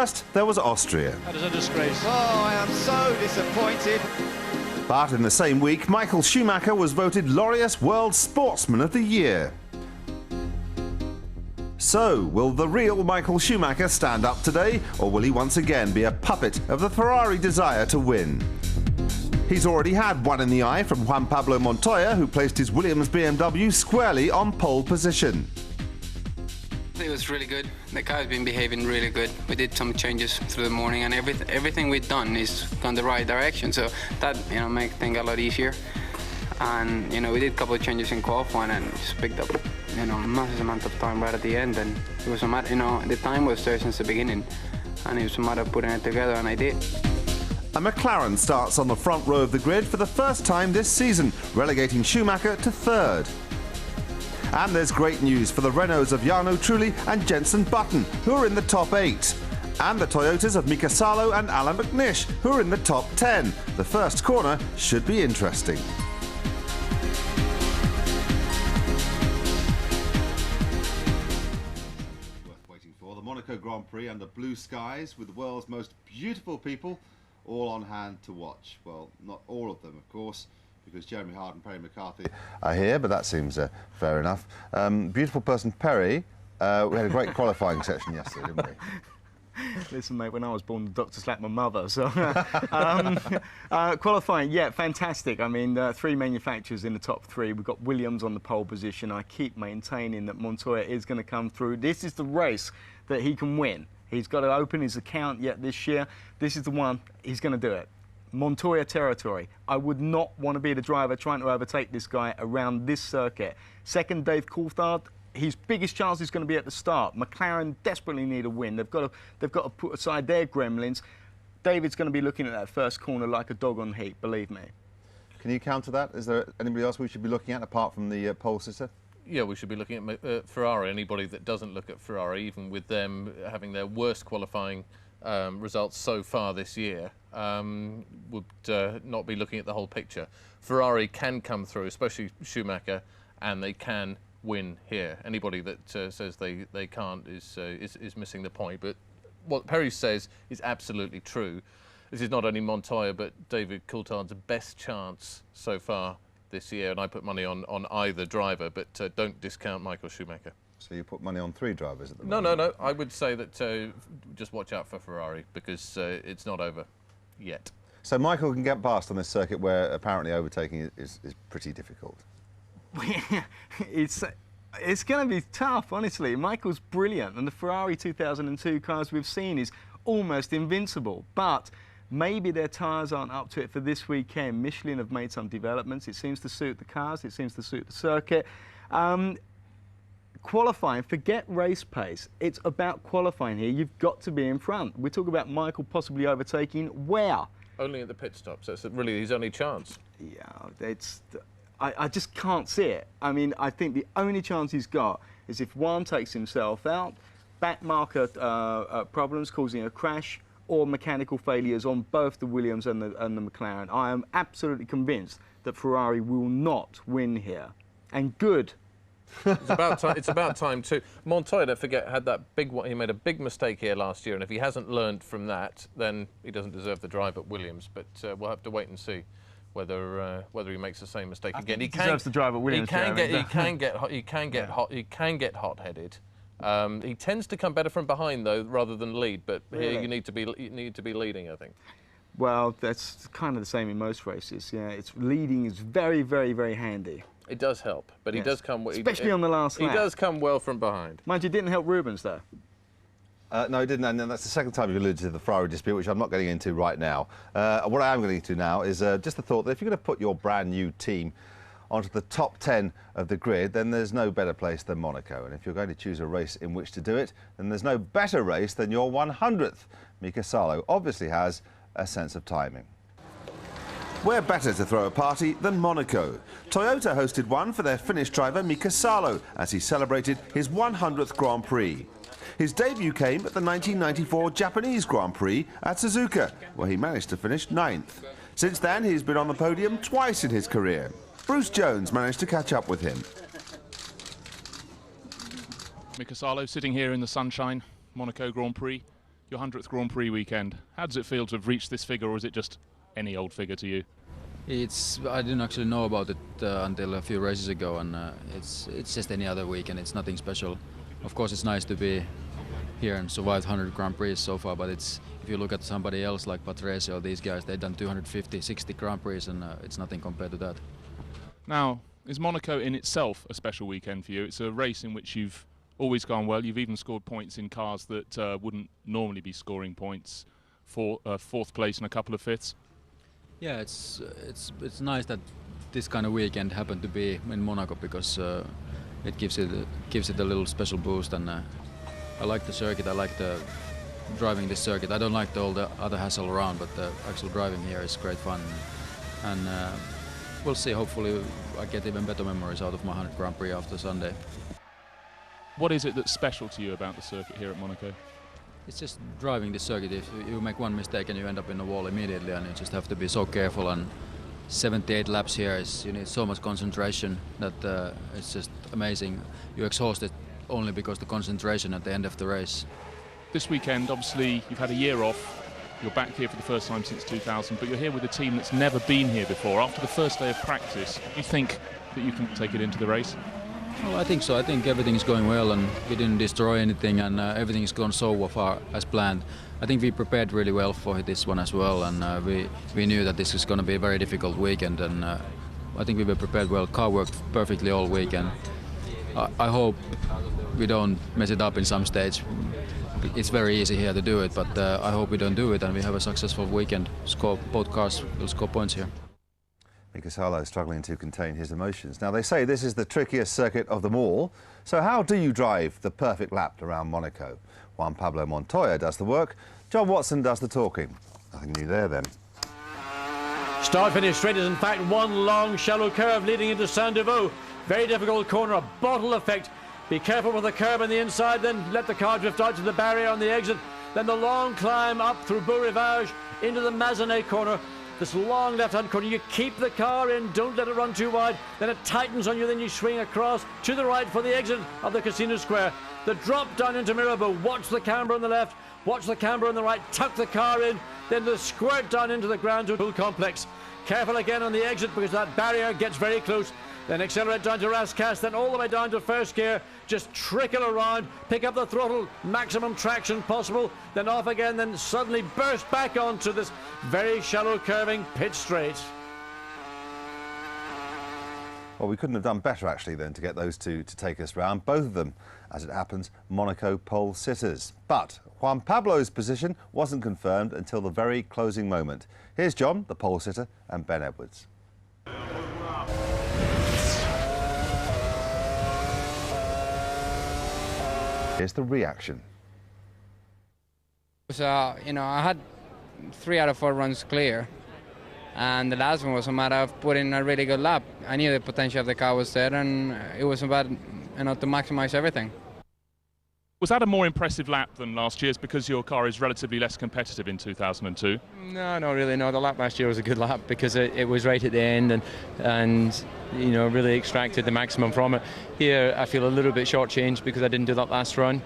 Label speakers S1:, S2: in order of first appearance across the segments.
S1: First, there was Austria.
S2: That is a disgrace.
S3: Oh, I am so disappointed.
S1: But in the same week, Michael Schumacher was voted Laureus World Sportsman of the Year. So, will the real Michael Schumacher stand up today, or will he once again be a puppet of the Ferrari desire to win? He's already had one in the eye from Juan Pablo Montoya, who placed his Williams BMW squarely on pole position.
S4: It was really good. The car's been behaving really good. We did some changes through the morning, and everything we've done is gone the right direction. So that makes things a lot easier. And we did a couple of changes in qualifying, and just picked up massive amount of time right at the end. And it was a matter, the time was there since the beginning, and it was a matter of putting it together, and I did.
S1: A McLaren starts on the front row of the grid for the first time this season, relegating Schumacher to third. And there's great news for the Renaults of Jarno Trulli and Jenson Button, who are in the top 8. And the Toyotas of Mika Salo and Alan McNish, who are in the top 10. The first corner should be interesting. Worth waiting for. The Monaco Grand Prix under blue skies with the world's most beautiful people all on hand to watch. Well, not all of them, of course, because Jeremy Hart and Perry McCarthy are here, but that seems fair enough. Beautiful person Perry, we had a great qualifying session yesterday, didn't we?
S5: Listen, mate, when I was born, the doctor slapped my mother, so... qualifying, yeah, fantastic. I mean, 3 manufacturers in the top 3. We've got Williams on the pole position. I keep maintaining that Montoya is going to come through. This is the race that he can win. He's got to open his account yet this year. This is the one, he's going to do it. Montoya territory. I would not want to be the driver trying to overtake this guy around this circuit. Second, Dave Coulthard. His biggest chance is going to be at the start. McLaren desperately need a win. They've got to put aside their gremlins. David's going to be looking at that first corner like a dog on heat, believe me. Can you counter that? Is there anybody else we should be looking at apart from the pole sitter?
S6: Yeah, we should be looking at Ferrari. Anybody that doesn't look at Ferrari, even with them having their worst qualifying results so far this year, would not be looking at the whole picture. Ferrari can come through, especially Schumacher, and they can win here. Anybody that says they can't is missing the point. But what Perry says is absolutely true. This is not only Montoya but David Coulthard's best chance so far this year, and I put money on either driver, but don't discount Michael Schumacher.
S1: So you put money on 3 drivers at the
S6: moment?
S1: No.
S6: I would say that just watch out for Ferrari, because it's not over yet.
S1: So Michael can get past on this circuit where apparently overtaking is pretty difficult.
S5: It's going to be tough, honestly. Michael's brilliant, and the Ferrari 2002 cars we've seen is almost invincible, but maybe their tyres aren't up to it for this weekend. Michelin have made some developments. It seems to suit the cars. It seems to suit the circuit. Qualifying, forget race pace. It's about qualifying here. You've got to be in front. We talk about Michael possibly overtaking where?
S6: Only at the pit stops. That's really his only chance.
S5: Yeah, I just can't see it. I mean, I think the only chance he's got is if Juan takes himself out, back marker problems causing a crash, or mechanical failures on both the Williams and the McLaren. I am absolutely convinced that Ferrari will not win here. And good.
S6: It's about time too. Montoya, don't forget, had that big one. He made a big mistake here last year, and if he hasn't learned from that, then he doesn't deserve the drive at Williams. But we'll have to wait and see whether he makes the same mistake again.
S5: He deserves the drive at Williams.
S6: He can get hot-headed. He tends to come better from behind though, rather than lead. But
S5: really?
S6: Here you need to be leading, I think.
S5: Well, that's kind of the same in most races. Yeah, leading is very, very, very handy.
S6: It does help, but
S5: yes.
S6: He does come...
S5: Especially on the last lap.
S6: He does come well from behind.
S5: Mind you, didn't help Rubens, though.
S1: No, he didn't, and that's the second time you've alluded to the Ferrari dispute, which I'm not getting into right now. What I am getting into now is just the thought that if you're going to put your brand new team onto the top 10 of the grid, then there's no better place than Monaco. And if you're going to choose a race in which to do it, then there's no better race than your 100th. Mika Salo obviously has a sense of timing. Where better to throw a party than Monaco? Toyota hosted one for their Finnish driver Mika Salo as he celebrated his 100th Grand Prix. His debut came at the 1994 Japanese Grand Prix at Suzuka, where he managed to finish 9th. Since then, he's been on the podium twice in his career. Bruce Jones managed to catch up with him.
S2: Mika Salo sitting here in the sunshine, Monaco Grand Prix. your 100th Grand Prix weekend. How does it feel to have reached this figure, or is it just any old figure to you?
S7: I didn't actually know about it until a few races ago, and it's just any other weekend. It's nothing special. Of course, it's nice to be here and survive 100 Grand Prix so far, but if you look at somebody else like Patrese or these guys, they've done 250, 60 Grand Prix, and it's nothing compared to that.
S2: Now, is Monaco in itself a special weekend for you? It's a race in which you've always gone well. You've even scored points in cars that wouldn't normally be scoring points, for fourth place and a couple of fifths. Yeah,
S7: it's nice that this kind of weekend happened to be in Monaco, because it gives it a little special boost, and I like the circuit. I like the driving this circuit. I don't like all the other hassle around, but the actual driving here is great fun, and we'll see. Hopefully I get even better memories out of my 100 Grand Prix after Sunday.
S2: What is it that's special to you about the circuit here at Monaco?
S7: It's just driving this circuit. If you make one mistake and you end up in the wall immediately, and you just have to be so careful, and 78 laps here you need so much concentration that it's just amazing. You're exhausted only because the concentration at the end of the race.
S2: This weekend, obviously, you've had a year off. You're back here for the first time since 2000, but you're here with a team that's never been here before. After the first day of practice, do you think that you can take it into the race?
S7: Well, I think so. I think everything is going well, and we didn't destroy anything, and everything has gone so far as planned. I think we prepared really well for this one as well, and we knew that this is going to be a very difficult weekend, and I think we were prepared well. Car worked perfectly all weekend. I hope we don't mess it up in some stage. It's very easy here to do it, but I hope we don't do it and we have a successful weekend. Both cars will score points here.
S1: Mika Salo struggling to contain his emotions. Now, they say this is the trickiest circuit of them all. So how do you drive the perfect lap around Monaco? Juan Pablo Montoya does the work. John Watson does the talking. Nothing new there, then.
S8: Start-finish straight is in fact one long shallow curve leading into Saint-Devoux. Very difficult corner, a bottle effect. Be careful with the curb on the inside, then let the car drift out to the barrier on the exit. Then the long climb up through Beau Rivage into the Mazenay corner. This long left-hand corner, you keep the car in, don't let it run too wide. Then it tightens on you, then you swing across to the right for the exit of the Casino Square. The drop down into Mirabeau, watch the camber on the left, watch the camber on the right, tuck the car in, then the squirt down into the Grand Hotel complex. Careful again on the exit because that barrier gets very close. Then accelerate down to Rascasse, then all the way down to first gear, just trickle around, pick up the throttle, maximum traction possible, then off again, then suddenly burst back onto this very shallow curving pit straight.
S1: Well, we couldn't have done better, actually, than to get those two to take us round. Both of them, as it happens, Monaco pole sitters. But Juan Pablo's position wasn't confirmed until the very closing moment. Here's John, the pole sitter, and Ben Edwards. Here's the reaction.
S4: So, I had 3 out of 4 runs clear, and the last one was a matter of putting a really good lap. I knew the potential of the car was there, and it was about, to maximize everything.
S2: Was that a more impressive lap than last year's because your car is relatively less competitive in 2002?
S9: No, not really. No, the lap last year was a good lap because it was right at the end and really extracted the maximum from it. Here, I feel a little bit shortchanged because I didn't do that last run.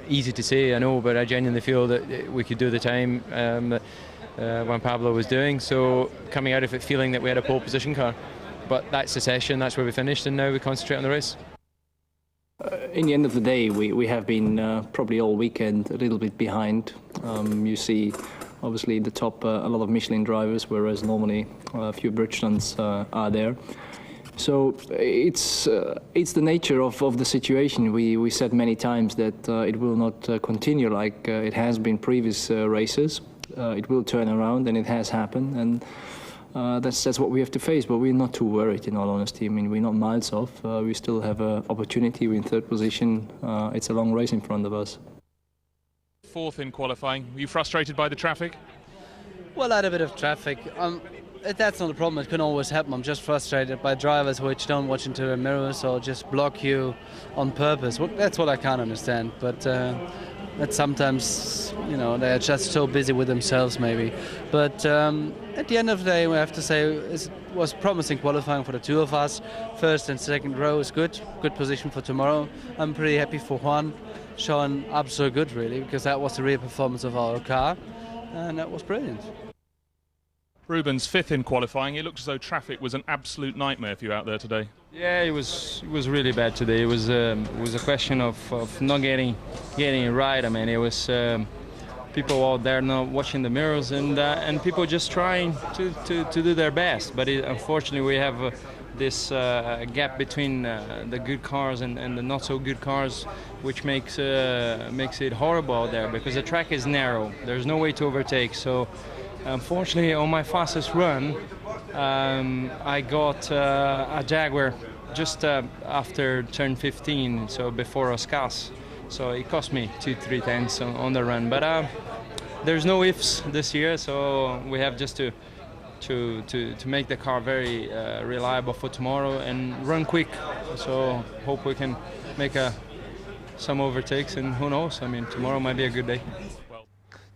S9: Easy to say, I know, but I genuinely feel that we could do the time that Juan Pablo was doing. So coming out of it feeling that we had a pole position car. But that's the session, that's where we finished, and now we concentrate on the race.
S10: In the end of the day, we have been probably all weekend a little bit behind. You see, obviously, the top, a lot of Michelin drivers, whereas normally a few Bridgestones are there. So it's the nature of the situation. We said many times that it will not continue like it has been previous races. It will turn around, and it has happened. And that's what we have to face, but we're not too worried, in all honesty. I mean, we're not miles off. We still have an opportunity. We're in 3rd position. It's a long race in front of us.
S2: 4th in qualifying. Were you frustrated by the traffic?
S11: Well, I had a bit of traffic. That's not a problem. It can always happen. I'm just frustrated by drivers which don't watch into their mirrors or just block you on purpose. Well, that's what I can't understand. But that sometimes, you know, they're just so busy with themselves maybe. But at the end of the day, we have to say it was promising qualifying for the two of us. First and second row is good position for tomorrow. I'm pretty happy for Juan, showing up so good really, because that was the real performance of our car, and that was brilliant.
S2: Rubens, fifth in qualifying. It looked as though traffic was an absolute nightmare for you out there today.
S9: Yeah, it was really bad today. It was a question of not getting it right. I mean, it was people out there not watching the mirrors and people just trying to do their best. But unfortunately, we have this gap between the good cars and the not so good cars, which makes it horrible out there because the track is narrow. There's no way to overtake. So. Unfortunately, on my fastest run, I got a Jaguar just after turn 15, so before Oscas. So it cost me 2-3 tenths on the run. But there's no ifs this year, so we have just to make the car very reliable for tomorrow and run quick. So hope we can make some overtakes, and who knows? I mean, tomorrow might be a good day.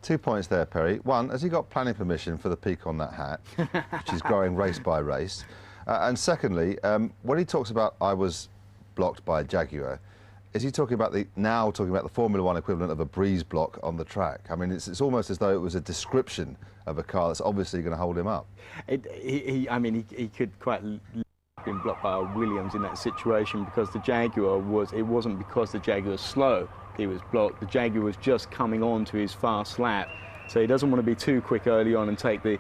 S1: 2 points there, Perry. One, has he got planning permission for the peak on that hat, which is growing race by race? And secondly, when he talks about I was blocked by a Jaguar, is he talking about the Formula One equivalent of a breeze block on the track? I mean, it's almost as though it was a description of a car that's obviously going to hold him up.
S5: He could quite been blocked by a Williams in that situation because the Jaguar wasn't because the Jaguar was slow. He was blocked. The Jaguar was just coming on to his fast lap, so he doesn't want to be too quick early on and take the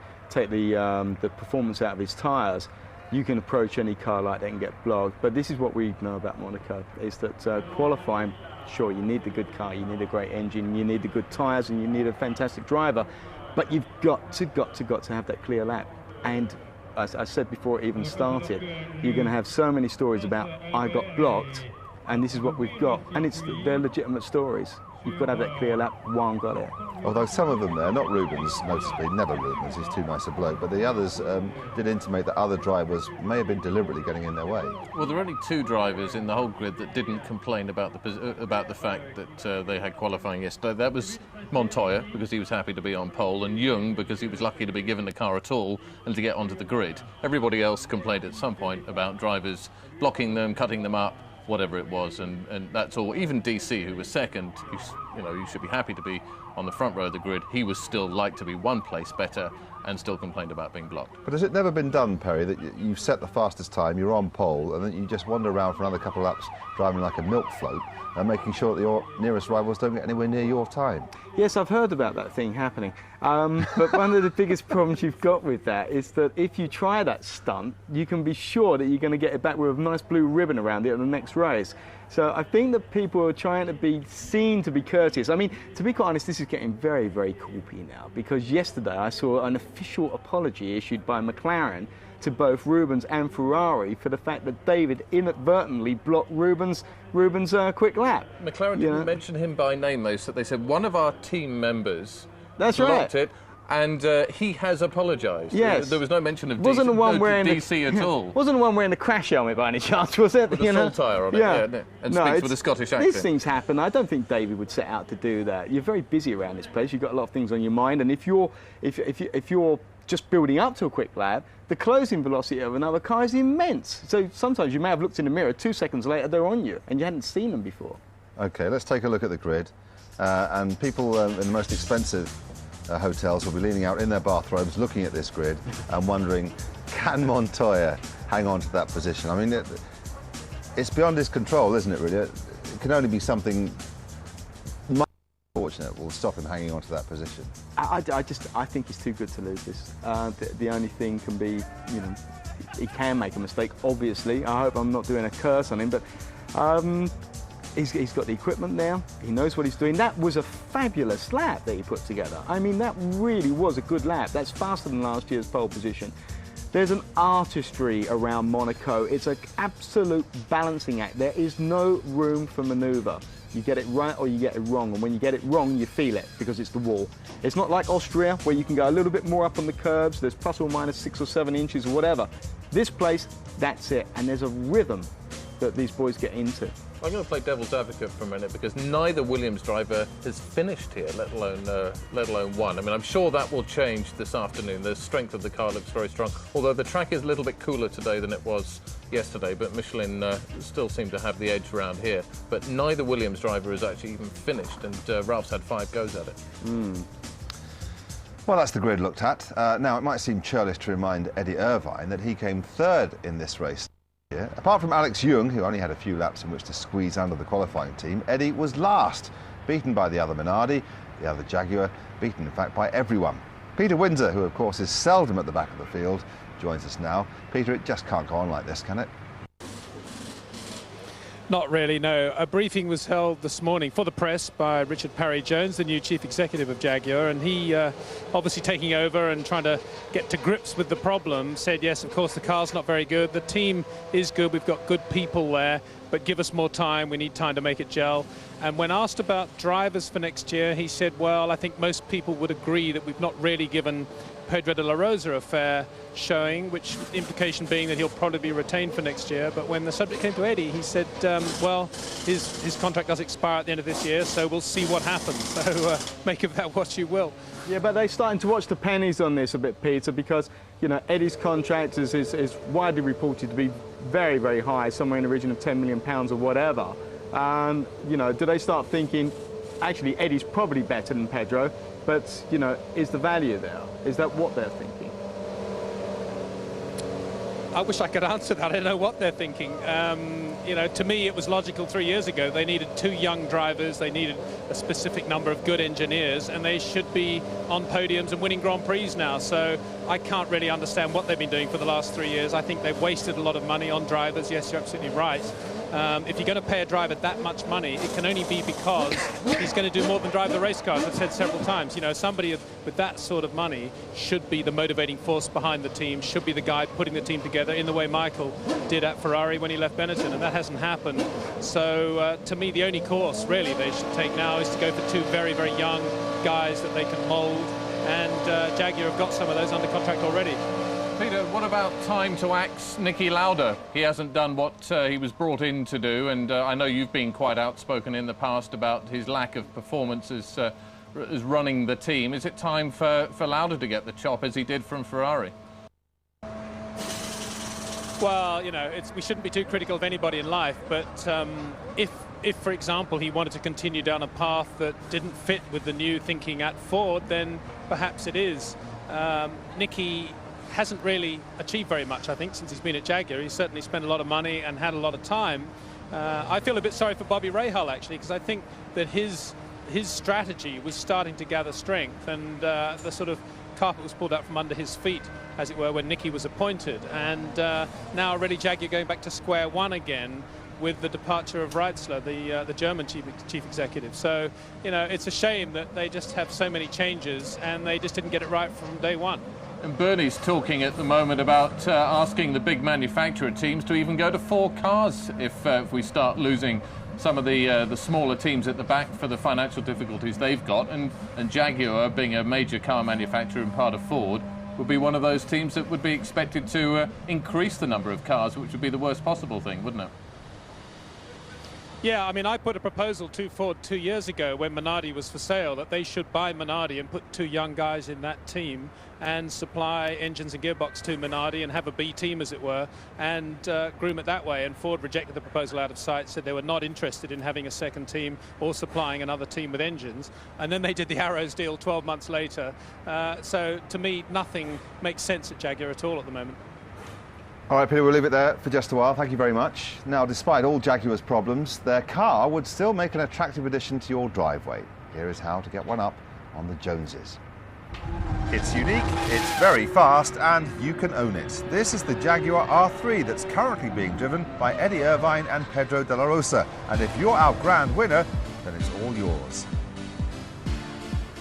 S5: performance out of his tyres. You can approach any car like that and get blocked. But this is what we know about Monaco: is that qualifying, sure, you need the good car, you need a great engine, you need the good tyres, and you need a fantastic driver. But you've got to have that clear lap. And as I said before it even started, you're going to have so many stories about I got blocked. And this is what we've got, and they're legitimate stories. You've got to have that clear lap. Juan got it.
S1: Although some of them there, not Rubens, noticeably, never Rubens, he's too nice a bloke, but the others did intimate that other drivers may have been deliberately getting in their way.
S6: Well, there are only two drivers in the whole grid that didn't complain about the fact that they had qualifying yesterday. That was Montoya, because he was happy to be on pole, and Jung, because he was lucky to be given the car at all and to get onto the grid. Everybody else complained at some point about drivers blocking them, cutting them up, whatever it was, and that's all. Even DC, who was second, you should be happy to be on the front row of the grid. He was still like to be one place better and still complained about being blocked.
S1: But has it never been done, Perry, that you set the fastest time, you're on pole, and then you just wander around for another couple of laps driving like a milk float and making sure that your nearest rivals don't get anywhere near your time?
S5: Yes, I've heard about that thing happening. But one of the biggest problems you've got with that is that if you try that stunt, you can be sure that you're going to get it back with a nice blue ribbon around it at the next race. So I think that people are trying to be seen to be courteous. I mean, to be quite honest, this is getting very, very corpy now, because yesterday I saw an official apology issued by McLaren to both Rubens and Ferrari for the fact that David inadvertently blocked Rubens' quick lap.
S6: McLaren didn't mention him by name, though, so they said one of our team members
S5: blocked
S6: it, and he has apologised.
S5: Yes.
S6: There was no mention of
S5: wasn't the one wearing
S6: DC at all.
S5: Wasn't the one wearing the crash helmet by any chance, was it?
S6: With a full tyre on it, and speaks with a Scottish accent.
S5: These things happen. I don't think David would set out to do that. You're very busy around this place. You've got a lot of things on your mind, and if you're just building up to a quick lap, the closing velocity of another car is immense. So sometimes you may have looked in the mirror, 2 seconds later they're on you, and you hadn't seen them before.
S1: OK, let's take a look at the grid. And people in the most expensive hotels will be leaning out in their bathrobes looking at this grid and wondering, can Montoya hang on to that position? I mean, it's beyond his control, isn't it, really? It can only be something fortunate will stop him hanging on to that position.
S5: I think he's too good to lose this. The only thing can be, he can make a mistake, obviously. I hope I'm not doing a curse on him, but he's got the equipment now. He knows what he's doing. That was a fabulous lap that he put together. I mean, that really was a good lap. That's faster than last year's pole position. There's an artistry around Monaco. It's an absolute balancing act. There is no room for manoeuvre. You get it right or you get it wrong, and when you get it wrong, you feel it because it's the wall. It's not like Austria, where you can go a little bit more up on the curbs. There's plus or minus 6 or 7 inches or whatever. This place, that's it, and there's a rhythm that these boys get into.
S6: I'm going to play devil's advocate for a minute because neither Williams driver has finished here, let alone won. I mean, I'm sure that will change this afternoon. The strength of the car looks very strong, although the track is a little bit cooler today than it was yesterday, but Michelin still seem to have the edge around here. But neither Williams driver has actually even finished, and Ralph's had 5 goes at it.
S1: Well, that's the grid looked at. Now, it might seem churlish to remind Eddie Irvine that he came 3rd in this race. Yeah. Apart from Alex Young, who only had a few laps in which to squeeze under the qualifying team, Eddie was last, beaten by the other Minardi, the other Jaguar, beaten in fact by everyone. Peter Windsor, who of course is seldom at the back of the field, joins us now. Peter, it just can't go on like this, can it?
S12: Not really, no. A briefing was held this morning for the press by Richard Parry-Jones, the new chief executive of Jaguar, and he, obviously taking over and trying to get to grips with the problem, said, yes, of course, the car's not very good. The team is good. We've got good people there, but give us more time. We need time to make it gel. And when asked about drivers for next year, he said, well, I think most people would agree that we've not really given Pedro de la Rosa a fair showing, which implication being that he'll probably be retained for next year. But when the subject came to Eddie, he said, well, his contract does expire at the end of this year, so we'll see what happens. So make of that what you will.
S5: Yeah, but they're starting to watch the pennies on this a bit, Peter, because, you know, Eddie's contract is widely reported to be very, very high, somewhere in the region of £10 million or whatever. You know, do they start thinking, actually, Eddie's probably better than Pedro, but, you know, is the value there? Is that what they're thinking?
S12: I wish I could answer that. I don't know what they're thinking. You know, to me, it was logical 3 years ago. They needed 2 young drivers. They needed a specific number of good engineers, and they should be on podiums and winning Grand Prix now. So I can't really understand what they've been doing for the last 3 years. I think they've wasted a lot of money on drivers. Yes, you're absolutely right. If you're going to pay a driver that much money, it can only be because he's going to do more than drive the race cars. I've said several times, you know, somebody with that sort of money should be the motivating force behind the team, should be the guy putting the team together in the way Michael did at Ferrari when he left Benetton, and that hasn't happened. So to me, the only course really they should take now is to go for 2 very, very young guys that they can mould, and Jaguar have got some of those under contract already.
S6: Peter, what about time to axe Niki Lauda? He hasn't done what he was brought in to do, and I know you've been quite outspoken in the past about his lack of performance as running the team. Is it time for Lauda to get the chop as he did from Ferrari?
S12: Well, you know, we shouldn't be too critical of anybody in life, but if, for example, he wanted to continue down a path that didn't fit with the new thinking at Ford, then perhaps it is. Niki hasn't really achieved very much, I think, since he's been at Jaguar. He's certainly spent a lot of money and had a lot of time. I feel a bit sorry for Bobby Rahal, actually, because I think that his strategy was starting to gather strength, and the sort of carpet was pulled out from under his feet, as it were, when Niki was appointed. And now already Jaguar going back to square one again with the departure of Reitzler, the German chief executive. So, you know, it's a shame that they just have so many changes and they just didn't get it right from day one.
S6: And Bernie's talking at the moment about asking the big manufacturer teams to even go to 4 cars if we start losing some of the smaller teams at the back for the financial difficulties they've got. And Jaguar, being a major car manufacturer and part of Ford, would be one of those teams that would be expected to increase the number of cars, which would be the worst possible thing, wouldn't it?
S12: Yeah, I mean, I put a proposal to Ford 2 years ago when Minardi was for sale that they should buy Minardi and put 2 young guys in that team and supply engines and gearbox to Minardi and have a B team, as it were, and groom it that way. And Ford rejected the proposal out of sight, said they were not interested in having a second team or supplying another team with engines. And then they did the Arrows deal 12 months later. So to me, nothing makes sense at Jaguar at all at the moment.
S1: All right, Peter, we'll leave it there for just a while. Thank you very much. Now, despite all Jaguar's problems, their car would still make an attractive addition to your driveway. Here is how to get one up on the Joneses. It's unique, it's very fast, and you can own it. This is the Jaguar R3 that's currently being driven by Eddie Irvine and Pedro de la Rosa. And if you're our grand winner, then it's all yours.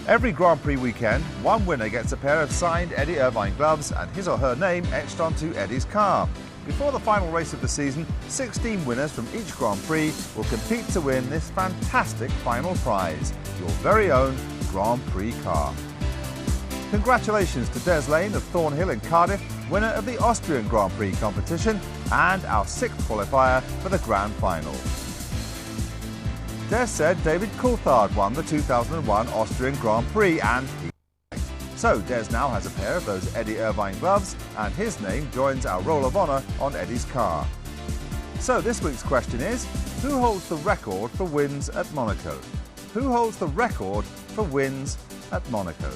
S1: Every Grand Prix weekend, one winner gets a pair of signed Eddie Irvine gloves and his or her name etched onto Eddie's car. Before the final race of the season, 16 winners from each Grand Prix will compete to win this fantastic final prize, your very own Grand Prix car. Congratulations to Des Lane of Thornhill in Cardiff, winner of the Austrian Grand Prix competition and our 6th qualifier for the Grand Final. Des said David Coulthard won the 2001 Austrian Grand Prix and he so Des now has a pair of those Eddie Irvine gloves and his name joins our Roll of Honour on Eddie's car. So this week's question is, who holds the record for wins at Monaco? Who holds the record for wins at Monaco?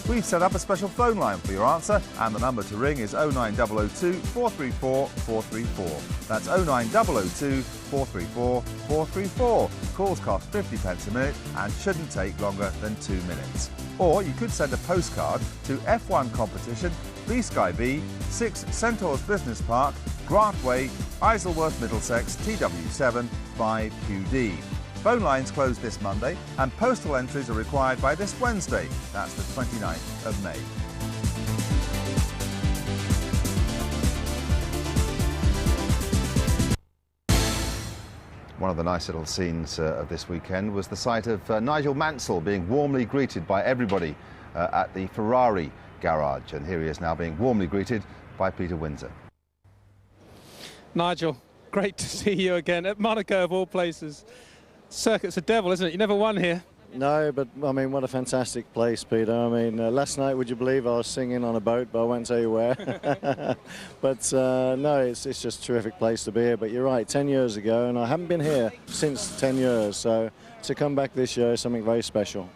S1: We've set up a special phone line for your answer and the number to ring is 09002 434 434. That's 09002 434 434. Calls cost 50p a minute and shouldn't take longer than 2 minutes. Or you could send a postcard to F1 Competition, B Sky B, 6 Centaurs Business Park, Grant Way, Isleworth, Middlesex, TW7 5QD. Phone lines close this Monday and postal entries are required by this Wednesday, that's the 29th of May. One of the nice little scenes of this weekend was the sight of Nigel Mansell being warmly greeted by everybody at the Ferrari garage. And here he is now being warmly greeted by Peter Windsor.
S12: Nigel, great to see you again at Monaco of all places. Circuit's a devil, isn't it? You never won here.
S13: No, but I mean, what a fantastic place, Peter. I mean, last night, would you believe I was singing on a boat, but I won't tell you where. But no, it's just a terrific place to be here. But you're right, 10 years ago, and I haven't been here since 10 years. So to come back this year is something very special.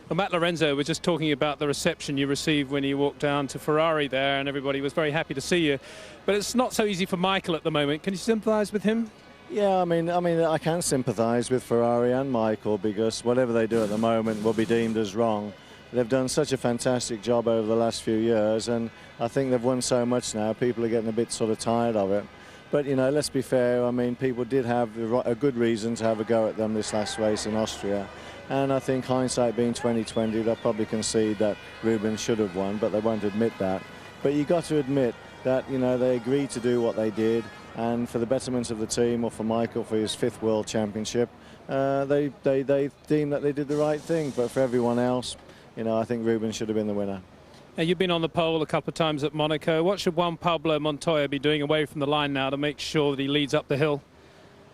S12: Well, Matt Lorenzo was just talking about the reception you received when you walked down to Ferrari there, and everybody was very happy to see you. But it's not so easy for Michael at the moment. Can you sympathise with him?
S13: Yeah, I mean, I can sympathise with Ferrari and Michael because whatever they do at the moment will be deemed as wrong. They've done such a fantastic job over the last few years, and I think they've won so much now, people are getting a bit sort of tired of it. But, you know, let's be fair, I mean, people did have a good reason to have a go at them this last race in Austria. And I think hindsight being 2020, they'll probably concede that Rubens should have won, but they won't admit that. But you've got to admit that, you know, they agreed to do what they did. And for the betterment of the team, or for Michael for his 5th World Championship, they deemed that they did the right thing. But for everyone else, you know, I think Rubens should have been the winner.
S12: Now, you've been on the pole a couple of times at Monaco. What should Juan Pablo Montoya be doing away from the line now to make sure that he leads up the hill?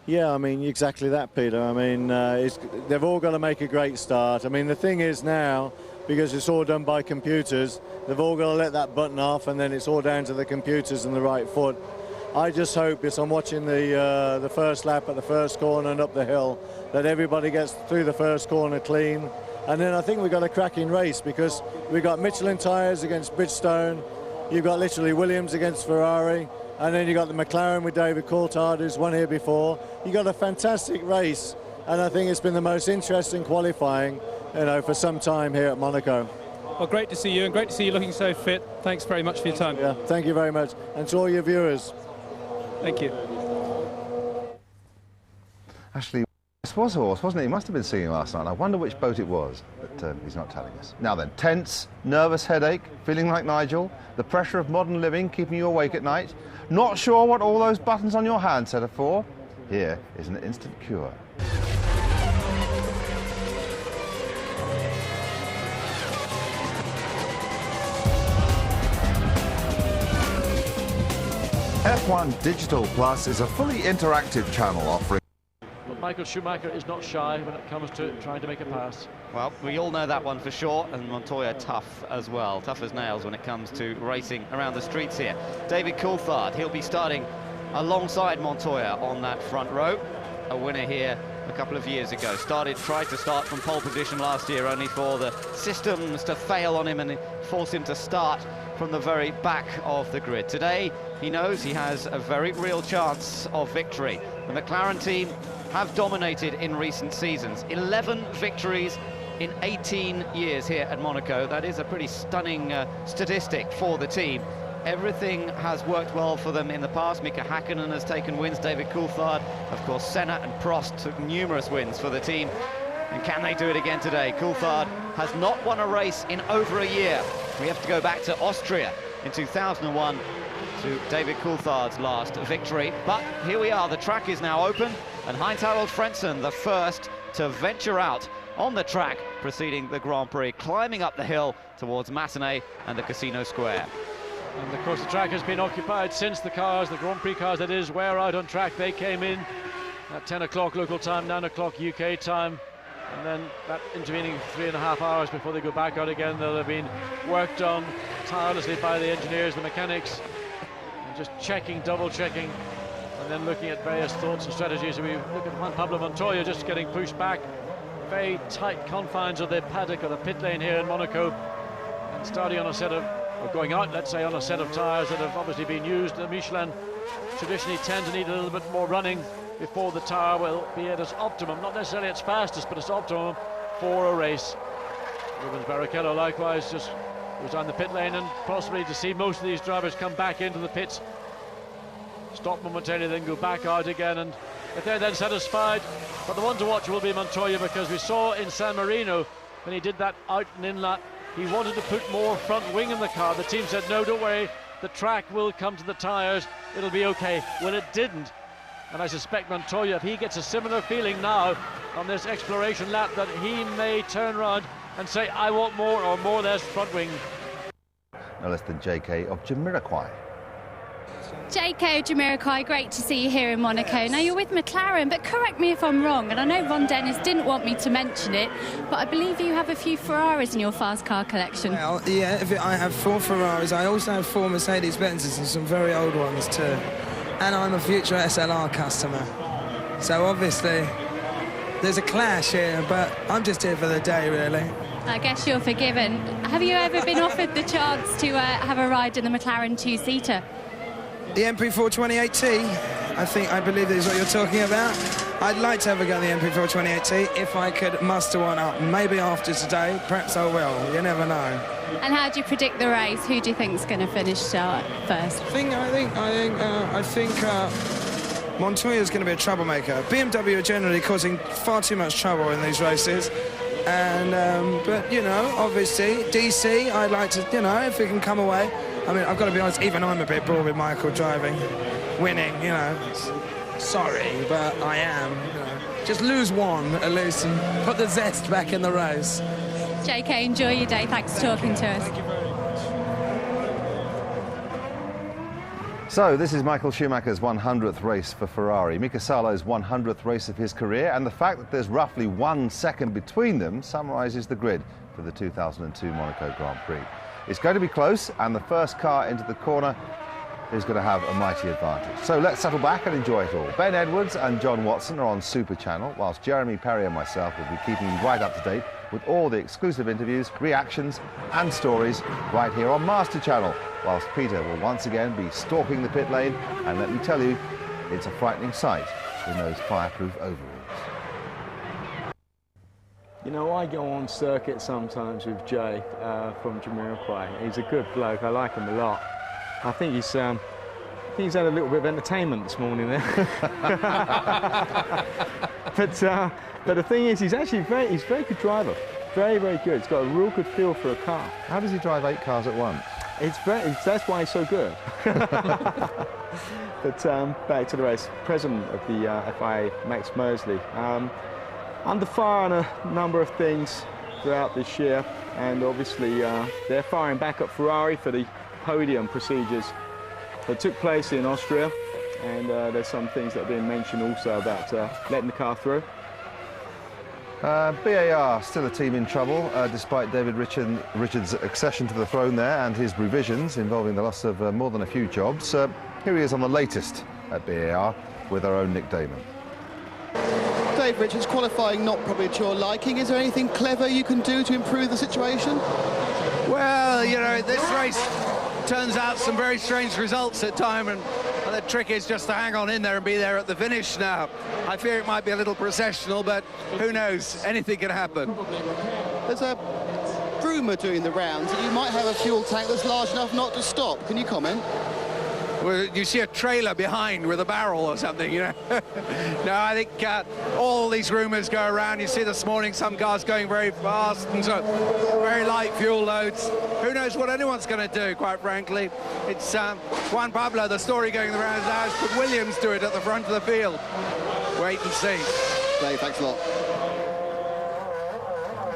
S13: Yeah, I mean, exactly that, Peter. I mean, they've all got to make a great start. I mean, the thing is now, because it's all done by computers, they've all got to let that button off, and then it's all down to the computers and the right foot. I just hope, as I'm watching the first lap at the first corner and up the hill, that everybody gets through the first corner clean. And then I think we've got a cracking race because we've got Michelin tyres against Bridgestone, you've got literally Williams against Ferrari, and then you've got the McLaren with David Coulthard, who's won here before. You've got a fantastic race, and I think it's been the most interesting qualifying, you know, for some time here at Monaco.
S12: Well, great to see you, and great to see you looking so fit. Thanks very much for your time.
S13: Yeah, thank you very much. And to all your viewers.
S12: Thank you.
S1: Actually, this was a horse, wasn't it? He must have been singing last night. I wonder which boat it was, but he's not telling us. Now then, tense, nervous headache, feeling like Nigel, the pressure of modern living keeping you awake at night, not sure what all those buttons on your handset are for? Here is an instant cure. F1 Digital Plus is a fully interactive channel offering.
S8: But Michael Schumacher is not shy when it comes to trying to make a pass.
S3: Well, we all know that one for sure, and Montoya tough as well, tough as nails when it comes to racing around the streets here. David Coulthard, he'll be starting alongside Montoya on that front row. A winner here a couple of years ago. Tried to start from pole position last year, only for the systems to fail on him and force him to start from the very back of the grid. Today, he knows he has a very real chance of victory. The McLaren team have dominated in recent seasons. 11 victories in 18 years here at Monaco. That is a pretty stunning statistic for the team. Everything has worked well for them in the past. Mika Häkkinen has taken wins, David Coulthard, of course Senna and Prost took numerous wins for the team. And can they do it again today? Coulthard has not won a race in over a year. We have to go back to Austria in 2001 to David Coulthard's last victory. But here we are, the track is now open, and Heinz-Harald Frentzen, the first to venture out on the track preceding the Grand Prix, climbing up the hill towards Matinee and the Casino Square.
S8: And of course the track has been occupied since the Grand Prix cars that is, were out on track. They came in at 10 o'clock local time, 9 o'clock UK time, and then that intervening 3.5 hours before they go back out again. They'll have been worked on tirelessly by the engineers, the mechanics, and just checking, double checking, and then looking at various thoughts and strategies. We look at Juan Pablo Montoya just getting pushed back, very tight confines of the paddock or the pit lane here in Monaco, and starting on a set of, or going out, let's say, on a set of tyres that have obviously been used. The Michelin traditionally tend to need a little bit more running before the tyre will be at its optimum, not necessarily its fastest, but its optimum for a race. Rubens Barrichello likewise just goes down the pit lane, and possibly to see most of these drivers come back into the pits, stop momentarily, then go back out again, and if they're then satisfied. But the one to watch will be Montoya, because we saw in San Marino when he did that out and in lap, he wanted to put more front wing in the car. The team said, no, don't worry, the track will come to the tyres, it'll be okay. Well, it didn't, and I suspect Montoya, if he gets a similar feeling now on this exploration lap, that he may turn around and say, I want more, or more or less front wing.
S1: No less than JK of Jamiroquai.
S14: JK of Jamiroquai, great to see you here in Monaco. Yes. Now you're with McLaren, but correct me if I'm wrong, and I know Ron Dennis didn't want me to mention it, but I believe you have a few Ferraris in your fast car collection.
S15: Well, yeah, I have 4 Ferraris. I also have 4 Mercedes-Benzes and some very old ones too. And I'm a future SLR customer. So obviously there's a clash here, but I'm just here for the day, really.
S14: I guess you're forgiven. Have you ever been offered the chance to have a ride in the McLaren 2-seater?
S15: The MP4 28T, I believe that is what you're talking about. I'd like to have a go at the MP4 28T if I could muster one up. Maybe after today, perhaps I will. You never know.
S14: And how do you predict the race? Who do you think is going to finish first?
S15: I think Montoya is going to be a troublemaker. BMW are generally causing far too much trouble in these races. And but you know, obviously DC, I'd like to, you know, if we can come away. I mean, I've got to be honest, even I'm a bit bored with Michael driving, winning, you know. Sorry, but I am, you know. Just lose one at least and put the zest back in the race.
S14: JK, enjoy your day. Thanks for talking to us.
S15: Thank you very much.
S1: So this is Michael Schumacher's 100th race for Ferrari, Mika Salo's 100th race of his career, and the fact that there's roughly 1 second between them summarises the grid for the 2002 Monaco Grand Prix. It's going to be close, and the first car into the corner is going to have a mighty advantage. So let's settle back and enjoy it all. Ben Edwards and John Watson are on Super Channel, whilst Jeremy Perry and myself will be keeping you right up to date with all the exclusive interviews, reactions and stories right here on Master Channel, whilst Peter will once again be stalking the pit lane, and let me tell you, it's a frightening sight in those fireproof overalls.
S5: You know, I go on circuit sometimes with Jay from Jamiroquai. He's a good bloke. I like him a lot. I think he's had a little bit of entertainment this morning there. But the thing is, he's actually a very good driver. Very, very good. He's got a real good feel for a car.
S1: How does he drive 8 cars at once?
S5: That's why he's so good. But back to the race. President of the FIA, Max Mosley. Under fire on a number of things throughout this year, and obviously they're firing back at Ferrari for the podium procedures that took place in Austria, and there's some things that have been mentioned also about letting the car through.
S1: BAR still a team in trouble, despite David Richards' accession to the throne there and his revisions involving the loss of more than a few jobs. Here he is on the latest at BAR with our own Nick Damon.
S16: Dave Richards, qualifying not probably to your liking. Is there anything clever you can do to improve the situation?
S17: Well, you know, this race turns out some very strange results at time, and the trick is just to hang on in there and be there at the finish now. I fear it might be a little processional, but who knows? Anything can happen.
S16: There's a rumour doing the rounds that you might have a fuel tank that's large enough not to stop. Can you comment?
S17: Well, you see a trailer behind with a barrel or something, you know. No, I think all these rumours go around. You see this morning some cars going very fast and so very light fuel loads. Who knows what anyone's going to do, quite frankly. It's Juan Pablo, the story going around is ours, but Williams do it at the front of the field. Wait and see.
S16: Dave, thanks a lot.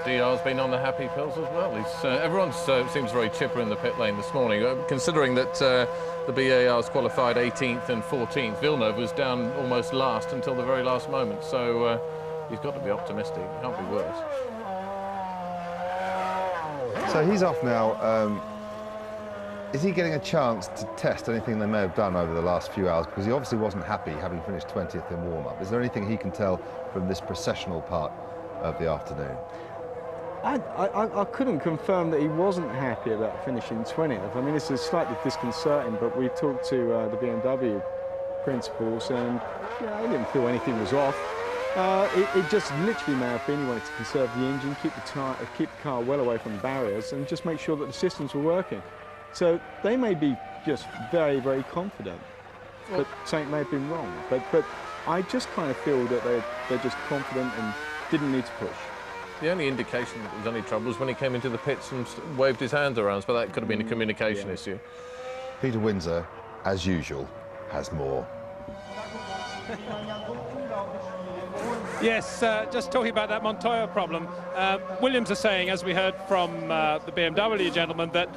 S6: DR's been on the happy pills as well. Everyone seems very chipper in the pit lane this morning, considering that the BAR's qualified 18th and 14th. Villeneuve was down almost last until the very last moment, so he's got to be optimistic. It can't be worse.
S1: So he's off now. Is he getting a chance to test anything they may have done over the last few hours? Because he obviously wasn't happy having finished 20th in warm-up. Is there anything he can tell from this processional part of the afternoon?
S5: I couldn't confirm that he wasn't happy about finishing 20th. I mean, this is slightly disconcerting, but we talked to the BMW principals, and he didn't feel anything was off. It just literally may have been he wanted to conserve the engine, keep the car well away from barriers, and just make sure that the systems were working. So they may be just very, very confident, but something may have been wrong. But I just kind of feel that they're just confident and didn't need to push.
S6: The only indication that there was any trouble was when he came into the pits and waved his hands around, but that could have been a communication issue.
S1: Peter Windsor, as usual, has more.
S12: Yes, just talking about that Montoya problem. Williams are saying, as we heard from the BMW gentleman, that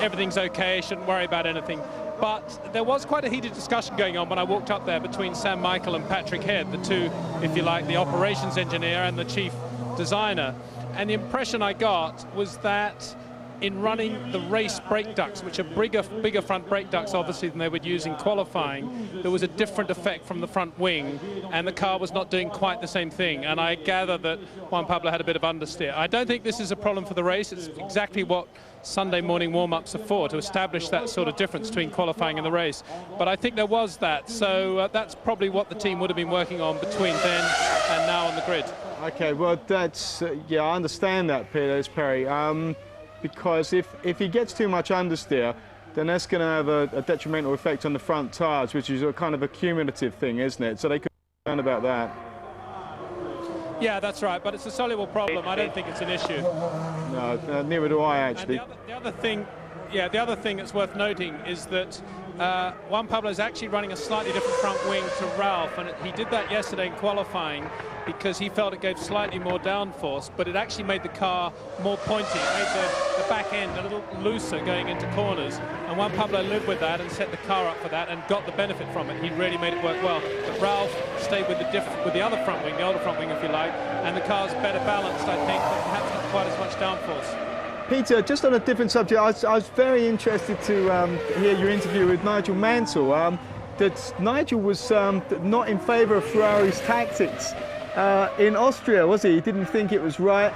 S12: everything's okay, shouldn't worry about anything. But there was quite a heated discussion going on when I walked up there between Sam Michael and Patrick Head, the two, if you like, the operations engineer and the chief designer. And the impression I got was that in running the race brake ducts, which are bigger front brake ducts obviously than they would use in qualifying, there was a different effect from the front wing, and the car was not doing quite the same thing. And I gather that Juan Pablo had a bit of understeer. I don't think this is a problem for the race. It's exactly what Sunday morning warm-ups are for, to establish that sort of difference between qualifying and the race. But I think there was that, so that's probably what the team would have been working on between then and now on the grid.
S5: Okay, well, that's yeah, I understand that, Peter Perry. Because if he gets too much understeer, then that's going to have a detrimental effect on the front tyres, which is a kind of a cumulative thing, isn't it? So they could be concerned about that.
S12: Yeah, that's right, but it's a soluble problem. I don't think it's an issue.
S5: No, neither do I, actually.
S12: And the other thing that's worth noting is that Juan Pablo is actually running a slightly different front wing to Ralph, and he did that yesterday in qualifying because he felt it gave slightly more downforce, but it actually made the car more pointy. It made the back end a little looser going into corners, and Juan Pablo lived with that and set the car up for that and got the benefit from it. He really made it work well. But Ralph stayed with the other front wing, the older front wing if you like, and the car's better balanced, I think, but perhaps not quite as much downforce.
S5: Peter, just on a different subject, I was very interested to hear your interview with Nigel Mansell. That Nigel was not in favour of Ferrari's tactics in Austria, was he? He didn't think it was right.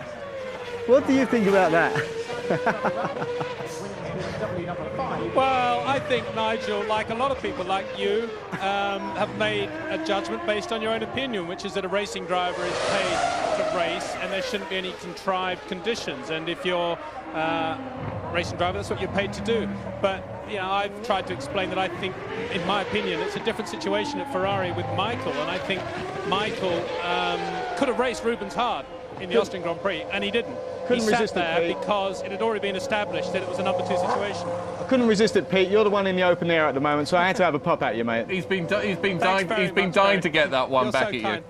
S5: What do you think about that?
S12: Well, I think Nigel, like a lot of people like you, have made a judgment based on your own opinion, which is that a racing driver is paid to race and there shouldn't be any contrived conditions. And if you're a racing driver, that's what you're paid to do. But I've tried to explain that I think, in my opinion, it's a different situation at Ferrari with Michael, and I think Michael could have raced Rubens hard in the Austrian Grand Prix, and he didn't. He sat there because it had already been established that it was a number 2 situation.
S5: I couldn't resist it, Pete. You're the one in the open air at the moment, so I had to have a pop at you, mate.
S6: He's been dying to get that one back at you.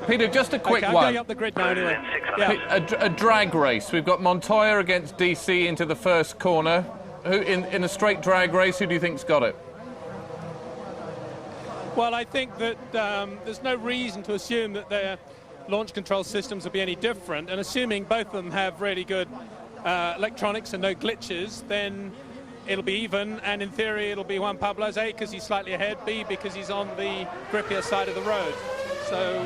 S6: Peter, just a quick
S12: one. I'm going up the grid now anyway.
S6: Yeah. A drag race. We've got Montoya against DC into the first corner. Who in a straight drag race, who do you think's got it?
S12: Well, I think that there's no reason to assume that their launch control systems will be any different, and assuming both of them have really good electronics and no glitches, then it'll be even, and in theory it'll be Juan Pablo's A because he's slightly ahead, B because he's on the grippier side of the road. So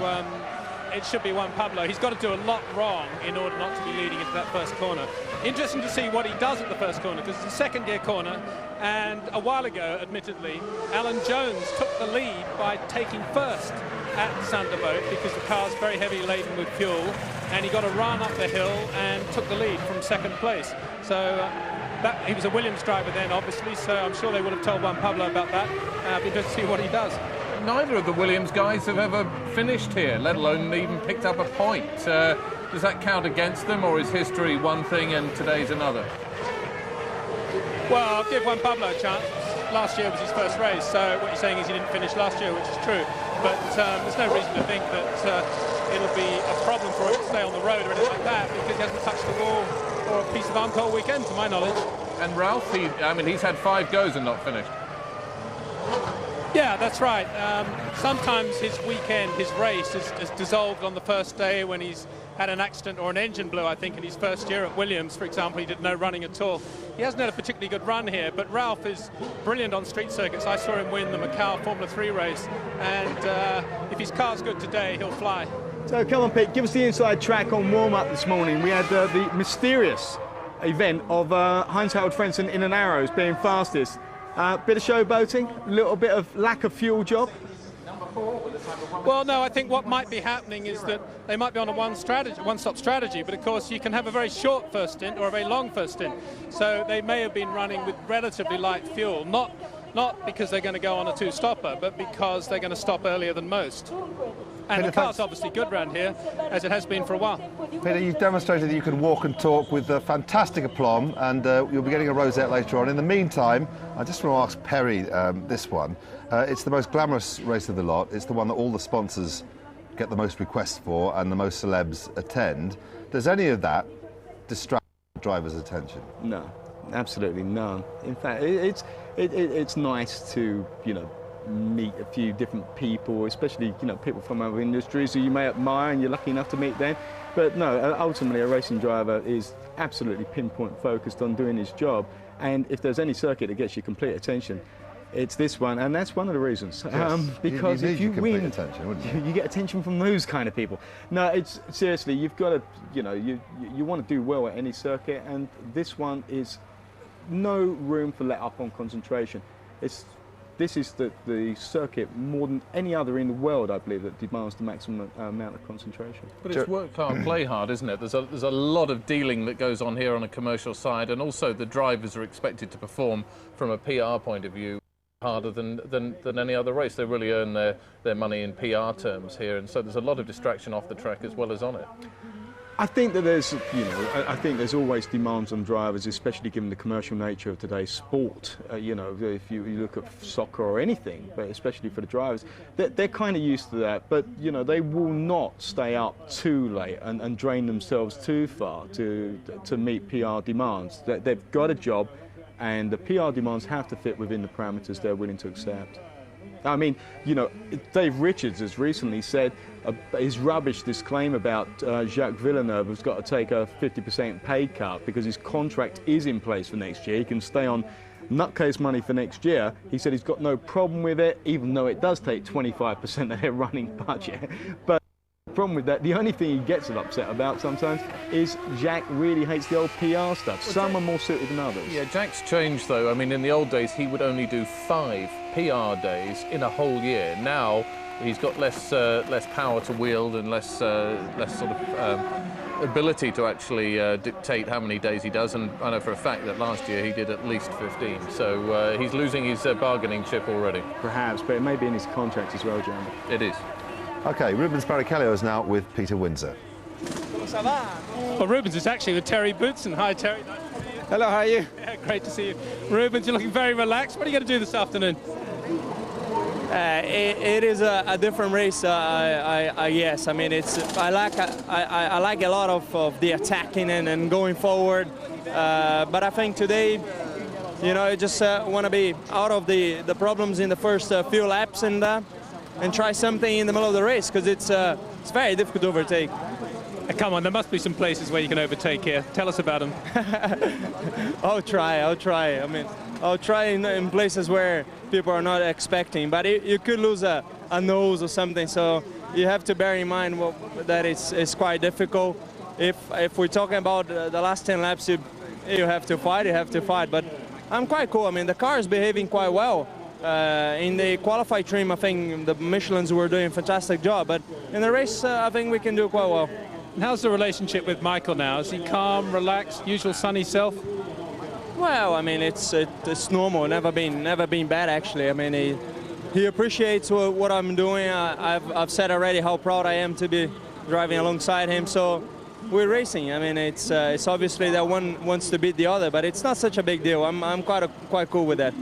S12: it should be Juan Pablo. He's got to do a lot wrong in order not to be leading into that first corner. Interesting to see what he does at the first corner, because it's a second gear corner, and a while ago, admittedly, Alan Jones took the lead by taking first at Sandervoort because the car's very heavy laden with fuel, and he got a run up the hill and took the lead from second place. So he was a Williams driver then, obviously, so I'm sure they would have told Juan Pablo about that. It'll be interesting to see what he does.
S6: Neither of the Williams guys have ever finished here, let alone even picked up a point. Does that count against them, or is history one thing and today's another?
S12: Well, I'll give Juan Pablo a chance. last year was his first race, so what you're saying is he didn't finish last year, which is true. But there's no reason to think that it'll be a problem for him to stay on the road or anything like that, because he hasn't touched the wall for a piece of arm all weekend, to my knowledge.
S6: And Ralph, he's had 5 goes and not finished.
S12: Yeah, that's right. Sometimes his weekend, his race is dissolved on the first day when he's had an accident or an engine blew, I think, in his first year at Williams, for example. He did no running at all. He hasn't had a particularly good run here, but Ralph is brilliant on street circuits. I saw him win the Macau Formula 3 race, and if his car's good today, he'll fly.
S5: So come on, Pete, give us the inside track on warm-up this morning. We had the mysterious event of Heinz-Harald Frentzen in an Arrows being fastest. Bit of showboating, a little bit of lack of fuel job.
S12: Well, no, I think what might be happening is that they might be on a one-stop strategy, but of course you can have a very short first stint or a very long first stint. So they may have been running with relatively light fuel, not because they're going to go on a 2-stopper, but because they're going to stop earlier than most. And the car's obviously good around here, as it has been for a while.
S1: Peter, you've demonstrated that you can walk and talk with fantastic aplomb, and you'll be getting a rosette later on. In the meantime, I just want to ask Perry this one. It's the most glamorous race of the lot. It's the one that all the sponsors get the most requests for and the most celebs attend. Does any of that distract the driver's attention?
S5: No, absolutely none. In fact, it's nice to, meet a few different people, especially, people from other industries who you may admire and you're lucky enough to meet them. But no, ultimately a racing driver is absolutely pinpoint focused on doing his job. And if there's any circuit that gets your complete attention, it's this one, and that's one of the reasons.
S1: Yes.
S5: Because if you win,
S1: attention, wouldn't
S5: you get attention from those kind of people. No, it's seriously, you've got to, you want to do well at any circuit, and this one is no room for let up on concentration. This is the circuit more than any other in the world, I believe, that demands the maximum amount of concentration.
S6: But it's work hard, play hard, isn't it? There's a lot of dealing that goes on here on a commercial side, and also the drivers are expected to perform from a PR point of view harder than any other race. They really earn their money in PR terms here, and so there's a lot of distraction off the track as well as on it.
S5: I think that there's always demands on drivers, especially given the commercial nature of today's sport. If you look at soccer or anything, but especially for the drivers, they're kind of used to that. But they will not stay up too late and drain themselves too far to meet PR demands. They've got a job, and the PR demands have to fit within the parameters they're willing to accept. I mean, Dave Richards has recently said his rubbish, this claim about Jacques Villeneuve has got to take a 50% pay cut because his contract is in place for next year. He can stay on nutcase money for next year. He said he's got no problem with it, even though it does take 25% of their running budget. But the problem with that, the only thing he gets upset about sometimes is Jack really hates the old PR stuff. Some are more suited than others.
S6: Yeah, Jack's changed though. I mean, in the old days he would only do 5 PR days in a whole year. Now he's got less power to wield and less sort of ability to actually dictate how many days he does. And I know for a fact that last year he did at least 15. So he's losing his bargaining chip already.
S5: Perhaps, but it may be in his contract as well, John.
S6: It is.
S1: OK, Rubens Barrichello is now with Peter Windsor.
S12: Well, Rubens is actually with Terry Bootson. Hi, Terry. Nice to see you.
S18: Hello, how are you?
S12: Yeah, great to see you. Rubens, you're looking very relaxed. What are you going to do this afternoon?
S18: It is a different race, I guess. I mean, I like a lot of the attacking and going forward. But I think today, I just want to be out of the problems in the first few laps and try something in the middle of the race, because it's very difficult to overtake.
S12: Come on, there must be some places where you can overtake here. Tell us about them.
S18: I'll try. I mean, I'll try in places where people are not expecting, but you could lose a nose or something, so you have to bear in mind that it's quite difficult. If we're talking about the last 10 laps, you have to fight, but I'm quite cool. I mean, the car is behaving quite well. In the qualified trim, I think the Michelins were doing a fantastic job, but in the race, I think we can do quite well.
S12: And how's the relationship with Michael now? Is he calm, relaxed, usual sunny self?
S18: Well, I mean, it's normal. Never been bad, actually. I mean, he appreciates what I'm doing. I've said already how proud I am to be driving alongside him. So we're racing. I mean, it's obviously that one wants to beat the other, but it's not such a big deal. I'm quite cool with that.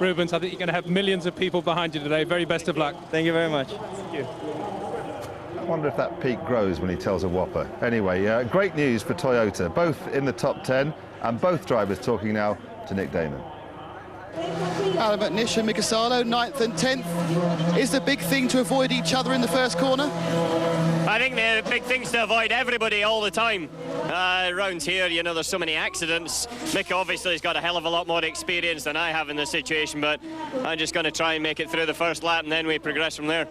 S12: Rubens, I think you're going to have millions of people behind you today. Very best of luck.
S18: Thank you very much.
S12: Thank you.
S1: I wonder if that peak grows when he tells a whopper. Anyway, great news for Toyota, both in the top 10 and both drivers talking now to Nick Damon.
S16: Alan McNish and Mika Salo, 9th and 10th. Is the big thing to avoid each other in the first corner?
S19: I think the big thing's to avoid everybody all the time. Around here, you know, there's so many accidents. Mick obviously has got a hell of a lot more experience than I have in this situation, but I'm just going to try and make it through the first lap and then we progress from there.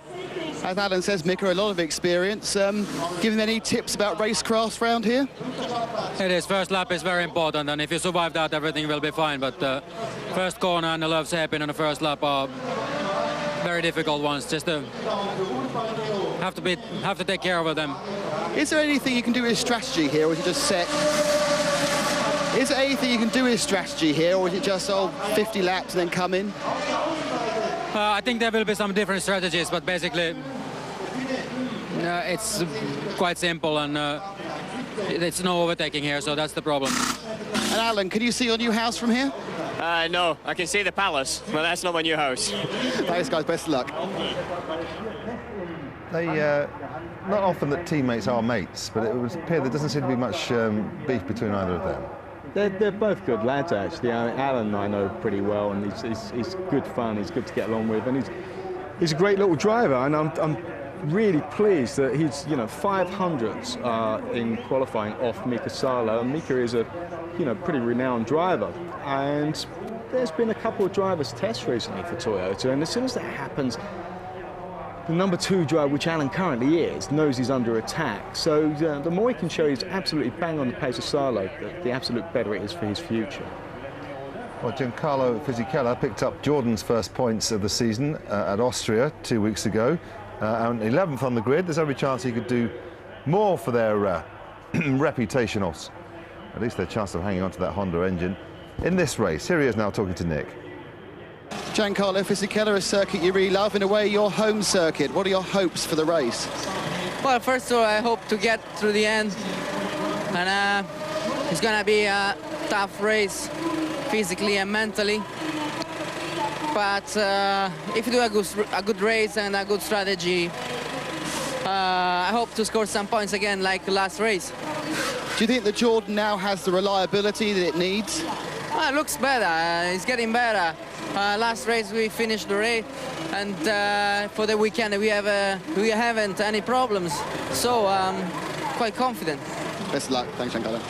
S16: As Alan says, Mika, a lot of experience. Give him any tips about racecraft around here?
S7: It is. First lap is very important, and if you survive that, everything will be fine. But first corner and the loves happen on the first lap are very difficult ones. Just have to take care of them.
S16: Is there anything you can do with strategy here, or is it just set? Is there anything you can do with strategy here, or is it just 50 laps and then come in?
S7: I think there will be some different strategies, but basically it's quite simple, and it's no overtaking here, so that's the problem.
S16: And Alan, can you see your new house from here?
S19: No, I can see the palace, but that's not my new house.
S16: Thanks, guys. Best of luck.
S1: They, not often that teammates are mates, but it would appear there doesn't seem to be much beef between either of them.
S5: They're both good lads, actually. Alan I know pretty well, and he's good fun. He's good to get along with, and he's a great little driver. And I'm really pleased that he's 500s in qualifying off Mika Salo. And Mika is a pretty renowned driver, and there's been a couple of drivers test recently for Toyota, and as soon as that happens, the number 2 driver, which Alan currently is, knows he's under attack. So the more he can show he's absolutely bang on the pace of Salo, the absolute better it is for his future.
S1: Well, Giancarlo Fisichella picked up Jordan's first points of the season at Austria 2 weeks ago. And 11th on the grid. There's every chance he could do more for their reputation, or at least their chance of hanging on to that Honda engine in this race. Here he is now talking to Nick.
S16: Giancarlo Fisichella, a circuit you really love, in a way your home circuit. What are your hopes for the race?
S20: Well, first of all, I hope to get through the end, and it's gonna be a tough race physically and mentally, but if you do a good race and a good strategy, I hope to score some points again like the last race.
S16: Do you think that Jordan now has the reliability that it needs?
S20: Well, it looks better. It's getting better. Last race we finished the race, and for the weekend we haven't any problems, so I'm quite confident.
S16: Best of luck. Thanks, Giancarlo.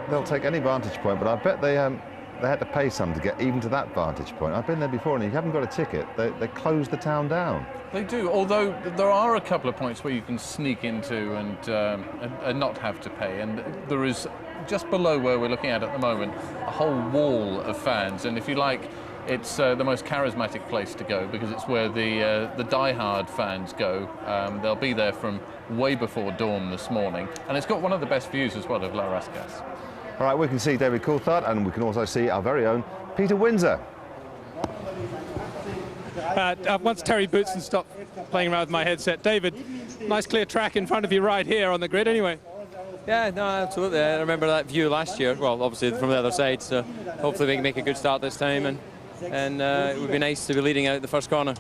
S1: They'll take any vantage point, but I bet they had to pay some to get even to that vantage point. I've been there before, and if you haven't got a ticket, they close the town down.
S6: They do, although there are a couple of points where you can sneak into and not have to pay. And there is, just below where we're looking at the moment, a whole wall of fans. And if you like, it's the most charismatic place to go, because it's where the die-hard fans go. They'll be there from way before dawn this morning. And it's got one of the best views as well of La Rascasse.
S1: All right, we can see David Coulthard, and we can also see our very own Peter Windsor.
S12: Once Terry Bootson stopped playing around with my headset. David, nice clear track in front of you right here on the grid anyway.
S9: Yeah, no, absolutely. I remember that view last year. Well, obviously from the other side, so hopefully we can make a good start this time, and it would be nice to be leading out the first corner.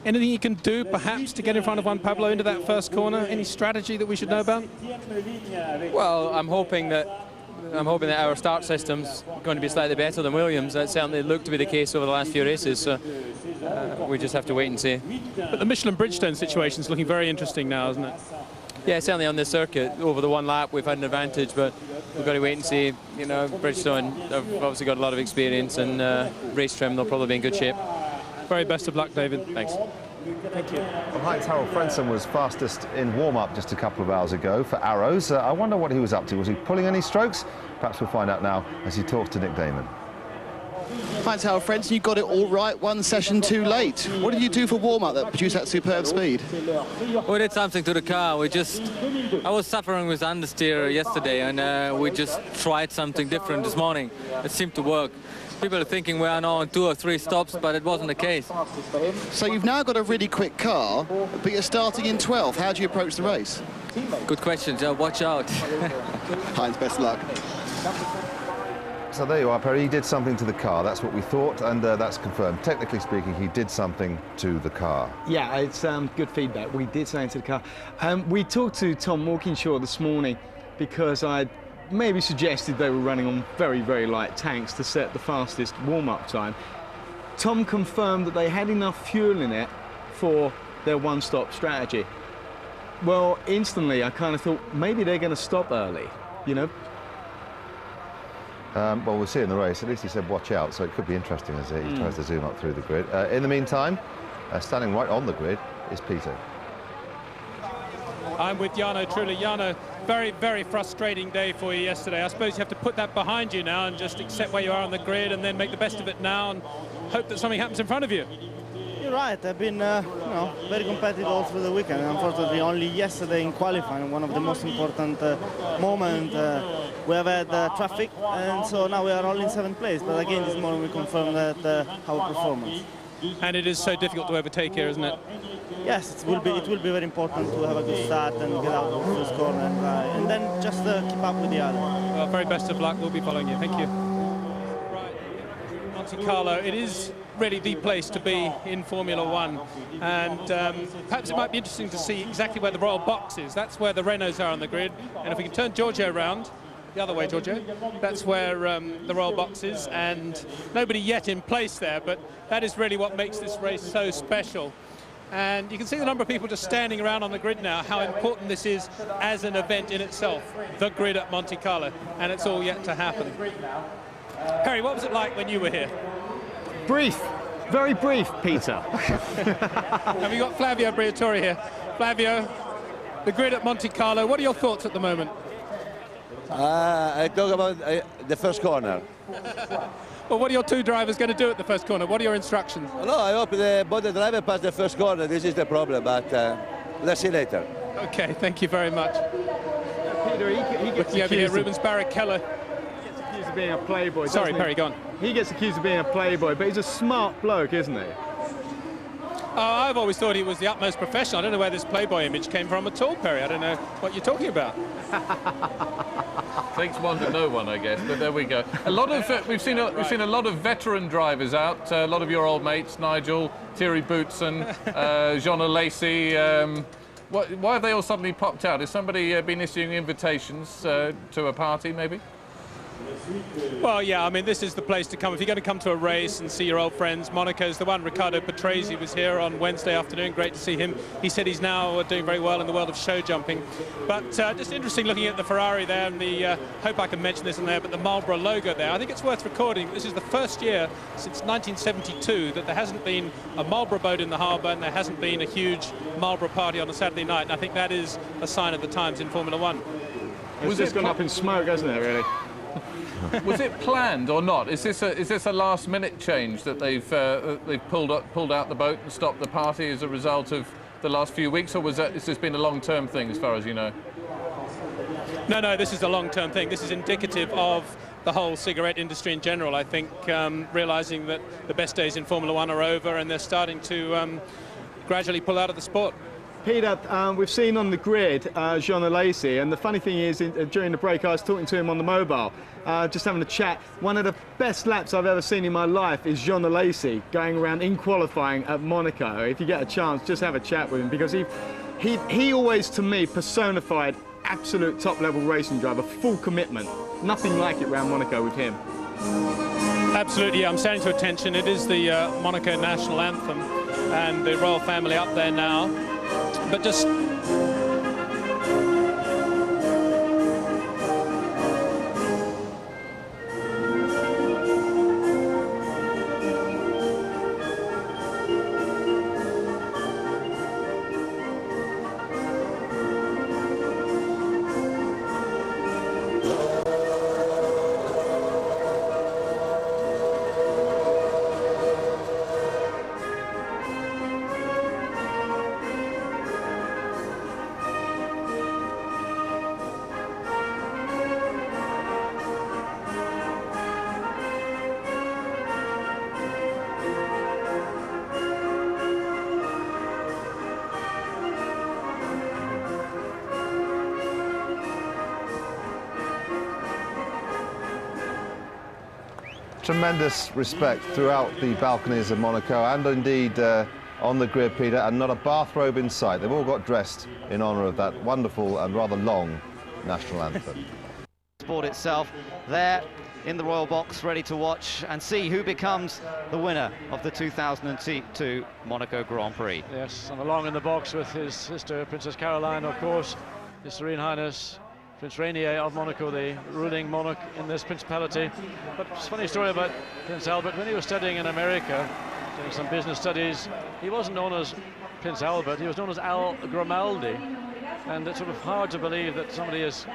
S12: Anything you can do, perhaps, to get in front of Juan Pablo into that first corner? Any strategy that we should know about?
S9: Well, I'm hoping that our start system's going to be slightly better than Williams. That certainly looked to be the case over the last few races, so we just have to wait and see.
S12: But the Michelin Bridgestone situation is looking very interesting now, isn't it?
S9: Yeah, certainly on this circuit, over the one lap we've had an advantage, but we've got to wait and see. You know, Bridgestone have obviously got a lot of experience, and race trim, they'll probably be in good shape.
S12: Very best of luck, David.
S9: Thanks.
S12: Thank you.
S1: Well, Heinz Harald Frentzen was fastest in warm-up just a couple of hours ago for Arrows. I wonder what he was up to. Was he pulling any strokes? Perhaps we'll find out now as he talks to Nick Damon.
S16: Heinz Harald Frentzen, you got it all right, one session too late. What did you do for warm-up that produced that superb speed?
S21: We did something to the car. I was suffering with understeer yesterday, and we just tried something different this morning. It seemed to work. People are thinking we are now on 2 or 3 stops, but it wasn't the case.
S16: So you've now got a really quick car, but you're starting in 12th. How do you approach the race?
S21: Good question, Joe. Watch out.
S16: Heinz, best of luck.
S1: So there you are, Perry. He did something to the car. That's what we thought, and that's confirmed. Technically speaking, he did something to the car.
S5: Yeah, it's good feedback. We did something to the car. We talked to Tom Walkinshaw this morning because I maybe suggested they were running on very, very light tanks to set the fastest warm-up time. Tom confirmed that they had enough fuel in it for their one-stop strategy. Well, instantly I kind of thought maybe they're going to stop early, you know.
S1: Well, we'll see in the race. At least he said watch out, so it could be interesting as he tries to zoom up through the grid. In the meantime, standing right on the grid is Peter.
S12: I'm with Jarno, truly. Jarno, very, very frustrating day for you yesterday. I suppose you have to put that behind you now and just accept where you are on the grid and then make the best of it now and hope that something happens in front of you.
S4: You're right. I've been very competitive all through the weekend. Unfortunately, only yesterday in qualifying, one of the most important moments, we have had traffic, and so now we are all in 7th place. But again, this morning we confirmed that our performance.
S12: And it is so difficult to overtake here, isn't it?
S4: Yes, it will be very important to have a good start and get out of the first corner, and then just keep up with the other.
S12: Well, very best of luck. We'll be following you. Thank you. Right, Monte Carlo. It is really the place to be in Formula One, and perhaps it might be interesting to see exactly where the Royal Box is. That's where the Renaults are on the grid, and if we can turn Giorgio around the other way, Giorgio, that's where the Royal Box is, and nobody yet in place there, but that is really what makes this race so special. And you can see the number of people just standing around on the grid now, how important this is as an event in itself, the grid at Monte Carlo, and it's all yet to happen. Perry, what was it like when you were here?
S5: Brief, very brief, Peter.
S12: And we got Flavio Briatore here. Flavio, the grid at Monte Carlo, what are your thoughts at the moment?
S22: I talk about the first corner.
S12: Well, what are your two drivers going to do at the first corner? What are your instructions?
S22: No, I hope both the driver pass the first corner. This is the problem, but let's see later.
S12: Okay, thank you very much.
S5: Peter, he gets
S12: looking over here, Rubens Barrichello.
S5: Accused of being a playboy.
S12: Sorry, Perry, go on.
S5: He gets accused of being a playboy, but he's a smart bloke, isn't he?
S12: Oh, I've always thought he was the utmost professional. I don't know where this playboy image came from at all, Perry. I don't know what you're talking about.
S6: Takes one to know one, I guess. But there we go. A lot of we've seen a lot of veteran drivers out. A lot of your old mates, Nigel, Thierry Boutsen, Jean Lacey. Why have they all suddenly popped out? Has somebody been issuing invitations to a party, maybe?
S12: Well, yeah, I mean, this is the place to come. If you're going to come to a race and see your old friends, Monaco's the one. Ricardo Patrese was here on Wednesday afternoon. Great to see him. He said he's now doing very well in the world of show jumping. But just interesting looking at the Ferrari there, and the, hope I can mention this in there, but the Marlboro logo there. I think it's worth recording. This is the first year since 1972 that there hasn't been a Marlboro boat in the harbour and there hasn't been a huge Marlboro party on a Saturday night. And I think that is a sign of the times in Formula One.
S5: It's just gone up in smoke, hasn't it, really?
S6: Was it planned or not? Is this a last-minute change that they've pulled out the boat and stopped the party as a result of the last few weeks, or has this been a long-term thing, as far as you know?
S12: No, this is a long-term thing. This is indicative of the whole cigarette industry in general. I think realising that the best days in Formula One are over and they're starting to gradually pull out of the sport.
S5: Peter, we've seen on the grid Jean Lacey, and the funny thing is, during the break I was talking to him on the mobile, just having a chat. One of the best laps I've ever seen in my life is Jean Lacey going around in qualifying at Monaco. If you get a chance, just have a chat with him, because he always, to me, personified absolute top-level racing driver, full commitment. Nothing like it around Monaco with him.
S12: Absolutely, yeah, I'm standing to attention. It is the Monaco national anthem, and the royal family up there now. But just
S1: tremendous respect throughout the balconies of Monaco and indeed on the grid, Peter, and not a bathrobe in sight. They've all got dressed in honour of that wonderful and rather long national anthem.
S3: Sport itself there in the royal box, ready to watch and see who becomes the winner of the 2002 Monaco Grand Prix.
S8: Yes, and along in the box with his sister, Princess Caroline, of course, His Serene Highness Prince Rainier of Monaco, the ruling monarch in this principality. But it's a funny story about Prince Albert. When he was studying in America, doing some business studies, he wasn't known as Prince Albert, he was known as Al Grimaldi. And it's sort of hard to believe that somebody as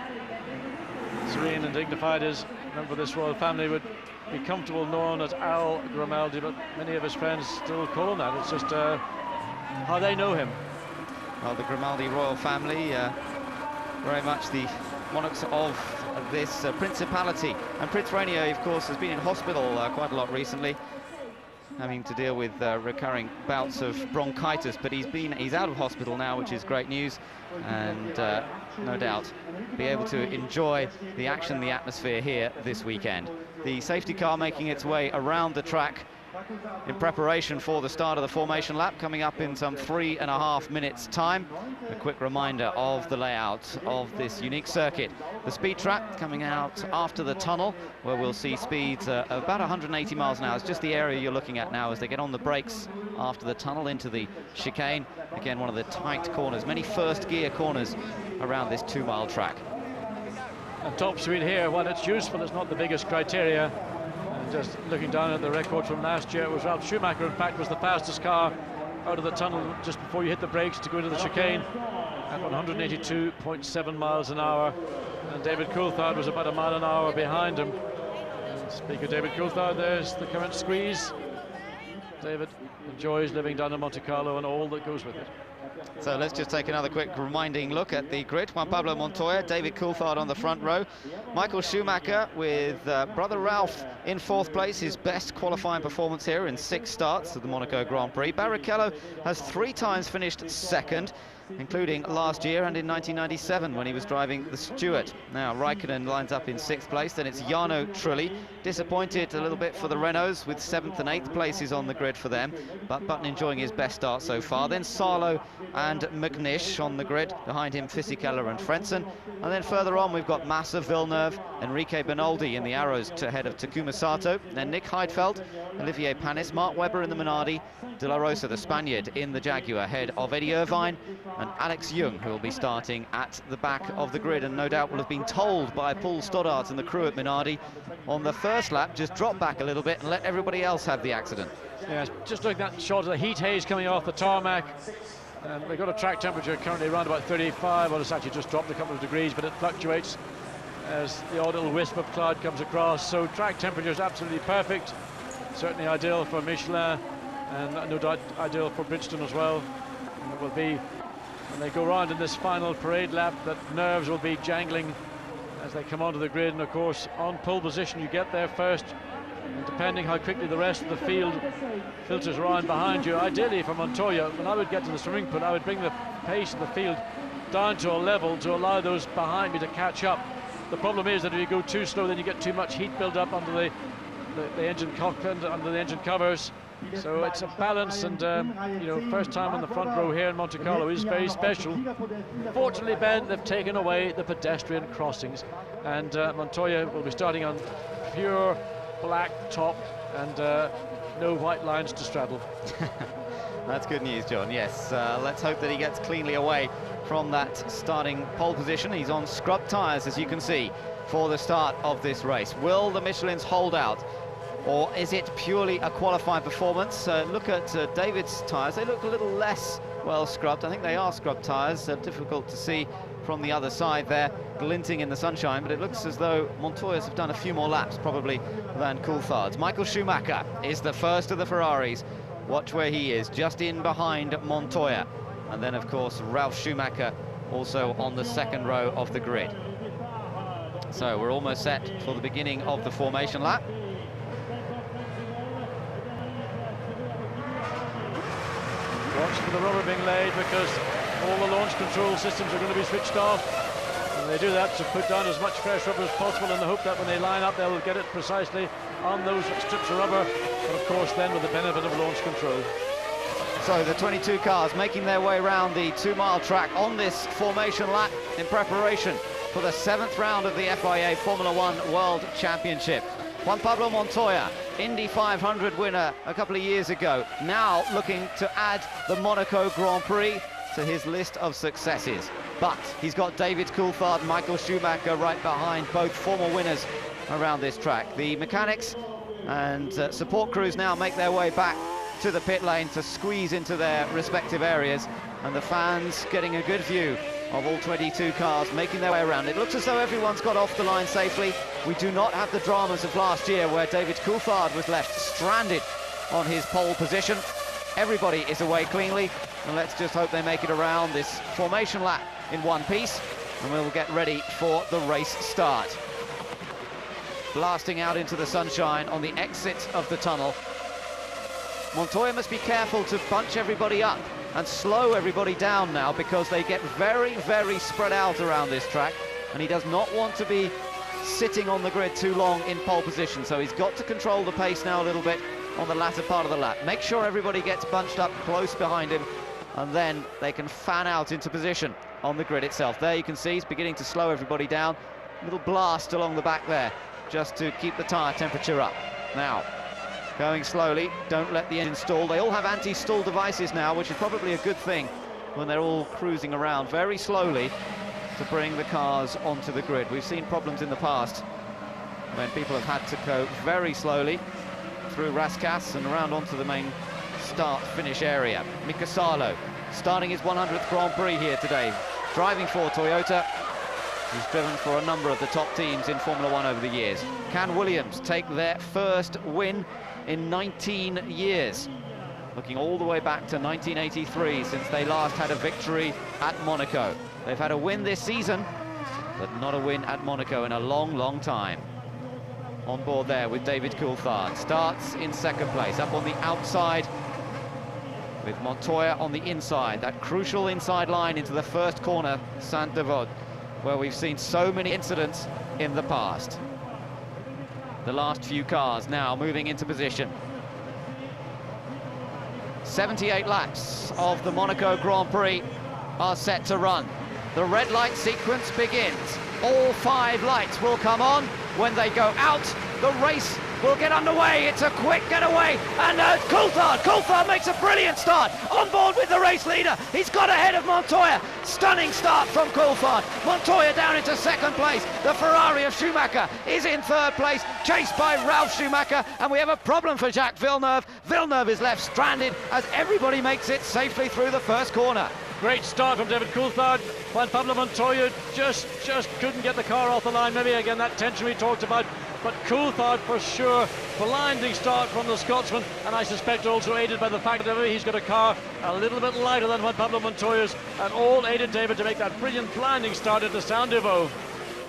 S8: serene and dignified as a member of this royal family would be comfortable known as Al Grimaldi, but many of his friends still call him that. It's just how they know him.
S3: Well, the Grimaldi royal family, very much the monarchs of this principality. And Prince Rainier, of course, has been in hospital quite a lot recently, having to deal with recurring bouts of bronchitis, but he's out of hospital now, which is great news, and no doubt be able to enjoy the action, the atmosphere here this weekend. The safety car making its way around the track in preparation for the start of the formation lap, coming up in some 3.5 minutes time. A quick reminder of the layout of this unique circuit. The speed trap coming out after the tunnel, where we'll see speeds of about 180 miles an hour. It's just the area you're looking at now as they get on the brakes after the tunnel into the chicane. Again, one of the tight corners, many first gear corners around this 2-mile track.
S8: And top speed here, while it's useful, it's not the biggest criteria. Just looking down at the record from last year, it was Ralf Schumacher, in fact, was the fastest car out of the tunnel just before you hit the brakes to go into the chicane at 182.7 miles an hour. And David Coulthard was about 1 mile an hour behind him. And speaking of David Coulthard, there's the current squeeze. David enjoys living down in Monte Carlo and all that goes with it.
S3: So let's just take another quick reminding look at the grid. Juan Pablo Montoya, David Coulthard on the front row. Michael Schumacher with brother Ralph in 4th place, his best qualifying performance here in 6 starts of the Monaco Grand Prix. Barrichello has 3 times finished 2nd, including last year and in 1997 when he was driving the Stewart. Now Raikkonen lines up in 6th place, then it's Jarno Trulli. Disappointed a little bit for the Renaults with 7th and 8th places on the grid for them, but Button enjoying his best start so far. Then Sarlo and McNish on the grid, behind him Fisichella and Frentzen. And then further on we've got Massa, Villeneuve, Enrique Bernoldi in the Arrows ahead of Takuma Sato. Then Nick Heidfeld, Olivier Panis, Mark Webber in the Minardi, De La Rosa, the Spaniard, in the Jaguar ahead of Eddie Irvine, and Alex Young, who will be starting at the back of the grid, and no doubt will have been told by Paul Stoddart and the crew at Minardi on the first lap, just drop back a little bit and let everybody else have the accident.
S8: Yeah, just looking at that shot of the heat haze coming off the tarmac, and they've got a track temperature currently around about 35. Well, it's actually just dropped a couple of degrees, but it fluctuates as the odd little wisp of cloud comes across. So track temperature is absolutely perfect, certainly ideal for Michelin, and no doubt ideal for Bridgestone as well. And it will be, when they go round in this final parade lap, that nerves will be jangling as they come onto the grid. And of course, on pole position, you get there first, and depending how quickly the rest of the field filters around behind you. Ideally for Montoya, when I would get to the swimming pool, I would bring the pace of the field down to a level to allow those behind me to catch up. The problem is that if you go too slow, then you get too much heat build up under the engine cockpit, under the engine covers. So it's a balance, and you know, first time on the front row here in Monte Carlo is very special. Fortunately, Ben, they've taken away the pedestrian crossings, and Montoya will be starting on pure black top and no white lines to straddle.
S3: That's good news, John. Yes, let's hope that he gets cleanly away from that starting pole position. He's on scrub tyres, as you can see, for the start of this race. Will the Michelins hold out, or is it purely a qualifying performance? Look at David's tyres. They look a little less well scrubbed. I think they are scrubbed tyres. Difficult to see from the other side there, glinting in the sunshine, but it looks as though Montoya's have done a few more laps probably than Coulthard's. Michael Schumacher is the first of the Ferraris. Watch where he is, just in behind Montoya. And then, of course, Ralf Schumacher also on the 2nd row of the grid. So we're almost set for the beginning of the formation lap.
S8: Watch for the rubber being laid, because all the launch control systems are going to be switched off. And they do that to put down as much fresh rubber as possible in the hope that when they line up, they'll get it precisely on those strips of rubber. But of course, then with the benefit of launch control.
S3: So the 22 cars making their way around the 2-mile track on this formation lap in preparation for the 7th round of the FIA Formula One World Championship. Juan Pablo Montoya, Indy 500 winner a couple of years ago, now looking to add the Monaco Grand Prix to his list of successes. But he's got David Coulthard and Michael Schumacher right behind, both former winners around this track. The mechanics and support crews now make their way back to the pit lane to squeeze into their respective areas, and the fans getting a good view of all 22 cars making their way around. It looks as though everyone's got off the line safely. We do not have the dramas of last year where David Coulthard was left stranded on his pole position. Everybody is away cleanly, and let's just hope they make it around this formation lap in one piece, and we'll get ready for the race start. Blasting out into the sunshine on the exit of the tunnel. Montoya must be careful to bunch everybody up and slow everybody down now, because they get very, very spread out around this track, and he does not want to be sitting on the grid too long in pole position, so he's got to control the pace now a little bit on the latter part of the lap. Make sure everybody gets bunched up close behind him, and then they can fan out into position on the grid itself. There you can see he's beginning to slow everybody down. A little blast along the back there just to keep the tyre temperature up. Now, going slowly, don't let the engine stall. They all have anti-stall devices now, which is probably a good thing when they're all cruising around very slowly to bring the cars onto the grid. We've seen problems in the past when people have had to go very slowly through Rascasse and around onto the main start-finish area. Mika Salo starting his 100th Grand Prix here today, driving for Toyota. He's driven for a number of the top teams in Formula One over the years. Can Williams take their first win in 19 years? Looking all the way back to 1983 since they last had a victory at Monaco. They've had a win this season, but not a win at Monaco in a long, long time. On board there with David Coulthard. Starts in second place, up on the outside with Montoya on the inside. That crucial inside line into the first corner, Saint-Devote, where we've seen so many incidents in the past. The last few cars now moving into position. 78 laps of the Monaco Grand Prix are set to run. The red light sequence begins. All 5 lights will come on. When they go out, the race will get underway. It's a quick getaway, and Coulthard makes a brilliant start on board with the race leader. He's got ahead of Montoya. Stunning start from Coulthard. Montoya down into second place. The Ferrari of Schumacher is in third place, chased by Ralf Schumacher, and we have a problem for Jacques Villeneuve. Villeneuve is left stranded as everybody makes it safely through the first corner.
S8: Great start from David Coulthard. Juan Pablo Montoya just couldn't get the car off the line. Maybe again that tension we talked about. But Coulthard for sure, blinding start from the Scotsman, and I suspect also aided by the fact that he's got a car a little bit lighter than Juan Pablo Montoya's, and all aided David to make that brilliant blinding start at the Saint-Devote.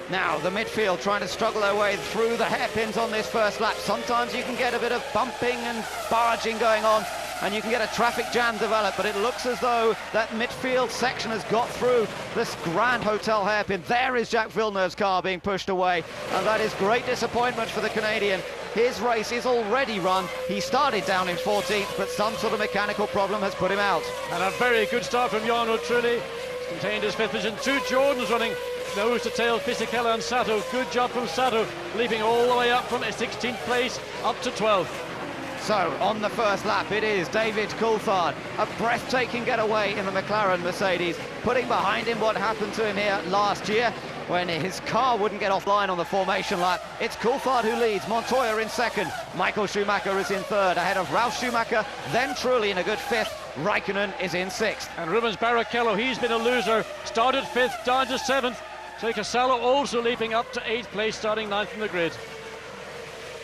S3: Now the midfield trying to struggle their way through the hairpins on this first lap. Sometimes you can get a bit of bumping and barging going on, and you can get a traffic jam develop, but it looks as though that midfield section has got through this Grand Hotel hairpin. There is Jacques Villeneuve's car being pushed away, and that is great disappointment for the Canadian. His race is already run. He started down in 14th, but some sort of mechanical problem has put him out.
S8: And a very good start from Jan O'Trulli. He's contained his 5th position. 2 Jordans running nose to tail, Fisichella and Sato. Good job from Sato, leaping all the way up from 16th place up to 12th.
S3: So, on the first lap, it is David Coulthard. A breathtaking getaway in the McLaren Mercedes, putting behind him what happened to him here last year when his car wouldn't get offline on the formation lap. It's Coulthard who leads, Montoya in second, Michael Schumacher is in third, ahead of Ralf Schumacher, then Trulli in a good 5th, Raikkonen is in 6th.
S8: And Rubens Barrichello, he's been a loser, started 5th, down to 7th. Mika Salo also leaping up to 8th place, starting 9th from the grid.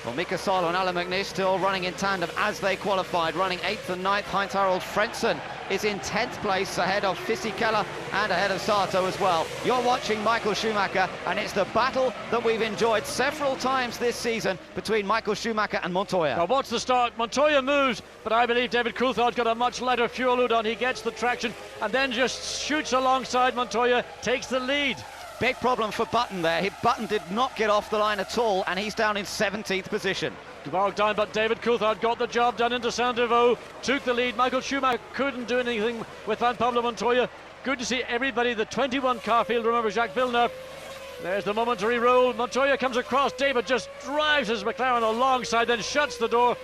S3: Well, Mika Salo and Alain McNish still running in tandem as they qualified, running 8th and 9th. Heinz-Harald Frentzen is in 10th place, ahead of Fisichella and ahead of Sato as well. You're watching Michael Schumacher, and it's the battle that we've enjoyed several times this season between Michael Schumacher and Montoya.
S8: Now watch the start. Montoya moves, but I believe David Coulthard's got a much lighter fuel load on. He gets the traction and then just shoots alongside Montoya, takes the lead.
S3: Big problem for Button there. Button did not get off the line at all, and he's down in 17th position.
S8: Bogged down, but David Coulthard got the job done into Saint-Deveau, took the lead. Michael Schumacher couldn't do anything with Juan Pablo Montoya. Good to see everybody, the 21 car field, remember Jacques Villeneuve. There's the momentary roll. Montoya comes across. David just drives his McLaren alongside, then shuts the door.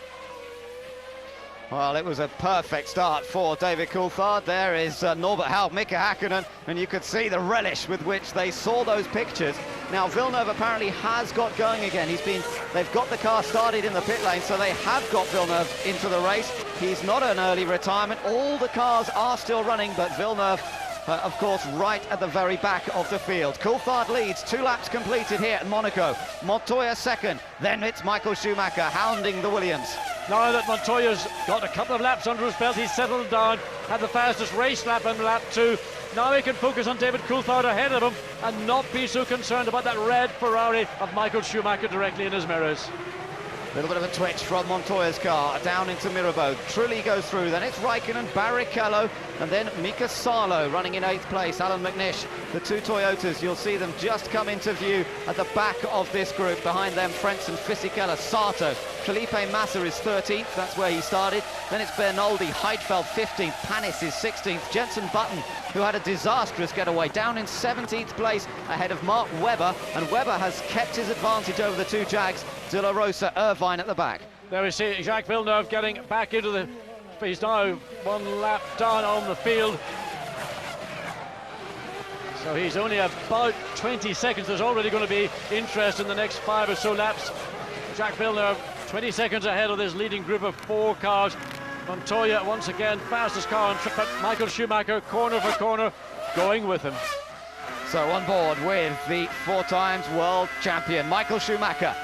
S3: Well, it was a perfect start for David Coulthard. There is Norbert Haug, Mika Hakkinen, and you could see the relish with which they saw those pictures. Now, Villeneuve apparently has got going again. They've got the car started in the pit lane, so they have got Villeneuve into the race. He's not an early retirement. All the cars are still running, but Villeneuve, of course, right at the very back of the field. Coulthard leads, 2 laps completed here at Monaco. Montoya second, then it's Michael Schumacher hounding the Williams.
S8: Now that Montoya's got a couple of laps under his belt, he's settled down, had the fastest race lap in lap 2. Now he can focus on David Coulthard ahead of him and not be so concerned about that red Ferrari of Michael Schumacher directly in his mirrors.
S3: A little bit of a twitch from Montoya's car, down into Mirabeau. Trulli goes through, then it's Raikkonen, Barrichello, and then Mika Salo running in 8th place. Alan McNish, the 2 Toyotas, you'll see them just come into view at the back of this group. Behind them, Frentzen, Fisichella, Sato. Felipe Massa is 13th, that's where he started. Then it's Bernoldi, Heidfeld 15th, Panis is 16th. Jenson Button, who had a disastrous getaway, down in 17th place ahead of Mark Webber, and Webber has kept his advantage over the 2 Jags. De La Rosa, Irvine at the back.
S8: There we see Jacques Villeneuve getting back into the... He's now 1 lap down on the field. So he's only about 20 seconds. There's already going to be interest in the next 5 or so laps. Jacques Villeneuve 20 seconds ahead of this leading group of 4 cars. Montoya once again fastest car on track, but Michael Schumacher corner for corner going with him.
S3: So on board with the 4 times world champion Michael Schumacher,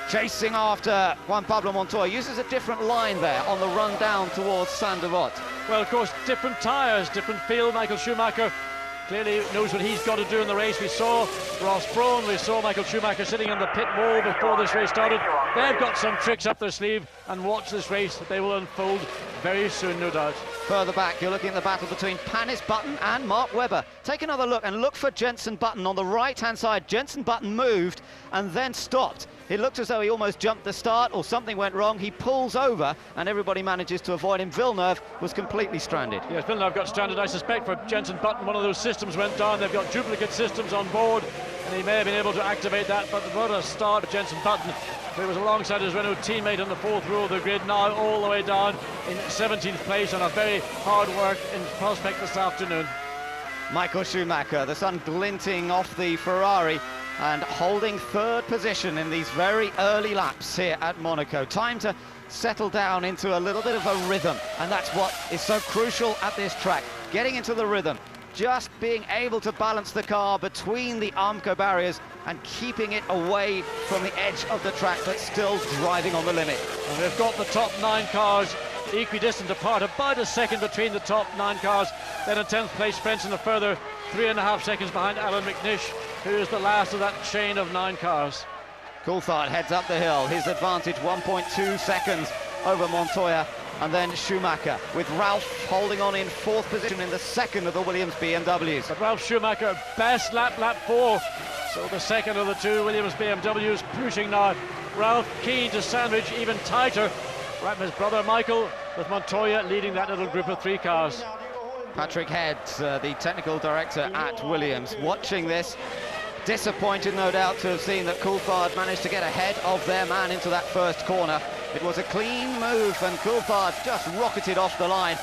S3: chasing after Juan Pablo Montoya. Uses a different line there on the run down towards Saint-Deveau.
S8: Well, of course, different tyres, different field. Michael Schumacher clearly knows what he's got to do in the race. We saw Ross Brawn, we saw Michael Schumacher sitting on the pit wall before this race started. They've got some tricks up their sleeve, and watch this race. They will unfold very soon, no doubt.
S3: Further back, you're looking at the battle between Panis Button and Mark Webber. Take another look and look for Jenson Button on the right-hand side. Jenson Button moved and then stopped. It looked as though he almost jumped the start or something went wrong. He pulls over and everybody manages to avoid him. Villeneuve was completely stranded.
S8: Yes, Villeneuve got stranded. I suspect for Jenson Button, one of those systems went down. They've got duplicate systems on board, and he may have been able to activate that. But what a start for Jenson Button, who was alongside his Renault teammate on the 4th row of the grid, now all the way down in 17th place on a very hard work in prospect this afternoon.
S3: Michael Schumacher, the sun glinting off the Ferrari and holding 3rd position in these very early laps here at Monaco. Time to settle down into a little bit of a rhythm, and that's what is so crucial at this track. Getting into the rhythm, just being able to balance the car between the Armco barriers and keeping it away from the edge of the track, but still driving on the limit.
S8: And they've got the top 9 cars equidistant apart, about a second between the top 9 cars. Then in 10th place, Frentzen a further 3.5 seconds behind Alan McNish, who is the last of that chain of 9 cars.
S3: Coulthard heads up the hill, his advantage 1.2 seconds over Montoya, and then Schumacher with Ralph holding on in 4th position in the 2nd of the Williams BMWs.
S8: But Ralph Schumacher, best lap 4, so the 2nd of the 2 Williams BMWs pushing now. Ralph keen to sandwich even tighter right from his brother Michael, with Montoya leading that little group of 3 cars.
S3: Patrick Head, the technical director at Williams, watching this, disappointed no doubt to have seen that Coulthard managed to get ahead of their man into that first corner. It was a clean move and Coulthard just rocketed off the line.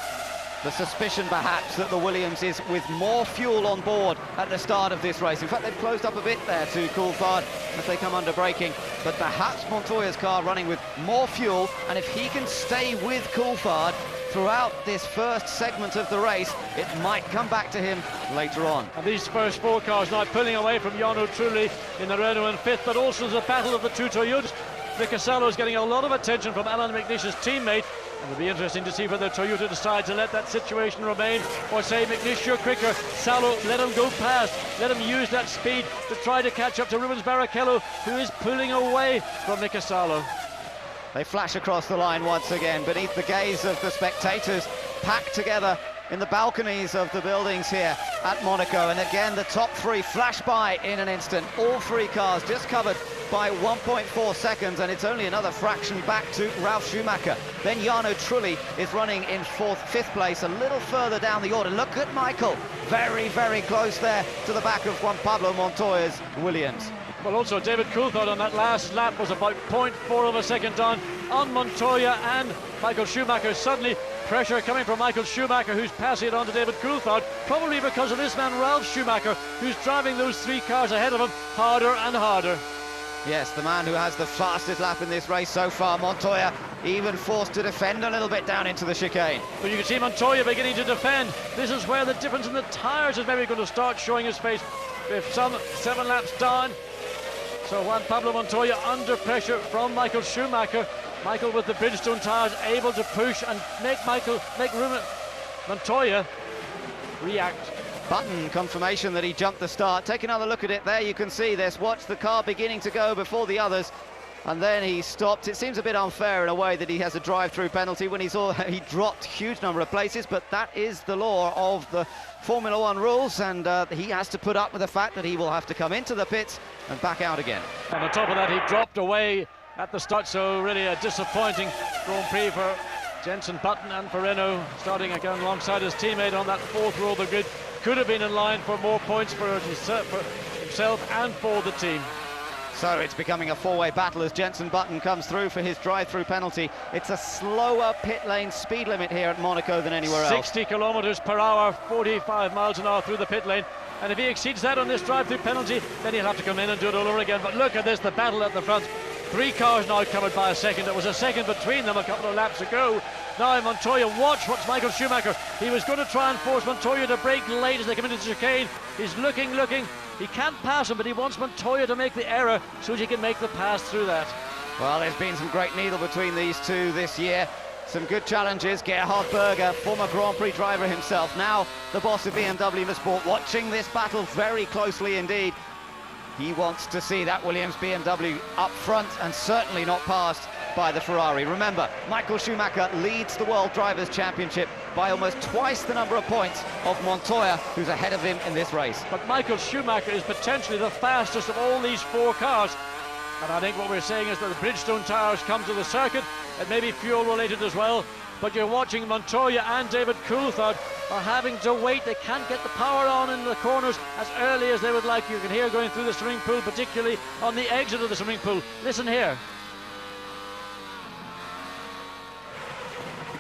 S3: The suspicion perhaps that the Williams is with more fuel on board at the start of this race. In fact, they've closed up a bit there to Coulthard as they come under braking, but perhaps Montoya's car running with more fuel, and if he can stay with Coulthard throughout this first segment of the race, it might come back to him later on.
S8: And these first 4 cars now pulling away from Jarno Trulli in the Renault in 5th, but also the battle of the 2 Toyotas. Mika Salo is getting a lot of attention from Alan McNish's teammate, and it'll be interesting to see whether Toyota decide to let that situation remain or say, McNish, you're quicker, Salo, let him go past, let him use that speed to try to catch up to Rubens Barrichello, who is pulling away from Mika Salo.
S3: They flash across the line once again beneath the gaze of the spectators, packed together in the balconies of the buildings here at Monaco. And again, the top three flash by in an instant. All three cars just covered by 1.4 seconds, and it's only another fraction back to Ralf Schumacher. Then Jarno Trulli is running in fifth place, a little further down the order. Look at Michael, very, very close there to the back of Juan Pablo Montoya's Williams.
S8: Well, also David Coulthard on that last lap was about 0.4 of a second down on Montoya and Michael Schumacher. Suddenly pressure coming from Michael Schumacher, who's passing it on to David Coulthard, probably because of this man Ralf Schumacher, who's driving those three cars ahead of him harder and harder.
S3: Yes, the man who has the fastest lap in this race so far. Montoya even forced to defend a little bit down into the chicane.
S8: But you can see Montoya beginning to defend. This is where the difference in the tyres is maybe going to start showing his face. If some 7 laps down. So Juan Pablo Montoya under pressure from Michael Schumacher. Michael with the Bridgestone tyres able to push and make Montoya react.
S3: Button confirmation that he jumped the start. Take another look at it there. You can see this. Watch the car beginning to go before the others. And then he stopped. It seems a bit unfair in a way that he has a drive-through penalty when he dropped a huge number of places, but that is the law of the Formula One rules, and he has to put up with the fact that he will have to come into the pits and back out again.
S8: And on top of that, he dropped away at the start, so really a disappointing Grand Prix for Jenson Button and for Renault, starting again alongside his teammate on that fourth row of the grid. Could have been in line for more points for himself and for the team.
S3: So it's becoming a four-way battle as Jenson Button comes through for his drive-through penalty. It's a slower pit lane speed limit here at Monaco than anywhere else.
S8: 60 kilometers per hour, 45 miles an hour through the pit lane. And if he exceeds that on this drive-through penalty, then he'll have to come in and do it all over again. But look at this, the battle at the front. 3 cars now covered by a second. There was a second between them a couple of laps ago. Now Montoya, watch Michael Schumacher. He was going to try and force Montoya to brake late as they come into the chicane. He's looking. He can't pass him, but he wants Montoya to make the error so he can make the pass through that.
S3: Well, there's been some great needle between these two this year. Some good challenges. Gerhard Berger, former Grand Prix driver himself, now the boss of BMW Motorsport, watching this battle very closely indeed. He wants to see that Williams BMW up front and certainly not passed by the Ferrari. Remember, Michael Schumacher leads the World Drivers' Championship by almost twice the number of points of Montoya, who's ahead of him in this race.
S8: But Michael Schumacher is potentially the fastest of all these 4 cars. And I think what we're saying is that the Bridgestone tyres come to the circuit, and maybe fuel related as well. But you're watching Montoya and David Coulthard are having to wait. They can't get the power on in the corners as early as they would like. You can hear going through the swimming pool, particularly on the exit of the swimming pool. Listen here.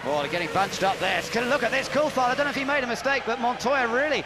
S3: Oh, they're getting bunched up there. Look at this, Coulthard. I don't know if he made a mistake, but Montoya really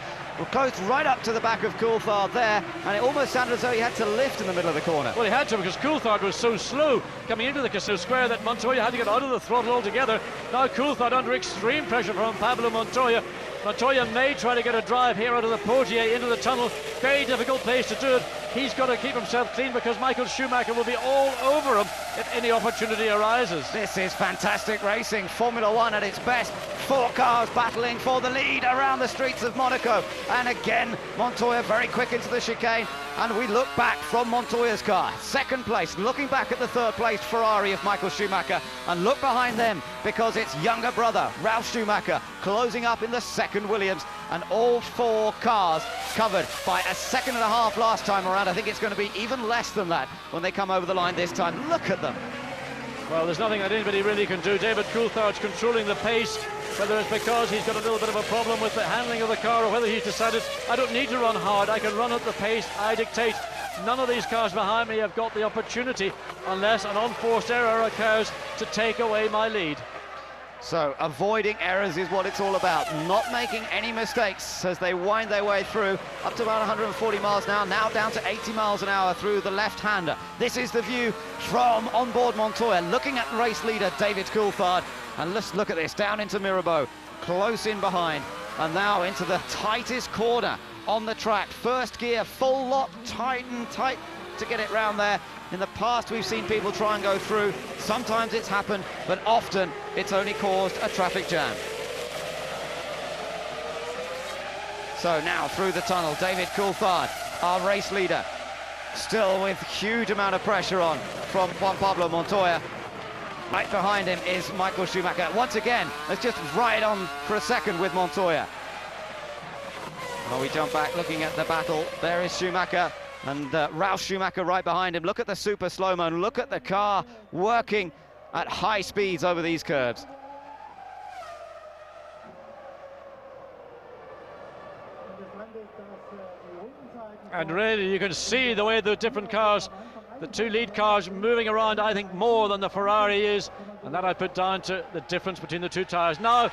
S3: close right up to the back of Coulthard there, and it almost sounded as though he had to lift in the middle of the corner.
S8: Well, he had to, because Coulthard was so slow coming into the Casino Square that Montoya had to get out of the throttle altogether. Now Coulthard under extreme pressure from Pablo Montoya. Montoya may try to get a drive here out of the Poitiers into the tunnel. Very difficult place to do it. He's got to keep himself clean because Michael Schumacher will be all over him if any opportunity arises.
S3: This is fantastic racing. Formula One at its best. 4 cars battling for the lead around the streets of Monaco. And again, Montoya very quick into the chicane. And we look back from Montoya's car. 2nd place, looking back at the 3rd place Ferrari of Michael Schumacher. And look behind them because it's younger brother, Ralf Schumacher, closing up in the 2nd Williams. And all 4 cars covered by a second and a half last time around. I think it's going to be even less than that when they come over the line this time. Look at them.
S8: Well, there's nothing that anybody really can do. David Coulthard's controlling the pace, whether it's because he's got a little bit of a problem with the handling of the car or whether he's decided, I don't need to run hard, I can run at the pace I dictate. None of these cars behind me have got the opportunity, unless an unforced error occurs, to take away my lead.
S3: So avoiding errors is what it's all about, not making any mistakes as they wind their way through up to about 140 miles an hour, now down to 80 miles an hour through the left-hander. This is the view from onboard Montoya, looking at race leader David Coulthard. And let's look at this, down into Mirabeau, close in behind, and now into the tightest corner on the track. First gear, full lock, tight to get it round there. In the past, we've seen people try and go through. Sometimes it's happened, but often it's only caused a traffic jam. So now through the tunnel, David Coulthard, our race leader, still with huge amount of pressure on from Juan Pablo Montoya. Right behind him is Michael Schumacher. Once again, let's just ride on for a second with Montoya. Well, we jump back looking at the battle. There is Schumacher and Ralf Schumacher right behind him. Look at the super slow-mo and look at the car working at high speeds over these curves.
S8: And really, you can see the way the different cars, the two lead cars, moving around, I think, more than the Ferrari is. And that I put down to the difference between the two tyres. Now,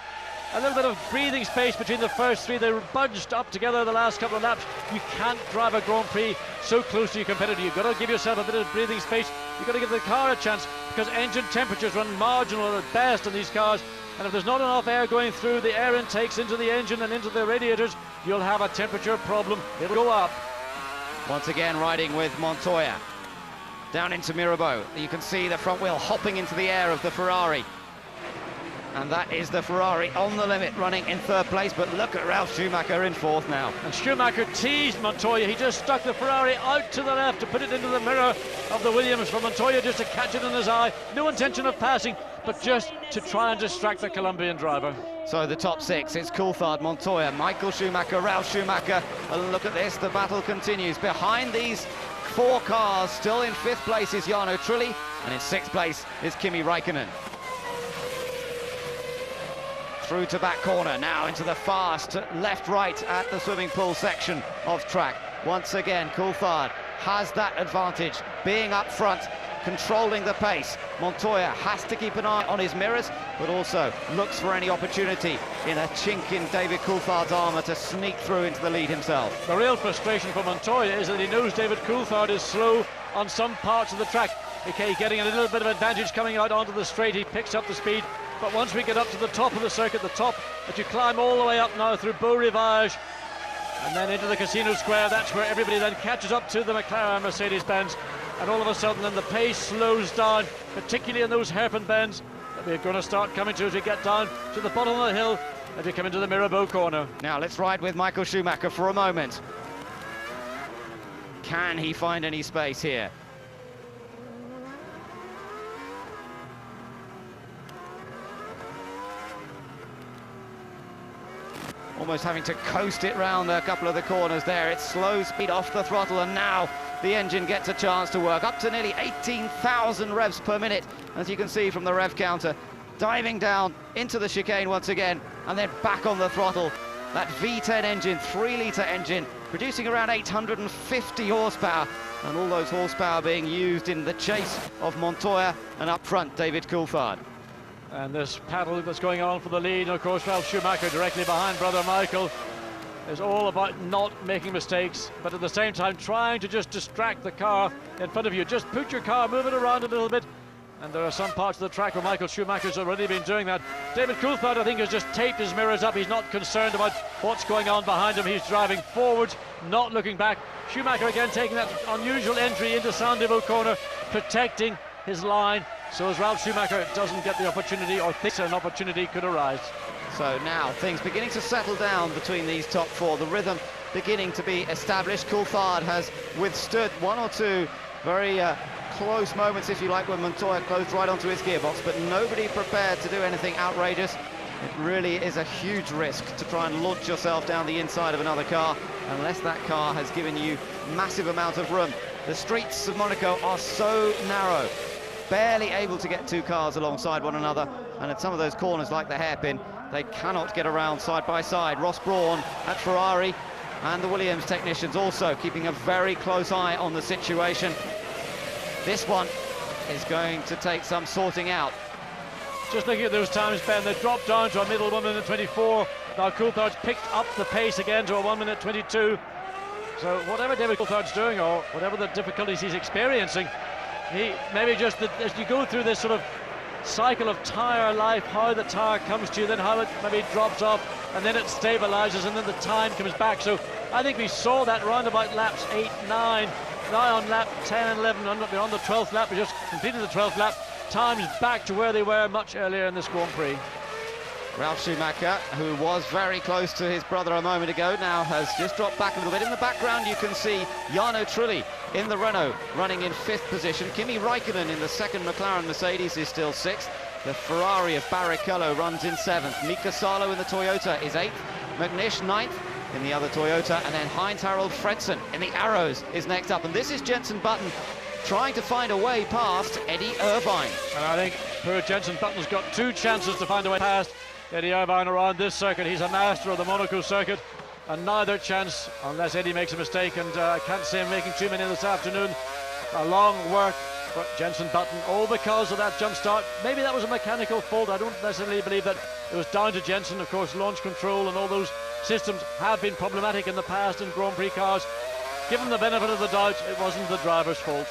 S8: a little bit of breathing space between the first three. They were bunched up together the last couple of laps. You can't drive a Grand Prix so close to your competitor. You've got to give yourself a bit of breathing space. You've got to give the car a chance, because engine temperatures run marginal at best on these cars. And if there's not enough air going through the air intakes into the engine and into the radiators, you'll have a temperature problem. It'll go up.
S3: Once again, riding with Montoya. Down into Mirabeau. You can see the front wheel hopping into the air of the Ferrari. And that is the Ferrari on the limit, running in third place. But look at Ralf Schumacher in fourth now.
S8: And Schumacher teased Montoya. He just stuck the Ferrari out to the left to put it into the mirror of the Williams for Montoya just to catch it in his eye. No intention of passing, but just to try and distract the Colombian driver.
S3: So the top six, it's Coulthard, Montoya, Michael Schumacher, Ralf Schumacher. And look at this, the battle continues. Behind these four cars, still in fifth place is Jarno Trulli, and in sixth place is Kimi Räikkönen. Through to back corner, now into the fast left-right at the swimming pool section of track. Once again, Coulthard has that advantage, being up front, controlling the pace. Montoya has to keep an eye on his mirrors, but also looks for any opportunity in a chink in David Coulthard's armour to sneak through into the lead himself.
S8: The real frustration for Montoya is that he knows David Coulthard is slow on some parts of the track. Okay, getting a little bit of advantage coming out onto the straight, he picks up the speed. But once we get up to the top of the circuit, the top that you climb all the way up now through Beau Rivage and then into the Casino Square, that's where everybody then catches up to the McLaren Mercedes-Benz, and all of a sudden then the pace slows down, particularly in those hairpin bends that we're going to start coming to as we get down to the bottom of the hill as we come into the Mirabeau corner.
S3: Now let's ride with Michael Schumacher for a moment. Can he find any space here? Almost having to coast it round a couple of the corners there. It's slow speed off the throttle, and now the engine gets a chance to work. Up to nearly 18,000 revs per minute, as you can see from the rev counter. Diving down into the chicane once again, and then back on the throttle. That V10 engine, 3-litre engine, producing around 850 horsepower, and all those horsepower being used in the chase of Montoya, and up front, David Coulthard.
S8: And this battle that's going on for the lead, and of course Ralf Schumacher directly behind brother Michael, is all about not making mistakes, but at the same time trying to just distract the car in front of you. Just put your car, move it around a little bit, and there are some parts of the track where Michael Schumacher's already been doing that. David Coulthard, I think, has just taped his mirrors up. He's not concerned about what's going on behind him. He's driving forwards, not looking back. Schumacher again taking that unusual entry into Saint-Devoux corner, protecting his line, so as Ralf Schumacher doesn't get the opportunity, or thinks an opportunity could arise.
S3: So now things beginning to settle down between these top four, the rhythm beginning to be established. Coulthard has withstood one or two very close moments, if you like, when Montoya closed right onto his gearbox, but nobody prepared to do anything outrageous. It really is a huge risk to try and launch yourself down the inside of another car, unless that car has given you massive amount of room. The streets of Monaco are so narrow, barely able to get two cars alongside one another, and at some of those corners like the hairpin, they cannot get around side by side. Ross Brawn at Ferrari and the Williams technicians also keeping a very close eye on the situation. This one is going to take some sorting out.
S8: Just looking at those times, Ben, they dropped down to a middle 1 minute 24. Now Coulthard's picked up the pace again to a 1 minute 22. So whatever David Coulthard's doing, or whatever the difficulties he's experiencing, he maybe just, as you go through this sort of cycle of tyre life, how the tyre comes to you, then how it maybe drops off, and then it stabilizes, and then the time comes back. So I think we saw that round about laps 8, 9, now on lap 10 and 11, on the 12th lap, we just completed the 12th lap, times back to where they were much earlier in this Grand Prix.
S3: Ralf Schumacher, who was very close to his brother a moment ago, now has just dropped back a little bit. In the background you can see Jarno Trulli in the Renault, running in 5th position. Kimi Raikkonen in the 2nd McLaren Mercedes is still 6th. The Ferrari of Barrichello runs in 7th. Mika Salo in the Toyota is 8th. McNish 9th in the other Toyota, and then Heinz-Harald Frentzen in the Arrows is next up. And this is Jenson Button trying to find a way past Eddie Irvine.
S8: And I think poor Jenson Button's got 2 chances to find a way past Eddie Irvine around this circuit. He's a master of the Monaco circuit, and neither chance, unless Eddie makes a mistake, and I can't see him making too many this afternoon. A long work for Jenson Button, all because of that jump start. Maybe that was a mechanical fault. I don't necessarily believe that it was down to Jenson. Of course, launch control and all those systems have been problematic in the past in Grand Prix cars. Given the benefit of the doubt, it wasn't the driver's fault.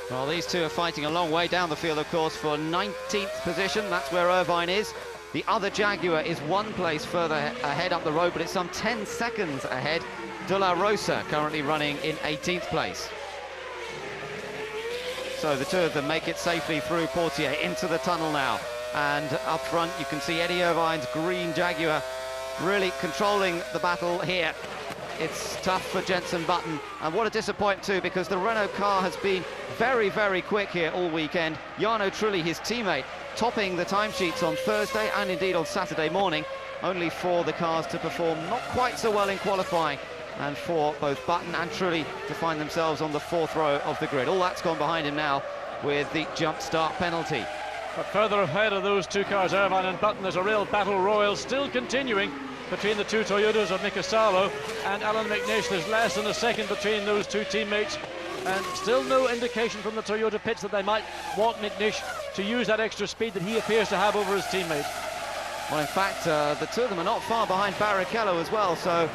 S3: Well, these two are fighting a long way down the field, of course, for 19th position. That's where Irvine is. The other Jaguar is 1 place further ahead up the road, but it's some 10 seconds ahead. De La Rosa currently running in 18th place. So the two of them make it safely through Portier into the tunnel now. And up front, you can see Eddie Irvine's green Jaguar really controlling the battle here. It's tough for Jenson Button, and what a disappointment too, because the Renault car has been very, very quick here all weekend. Jarno Trulli, his teammate, topping the timesheets on Thursday and indeed on Saturday morning, only for the cars to perform not quite so well in qualifying, and for both Button and Trulli to find themselves on the 4th row of the grid. All that's gone behind him now with the jump start penalty.
S8: But further ahead of those 2 cars, Irvine and Button, there's a real battle royal still continuing between the 2 Toyotas of Mika Salo and Alan McNish. There's less than a second between those 2 teammates, and still no indication from the Toyota pits that they might want McNish to use that extra speed that he appears to have over his teammate.
S3: Well, in fact, the 2 of them are not far behind Barrichello as well, so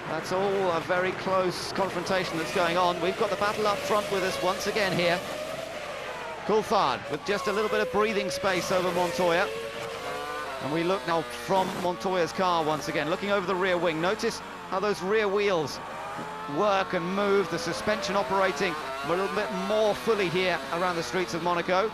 S3: that's all a very close confrontation that's going on. We've got the battle up front with us once again here. Coulthard with just a little bit of breathing space over Montoya. And we look now from Montoya's car once again, looking over the rear wing. Notice how those rear wheels work and move, the suspension operating a little bit more fully here around the streets of Monaco.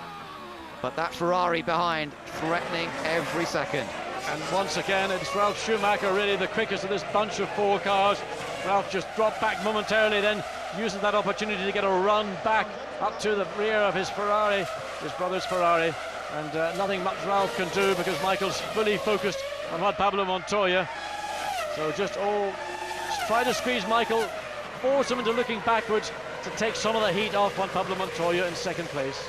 S3: But that Ferrari behind, threatening every second.
S8: And once again, it's Ralf Schumacher, really the quickest of this bunch of 4 cars. Ralf just dropped back momentarily, then using that opportunity to get a run back up to the rear of his Ferrari, his brother's Ferrari. And nothing much Ralf can do because Michael's fully focused on Juan Pablo Montoya. So just try to squeeze Michael, force him into looking backwards to take some of the heat off Juan Pablo Montoya in 2nd place.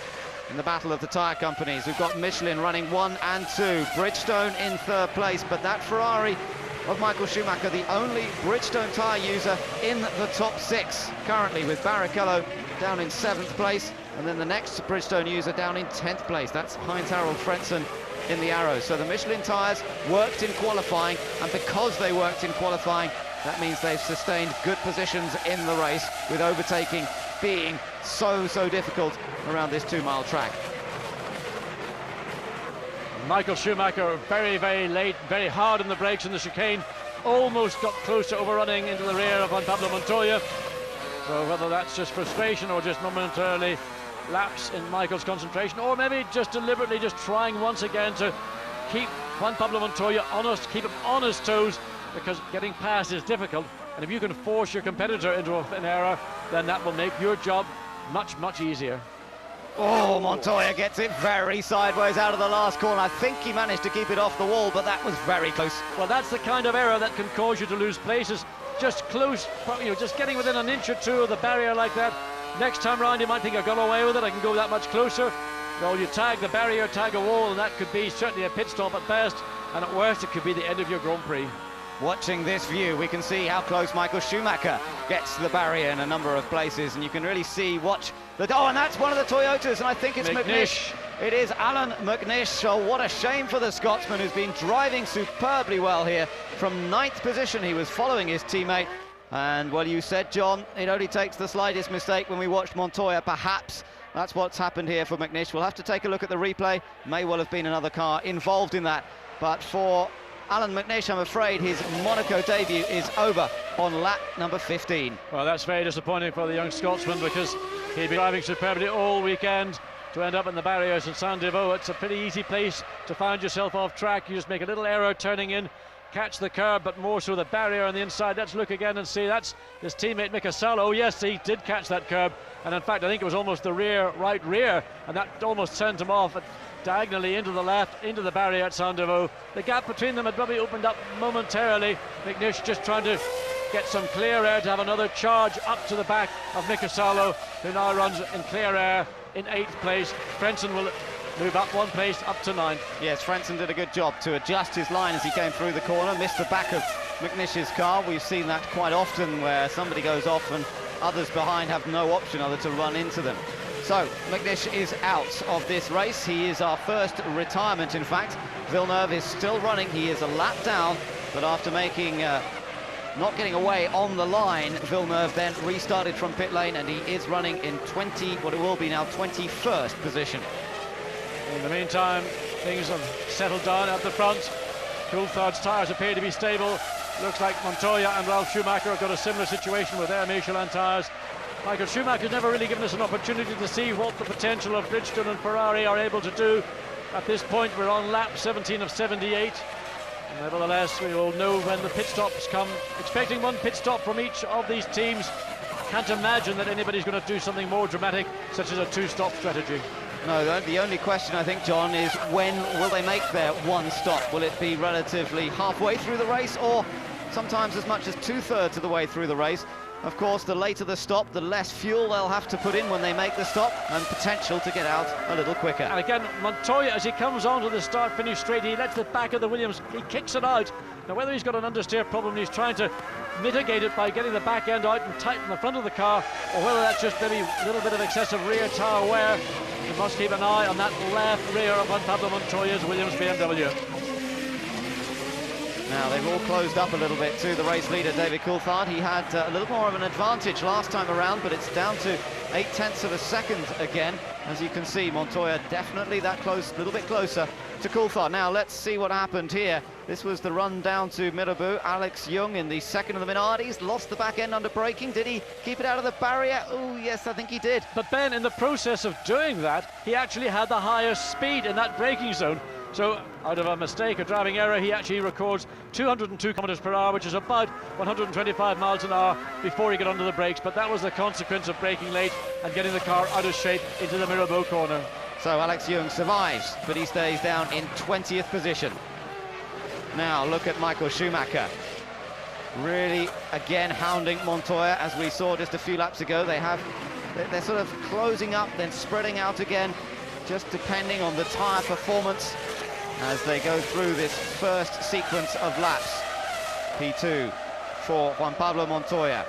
S3: In the battle of the tyre companies, we've got Michelin running 1 and 2, Bridgestone in 3rd place, but that Ferrari of Michael Schumacher, the only Bridgestone tyre user in the top 6 currently, with Barrichello down in 7th place. And then the next Bridgestone user down in 10th place. That's Heinz-Harald Frentzen in the Arrows. So the Michelin tyres worked in qualifying, and because they worked in qualifying, that means they've sustained good positions in the race, with overtaking being so difficult around this 2-mile track.
S8: Michael Schumacher very, very late, very hard on the brakes in the chicane, almost got close to overrunning into the rear of Juan Pablo Montoya. So whether that's just frustration or just momentarily lapse in Michael's concentration, or maybe just deliberately just trying once again to keep Juan Pablo Montoya honest, keep him on his toes, because getting past is difficult, and if you can force your competitor into an error, then that will make your job much easier.
S3: Oh, Montoya gets it very sideways out of the last corner. I think he managed to keep it off the wall, but that was very close.
S8: Well, that's the kind of error that can cause you to lose places. Just close, just getting within an inch or 2 of the barrier like that. Next time round, you might think, I got away with it, I can go that much closer. Well, you tag the barrier, tag a wall, and that could be certainly a pit stop at best, and at worst, it could be the end of your Grand Prix.
S3: Watching this view, we can see how close Michael Schumacher gets to the barrier in a number of places, and you can really see, and that's one of the Toyotas, and I think it's McNish. It is Alan McNish. So what a shame for the Scotsman, who's been driving superbly well here. From 9th position, he was following his teammate. And, well, you said, John, it only takes the slightest mistake when we watched Montoya. Perhaps that's what's happened here for McNish. We'll have to take a look at the replay. May well have been another car involved in that. But for Alan McNish, I'm afraid his Monaco debut is over on lap number 15.
S8: Well, that's very disappointing for the young Scotsman, because he'd been driving superbly all weekend to end up in the barriers at Saint-Devoux. It's a pretty easy place to find yourself off track. You just make a little error turning in, catch the curb, but more so the barrier on the inside. Let's look again and see. That's his teammate Mika Salo. Oh yes, he did catch that curb, and in fact I think it was almost the right rear, and that almost sent him off diagonally into the left, into the barrier at Sandovo. The gap between them had probably opened up momentarily. McNish just trying to get some clear air to have another charge up to the back of Mika Salo, who now runs in clear air in 8th place. Frentzen will move up 1 place, up to 9th.
S3: Yes, Frentzen did a good job to adjust his line as he came through the corner, missed the back of McNish's car. We've seen that quite often where somebody goes off and others behind have no option other to run into them. So, McNish is out of this race. He is our first retirement, in fact. Villeneuve is still running. He is a lap down, but after making not getting away on the line, Villeneuve then restarted from pit lane, and he is running in what it will be now, 21st position.
S8: In the meantime, things have settled down at the front. Coulthard's tyres appear to be stable. Looks like Montoya and Ralf Schumacher have got a similar situation with their Michelin tyres. Michael Schumacher's never really given us an opportunity to see what the potential of Bridgestone and Ferrari are able to do. At this point, we're on lap 17 of 78. Nevertheless, we will know when the pit stops come. Expecting one pit stop from each of these teams. Can't imagine that anybody's going to do something more dramatic, such as a 2-stop strategy.
S3: No, the only question, I think, John, is when will they make their one stop? Will it be relatively halfway through the race, or sometimes as much as 2/3 of the way through the race? Of course, the later the stop, the less fuel they'll have to put in when they make the stop, and potential to get out a little quicker.
S8: And again, Montoya, as he comes onto the start-finish straight, he lets the back of the Williams, he kicks it out. Now, whether he's got an understeer problem, he's trying to mitigate it by getting the back end out and tighten the front of the car, or whether that's just maybe a little bit of excessive rear tyre wear. You must keep an eye on that left rear of Juan Pablo Montoya's Williams BMW.
S3: Now they've all closed up a little bit to the race leader, David Coulthard. He had a little more of an advantage last time around, but it's down to 0.8 of a second again. As you can see, Montoya definitely that close, a little bit closer to Coulthard. Now let's see what happened here. This was the run down to Mirabeau. Alex Young in the second of the Minardis, lost the back end under braking. Did he keep it out of the barrier? Oh yes, I think he did.
S8: But Ben, in the process of doing that, he actually had the higher speed in that braking zone. So, out of a mistake, a driving error, he actually records 202 kilometers per hour, which is about 125 miles an hour before he got under the brakes. But that was the consequence of braking late and getting the car out of shape into the Mirabeau corner.
S3: So Alex Young survives, but he stays down in 20th position. Now look at Michael Schumacher. Really, again, hounding Montoya, as we saw just a few laps ago. They're sort of closing up, then spreading out again, just depending on the tyre performance as they go through this first sequence of laps. P2 for Juan Pablo Montoya,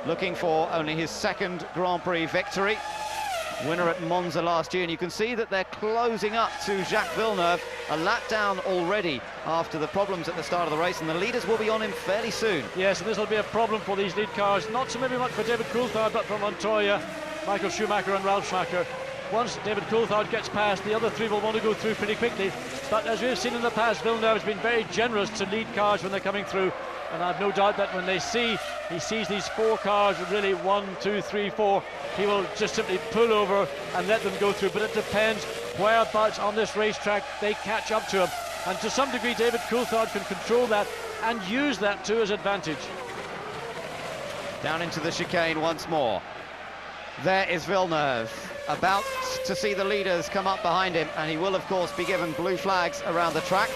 S3: looking for only his second Grand Prix victory. Winner at Monza last year, and you can see that they're closing up to Jacques Villeneuve, a lap down already after the problems at the start of the race, and the leaders will be on him fairly soon.
S8: Yes, and this will be a problem for these lead cars, not so maybe much for David Coulthard, but for Montoya, Michael Schumacher and Ralf Schumacher. Once David Coulthard gets past, the other three will want to go through pretty quickly. But as we've seen in the past, Villeneuve has been very generous to lead cars when they're coming through. And I've no doubt that when he sees these 4 cars, really 1, 2, 3, 4, he will just simply pull over and let them go through. But it depends whereabouts on this racetrack they catch up to him. And to some degree, David Coulthard can control that and use that to his advantage.
S3: Down into the chicane once more. There is Villeneuve, about to see the leaders come up behind him, and he will, of course, be given blue flags around the track.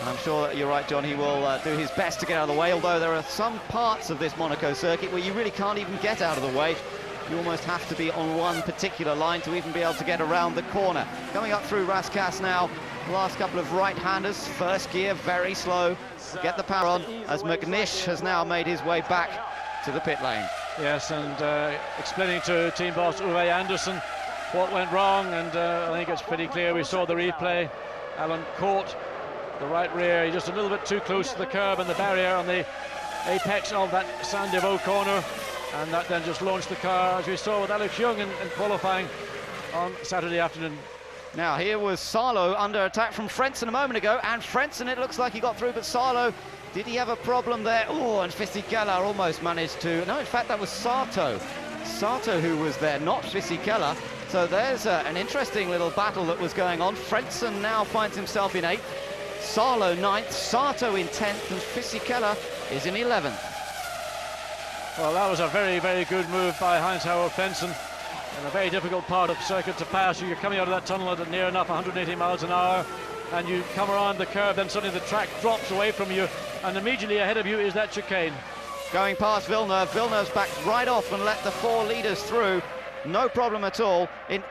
S3: I'm sure that you're right, John, he will do his best to get out of the way, although there are some parts of this Monaco circuit where you really can't even get out of the way. You almost have to be on one particular line to even be able to get around the corner. Coming up through Rascasse now, the last couple of right-handers, first gear, very slow. Get the power on, as McNish has now made his way back to the pit lane.
S8: Yes, and explaining to team boss Uwe Anderson what went wrong, and I think it's pretty clear. We saw the replay. Alan caught the right rear, he's just a little bit too close to the curb and the barrier on the apex of that Saint-Deveau corner, and that then just launched the car, as we saw with Alex Young in qualifying on Saturday afternoon.
S3: Now here was Salo under attack from Frentzen a moment ago, and Frentzen, it looks like he got through, but Salo, did he have a problem there? Oh, and Fisichella almost managed to... No, in fact, that was Sato. Sato who was there, not Fisichella. So there's an interesting little battle that was going on. Frentzen now finds himself in 8th. Salo 9th, Sato in 10th, and Fisichella is in 11th.
S8: Well, that was a very, very good move by Heinz-Harald Frentzen in a very difficult part of circuit to pass. You're coming out of that tunnel at near enough 180 miles an hour, and you come around the curve, then suddenly the track drops away from you, and immediately ahead of you is that chicane.
S3: Going past Villeneuve, Villeneuve's backed right off and let the 4 leaders through. No problem at all. It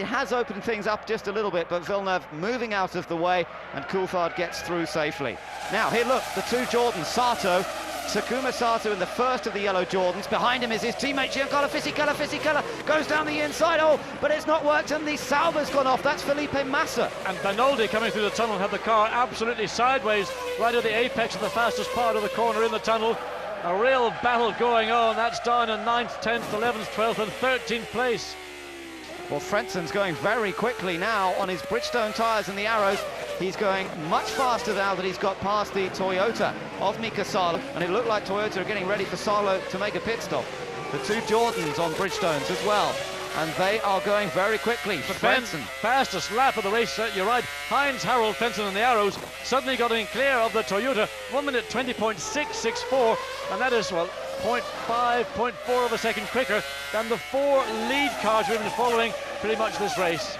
S3: has opened things up just a little bit, but Villeneuve moving out of the way, and Coulthard gets through safely. Now, here look, the 2 Jordans, Sato, Takuma Sato in the first of the yellow Jordans. Behind him is his teammate Giancarlo Fisichella. Fisichella goes down the inside, but it's not worked, and the salver's gone off. That's Felipe Massa.
S8: And Bernoldi coming through the tunnel had the car absolutely sideways, right at the apex of the fastest part of the corner in the tunnel. A real battle going on. That's down in 9th, 10th, 11th, 12th and 13th place.
S3: Well, Frentzen's going very quickly now on his Bridgestone tyres and the Arrows. He's going much faster now that he's got past the Toyota of Mika Salo, and it looked like Toyota are getting ready for Salo to make a pit stop. The 2 Jordans on Bridgestones as well, and they are going very quickly. Frentzen,
S8: fastest lap of the race, you're right. Heinz-Harald Frentzen and the Arrows suddenly got in clear of the Toyota, 1 minute 20.664, and that is, well, 0.5, 0.4 of a second quicker than the 4 lead cars we've been following pretty much this race.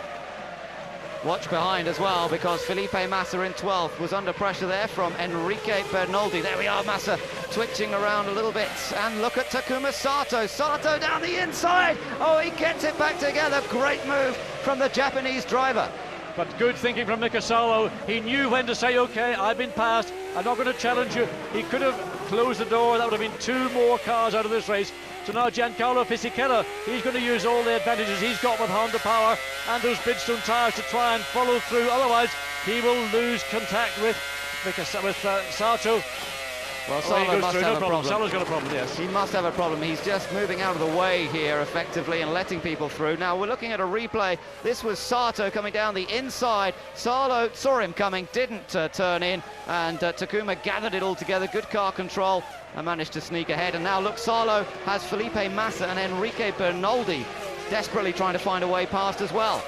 S3: Watch behind as well, because Felipe Massa in 12th was under pressure there from Enrique Bernoldi. There we are, Massa twitching around a little bit. And look at Takuma Sato. Sato down the inside. Oh, he gets it back together. Great move from the Japanese driver.
S8: But good thinking from Mika Salo. He knew when to say, OK, I've been passed. I'm not going to challenge you. He could have closed the door. That would have been 2 more cars out of this race. So now Giancarlo Fisichella, he's going to use all the advantages he's got with Honda power and those Bridgestone tyres to try and follow through. Otherwise, he will lose contact with Sato.
S3: Well, Salo must have a problem.
S8: Salo's got a problem, yes.
S3: He must have a problem. He's just moving out of the way here effectively and letting people through. Now we're looking at a replay. This was Sato coming down the inside. Salo saw him coming, didn't turn in, and Takuma gathered it all together. Good car control and managed to sneak ahead. And now look, Salo has Felipe Massa and Enrique Bernoldi desperately trying to find a way past as well.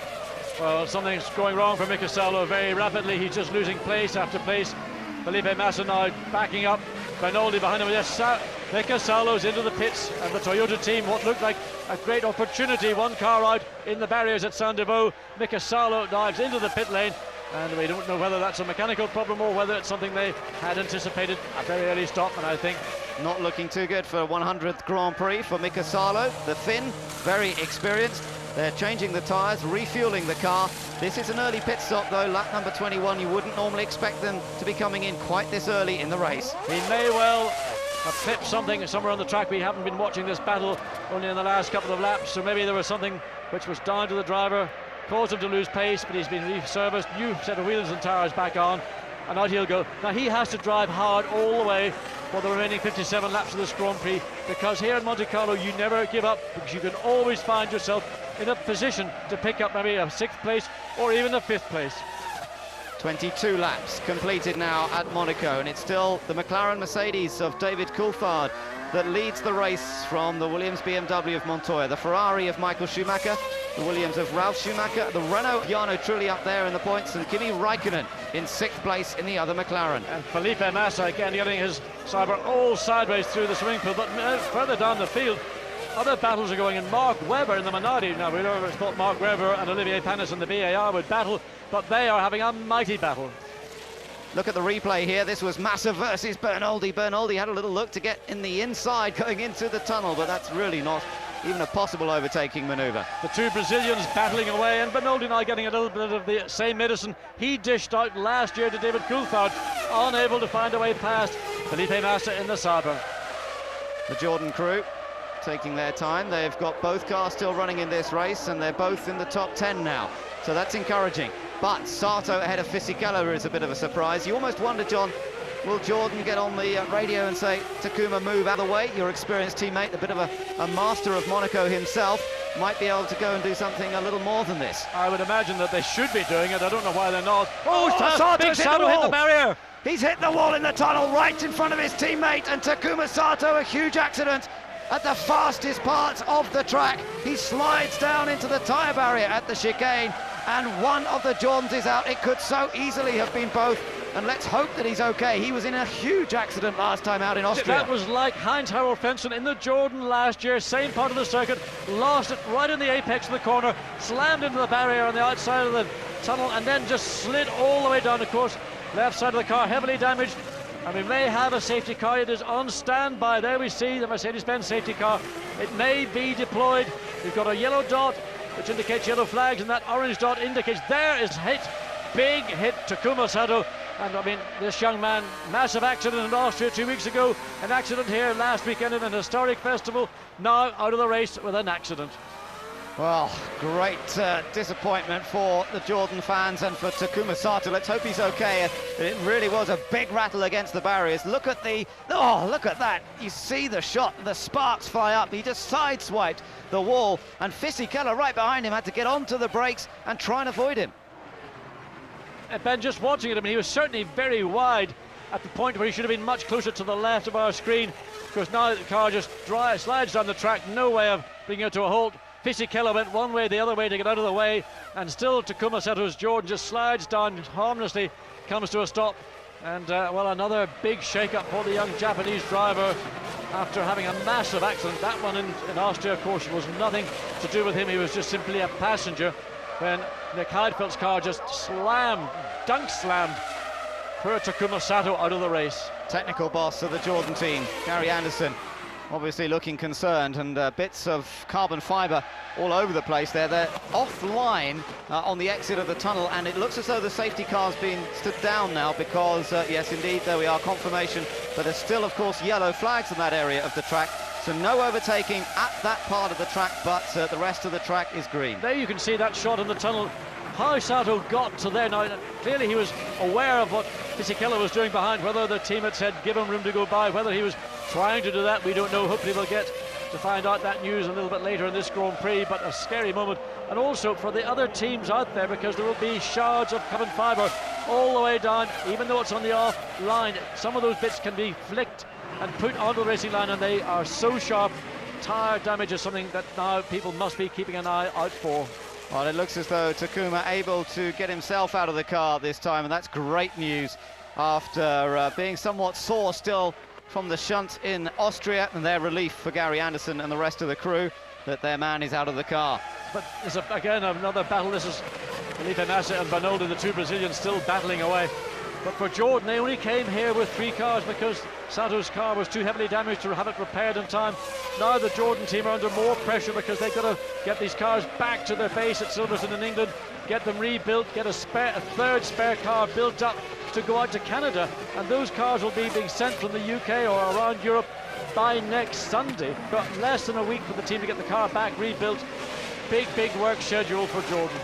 S8: Well, something's going wrong for Mika Salo very rapidly. He's just losing place after place. Felipe Massa now backing up. Bernoldi behind him. Yes, Mika Salo's into the pits, and the Toyota team, what looked like a great opportunity. 1 car out in the barriers at Saint-Deveau. Mika Salo dives into the pit lane, and we don't know whether that's a mechanical problem or whether it's something they had anticipated. A very early stop, and I think
S3: not looking too good for 100th Grand Prix for Mika Salo. The Finn, very experienced. They're changing the tyres, refueling the car. This is an early pit stop, though. Lap number 21. You wouldn't normally expect them to be coming in quite this early in the race.
S8: He may well have clipped something somewhere on the track. We haven't been watching this battle only in the last couple of laps, so maybe there was something which was down to the driver, caused him to lose pace, but he's been reserviced, new set of wheels and tyres back on, and out he'll go. Now he has to drive hard all the way for the remaining 57 laps of this Grand Prix, because here in Monte Carlo you never give up, because you can always find yourself in a position to pick up maybe a 6th place or even a 5th place.
S3: 22 laps completed now at Monaco, and it's still the McLaren Mercedes of David Coulthard that leads the race from the Williams BMW of Montoya, the Ferrari of Michael Schumacher, the Williams of Ralf Schumacher, the Renault Jarno Trulli up there in the points, and Kimi Raikkonen in 6th place in the other McLaren.
S8: And Felipe Massa again getting his Cyber all sideways through the swimming pool, but further down the field other battles are going in. Mark Webber in the Minardi. Now we never thought Mark Webber and Olivier Panis in the BAR would battle, but they are having a mighty battle.
S3: Look at the replay here. This was Massa versus Bernoldi. Bernoldi had a little look to get in the inside going into the tunnel, but that's really not even a possible overtaking manoeuvre.
S8: The 2 Brazilians battling away, and Bernoldi now getting a little bit of the same medicine he dished out last year to David Coulthard, unable to find a way past Felipe Massa in the Sabre.
S3: The Jordan crew taking their time. They've got both cars still running in this race, and they're both in the top 10 now, so that's encouraging. But Sato ahead of Fisichella is a bit of a surprise. You almost wonder, John, will Jordan get on the radio and say, Takuma, move out of the way? Your experienced teammate, a bit of a master of Monaco himself, might be able to go and do something a little more than this.
S8: I would imagine that they should be doing it. I don't know why they're not.
S3: Oh, Sato's hit the wall.
S8: Hit the barrier.
S3: He's hit the wall in the tunnel right in front of his teammate, and Takuma Sato, a huge accident at the fastest part of the track. He slides down into the tyre barrier at the chicane, and one of the Jordans is out. It could so easily have been both, and let's hope that he's okay. He was in a huge accident last time out in Austria.
S8: That was like Heinz Harald Frentzen in the Jordan last year, same part of the circuit, lost it right in the apex of the corner, slammed into the barrier on the outside of the tunnel, and then just slid all the way down. Of course, left side of the car heavily damaged, and we may have a safety car. It is on standby. There we see the Mercedes-Benz safety car. It may be deployed. We've got a yellow dot which indicates yellow flags, and that orange dot indicates there is hit, big hit, Takuma Sato. And I mean, this young man, massive accident in Austria 2 weeks ago, an accident here last weekend in an historic festival, now out of the race with an accident.
S3: Well, great disappointment for the Jordan fans and for Takuma Sato. Let's hope he's okay. It really was a big rattle against the barriers. Look at look at that. You see the shot, the sparks fly up. He just sideswiped the wall, and Fisichella right behind him had to get onto the brakes and try and avoid him.
S8: Ben, just watching it, I mean, he was certainly very wide at the point where he should have been much closer to the left of our screen. Of course, now the car just slides down the track, no way of bringing it to a halt. Fisichella went one way, the other way to get out of the way, and still Takuma Sato's Jordan just slides down harmlessly, comes to a stop, and well, another big shake-up for the young Japanese driver after having a massive accident. That one in Austria, of course, was nothing to do with him. He was just simply a passenger when Nick Heidfeld's car just dunk slammed poor Takuma Sato out of the race.
S3: Technical boss of the Jordan team, Gary Anderson, obviously looking concerned, and bits of carbon fibre all over the place there. They're offline on the exit of the tunnel, and it looks as though the safety car's been stood down now because, yes, indeed, there we are, confirmation. But there's still, of course, yellow flags in that area of the track. So no overtaking at that part of the track, but the rest of the track is green.
S8: There you can see that shot in the tunnel. How Sato got to there. Now, clearly he was aware of what Fisichella was doing behind, whether the team had said give him room to go by, whether he was trying to do that, we don't know. Hopefully we'll get to find out that news a little bit later in this Grand Prix, but a scary moment. And also for the other teams out there, because there will be shards of carbon fibre all the way down, even though it's on the off line. Some of those bits can be flicked and put onto the racing line, and they are so sharp. Tire damage is something that now people must be keeping an eye out for.
S3: Well, it looks as though Takuma able to get himself out of the car this time, and that's great news after being somewhat sore still from the shunt in Austria, and their relief for Gary Anderson and the rest of the crew that their man is out of the car.
S8: But there's again another battle. This is Felipe Massa and Bernoldi, the two Brazilians, still battling away. But for Jordan, they only came here with 3 cars because Sato's car was too heavily damaged to have it repaired in time. Now the Jordan team are under more pressure because they've got to get these cars back to their base at Silverstone in England, get them rebuilt, get a third spare car built up to go out to Canada. And those cars will be being sent from the UK or around Europe by next Sunday. Got less than a week for the team to get the car back rebuilt. Big work schedule for Jordan.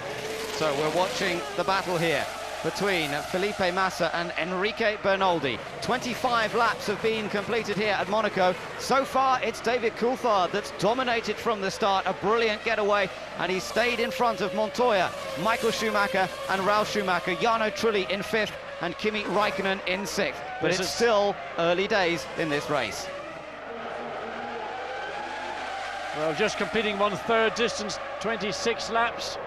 S3: So we're watching the battle here between Felipe Massa and Enrique Bernoldi. 25 laps have been completed here at Monaco. So far, it's David Coulthard that's dominated from the start. A brilliant getaway, and he stayed in front of Montoya, Michael Schumacher and Ralf Schumacher, Jarno Trulli in 5th, and Kimi Räikkönen in 6th. But it's still early days in this race.
S8: Well, just completing 1/3 distance, 26 laps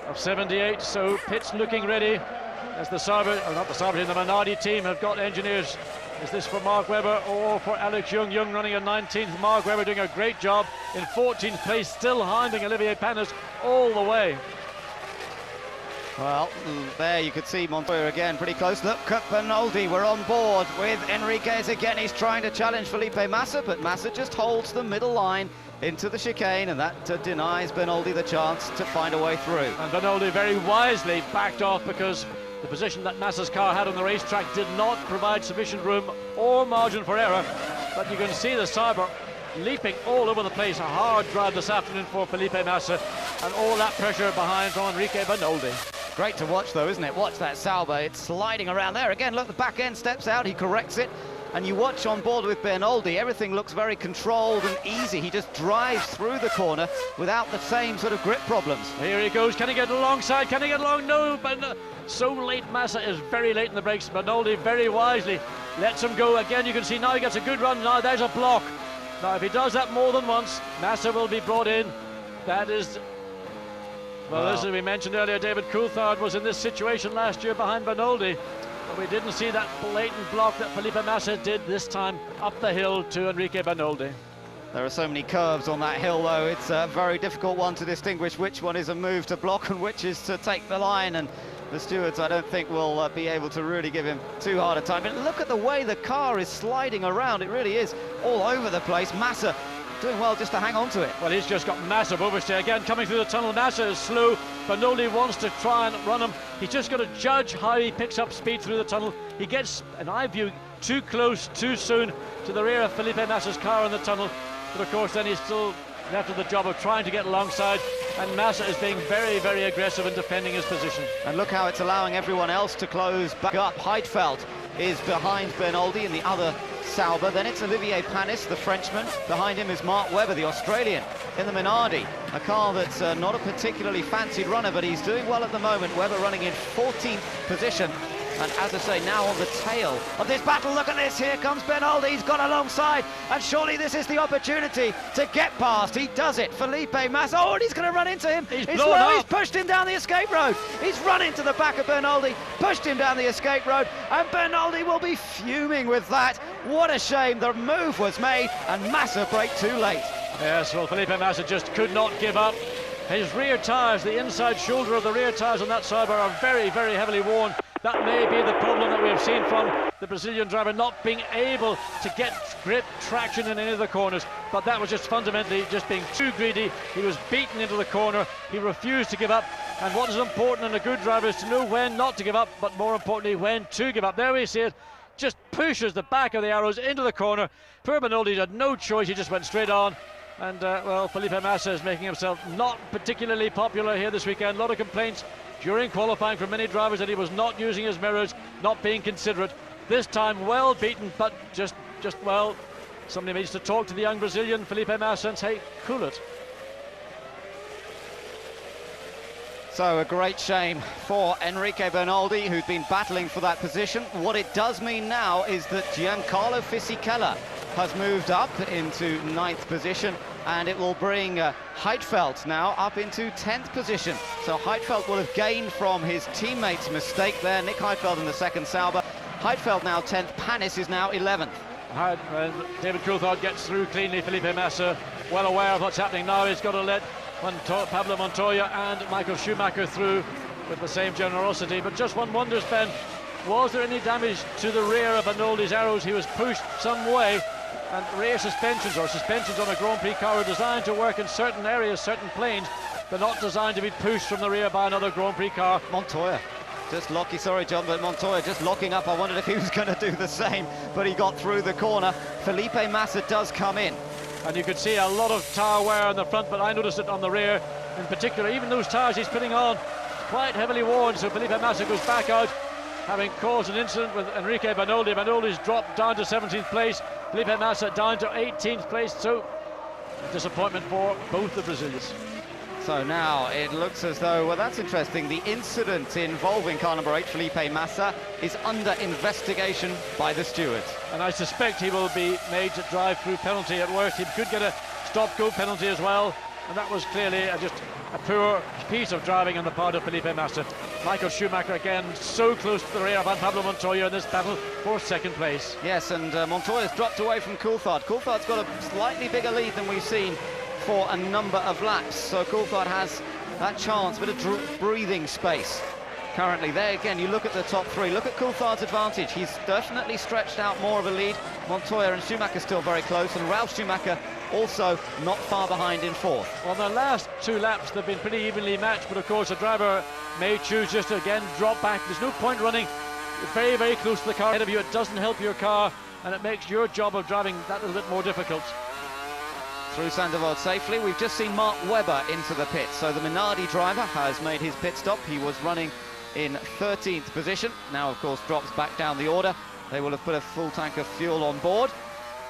S8: of 78, so pit's looking ready. As the Sauber, not the Sauber team, the Minardi team have got engineers. Is this for Mark Webber or for Alex Young? Young running in 19th, Mark Webber doing a great job in 14th place, still hounding Olivier Panis all the way.
S3: Well, there you could see Montoya again, pretty close. Look at Bernoldi, we're on board with Enriquez again. He's trying to challenge Felipe Massa, but Massa just holds the middle line into the chicane, and that denies Bernoldi the chance to find a way through.
S8: And Bernoldi very wisely backed off because the position that Massa's car had on the racetrack did not provide sufficient room or margin for error. But you can see the Sauber leaping all over the place. A hard drive this afternoon for Felipe Massa, and all that pressure behind from Enrique Bernoldi.
S3: Great to watch though, isn't it? Watch that Sauber, it's sliding around there. Again, look, the back end steps out, he corrects it. And you watch on board with Bernoldi, everything looks very controlled and easy. He just drives through the corner without the same sort of grip problems.
S8: Here he goes, can he get alongside? Can he get along? No, but so late. Massa is very late in the brakes. Bernoldi very wisely lets him go. Again, you can see now he gets a good run. Now there's a block. Now if he does that more than once, Massa will be brought in. That is Well, as we mentioned earlier, David Coulthard was in this situation last year behind Bernoldi, but we didn't see that blatant block that Felipe Massa did this time up the hill to Enrique Bernoldi.
S3: There are so many curves on that hill, though. It's a very difficult one to distinguish which one is a move to block and which is to take the line. And the stewards, I don't think, will be able to really give him too hard a time. But look at the way the car is sliding around. It really is all over the place. Massa doing well just to hang on to it.
S8: Well, he's just got massive oversteer. Again, coming through the tunnel, Massa is slow. Bernoldi wants to try and run him. He's just got to judge how he picks up speed through the tunnel. He gets, in my view, too close, too soon to the rear of Felipe Massa's car in the tunnel. But of course, then he's still left with the job of trying to get alongside, and Massa is being very, very aggressive in defending his position.
S3: And look how it's allowing everyone else to close back up. Heidfeld is behind Bernoldi in the other Sauber. Then it's Olivier Panis, the Frenchman. Behind him is Mark Webber, the Australian, in the Minardi. A car that's not a particularly fancied runner, but he's doing well at the moment. Webber running in 14th position. And as I say, now on the tail of this battle, look at this, here comes Bernoldi, he's gone alongside, and surely this is the opportunity to get past. He does it, Felipe Massa, oh, and he's going to run into him. He's pushed him down the escape road. He's run into the back of Bernoldi, pushed him down the escape road, and Bernoldi will be fuming with that. What a shame, the move was made, and Massa braked too late.
S8: Yes, well, Felipe Massa just could not give up. His rear tyres, the inside shoulder of the rear tyres on that Sauber are very, very heavily worn. That may be the problem that we have seen from the Brazilian driver, not being able to get grip, traction in any of the corners. But that was just fundamentally just being too greedy. He was beaten into the corner. He refused to give up. And what is important in a good driver is to know when not to give up, but more importantly, when to give up. There we see it. Just pushes the back of the arrows into the corner. Poor Bernoldi had no choice. He just went straight on. And, well, Felipe Massa is making himself not particularly popular here this weekend. A lot of complaints during qualifying from many drivers that he was not using his mirrors, not being considerate. This time, well beaten, but just well, somebody needs to talk to the young Brazilian, Felipe Massa, and say, cool it.
S3: So a great shame for Enrique Bernoldi, who'd been battling for that position. What it does mean now is that Giancarlo Fisichella has moved up into 9th position, and it will bring Heidfeld now up into 10th position. So Heidfeld will have gained from his teammate's mistake there. Nick Heidfeld in the second Sauber. Heidfeld now 10th, Panis is now 11th.
S8: David Coulthard gets through cleanly. Felipe Massa, well aware of what's happening now. He's got to let Pablo Montoya and Michael Schumacher through with the same generosity. But just one wonders, Ben, was there any damage to the rear of Bernoldi's arrows? He was pushed some way, and rear suspensions, or suspensions on a Grand Prix car, are designed to work in certain areas, certain planes. They're not designed to be pushed from the rear by another Grand Prix car.
S3: Montoya just locking, sorry John, but Montoya just locking up. I wondered if he was going to do the same, but he got through the corner. Felipe Massa does come in.
S8: And you could see a lot of tyre wear on the front, but I noticed it on the rear in particular. Even those tyres he's putting on, quite heavily worn, so Felipe Massa goes back out, having caused an incident with Enrique Bernoldi. Bernoldi's dropped down to 17th place, Felipe Massa down to 18th place, so disappointment for both the Brazilians.
S3: So now it looks as though, well, that's interesting. The incident involving car number 8, Felipe Massa, is under investigation by the stewards.
S8: And I suspect he will be made to drive through penalty at worst. He could get a stop-go penalty as well. And that was clearly just a poor piece of driving on the part of Felipe Massa. Michael Schumacher again so close to the rear of Pablo Montoya in this battle for 2nd place.
S3: Yes, and Montoya's dropped away from Coulthard. Coulthard's got a slightly bigger lead than we've seen for a number of laps, so Coulthard has that chance, bit of breathing space currently. There again, you look at the top 3, look at Coulthard's advantage. He's definitely stretched out more of a lead. Montoya and Schumacher still very close, and Ralf Schumacher also not far behind in 4th.
S8: Well, the last 2 laps they've been pretty evenly matched, but of course the driver may choose just to again drop back. There's no point running very, very close to the car ahead of you. It doesn't help your car, and it makes your job of driving that little bit more difficult.
S3: Through Sandoval safely. We've just seen Mark Webber into the pit, so the Minardi driver has made his pit stop. He was running in 13th position, now of course drops back down the order. They will have put a full tank of fuel on board,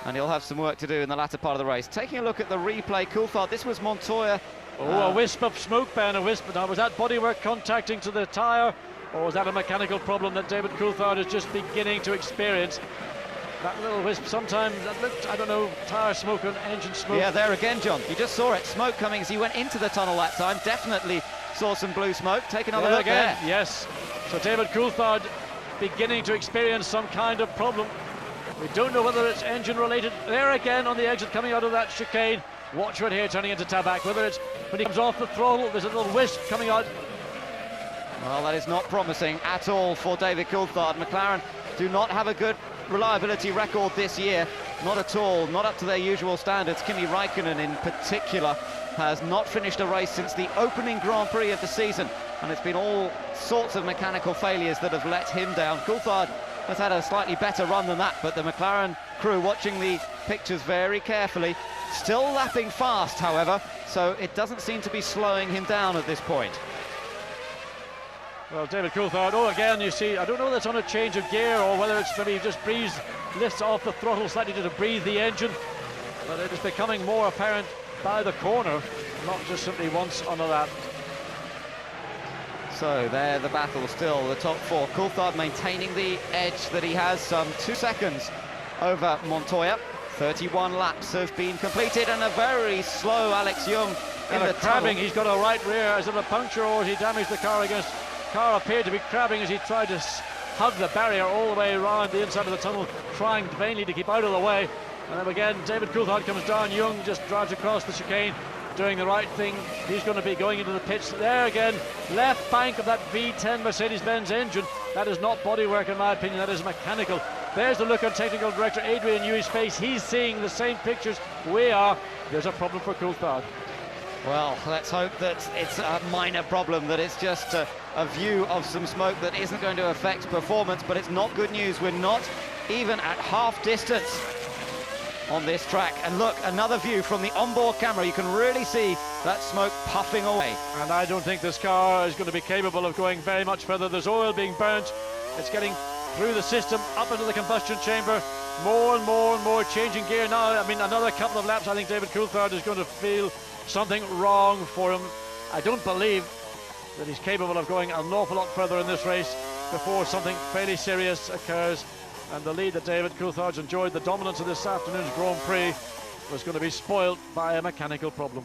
S3: and he'll have some work to do in the latter part of the race. Taking a look at the replay, Coulthard, this was Montoya.
S8: Oh, a wisp of smoke, Ben, a wisp. Now, was that bodywork contacting to the tyre, or was that a mechanical problem that David Coulthard is just beginning to experience? That little wisp, sometimes that looked, I don't know, tyre smoke and engine smoke.
S3: Yeah, there again, John. You just saw it, smoke coming as he went into the tunnel that time. Definitely saw some blue smoke. Take another
S8: There
S3: look
S8: again,
S3: there.
S8: yes. So David Coulthard beginning to experience some kind of problem. We don't know whether it's engine related. There again on the exit coming out of that chicane. Watch right here turning into Tabak. Whether it's when he comes off the throttle, there's a little wisp coming out.
S3: Well, that is not promising at all for David Coulthard. McLaren do not have a good reliability record this year. Not at all, not up to their usual standards. Kimi Raikkonen in particular has not finished a race since the opening Grand Prix of the season, and it's been all sorts of mechanical failures that have let him down. Coulthard has had a slightly better run than that, but the McLaren crew watching the pictures very carefully. Still lapping fast, however, so it doesn't seem to be slowing him down at this point.
S8: Well, David Coulthard, oh, again, you see, I don't know whether it's on a change of gear or whether it's maybe just lifts off the throttle slightly to breathe the engine, but it is becoming more apparent by the corner, not just simply once on a lap.
S3: So there the battle still, the top four. Coulthard maintaining the edge that he has, some 2 seconds over Montoya. 31 laps have been completed, and a very slow Alex Young in the
S8: crabbing.
S3: tunnel.
S8: He's got a right rear. Is it a puncture or has he damaged the car against? Car appeared to be crabbing as he tried to hug the barrier all the way around the inside of the tunnel, trying vainly to keep out of the way. And then again, David Coulthard comes down. Young just drives across the chicane, doing the right thing. He's going to be going into the pits. There again, left bank of that V10 Mercedes-Benz engine. That is not bodywork in my opinion, that is mechanical. There's the look on technical director Adrian Newey's face. He's seeing the same pictures we are. There's a problem for Coulthard.
S3: Well, let's hope that it's a minor problem, that it's just a view of some smoke that isn't going to affect performance, but it's not good news. We're not even at half distance on this track. And look, another view from the onboard camera. You can really see that smoke puffing away.
S8: And I don't think this car is going to be capable of going very much further. There's oil being burnt. It's getting through the system, up into the combustion chamber. More and more and more changing gear now. I mean, another couple of laps, I think David Coulthard is going to feel something wrong for him. I don't believe that he's capable of going an awful lot further in this race before something fairly serious occurs. And the lead that David Coulthard's enjoyed, the dominance of this afternoon's Grand Prix, was going to be spoiled by a mechanical problem.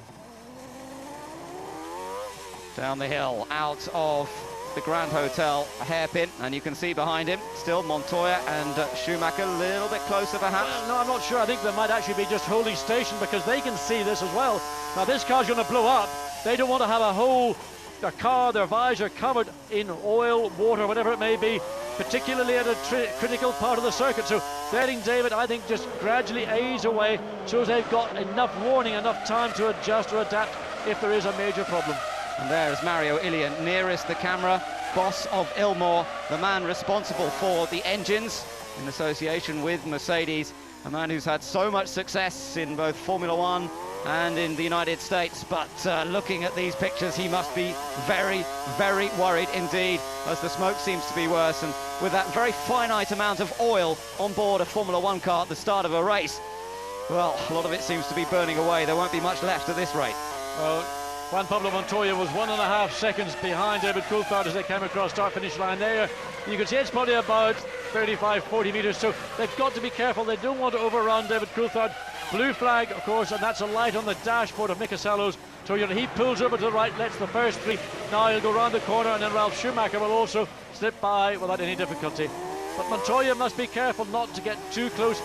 S3: Down the hill, out of the Grand Hotel, a hairpin, and you can see behind him still Montoya and Schumacher a little bit closer perhaps.
S8: Well, no, I'm not sure. I think they might actually be just holding station because they can see this as well. Now this car's going to blow up. They don't want to have their car, their visor covered in oil, water, whatever it may be, particularly at a critical part of the circuit. So letting David, I think, just gradually ease away so they've got enough warning, enough time to adjust or adapt if there is a major problem.
S3: And there is Mario Ilian nearest the camera, boss of Ilmor, the man responsible for the engines in association with Mercedes, a man who's had so much success in both Formula One and in the United States. But looking at these pictures, he must be very, very worried indeed, as the smoke seems to be worse. And with that very finite amount of oil on board a Formula One car at the start of a race, well, a lot of it seems to be burning away. There won't be much left at this rate.
S8: Well, Juan Pablo Montoya was 1.5 seconds behind David Coulthard as they came across start-finish line there. You can see it's probably about 35-40 metres, so they've got to be careful. They don't want to overrun David Coulthard. Blue flag, of course, and that's a light on the dashboard of Mika Salo's Toyota. He pulls over to the right, lets the first three. Now he'll go round the corner, and then Ralf Schumacher will also slip by without any difficulty. But Montoya must be careful not to get too close.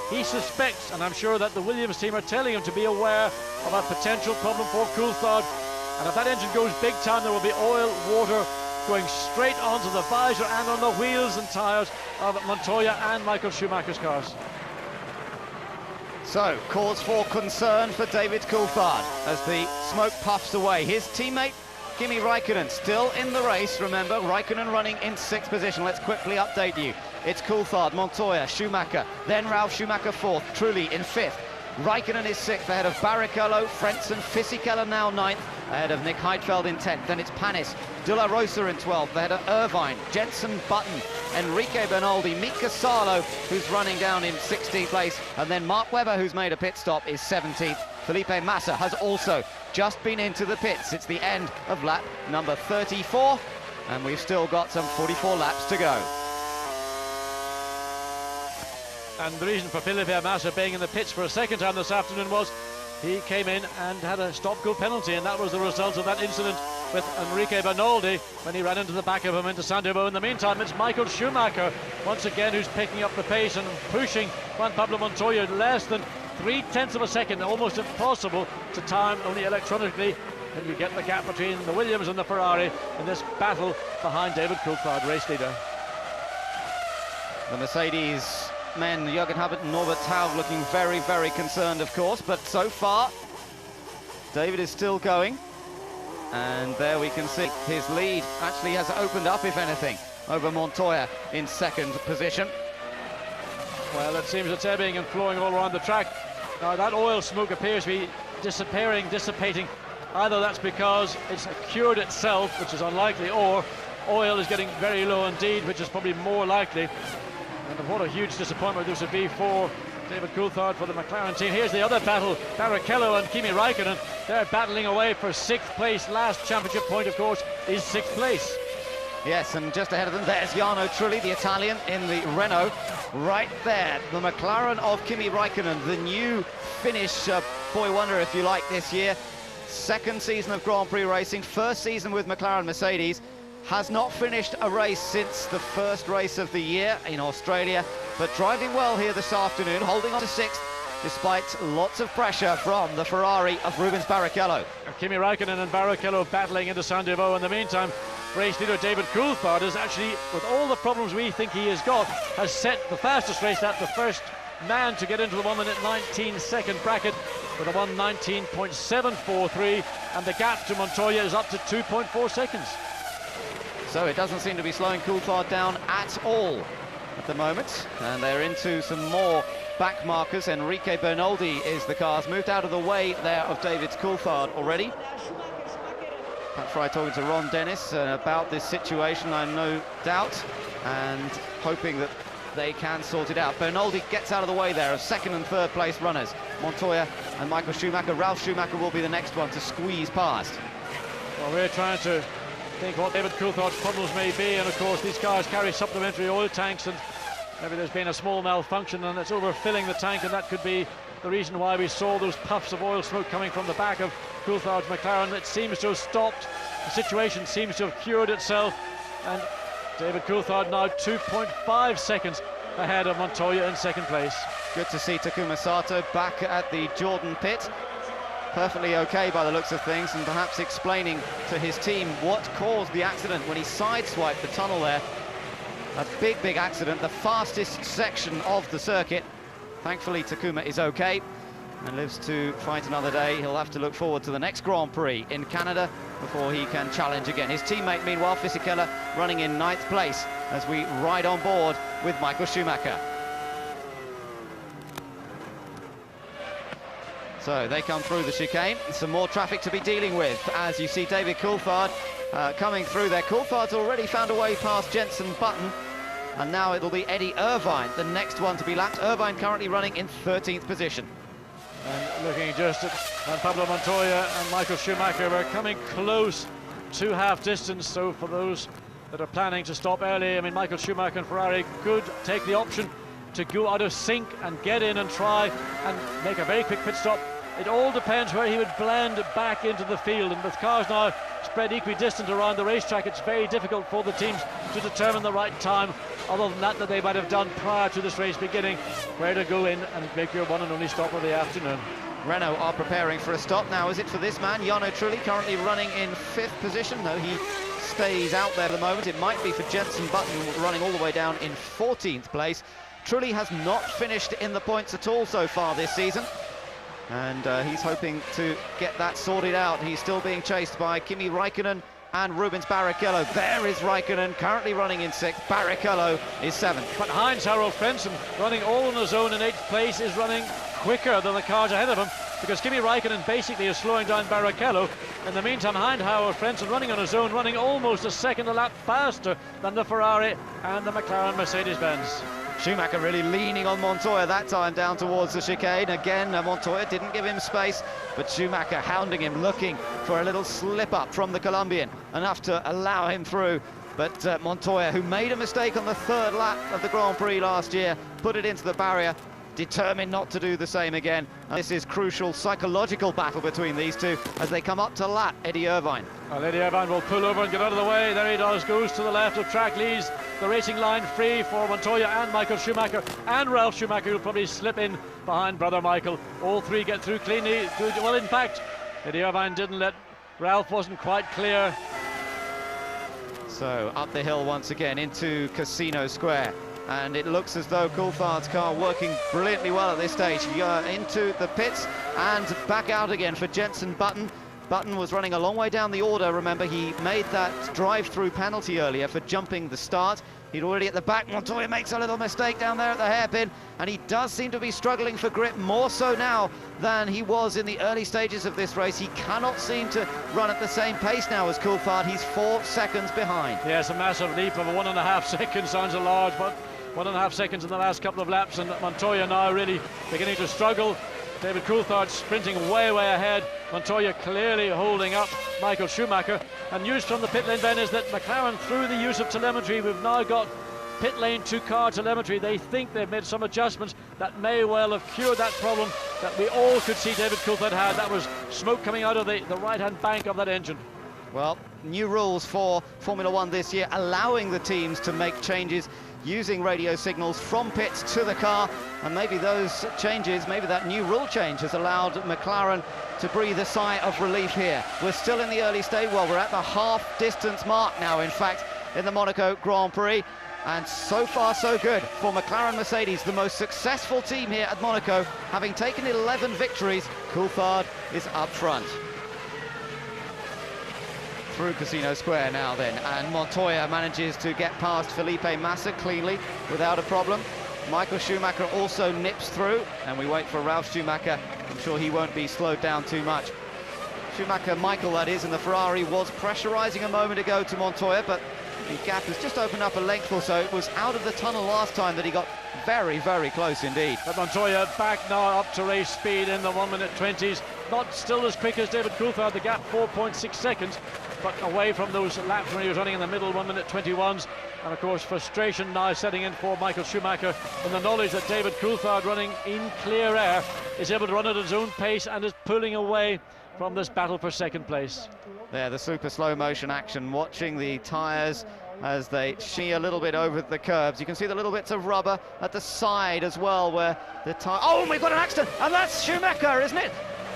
S8: He suspects, and I'm sure that the Williams team are telling him to be aware of a potential problem for Coulthard. And if that engine goes big time, there will be oil, water going straight onto the visor and on the wheels and tyres of Montoya and Michael Schumacher's cars.
S3: So, cause for concern for David Coulthard as the smoke puffs away. His teammate, Kimi Raikkonen, still in the race. Remember, Raikkonen running in 6th position. Let's quickly update you. It's Coulthard, Montoya, Schumacher, then Ralf Schumacher 4th, Trulli in 5th. Raikkonen is 6th, ahead of Barrichello, Frentzen, Fisichella now 9th, ahead of Nick Heidfeld in 10th. Then it's Panis, De La Rosa in 12th, ahead of Irvine, Jensen Button, Enrique Bernaldi, Mika Salo, who's running down in 16th place, and then Mark Webber, who's made a pit stop, is 17th. Felipe Massa has also just been into the pits. It's the end of lap number 34, and we've still got some 44 laps to go.
S8: And the reason for Felipe Massa being in the pits for a second time this afternoon was he came in and had a stop-go penalty, and that was the result of that incident with Enrique Bernoldi when he ran into the back of him into Sandoval. In the meantime, it's Michael Schumacher once again who's picking up the pace and pushing Juan Pablo Montoya less than 0.3 of a second, almost impossible to time only electronically. And you get the gap between the Williams and the Ferrari in this battle behind David Coulthard, race leader.
S3: The Mercedes men, Jürgen Habert and Norbert Taub, looking very, very concerned, of course, but so far David is still going, and there we can see his lead actually has opened up, if anything, over Montoya in second position.
S8: Well, it seems it's ebbing and flowing all around the track. Now that oil smoke appears to be dissipating. Either that's because it's cured itself, which is unlikely, or oil is getting very low indeed, which is probably more likely. And what a huge disappointment this would be for David Coulthard, for the McLaren team. Here's the other battle, Barrichello and Kimi Raikkonen. They're battling away for 6th place. Last championship point, of course, is 6th place.
S3: Yes, and just ahead of them, there's Jarno Trulli, the Italian, in the Renault. Right there, the McLaren of Kimi Raikkonen, the new Finnish boy wonder, if you like, this year. 2nd season of Grand Prix racing, 1st season with McLaren Mercedes. Has not finished a race since the first race of the year in Australia, but driving well here this afternoon, holding on to 6th, despite lots of pressure from the Ferrari of Rubens Barrichello.
S8: Kimi Raikkonen and Barrichello battling into Sandoval. In the meantime, race leader David Coulthard is actually, with all the problems we think he has got, has set the fastest race lap, the first man to get into the 1 minute 19 second bracket with a 1:19.743, and the gap to Montoya is up to 2.4 seconds.
S3: So it doesn't seem to be slowing Coulthard down at all at the moment, and they're into some more back markers. Enrique Bernoldi is the car, has moved out of the way there of David Coulthard already. Pat Fry talking to Ron Dennis about this situation, I'm no doubt, and hoping that they can sort it out. Bernoldi gets out of the way there of 2nd and 3rd place runners, Montoya and Michael Schumacher. Ralf Schumacher will be the next one to squeeze past.
S8: Well, we're trying to think what David Coulthard's problems may be, and of course these cars carry supplementary oil tanks, and maybe there's been a small malfunction and it's overfilling the tank, and that could be the reason why we saw those puffs of oil smoke coming from the back of Coulthard's McLaren. It seems to have stopped, the situation seems to have cured itself, and David Coulthard now 2.5 seconds ahead of Montoya in 2nd place.
S3: Good to see Takuma Sato back at the Jordan pit, perfectly okay by the looks of things, and perhaps explaining to his team what caused the accident when he sideswiped the tunnel there. A big, big accident, the fastest section of the circuit. Thankfully, Takuma is okay and lives to fight another day. He'll have to look forward to the next Grand Prix in Canada before he can challenge again. His teammate, meanwhile, Fisichella, running in 9th place as we ride on board with Michael Schumacher. So they come through the chicane. Some more traffic to be dealing with as you see David Coulthard coming through there. Coulthard's already found a way past Jenson Button, and now it'll be Eddie Irvine, the next one to be lapped. Irvine currently running in 13th position.
S8: And looking just at Pablo Montoya and Michael Schumacher, we're coming close to half distance. So for those that are planning to stop early, I mean, Michael Schumacher and Ferrari could take the option to go out of sync and get in and try and make a very quick pit stop. It all depends where he would blend back into the field, and with cars now spread equidistant around the racetrack, it's very difficult for the teams to determine the right time, other than that they might have done prior to this race beginning, where to go in and make your one and only stop of the afternoon.
S3: Renault are preparing for a stop now. Is it for this man, Jarno Trulli, currently running in 5th position? No, he stays out there at the moment. It might be for Jenson Button, running all the way down in 14th place. Trulli has not finished in the points at all so far this season, and he's hoping to get that sorted out. He's still being chased by Kimi Raikkonen and Rubens Barrichello. There is Raikkonen, currently running in 6th. Barrichello is 7th.
S8: But Heinz-Harald Frentzen, running all on his own in 8th place, is running quicker than the cars ahead of him, because Kimi Raikkonen basically is slowing down Barrichello. In the meantime, Heinz-Harald Frentzen running on his own, running almost a second a lap faster than the Ferrari and the McLaren Mercedes-Benz.
S3: Schumacher really leaning on Montoya that time down towards the chicane. Again, Montoya didn't give him space, but Schumacher hounding him, looking for a little slip up from the Colombian, enough to allow him through. But Montoya, who made a mistake on the 3rd lap of the Grand Prix last year, put it into the barrier, determined not to do the same again. And this is crucial psychological battle between these two as they come up to lap Eddie Irvine.
S8: Well, Eddie Irvine will pull over and get out of the way. There he does, goes to the left of track, leaves the racing line free for Montoya and Michael Schumacher, and Ralph Schumacher will probably slip in behind brother Michael. All three get through cleanly. Well, in fact, Eddie Irvine didn't let Ralph, wasn't quite clear.
S3: So up the hill once again into Casino Square, and it looks as though Coulthard's car working brilliantly well at this stage. Into the pits and back out again for Jenson Button. Button was running a long way down the order. Remember, he made that drive-through penalty earlier for jumping the start. He'd already at the back. Montoya makes a little mistake down there at the hairpin, and he does seem to be struggling for grip, more so now than he was in the early stages of this race. He cannot seem to run at the same pace now as Coulthard. He's 4 seconds behind.
S8: Yes, a massive leap of 1.5 seconds. Sounds a large, but 1.5 seconds in the last couple of laps, and Montoya now really beginning to struggle. David Coulthard sprinting way ahead. Montoya clearly holding up Michael Schumacher. And news from the pit lane then is that McLaren, through the use of telemetry, we've now got pit lane to car telemetry. They think they've made some adjustments that may well have cured that problem that we all could see David Coulthard had. That was smoke coming out of the right-hand bank of that engine.
S3: Well, new rules for Formula One this year, allowing the teams to make changes using radio signals from pits to the car, and maybe those changes, maybe that new rule change has allowed McLaren to breathe a sigh of relief here. We're still in the early stage. Well, we're at the half-distance mark now, in fact, in the Monaco Grand Prix, and so far so good for McLaren Mercedes, the most successful team here at Monaco, having taken 11 victories. Coulthard is up front. Through Casino Square now then, and Montoya manages to get past Felipe Massa cleanly without a problem. Michael Schumacher also nips through, and we wait for Ralf Schumacher. I'm sure he won't be slowed down too much. Schumacher, Michael that is, and the Ferrari was pressurising a moment ago to Montoya, but the gap has just opened up a length or so. It was out of the tunnel last time that he got very close indeed.
S8: But Montoya back now up to race speed in the 1:20s. Not still as quick as David Coulthard, the gap 4.6 seconds, but away from those laps when he was running in the middle 1:21s. And of course frustration now setting in for Michael Schumacher in the knowledge that David Coulthard, running in clear air, is able to run at his own pace and is pulling away from this battle for second place.
S3: There, the super slow motion action, watching the tyres as they shimmy a little bit over the curbs. You can see the little bits of rubber at the side as well where the tyre... Oh, and we've got an accident, and that's Schumacher, isn't it?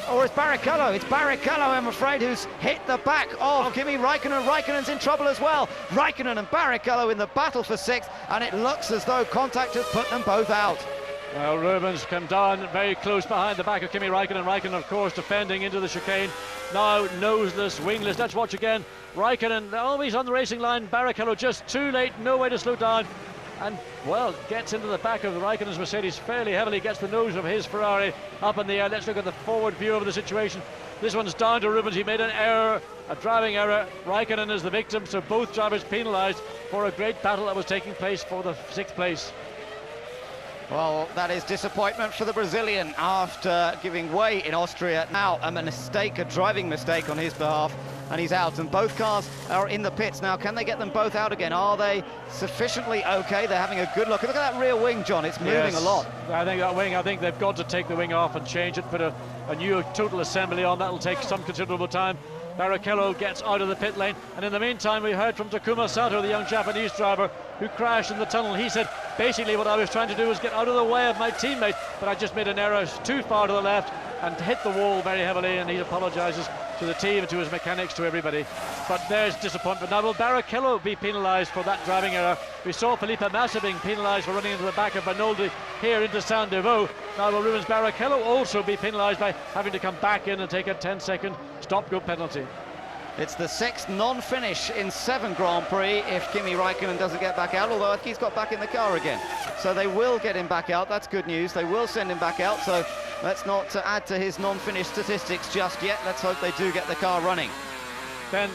S3: Or it's Barrichello. It's Barrichello, I'm afraid, who's hit the back of Kimi Raikkonen. Raikkonen's in trouble as well. Raikkonen and Barrichello in the battle for 6th, and it looks as though contact has put them both out.
S8: Well, Rubens come down very close behind the back of Kimi Raikkonen. Raikkonen, of course, defending into the chicane. Now noseless, wingless. Let's watch again. Raikkonen always on the racing line. Barrichello just too late, no way to slow down. And, well, gets into the back of the Raikkonen's Mercedes fairly heavily, gets the nose of his Ferrari up in the air. Let's look at the forward view of the situation. This one's down to Rubens. He made an error, a driving error. Raikkonen is the victim, so both drivers penalised for a great battle that was taking place for the 6th place.
S3: Well, that is disappointment for the Brazilian after giving way in Austria. Now a mistake, a driving mistake on his behalf, and he's out. And both cars are in the pits now. Can they get them both out again? Are they sufficiently okay? They're having a good look. Look at that rear wing, John. It's moving a lot.
S8: I think that wing, I think they've got to take the wing off and change it, put a new total assembly on. That'll take some considerable time. Barrichello gets out of the pit lane, and in the meantime we heard from Takuma Sato, the young Japanese driver who crashed in the tunnel. He said, basically what I was trying to do was get out of the way of my teammate, but I just made an error too far to the left and hit the wall very heavily, and he apologises to the team, to his mechanics, to everybody. But there's disappointment. Now will Barrichello be penalised for that driving error? We saw Felipe Massa being penalised for running into the back of Bernoldi here into Saint-Devoux. Now will Rubens Barrichello also be penalised by having to come back in and take a 10-second stop-go penalty?
S3: It's the 6th non-finish in 7 Grand Prix if Kimi Raikkonen doesn't get back out, although I think he's got back in the car again. So they will get him back out. That's good news. They will send him back out, so let's not add to his non-finish statistics just yet. Let's hope they do get the car running.
S8: Then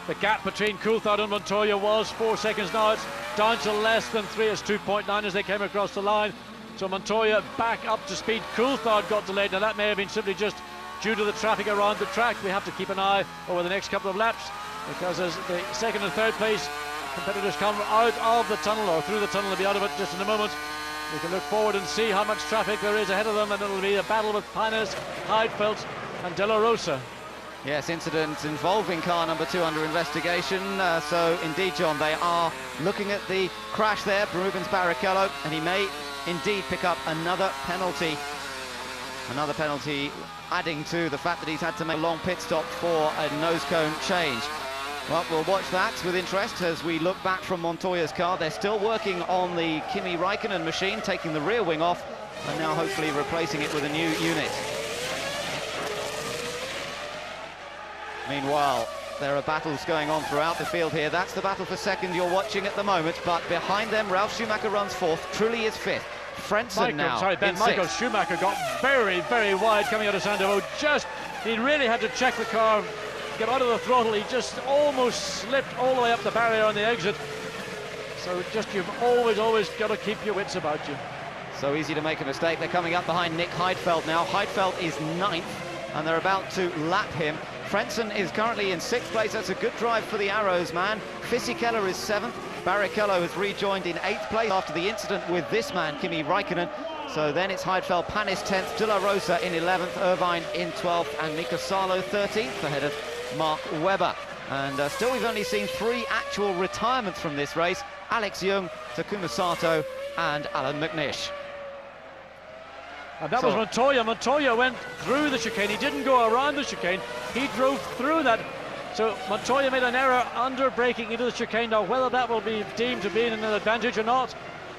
S8: the gap between Coulthard and Montoya was 4 seconds. Now it's down to less than 3. It's 2.9 as they came across the line. So Montoya back up to speed. Coulthard got delayed. Now that may have been simply just due to the traffic around the track. We have to keep an eye over the next couple of laps, because as the 2nd and 3rd place competitors come out of the tunnel, or through the tunnel, they'll be out of it just in a moment. We can look forward and see how much traffic there is ahead of them, and it'll be a battle with Panis, Heidfeld and De La Rosa.
S3: Yes, incident involving car number 2 under investigation. So indeed, John, they are looking at the crash there for Rubens Barrichello, and he may indeed pick up another penalty. Another penalty adding to the fact that he's had to make a long pit stop for a nose cone change. Well, we'll watch that with interest as we look back from Montoya's car. They're still working on the Kimi Raikkonen machine, taking the rear wing off, and now hopefully replacing it with a new unit. Meanwhile, there are battles going on throughout the field here. That's the battle for second you're watching at the moment, but behind them, Ralf Schumacher runs 4th, Trulli is 5th. Frentzen now in
S8: Michael
S3: 6th.
S8: Schumacher got very, very wide coming out of Sandovo. He really had to check the car, get out of the throttle. He just almost slipped all the way up the barrier on the exit. So you've always got to keep your wits about you.
S3: So easy to make a mistake. They're coming up behind Nick Heidfeld now. Heidfeld is 9th, and they're about to lap him. Frentzen is currently in 6th place. That's a good drive for the Arrows man. Fisichella is 7th. Barrichello has rejoined in 8th place after the incident with this man, Kimi Raikkonen. So then it's Heidfeld, Panis 10th, De La Rosa in 11th, Irvine in 12th, and Mika Salo 13th ahead of Mark Webber. And still we've only seen 3 actual retirements from this race: Alex Young, Takuma Sato and Alan McNish.
S8: And that was Montoya. Montoya went through the chicane. He didn't go around the chicane. He drove through that. So Montoya made an error under braking into the chicane. Now, whether that will be deemed to be an advantage or not.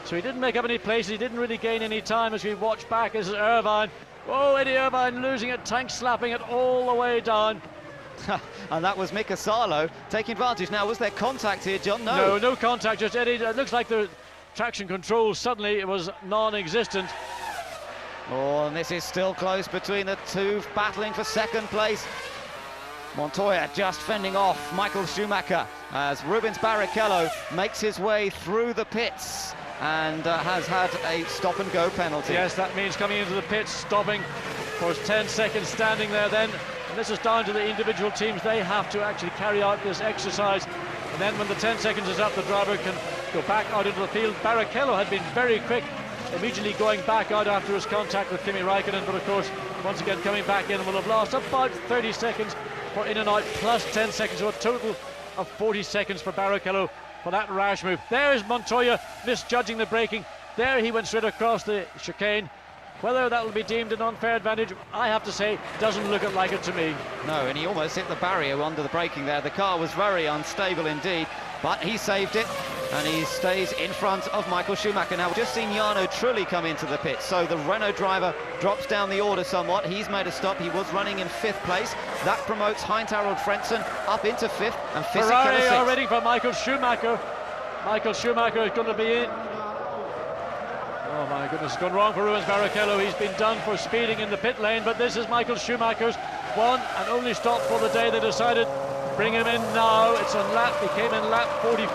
S8: So he didn't make up any places. He didn't really gain any time as we watch back. This is Irvine. Oh, Eddie Irvine losing it, tank slapping it all the way down.
S3: And that was Mika Salo taking advantage. Now, was there contact here, John? No.
S8: No contact, just Eddie. It looks like the traction control suddenly it was non-existent.
S3: Oh, and this is still close between the two battling for second place. Montoya just fending off Michael Schumacher as Rubens Barrichello makes his way through the pits and has had a stop-and-go penalty.
S8: Yes, that means coming into the pits, stopping for 10 seconds, standing there then. And this is down to the individual teams. They have to actually carry out this exercise. And then when the 10 seconds is up, the driver can go back out into the field. Barrichello had been very quick, immediately going back out after his contact with Kimi Raikkonen, but of course once again coming back in and will have lost about 30 seconds for in and out, plus 10 seconds, so a total of 40 seconds for Barrichello for that rash move. There's Montoya misjudging the braking. There he went straight across the chicane. Whether that will be deemed an unfair advantage, I have to say, doesn't look like it to me.
S3: No, and he almost hit the barrier under the braking there. The car was very unstable indeed, but he saved it, and he stays in front of Michael Schumacher. Now, we've just seen Jarno Trulli come into the pit, so the Renault driver drops down the order somewhat. He's made a stop. He was running in 5th place. That promotes Heinz-Harald Frentzen up into 5th, and
S8: Ferrari
S3: 6th.
S8: are ready for Michael Schumacher. Michael Schumacher is going to be in. Oh my goodness, it's gone wrong for Rubens Barrichello. He's been done for speeding in the pit lane, but this is Michael Schumacher's one and only stop for the day. They decided to bring him in now. It's on lap, he came in lap 44.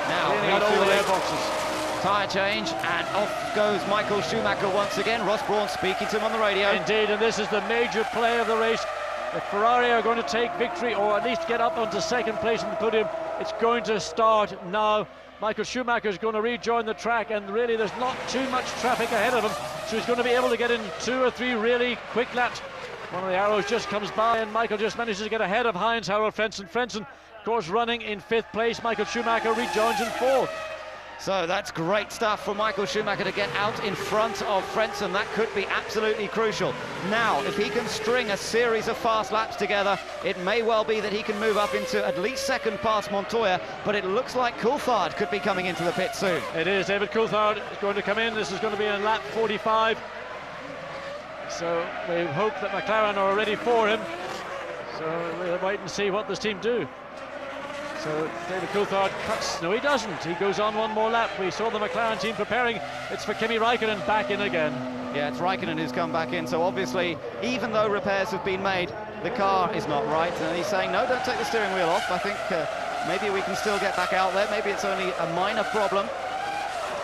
S3: Now,
S8: cleaning out all the airboxes.
S3: Tyre change, and off goes Michael Schumacher once again. Ross Brawn speaking to him on the radio.
S8: Indeed, and this is the major play of the race. If Ferrari are going to take victory, or at least get up onto second place in the podium, it's going to start now. Michael Schumacher is going to rejoin the track, and really there's not too much traffic ahead of him, so he's going to be able to get in 2 or 3 really quick laps. One of the Arrows just comes by, and Michael just manages to get ahead of Heinz-Harald Frentzen. Frentzen, of course, running in 5th place. Michael Schumacher rejoins in 4th.
S3: So that's great stuff for Michael Schumacher to get out in front of Frentzen. That could be absolutely crucial. Now, if he can string a series of fast laps together, it may well be that he can move up into at least second past Montoya, but it looks like Coulthard could be coming into the pit soon.
S8: It is. David Coulthard is going to come in. This is going to be in lap 45. So we hope that McLaren are ready for him. So we'll wait and see what this team do. So David Coulthard cuts. No, he doesn't. He goes on one more lap. We saw the McLaren team preparing. It's for Kimi Raikkonen back in again.
S3: Yeah, it's Raikkonen who's come back in. So obviously, even though repairs have been made, the car is not right. And he's saying, no, don't take the steering wheel off. I think maybe we can still get back out there. Maybe it's only a minor problem.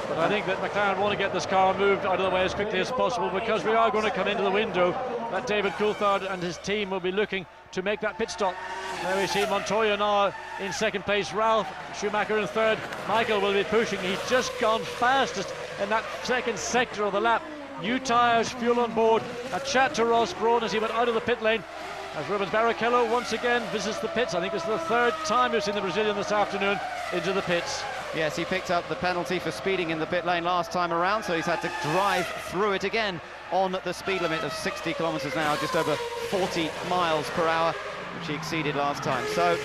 S8: But I think that McLaren want to get this car moved out of the way as quickly as possible, because we are going to come into the window that David Coulthard and his team will be looking to make that pit stop. There we see Montoya now in second place, Ralph Schumacher in third. Michael will be pushing. He's just gone fastest in that second sector of the lap. New tyres, fuel on board. A chat to Ross Brawn as he went out of the pit lane. As Rubens Barrichello once again visits the pits. I think it's the third time we've seen the Brazilian this afternoon into the pits.
S3: Yes, he picked up the penalty for speeding in the pit lane last time around, so he's had to drive through it again on the speed limit of 60 kilometres an hour, just over 40 miles per hour, which he exceeded last time. So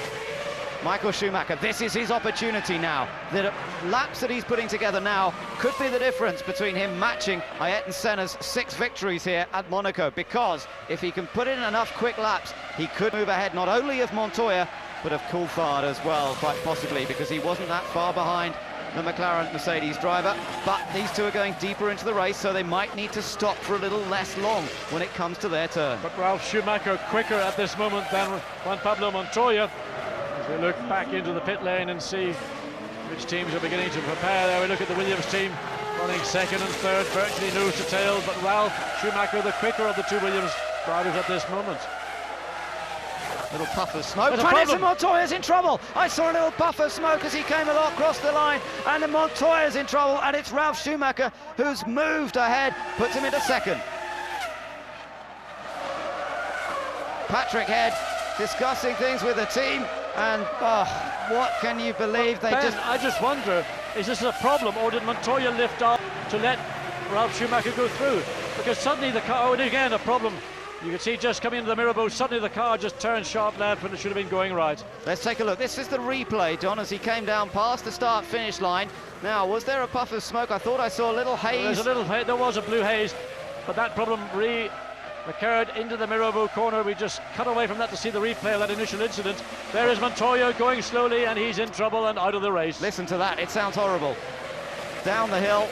S3: Michael Schumacher, this is his opportunity now. The laps that he's putting together now could be the difference between him matching Ayrton Senna's 6 victories here at Monaco, because if he can put in enough quick laps, he could move ahead not only of Montoya, but of Coulthard as well, quite possibly, because he wasn't that far behind the McLaren Mercedes driver. But these two are going deeper into the race, so they might need to stop for a little less long when it comes to their turn.
S8: But Ralph Schumacher quicker at this moment than Juan Pablo Montoya. As we look back into the pit lane and see which teams are beginning to prepare there, we look at the Williams team running second and third, virtually nose to tail, but Ralph Schumacher the quicker of the two Williams drivers at this moment.
S3: Little puff of smoke. And Montoya's in trouble. I saw a little puff of smoke as he came along across the line, and then Montoya's in trouble, and it's Ralph Schumacher who's moved ahead, puts him into second. Patrick Head discussing things with the team, and what can you believe?
S8: I just wonder, is this a problem, or did Montoya lift off to let Ralph Schumacher go through? Because suddenly the car, and again a problem. You can see just coming into the mirror boat, suddenly the car just turned sharp left when it should have been going right.
S3: Let's take a look. This is the replay, John, as he came down past the start-finish line. Now, was there a puff of smoke? I thought I saw a little haze.
S8: There was a blue haze, but that problem occurred into the Mirabeau corner. We just cut away from that to see the replay of that initial incident. There is Montoya going slowly, and he's in trouble and out of the race.
S3: Listen to that, it sounds horrible. Down the hill.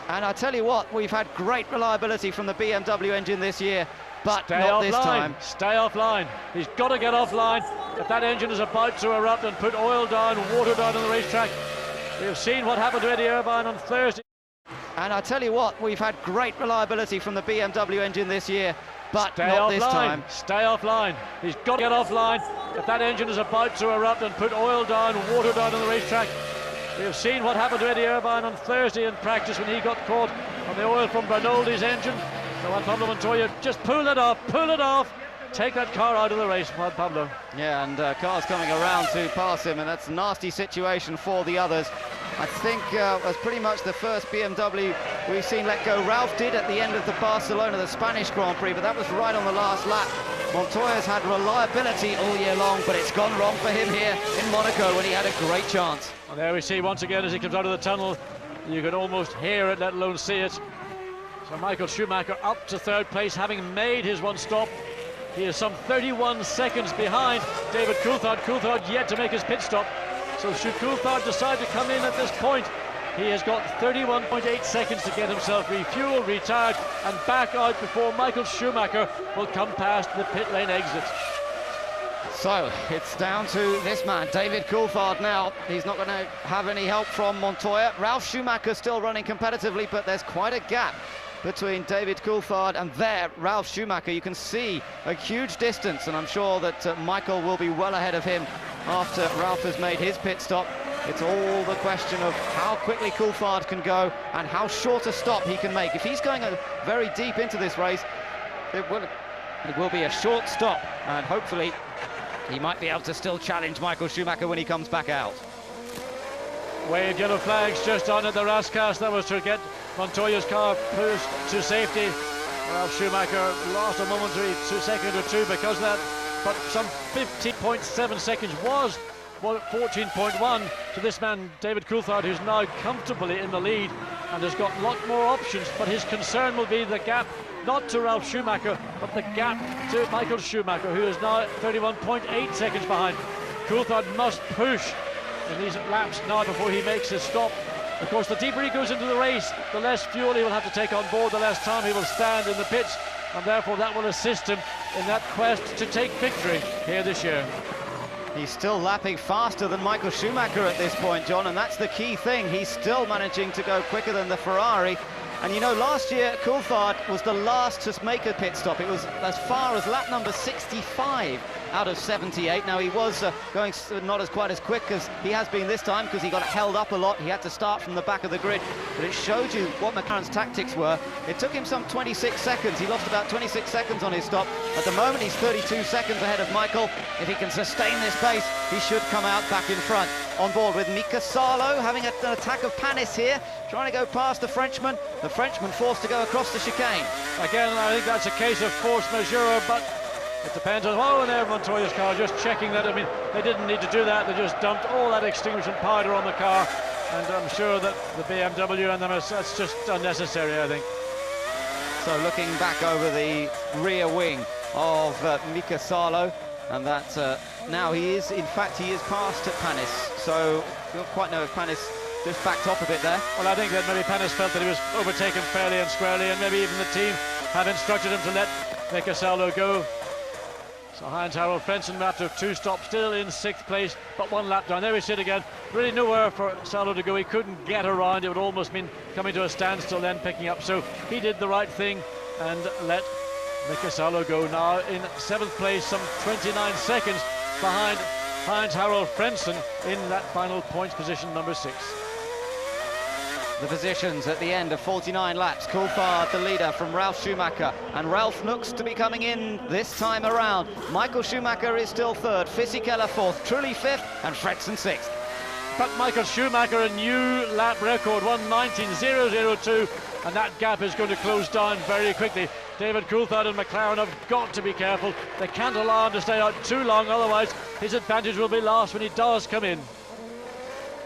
S3: And I tell you what, we've had great reliability from the BMW engine this year, but not this time.
S8: Stay offline. He's got to get offline. If that engine is about to erupt and put oil down, water down on the racetrack, we've seen what happened to Eddie Irvine on Thursday.
S3: And I tell you what, we've had great reliability from the BMW engine this year, but not this time.
S8: Stay offline. He's got to get offline. If that engine is about to erupt and put oil down, water down on the racetrack, we've seen what happened to Eddie Irvine on Thursday in practice when he got caught on the oil from Bernoldi's engine. So Juan Pablo Montoya, just pull it off, take that car out of the race, Juan Pablo.
S3: Yeah, and cars coming around to pass him, and that's a nasty situation for the others. I think was pretty much the first BMW we've seen let go. Ralph did at the end of the Barcelona, the Spanish Grand Prix, but that was right on the last lap. Montoya's had reliability all year long, but it's gone wrong for him here in Monaco when he had a great chance.
S8: And there we see once again as he comes out of the tunnel, you can almost hear it, let alone see it. So Michael Schumacher up to third place, having made his one stop. He is some 31 seconds behind David Coulthard. Coulthard yet to make his pit stop. So should Coulthard decide to come in at this point, he has got 31.8 seconds to get himself refueled, retired, and back out before Michael Schumacher will come past the pit lane exit.
S3: So it's down to this man, David Coulthard now. He's not going to have any help from Montoya. Ralph Schumacher still running competitively, but there's quite a gap between David Coulthard and there, Ralph Schumacher. You can see a huge distance, and I'm sure that Michael will be well ahead of him after Ralph has made his pit stop. It's all the question of how quickly Coulthard can go and how short a stop he can make. If he's going very deep into this race, it will be a short stop, and hopefully he might be able to still challenge Michael Schumacher when he comes back out.
S8: Waved yellow flags just on at the Rascas. That was to get Montoya's car pushed to safety. Ralph Schumacher lost a momentary second or two because of that, but some 15.7 seconds was 14.1 to this man, David Coulthard, who's now comfortably in the lead and has got a lot more options, but his concern will be the gap, not to Ralph Schumacher, but the gap to Michael Schumacher, who is now 31.8 seconds behind. Coulthard must push in these laps now before he makes his stop. Of course, the deeper he goes into the race, the less fuel he will have to take on board, the less time he will stand in the pits, and therefore that will assist him in that quest to take victory here this year.
S3: He's still lapping faster than Michael Schumacher at this point, John, and that's the key thing. He's still managing to go quicker than the Ferrari. And you know, last year, Coulthard was the last to make a pit stop. It was as far as lap number 65 out of 78. Now, he was going not quite as quick as he has been this time because he got held up a lot. He had to start from the back of the grid, but it showed you what McLaren's tactics were. It took him some 26 seconds. He lost about 26 seconds on his stop. At the moment, he's 32 seconds ahead of Michael. If he can sustain this pace, he should come out back in front. On board with Mika Salo, having an attack of Panis here, trying to go past the Frenchman. The Frenchman forced to go across the chicane.
S8: Again, I think that's a case of force majeure, but it depends on, oh, and there Montoya's car, just checking that. I mean, they didn't need to do that. They just dumped all that extinguishing powder on the car, and I'm sure that the BMW and them, that's just unnecessary, I think.
S3: So looking back over the rear wing of Mika Salo, and that now he is past Panis, so we don't quite know if Panis just backed off a bit there.
S8: Well, I think that maybe Panis felt that he was overtaken fairly and squarely, and maybe even the team have instructed him to let Mika Salo go. So Heinz-Harald Frentzen, after 2 stops, still in 6th place, but 1 lap down. There we sit again. Really nowhere for Salo to go. He couldn't get around. It would almost mean coming to a standstill, then picking up. So he did the right thing and let Mika Salo go. Now in 7th place, some 29 seconds behind Heinz-Harald Frentzen in that final points position, number 6.
S3: The positions at the end of 49 laps. Coulthard, the leader, from Ralf Schumacher, and Ralf looks to be coming in this time around. Michael Schumacher is still 3rd, Fisichella 4th, Trulli 5th, and Frentzen 6th.
S8: But Michael Schumacher, a new lap record, 1:19.002, and that gap is going to close down very quickly. David Coulthard and McLaren have got to be careful. They can't allow him to stay out too long, otherwise his advantage will be lost when he does come in.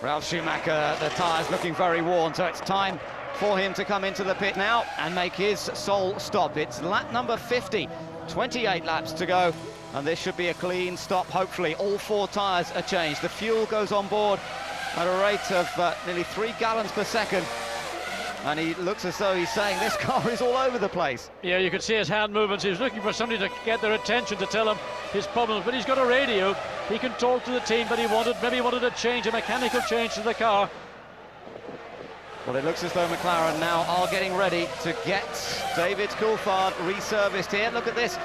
S3: Ralf Schumacher, the tyres looking very worn, so it's time for him to come into the pit now and make his sole stop. It's lap number 50, 28 laps to go, and this should be a clean stop. Hopefully all 4 tyres are changed. The fuel goes on board at a rate of nearly 3 gallons per second, and he looks as though he's saying this car is all over the place.
S8: Yeah, you could see his hand movements. He's looking for somebody to get their attention, to tell him his problems, but he's got a radio. He can talk to the team, but maybe he wanted a change, a mechanical change to the car.
S3: Well, it looks as though McLaren now are getting ready to get David Coulthard reserviced here. Look at this.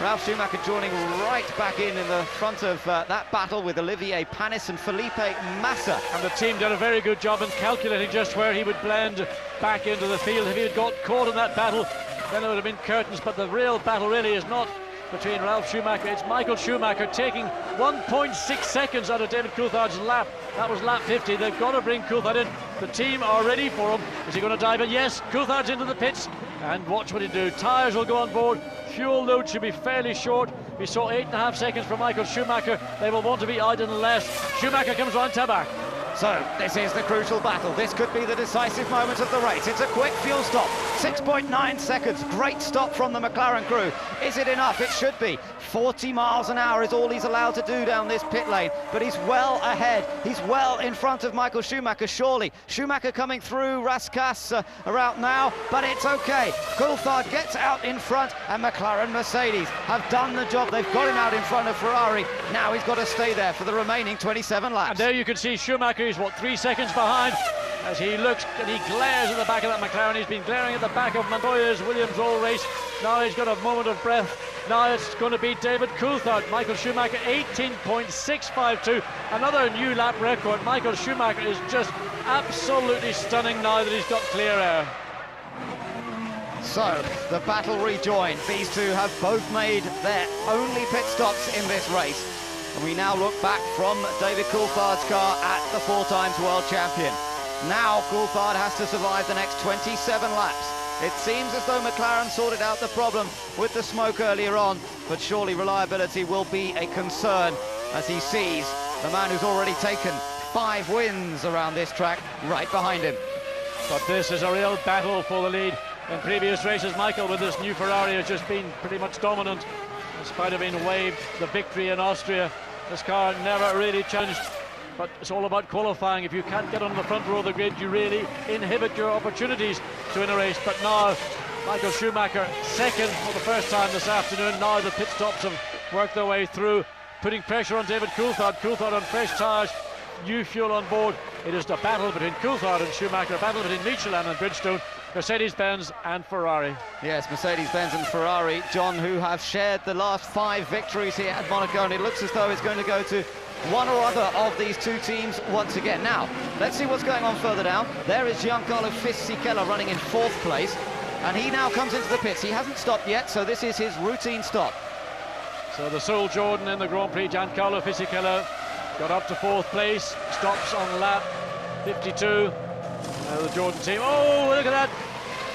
S3: Ralf Schumacher joining right back in the front of that battle with Olivier Panis and Felipe Massa.
S8: And the team did a very good job in calculating just where he would blend back into the field. If he had got caught in that battle, then it would have been curtains, but the real battle really is not between Ralf Schumacher. It's Michael Schumacher taking 1.6 seconds out of David Coulthard's lap. That was lap 50. They've got to bring Coulthard in. The team are ready for him. Is he going to dive in? Yes, Coulthard's into the pits, and watch what he do. Tyres will go on board. Fuel load should be fairly short. We saw 8.5 seconds from Michael Schumacher. They will want to be out in less. Schumacher comes round to back.
S3: So this is the crucial battle. This could be the decisive moment of the race. It's a quick fuel stop, 6.9 seconds. Great stop from the McLaren crew. Is it enough? It should be. 40 miles an hour is all he's allowed to do down this pit lane, but he's well ahead. He's well in front of Michael Schumacher, surely. Schumacher coming through Raskas around now, but it's okay. Coulthard gets out in front, and McLaren Mercedes have done the job. They've got him out in front of Ferrari. Now he's got to stay there for the remaining 27 laps.
S8: And there you can see Schumacher is, what, 3 seconds behind as he looks and he glares at the back of that McLaren. He's been glaring at the back of Montoya's Williams all race. Now he's got a moment of breath. Now it's going to be David Coulthard. Michael Schumacher 18.652, another new lap record. Michael Schumacher is just absolutely stunning now that he's got clear air.
S3: So the battle rejoined. These two have both made their only pit stops in this race. And we now look back from David Coulthard's car at the 4-times world champion. Now Coulthard has to survive the next 27 laps. It seems as though McLaren sorted out the problem with the smoke earlier on, but surely reliability will be a concern as he sees the man who's already taken 5 wins around this track right behind him.
S8: But this is a real battle for the lead. In previous races, Michael, with this new Ferrari, has just been pretty much dominant. In spite of being waved the victory in Austria, this car never really challenged. But it's all about qualifying. If you can't get on the front row of the grid, you really inhibit your opportunities to win a race. But now, Michael Schumacher, second for the first time this afternoon. Now the pit stops have worked their way through, putting pressure on David Coulthard. Coulthard on fresh tyres, new fuel on board. It is the battle between Coulthard and Schumacher, a battle between Michelin and Bridgestone, Mercedes-Benz and Ferrari.
S3: Yes, Mercedes-Benz and Ferrari, John, who have shared the last 5 victories here at Monaco, and it looks as though it's going to go to one or other of these two teams once again. Now, let's see what's going on further down. There is Giancarlo Fisichella running in 4th place, and he now comes into the pits. He hasn't stopped yet, so this is his routine stop.
S8: So the sole Jordan in the Grand Prix, Giancarlo Fisichella, got up to 4th place, stops on lap 52. The Jordan team, oh, look at that.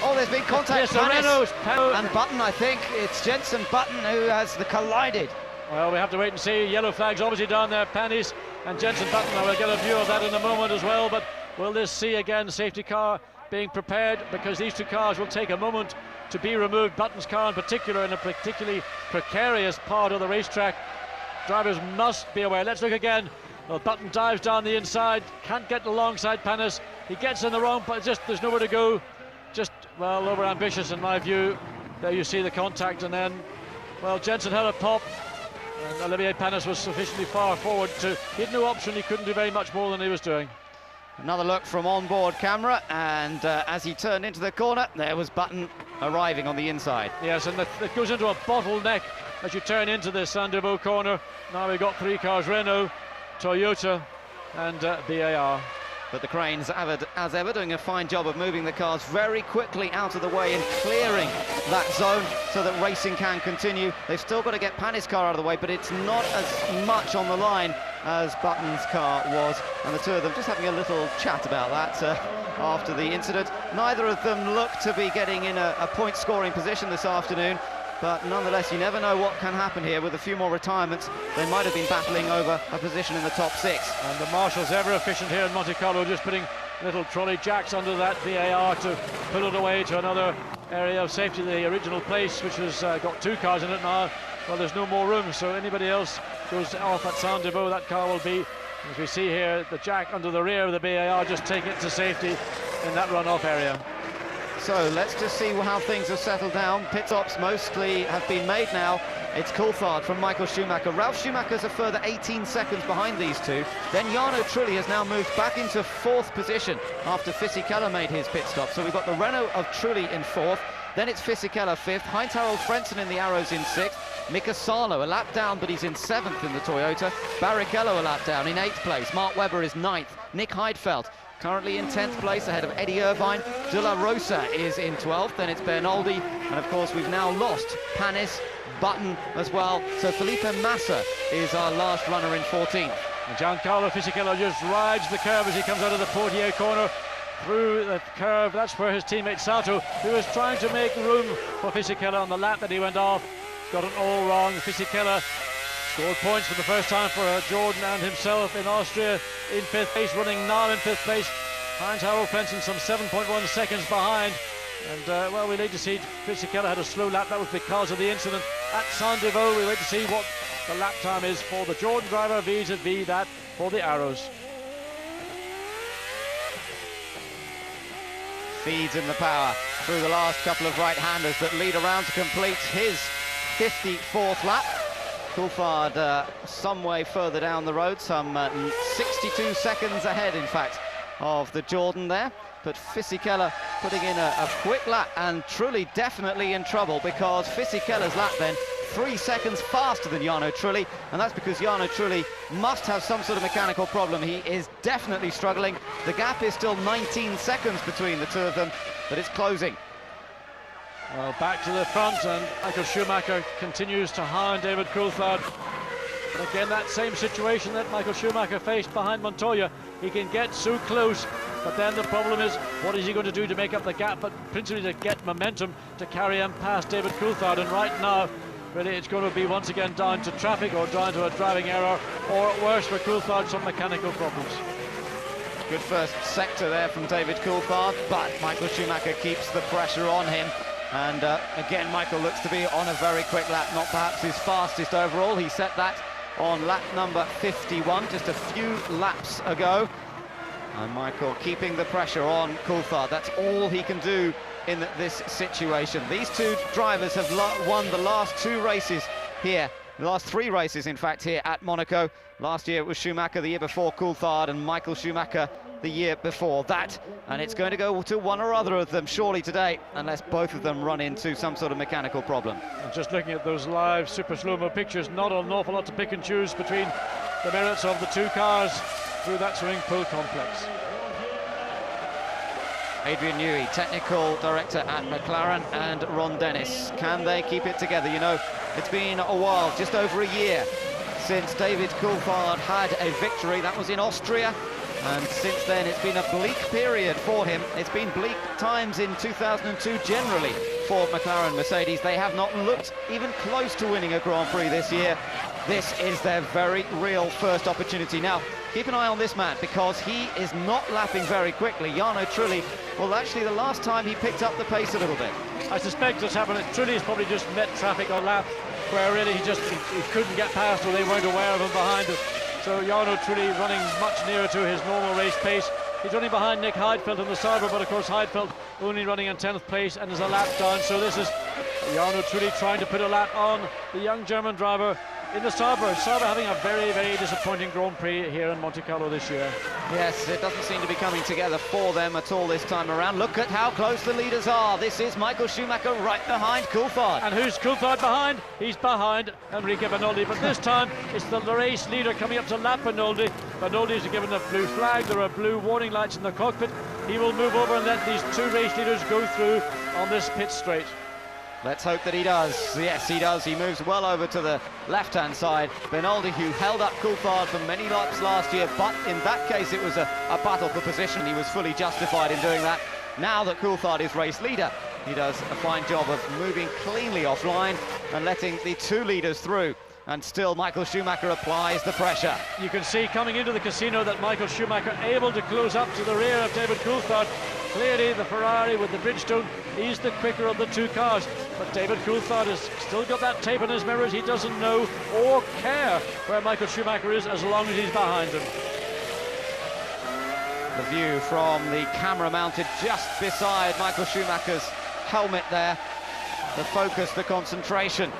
S3: Oh, there's been contact.
S8: Yes, Renault's
S3: and Button, I think. It's Jenson Button who has collided.
S8: Well, we have to wait and see. Yellow flag's obviously down there, Panis and Jenson Button. I will get a view of that in a moment as well, but will this see again safety car being prepared, because these two cars will take a moment to be removed. Button's car in particular, in a particularly precarious part of the racetrack. Drivers must be aware. Let's look again. Well, Button dives down the inside, can't get alongside Panis. He gets in the wrong, but just there's nowhere to go. Just, well, over ambitious in my view. There you see the contact, and then, well, Jenson had a pop, and Olivier Panis was sufficiently far forward to, he had no option. He couldn't do very much more than he was doing.
S3: Another look from onboard camera, and as he turned into the corner, there was Button arriving on the inside.
S8: Yes, and it goes into a bottleneck as you turn into the Saint-Deveau corner. Now we've got 3 cars, Renault, Toyota and BAR.
S3: But the Cranes, as ever, doing a fine job of moving the cars very quickly out of the way and clearing that zone so that racing can continue. They've still got to get Panis' car out of the way, but it's not as much on the line as Button's car was. And the two of them just having a little chat about that after the incident. Neither of them look to be getting in a point-scoring position this afternoon. But nonetheless, you never know what can happen here. With a few more retirements, they might have been battling over a position in the top 6.
S8: And the marshals ever efficient here in Monte Carlo, just putting little trolley jacks under that VAR to pull it away to another area of safety. The original place, which has got 2 cars in it now, well, there's no more room, so anybody else goes off at Saint-Deveau, that car will be, as we see here, the jack under the rear of the VAR, just taking it to safety in that runoff area.
S3: So let's just see how things have settled down. Pit stops mostly have been made now. It's Coulthard from Michael Schumacher. Ralf Schumacher's a further 18 seconds behind these two. Then Jarno Trulli has now moved back into 4th position after Fisichella made his pit stop. So we've got the Renault of Trulli in 4th. Then it's Fisichella 5th. Heinz-Harald Frentzen in the Arrows in 6th. Mika Salo a lap down, but he's in 7th in the Toyota. Barrichello a lap down in 8th place. Mark Webber is 9th. Nick Heidfeld currently in 10th place ahead of Eddie Irvine. De La Rosa is in 12th, then it's Bernaldi, and of course we've now lost Panis, Button as well, so Felipe Massa is our last runner in 14th.
S8: And Giancarlo Fisichella just rides the curve as he comes out of the Portier corner. Through the curve, that's where his teammate Sato, who was trying to make room for Fisichella on the lap that he went off, got it all wrong. Fisichella scored points for the first time for Jordan and himself in Austria in 5th place, running now in 5th place. Heinz-Harald Frentzen some 7.1 seconds behind. And, well, we need to see. Fisichella had a slow lap. That was because of the incident at Saint-Deveau. We wait to see what the lap time is for the Jordan driver vis-a-vis that for the Arrows.
S3: Feeds in the power through the last couple of right-handers that lead around to complete his 54th lap. Coulthard some way further down the road, some 62 seconds ahead, in fact, of the Jordan there. But Fisichella putting in a quick lap, and Trulli definitely in trouble, because Fisichella's lap then 3 seconds faster than Jarno Trulli, and that's because Jarno Trulli must have some sort of mechanical problem. He is definitely struggling. The gap is still 19 seconds between the two of them, but it's closing.
S8: Well, back to the front, and Michael Schumacher continues to hound David Coulthard. And again, that same situation that Michael Schumacher faced behind Montoya. He can get so close, but then the problem is, what is he going to do to make up the gap, but principally to get momentum to carry him past David Coulthard. And right now, really, it's going to be once again down to traffic or down to a driving error, or worse for Coulthard, some mechanical problems.
S3: Good first sector there from David Coulthard, but Michael Schumacher keeps the pressure on him. And again, Michael looks to be on a very quick lap, not perhaps his fastest overall. He set that on lap number 51, just a few laps ago. And Michael keeping the pressure on Coulthard. That's all he can do in this situation. These two drivers have won the last 2 races here. The last 3 races, in fact, here at Monaco. Last year it was Schumacher, the year before Coulthard, and Michael Schumacher the year before that, and it's going to go to one or other of them surely today, unless both of them run into some sort of mechanical problem.
S8: And just looking at those live super slow-mo pictures, not an awful lot to pick and choose between the merits of the two cars through that swimming pool complex.
S3: Adrian Newey, technical director at McLaren, and Ron Dennis. Can they keep it together? You know, it's been a while, just over a year, since David Coulthard had a victory. That was in Austria, and since then it's been a bleak period for him. It's been bleak times in 2002 generally for McLaren Mercedes. They have not looked even close to winning a Grand Prix this year. This is their very real first opportunity. Now, keep an eye on this man, because he is not lapping very quickly. Jarno Trulli, well, actually the last time he picked up the pace a little bit.
S8: I suspect what's happened is Trulli's probably just met traffic on lap where really he couldn't get past, or they weren't aware of him behind him. So Jarno Trulli running much nearer to his normal race pace. He's running behind Nick Heidfeld in the Sauber, but of course Heidfeld only running in 10th place and is a lap down. So this is Jarno Trulli trying to put a lap on the young German driver in the Sauber. Sauber having a very, very disappointing Grand Prix here in Monte Carlo this year.
S3: Yes, it doesn't seem to be coming together for them at all this time around. Look at how close the leaders are. This is Michael Schumacher right behind Coulthard.
S8: And who's Coulthard behind? He's behind Enrique Bernoldi, but this time it's the race leader coming up to lap Bernoldi. Bernoldi's given a blue flag. There are blue warning lights in the cockpit. He will move over and let these two race leaders go through on this pit straight.
S3: Let's hope that he does. Yes, he does. He moves well over to the left-hand side. Bernoldi, who held up Coulthard for many laps last year, but in that case it was a battle for position. He was fully justified in doing that. Now that Coulthard is race leader, he does a fine job of moving cleanly offline and letting the two leaders through. And still Michael Schumacher applies the pressure.
S8: You can see coming into the casino that Michael Schumacher able to close up to the rear of David Coulthard. Clearly the Ferrari with the Bridgestone, he's the quicker of the two cars. But David Coulthard has still got that tape in his mirrors. He doesn't know or care where Michael Schumacher is as long as he's behind him.
S3: The view from the camera mounted just beside Michael Schumacher's helmet there. The focus, the concentration.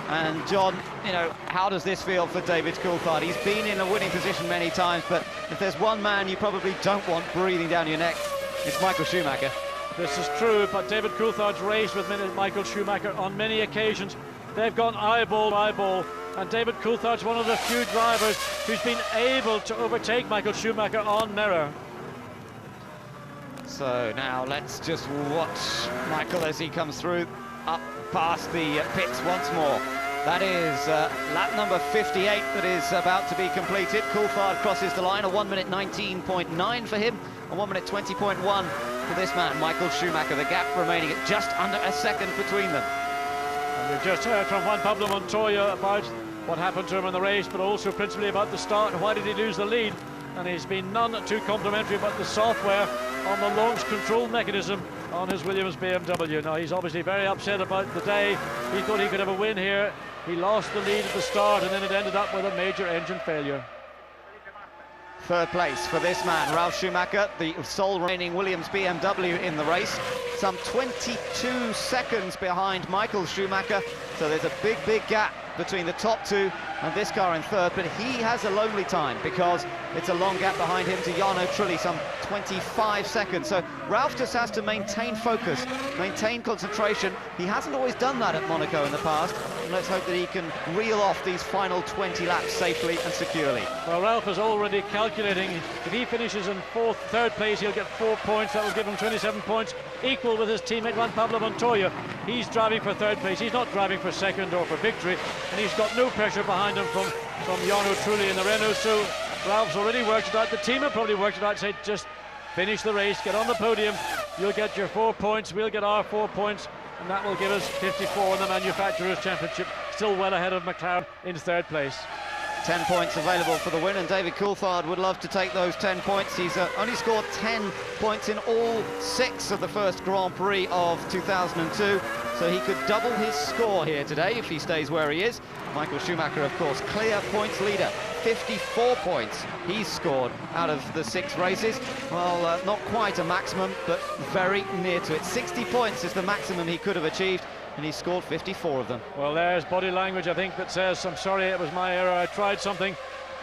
S3: And John, you know, how does this feel for David Coulthard? He's been in a winning position many times, but if there's one man you probably don't want breathing down your neck, it's Michael Schumacher.
S8: This is true, but David Coulthard's raced with Michael Schumacher on many occasions. They've gone eyeball to eyeball, and David Coulthard's one of the few drivers who's been able to overtake Michael Schumacher on mirror.
S3: So now let's just watch Michael as he comes through up past the pits once more. That is lap number 58 that is about to be completed. Coulthard crosses the line, a 1 minute 19.9 for him, a 1 minute 20.1 for this man, Michael Schumacher. The gap remaining at just under a second between them.
S8: And we've just heard from Juan Pablo Montoya about what happened to him in the race, but also principally about the start. Why did he lose the lead? And he's been none too complimentary about the software on the launch control mechanism on his Williams BMW. Now, he's obviously very upset about the day. He thought he could have a win here. He lost the lead at the start, and then it ended up with a major engine failure.
S3: Third place for this man, Ralf Schumacher, the sole remaining Williams BMW in the race. Some 22 seconds behind Michael Schumacher. So there's a big gap between the top two and this car in third, but he has a lonely time because it's a long gap behind him to Jarno Trulli, some 25 seconds. So Ralf just has to maintain focus, maintain concentration. He hasn't always done that at Monaco in the past, and let's hope that he can reel off these final 20 laps safely and securely.
S8: Well, Ralf is already calculating if he finishes in third place, he'll get 4 points. That will give him 27 points, equal with his teammate Juan Pablo Montoya. He's driving for third place. He's not driving for second or for victory, and he's got no pressure behind him from Jarno Trulli in the Renault. So Ralph's already worked it out. The team have probably worked it out, say just finish the race, get on the podium, you'll get your 4 points, we'll get our 4 points, and that will give us 54 in the Manufacturers' Championship, still well ahead of McLaren in third place.
S3: 10 points available for the win, and David Coulthard would love to take those 10 points. He's only scored 10 points in all 6 of the first Grand Prix of 2002, so he could double his score here today if he stays where he is. Michael Schumacher, of course, clear points leader, 54 points he's scored out of the 6 races. Well, not quite a maximum, but very near to it. 60 points is the maximum he could have achieved, and he scored 54 of them.
S8: Well, there's body language, I think, that says, I'm sorry, it was my error, I tried something.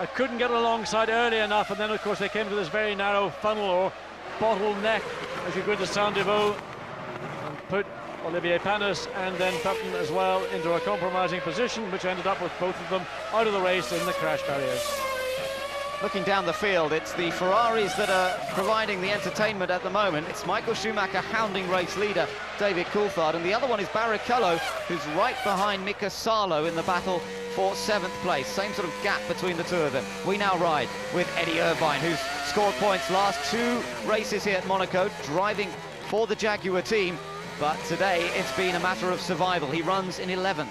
S8: couldn't get alongside early enough, and then of course they came to this very narrow funnel or bottleneck as you go into Saint-Deveau and put Olivier Panis and then Button as well into a compromising position, which ended up with both of them out of the race in the crash barriers.
S3: Looking down the field, it's the Ferraris that are providing the entertainment at the moment. It's Michael Schumacher hounding race leader David Coulthard, and the other one is Barrichello, who's right behind Mika Salo in the battle for 7th place. Same sort of gap between the two of them. We now ride with Eddie Irvine, who's scored points last 2 races here at Monaco, driving for the Jaguar team, but today it's been a matter of survival. He runs in 11th.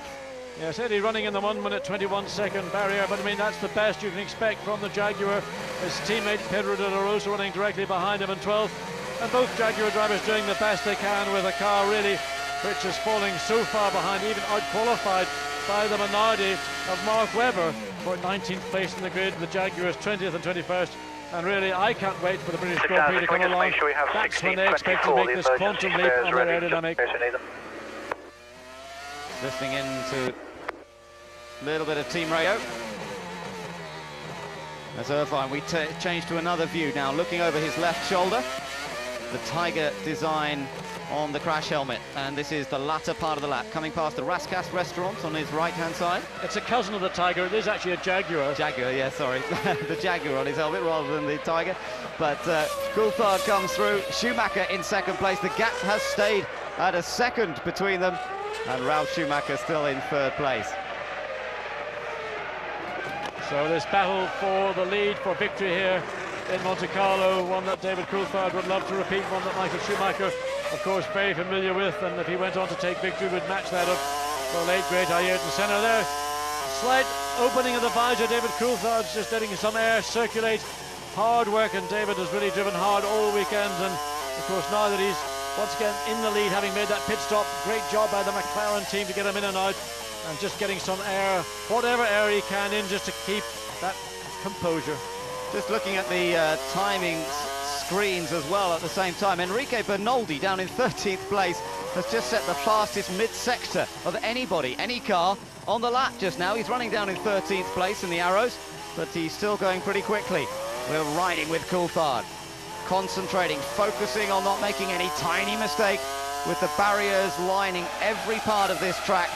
S8: Yes, Eddie running in the 1:21 barrier, but I mean that's the best you can expect from the Jaguar. His teammate Pedro de la Rosa running directly behind him in 12th, and both Jaguar drivers doing the best they can with a car really which is falling so far behind, even out-qualified by the Minardi of Mark Webber for 19th place in the grid. The Jaguars 20th and 21st, and really I can't wait for the British Grand Prix to come along. That's when they expect to make this quantum leap on their aerodynamic.
S3: Listening in to a little bit of team radio. As Irvine, we change to another view now, looking over his left shoulder. The Tiger design on the crash helmet, and this is the latter part of the lap, coming past the Raskas restaurant on his right-hand side.
S8: It's a cousin of the Tiger. It is actually a Jaguar.
S3: Jaguar, yeah, sorry. The Jaguar on his helmet rather than the Tiger. But Coulthard comes through. Schumacher in 2nd place. The gap has stayed at a 2nd between them, and Ralf Schumacher still in 3rd place.
S8: So this battle for the lead, for victory here in Monte Carlo, one that David Coulthard would love to repeat, one that Michael Schumacher, of course, very familiar with, and if he went on to take victory, would match that of the late, great Ayrton Senna there. Slight opening of the visor, David Coulthard's just letting some air circulate. Hard work, and David has really driven hard all weekend, and of course now that he's once again in the lead, having made that pit stop, great job by the McLaren team to get him in and out, and just getting some air, whatever air he can in, just to keep that composure.
S3: Just looking at the timing screens as well at the same time. Enrique Bernoldi down in 13th place has just set the fastest mid-sector of anybody, any car on the lap just now. He's running down in 13th place in the Arrows, but he's still going pretty quickly. We're riding with Coulthard, concentrating, focusing on not making any tiny mistake, with the barriers lining every part of this track.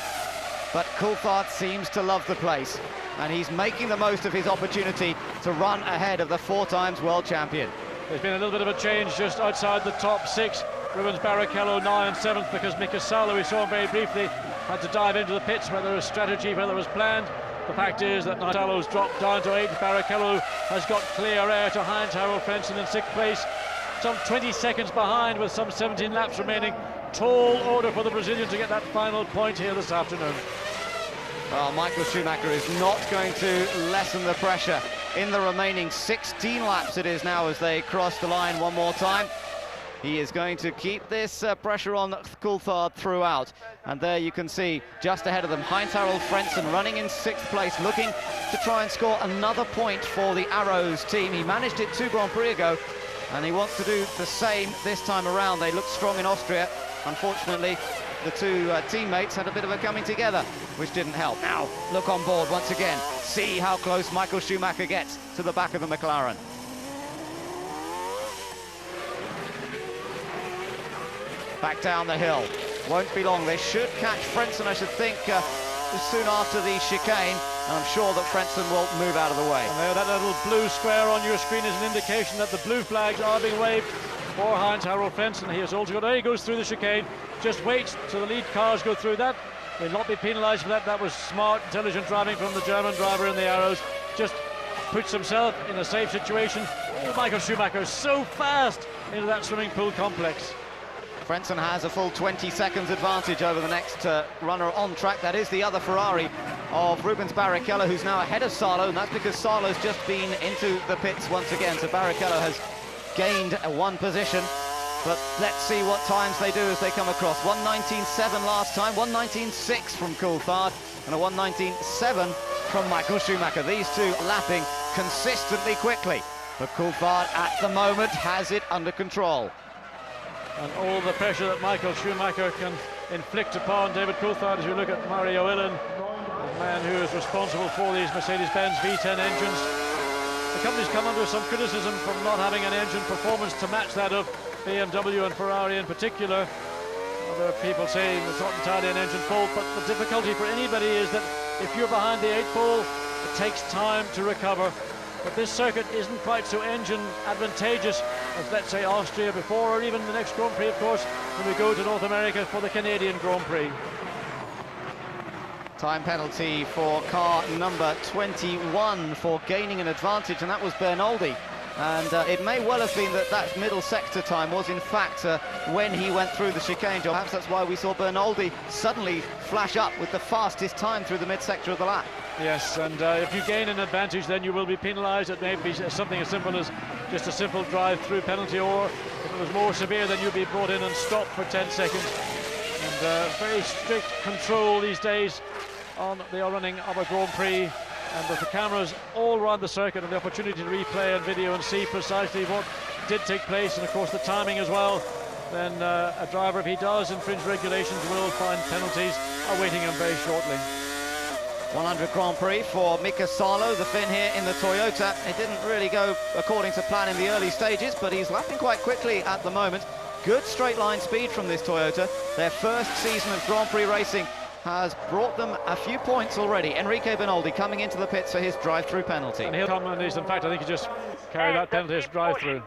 S3: But Coulthard seems to love the place, and he's making the most of his opportunity to run ahead of the 4-time world champion.
S8: There's been a little bit of a change just outside the top 6. Rubens Barrichello now in 7th because Mika Salo, we saw him very briefly, had to dive into the pits, whether it was strategy, whether it was planned. The fact is that now Salo's dropped down to 8th. Barrichello has got clear air to Heinz-Harald Frentzen in 6th place. Some 20 seconds behind with some 17 laps remaining. Tall order for the Brazilian to get that final point here this afternoon.
S3: Well, Michael Schumacher is not going to lessen the pressure in the remaining 16 laps it is now as they cross the line one more time. He is going to keep this pressure on Coulthard throughout. And there you can see, just ahead of them, Heinz-Harald Frentzen running in 6th place, looking to try and score another point for the Arrows team. He managed it 2 Grand Prix ago, and he wants to do the same this time around. They looked strong in Austria. Unfortunately, the two teammates had a bit of a coming together, which didn't help. Now, look on board once again. See how close Michael Schumacher gets to the back of the McLaren. Back down the hill. Won't be long. They should catch Frentzen, I should think, soon after the chicane. And I'm sure that Frentzen will move out of the way.
S8: And there, that little blue square on your screen is an indication that the blue flags are being waved for Heinz-Harald Frentzen. He has also got, there he goes through the chicane. Just wait till the lead cars go through that. He'll not be penalised for that. That was smart, intelligent driving from the German driver in the Arrows. Just puts himself in a safe situation. Oh, Michael Schumacher so fast into that swimming pool complex.
S3: Frentzen has a full 20 seconds advantage over the next runner on track. That is the other Ferrari of Rubens Barrichello, who's now ahead of Salo, and that's because Salo's just been into the pits once again. So Barrichello has gained one position, but let's see what times they do as they come across. 1:19.7 last time, 1:19.6 from Coulthard, and a 1:19.7 from Michael Schumacher. These two lapping consistently quickly, but Coulthard at the moment has it under control.
S8: And all the pressure that Michael Schumacher can inflict upon David Coulthard, as you look at Mario Illén, the man who is responsible for these Mercedes-Benz V10 engines, The company's come under some criticism for not having an engine performance to match that of BMW and Ferrari in particular. Other people saying it's not entirely an engine fault, but the difficulty for anybody is that if you're behind the 8 pole, it takes time to recover. But this circuit isn't quite so engine advantageous as, let's say, Austria before, or even the next Grand Prix, of course, when we go to North America for the Canadian Grand Prix.
S3: Time penalty for car number 21 for gaining an advantage, and that was Bernoldi. And it may well have been that middle sector time was in fact when he went through the chicane. Perhaps that's why we saw Bernoldi suddenly flash up with the fastest time through the mid-sector of the lap.
S8: Yes, and if you gain an advantage, then you will be penalised. It may be something as simple as just a simple drive-through penalty, or if it was more severe, then you'd be brought in and stopped for 10 seconds. And very strict control these days on the running of a Grand Prix. And with the cameras all around the circuit and the opportunity to replay on video and see precisely what did take place, and of course the timing as well, then a driver, if he does infringe regulations, will find penalties awaiting him very shortly.
S3: 100 Grand Prix for Mika Salo, the Finn here in the Toyota. It didn't really go according to plan in the early stages, but he's lapping quite quickly at the moment. Good straight line speed from this Toyota. Their first season of Grand Prix racing has brought them a few points already. Enrique Bernoldi coming into the pits for his drive-through penalty.
S8: And he'll come, and in fact, I think he just carried that penalty as drive-through.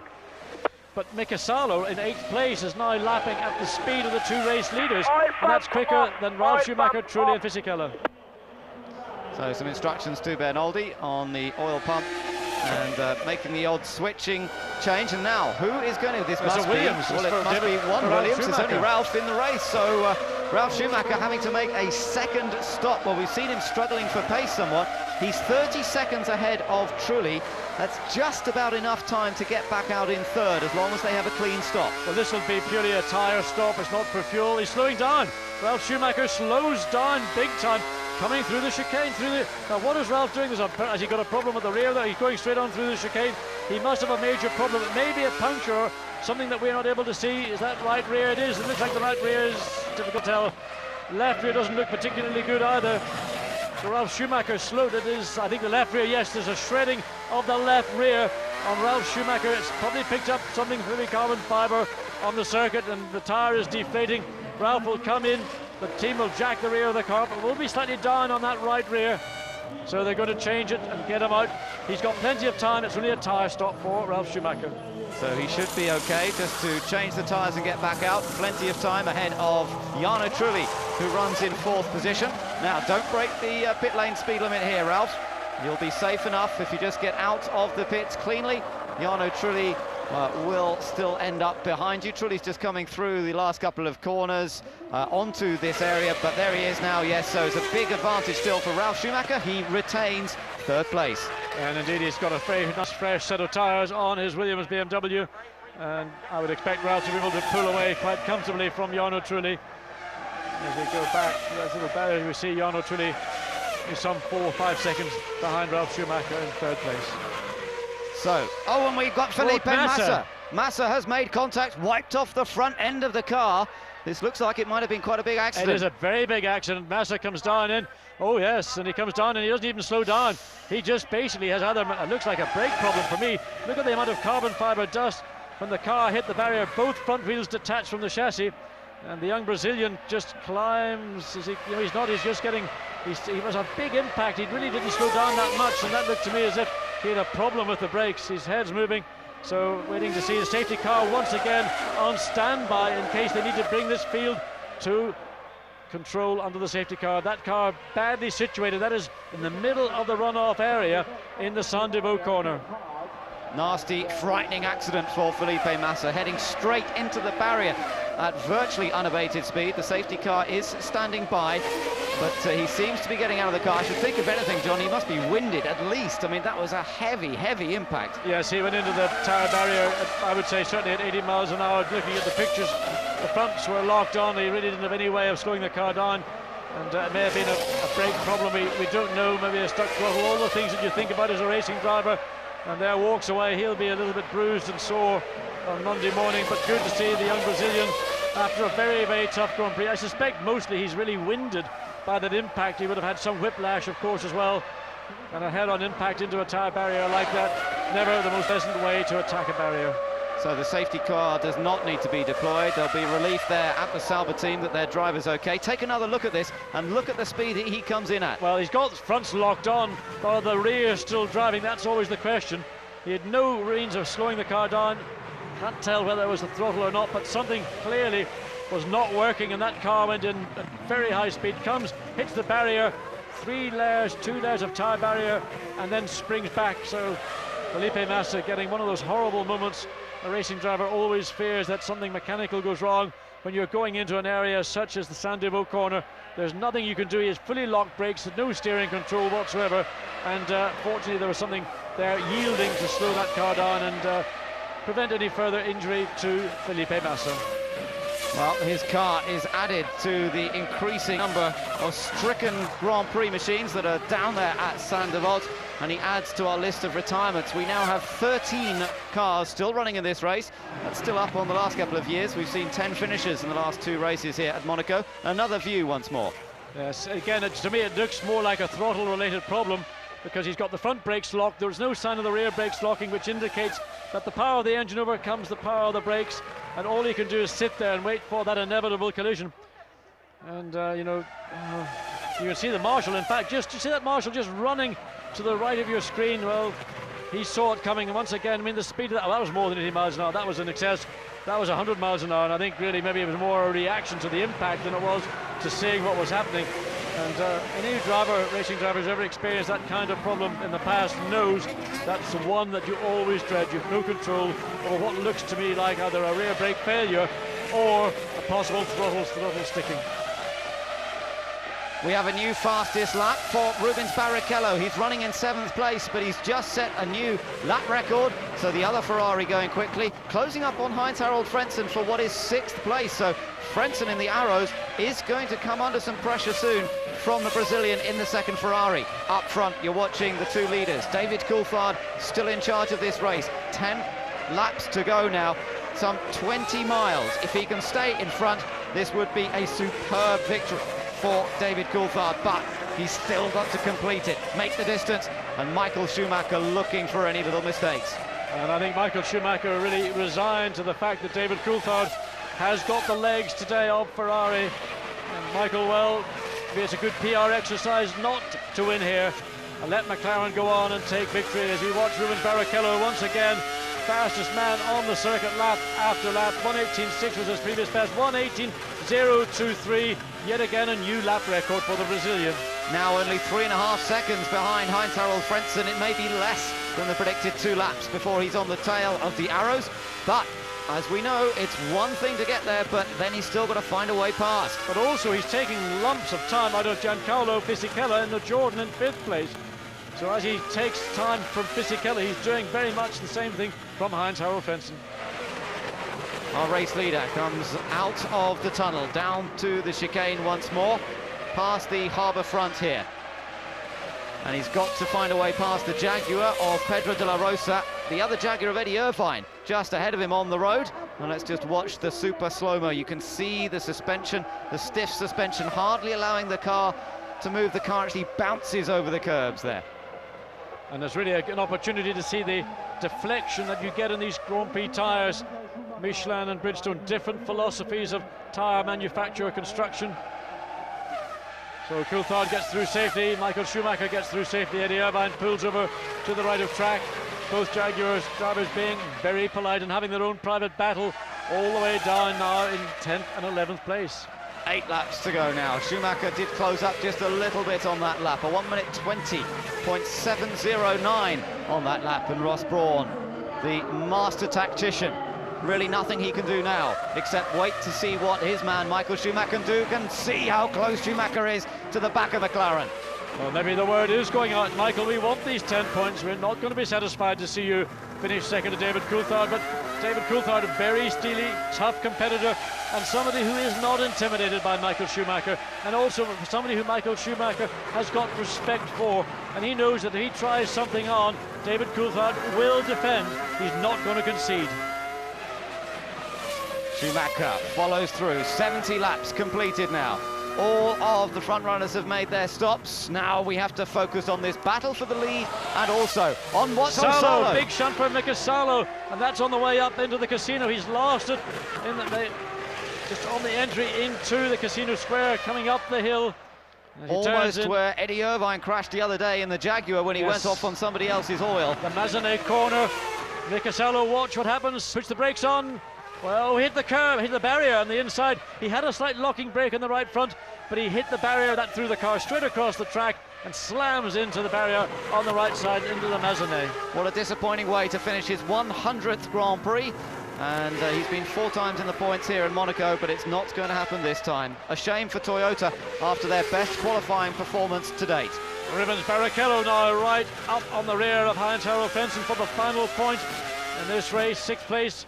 S8: But Mika Salo in 8th place is now lapping at the speed of the 2 race leaders, and that's quicker than Ralf Schumacher, Trulli and Fisichella.
S3: So some instructions to Bernoldi on the oil pump and making the odd switching change. And now, who is going to? This must
S8: Williams.
S3: Be, well, it must be one Williams. It's only Ralf in the race. So Ralf Schumacher having to make a second stop. Well, we've seen him struggling for pace somewhat. He's 30 seconds ahead of Trulli. That's just about enough time to get back out in 3rd, as long as they have a clean stop.
S8: Well, this will be purely a tyre stop. It's not for fuel. He's slowing down. Ralf Schumacher slows down big time, coming through the chicane. Now, what is Ralf doing? Has he got a problem with the rear there? He's going straight on through the chicane. He must have a major problem. It may be a puncture or something that we're not able to see. Is that right rear? It is. It looks like the right rear is difficult to tell. Left rear doesn't look particularly good either. So Ralf Schumacher slowed. It is, I think, the left rear. Yes, there's a shredding of the left rear on Ralf Schumacher. It's probably picked up something from the carbon fibre on the circuit, and the tyre is deflating. Ralf will come in. The team will jack the rear of the car, but will be slightly down on that right rear. So they're going to change it and get him out. He's got plenty of time. It's really a tyre stop for Ralf Schumacher.
S3: So he should be okay just to change the tyres and get back out. Plenty of time ahead of Jarno Trulli, who runs in 4th position. Now, don't break the pit lane speed limit here, Ralf. You'll be safe enough if you just get out of the pits cleanly. Jarno Trulli will still end up behind you. Trulli's just coming through the last couple of corners onto this area, but there he is now, yes, so it's a big advantage still for Ralf Schumacher. He retains 3rd place.
S8: And indeed, he's got a very nice fresh set of tyres on his Williams BMW, and I would expect Ralf to be able to pull away quite comfortably from Jarno Trulli. As we go back to that little barrier, we see Jarno Trulli is some 4 or 5 seconds behind Ralf Schumacher in 3rd place.
S3: So, and we've got Felipe Massa. Massa has made contact, wiped off the front end of the car. This looks like it might have been quite a big accident.
S8: It is a very big accident. Massa comes down in. Oh, yes, and he comes down and he doesn't even slow down. He just basically has it looks like a brake problem for me. Look at the amount of carbon fibre dust when the car hit the barrier. Both front wheels detached from the chassis. And the young Brazilian just climbs. He's just getting... He was a big impact. He really didn't slow down that much, and that looked to me as if he had a problem with the brakes. His head's moving, so waiting to see the safety car once again on standby in case they need to bring this field to control under the safety car. That car badly situated. That is in the middle of the runoff area in the Saint-Deveau corner.
S3: Nasty, frightening accident for Felipe Massa, heading straight into the barrier at virtually unabated speed. The safety car is standing by, but he seems to be getting out of the car. I should think, if anything, John, he must be winded at least. I mean, that was a heavy, heavy impact.
S8: Yes, he went into the tyre barrier, I would say, certainly at 80 miles an hour. Looking at the pictures, the fronts were locked on. He really didn't have any way of slowing the car down. And it may have been a brake problem. We don't know. Maybe a stuck throttle. All the things that you think about as a racing driver. And there walks away. He'll be a little bit bruised and sore on Monday morning, but good to see the young Brazilian after a very, very tough Grand Prix. I suspect mostly he's really winded by that impact. He would have had some whiplash, of course, as well, and a head-on impact into a tyre barrier like that never the most pleasant way to attack a barrier.
S3: So the safety car does not need to be deployed. There'll be relief there at the Sauber team that their driver's okay. Take another look at this and look at the speed that he comes in at.
S8: Well, he's got the fronts locked on, but the rear still driving. That's always the question. He had no means of slowing the car down. Can't tell whether it was the throttle or not, but something clearly was not working, and that car went in at very high speed. Comes, hits the barrier, 2 layers of tyre barrier, and then springs back. So Felipe Massa getting one of those horrible moments. A racing driver always fears that something mechanical goes wrong when you're going into an area such as the Sandebo corner. There's nothing you can do. He has fully locked brakes, no steering control whatsoever, and fortunately there was something there yielding to slow that car down and prevent any further injury to Felipe Massa.
S3: Well, his car is added to the increasing number of stricken Grand Prix machines that are down there at Saint-Devote, and he adds to our list of retirements. We now have 13 cars still running in this race. That's still up on the last couple of years. We've seen 10 finishers in the last 2 races here at Monaco. Another view once more.
S8: Yes, again, to me it looks more like a throttle-related problem, because he's got the front brakes locked. There's no sign of the rear brakes locking, which indicates that the power of the engine overcomes the power of the brakes, and all he can do is sit there and wait for that inevitable collision. And you know, you can see the marshal, in fact, you see that marshal just running to the right of your screen. Well, he saw it coming, and once again, I mean, the speed of that, well, that was more than 80 miles an hour. That was in excess. That was 100 miles an hour, and I think really maybe it was more a reaction to the impact than it was to seeing what was happening. And any racing driver who's ever experienced that kind of problem in the past knows that's the one that you always dread. You have no control over what looks to me like either a rear brake failure or a possible throttle sticking.
S3: We have a new fastest lap for Rubens Barrichello. He's running in 7th place, but he's just set a new lap record. So the other Ferrari going quickly, closing up on Heinz-Harald Frentzen for what is 6th place. So Frentzen in the arrows is going to come under some pressure soon from the Brazilian in the 2nd Ferrari. Up front, you're watching the 2 leaders. David Coulthard still in charge of this race. 10 laps to go now, some 20 miles. If he can stay in front, this would be a superb victory for David Coulthard, but he's still got to complete it, make the distance, and Michael Schumacher looking for any little mistakes.
S8: And I think Michael Schumacher really resigned to the fact that David Coulthard has got the legs today of Ferrari. And Michael, well, it's a good PR exercise not to win here and let McLaren go on and take victory as we watch Rubens Barrichello once again, fastest man on the circuit lap after lap. 1:18.6 was his previous best, 1:18.023, yet again a new lap record for the Brazilian.
S3: Now only 3.5 seconds behind Heinz-Harald Frentzen. It may be less than the predicted 2 laps before he's on the tail of the arrows, but as we know, it's one thing to get there, but then he's still got to find a way past.
S8: But also he's taking lumps of time out of Giancarlo Fisichella in the Jordan in 5th place. So as he takes time from Fisichella, he's doing very much the same thing from Heinz-Harald Frentzen.
S3: Our race leader comes out of the tunnel, down to the chicane once more, past the harbour front here. And he's got to find a way past the Jaguar of Pedro de la Rosa, the other Jaguar of Eddie Irvine, just ahead of him on the road. And let's just watch the super slow-mo. You can see the suspension, the stiff suspension, hardly allowing the car to move. The car actually bounces over the curbs there.
S8: And there's really an opportunity to see the deflection that you get in these Grand Prix tyres. Michelin and Bridgestone, different philosophies of tyre manufacture construction. So Coulthard gets through safety, Michael Schumacher gets through safety, Eddie Irvine pulls over to the right of track. Both Jaguars drivers being very polite and having their own private battle all the way down now in 10th and 11th place.
S3: 8 laps to go now. Schumacher did close up just a little bit on that lap, a 1:20.709 on that lap, and Ross Brawn, the master tactician, really nothing he can do now except wait to see what his man Michael Schumacher can see how close Schumacher is to the back of McLaren.
S8: Well, maybe the word is going out, Michael, we want these 10 points. We're not going to be satisfied to see you finish second to David Coulthard, but David Coulthard, a very steely, tough competitor, and somebody who is not intimidated by Michael Schumacher, and also somebody who Michael Schumacher has got respect for, and he knows that if he tries something on, David Coulthard will defend. He's not going to concede.
S3: Schumacher follows through, 70 laps completed now. All of the front runners have made their stops. Now we have to focus on this battle for the lead and also on what's on Salo.
S8: Big shunt for Mika Salo, and that's on the way up into the casino. He's lost it just on the entry into the casino square, coming up the hill.
S3: Almost where Eddie Irvine crashed the other day in the Jaguar when he went off on somebody else's oil.
S8: The Mazeney corner. Mika Salo, watch what happens. Puts the brakes on. Well, hit the curb, hit the barrier on the inside. He had a slight locking brake in the right front, but he hit the barrier. That threw the car straight across the track and slams into the barrier on the right side into the Mazeney.
S3: What a disappointing way to finish his 100th Grand Prix. And he's been 4 times in the points here in Monaco, but it's not going to happen this time. A shame for Toyota after their best qualifying performance to date.
S8: Rubens Barrichello now right up on the rear of Heinz-Harald Frentzen for the final point in this race, 6th place.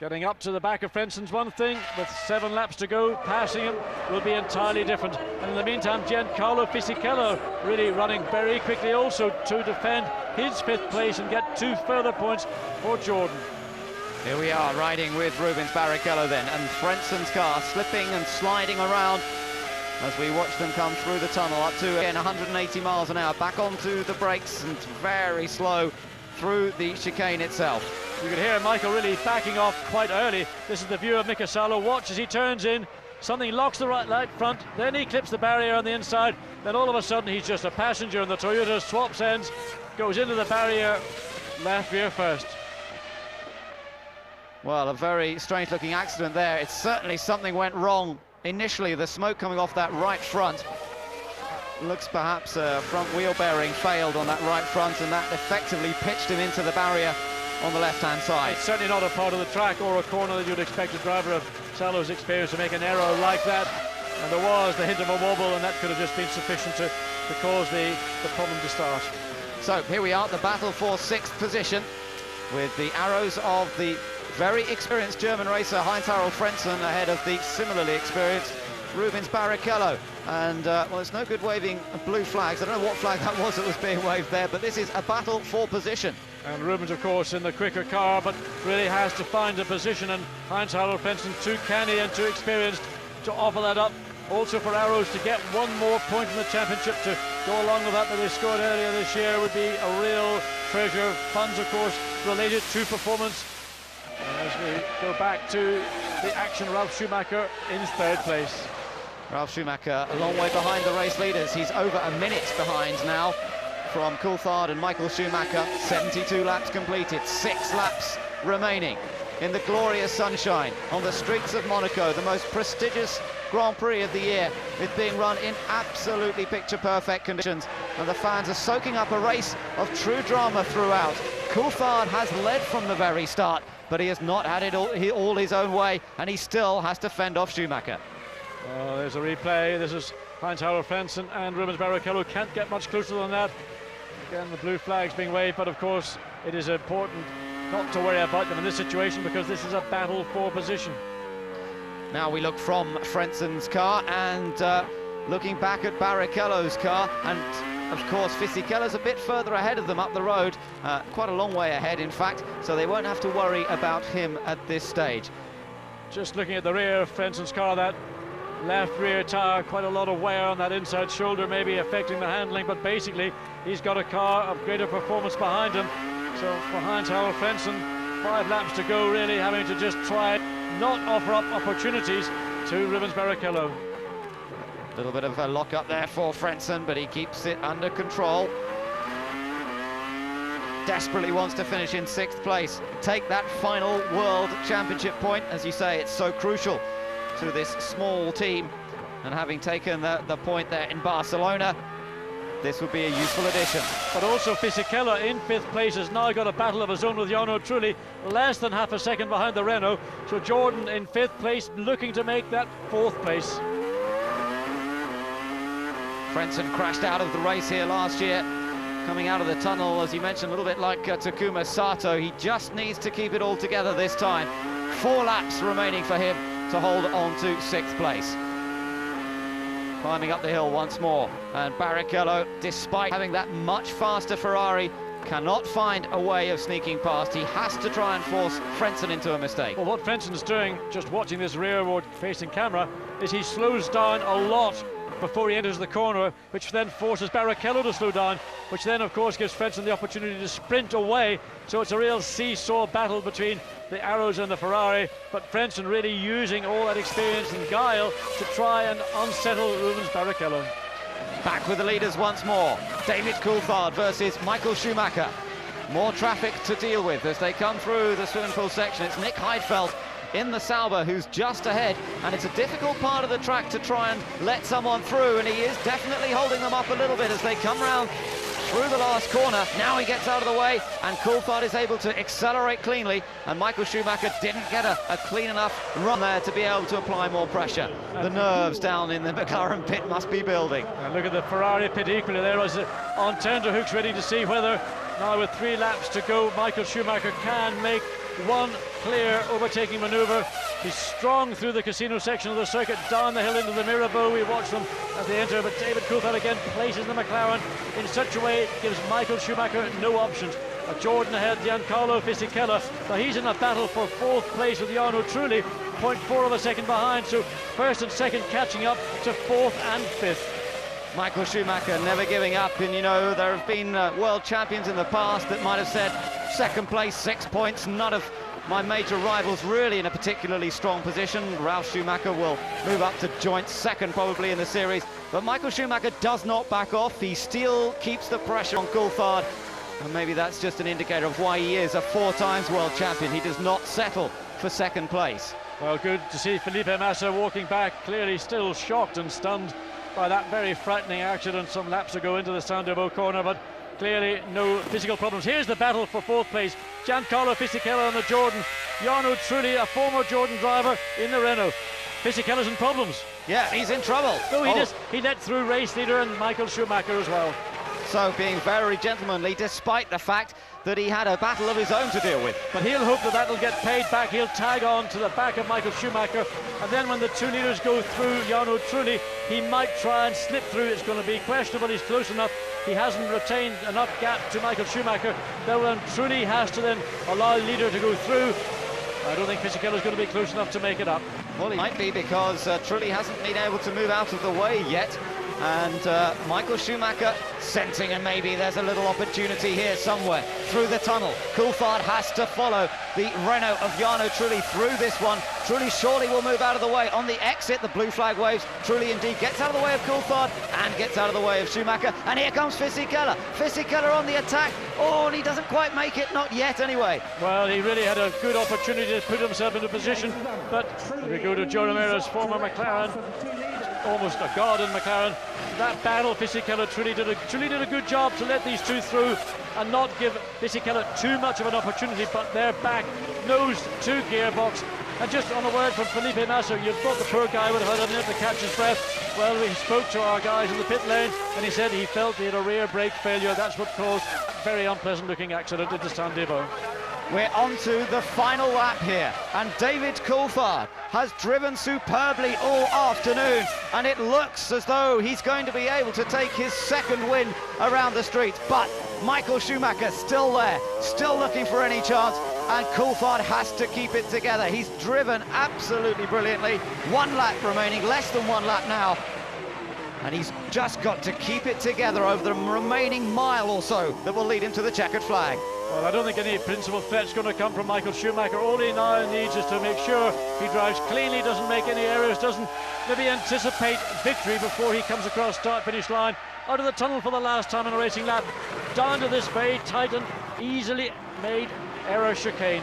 S8: Getting up to the back of Frenzen's one thing, with 7 laps to go, passing him will be entirely different. And in the meantime, Giancarlo Fisichella really running very quickly also to defend his 5th place and get 2 further points for Jordan.
S3: Here we are riding with Rubens Barrichello then, and Frenzen's car slipping and sliding around as we watch them come through the tunnel up to, again, 180 miles an hour, back onto the brakes and very slow through the chicane itself.
S8: You can hear Michael really backing off quite early. This is the view of Mika Salo. Watch as he turns in. Something locks the right front, then he clips the barrier on the inside, then all of a sudden he's just a passenger and the Toyota swaps ends, goes into the barrier, left rear first.
S3: Well, a very strange looking accident there. It's certainly something went wrong initially. The smoke coming off that right front. Looks perhaps a front wheel bearing failed on that right front, and that effectively pitched him into the barrier on the left-hand side.
S8: It's certainly not a part of the track or a corner that you'd expect a driver of Salo's experience to make an error like that. And there was the hint of a wobble, and that could have just been sufficient to cause the problem to start.
S3: So here we are, the battle for 6th position, with the arrows of the very experienced German racer Heinz-Harald Frentzen ahead of the similarly experienced Rubens Barrichello. And well, it's no good waving blue flags. I don't know what flag that was being waved there, but this is a battle for position.
S8: And Rubens, of course, in the quicker car, but really has to find a position, and Heinz-Harald Frentzen too canny and too experienced to offer that up. Also for Arrows to get 1 more point in the championship to go along with that they scored earlier this year would be a real treasure. Funds, of course, related to performance. As we go back to the action, Ralf Schumacher in 3rd place.
S3: Ralf Schumacher a long way behind the race leaders. He's over a minute behind now from Coulthard and Michael Schumacher. 72 laps completed, 6 laps remaining in the glorious sunshine on the streets of Monaco, the most prestigious Grand Prix of the year. It's being run in absolutely picture-perfect conditions, and the fans are soaking up a race of true drama throughout. Coulthard has led from the very start, but he has not had it all his own way, and he still has to fend off Schumacher.
S8: Oh, there's a replay. This is Heinz-Harald Frentzen and Rubens Barrichello. Can't get much closer than that. Again, the blue flag's being waved, but of course it is important not to worry about them in this situation, because this is a battle for position.
S3: Now we look from Frenzen's car and looking back at Barrichello's car, and of course Fisichella's a bit further ahead of them up the road, quite a long way ahead in fact, so they won't have to worry about him at this stage.
S8: Just looking at the rear of Frenzen's car, that left rear tire, quite a lot of wear on that inside shoulder, maybe affecting the handling, but basically he's got a car of greater performance behind him. So for Heinz-Harald Frentzen, 5 laps to go, really having to just try not offer up opportunities to Rubens Barrichello.
S3: A little bit of a lock up there for Frentzen, but he keeps it under control. Desperately wants to finish in 6th place, take that final World Championship point. As you say, it's so crucial to this small team, and having taken the point there in Barcelona, this would be a useful addition.
S8: But also Fisichella in 5th place has now got a battle of his own with Jarno Trulli, less than half a second behind the Renault. So Jordan in 5th place, looking to make that 4th place.
S3: Frentzen crashed out of the race here last year, coming out of the tunnel, as you mentioned, a little bit like Takuma Sato. He just needs to keep it all together this time. 4 laps remaining for him to hold on to 6th place. Climbing up the hill once more, and Barrichello, despite having that much faster Ferrari, cannot find a way of sneaking past. He has to try and force Frentzen into a mistake.
S8: Well, what Frenson's doing, just watching this rearward-facing camera, is he slows down a lot before he enters the corner, which then forces Barrichello to slow down, which then, of course, gives Frentzen the opportunity to sprint away. So it's a real seesaw battle between the Arrows and the Ferrari, but Frentzen really using all that experience and guile to try and unsettle Rubens Barrichello.
S3: Back with the leaders once more. David Coulthard versus Michael Schumacher. More traffic to deal with as they come through the swimming pool section. It's Nick Heidfeld in the Sauber who's just ahead, and it's a difficult part of the track to try and let someone through, and he is definitely holding them up a little bit as they come round through the last corner. Now he gets out of the way, and Coulthard is able to accelerate cleanly, and Michael Schumacher didn't get a clean enough run there to be able to apply more pressure. The nerves down in the McLaren pit must be building.
S8: And look at the Ferrari pit equally there as on tenterhooks, ready to see whether, now with 3 laps to go, Michael Schumacher can make one clear overtaking maneuver. He's strong through the casino section of the circuit, down the hill into the Mirabeau. We watch them as they enter, but David Coulthard again places the McLaren in such a way it gives Michael Schumacher no options. Jordan ahead, Giancarlo Fisichella. Now he's in a battle for 4th place with Jarno Trulli, 0.4 of a second behind, so 1st and 2nd catching up to 4th and 5th.
S3: Michael Schumacher never giving up, and you know, there have been world champions in the past that might have said 2nd place, 6 points, none of my major rivals really in a particularly strong position. Ralf Schumacher will move up to joint 2nd probably in the series, but Michael Schumacher does not back off. He still keeps the pressure on Coulthard, and maybe that's just an indicator of why he is a 4 times world champion. He does not settle for 2nd place.
S8: Well, good to see Felipe Massa walking back, clearly still shocked and stunned by that very frightening accident some laps ago into the Sandoval corner, but clearly no physical problems. Here's the battle for 4th place. Giancarlo Fisichella on the Jordan. Jarno Trulli, a former Jordan driver, in the Renault. Fisichella's in problems.
S3: Yeah, he's in trouble.
S8: No, he let through race leader and Michael Schumacher as well.
S3: So being very gentlemanly, despite the fact that he had a battle of his own to deal with.
S8: But he'll hope that that'll get paid back. He'll tag on to the back of Michael Schumacher, and then when the 2 leaders go through Jarno Trulli, he might try and slip through. It's going to be questionable. He's close enough. He hasn't retained enough gap to Michael Schumacher. Then Trulli has to then allow leader to go through. I don't think Fisichella's going to be close enough to make it up.
S3: Well, he might be, because Trulli hasn't been able to move out of the way yet. And Michael Schumacher sensing, and maybe there's a little opportunity here somewhere through the tunnel. Coulthard has to follow the Renault of Jarno Trulli through this one. Trulli surely will move out of the way. On the exit, the blue flag waves. Trulli indeed gets out of the way of Coulthard and gets out of the way of Schumacher. And here comes Fisichella. Fisichella on the attack. Oh, and he doesn't quite make it, not yet anyway.
S8: Well, he really had a good opportunity to put himself into position, but we go to Joe Romera's former McLaren, almost a god in McLaren. That battle, Fisichella, Trulli did a good job to let these 2 through and not give Fisichella too much of an opportunity, but they're back, nose to gearbox. And just on a word from Felipe Massa, you thought the poor guy would have had a minute to catch his breath. Well, we spoke to our guys in the pit lane, and he said he felt he had a rear brake failure. That's what caused a very unpleasant looking accident into Sandoval.
S3: We're on to the final lap here, and David Coulthard has driven superbly all afternoon, and it looks as though he's going to be able to take his 2nd win around the streets. But Michael Schumacher still there, still looking for any chance, and Coulthard has to keep it together. He's driven absolutely brilliantly. 1 lap remaining, less than 1 lap now, and he's just got to keep it together over the remaining mile or so that will lead him to the checkered flag.
S8: Well, I don't think any principal threat's going to come from Michael Schumacher. All he now needs is to make sure he drives cleanly, doesn't make any errors, doesn't maybe anticipate victory before he comes across start-finish line. Out of the tunnel for the last time in a racing lap, down to this very tight and easily made error chicane.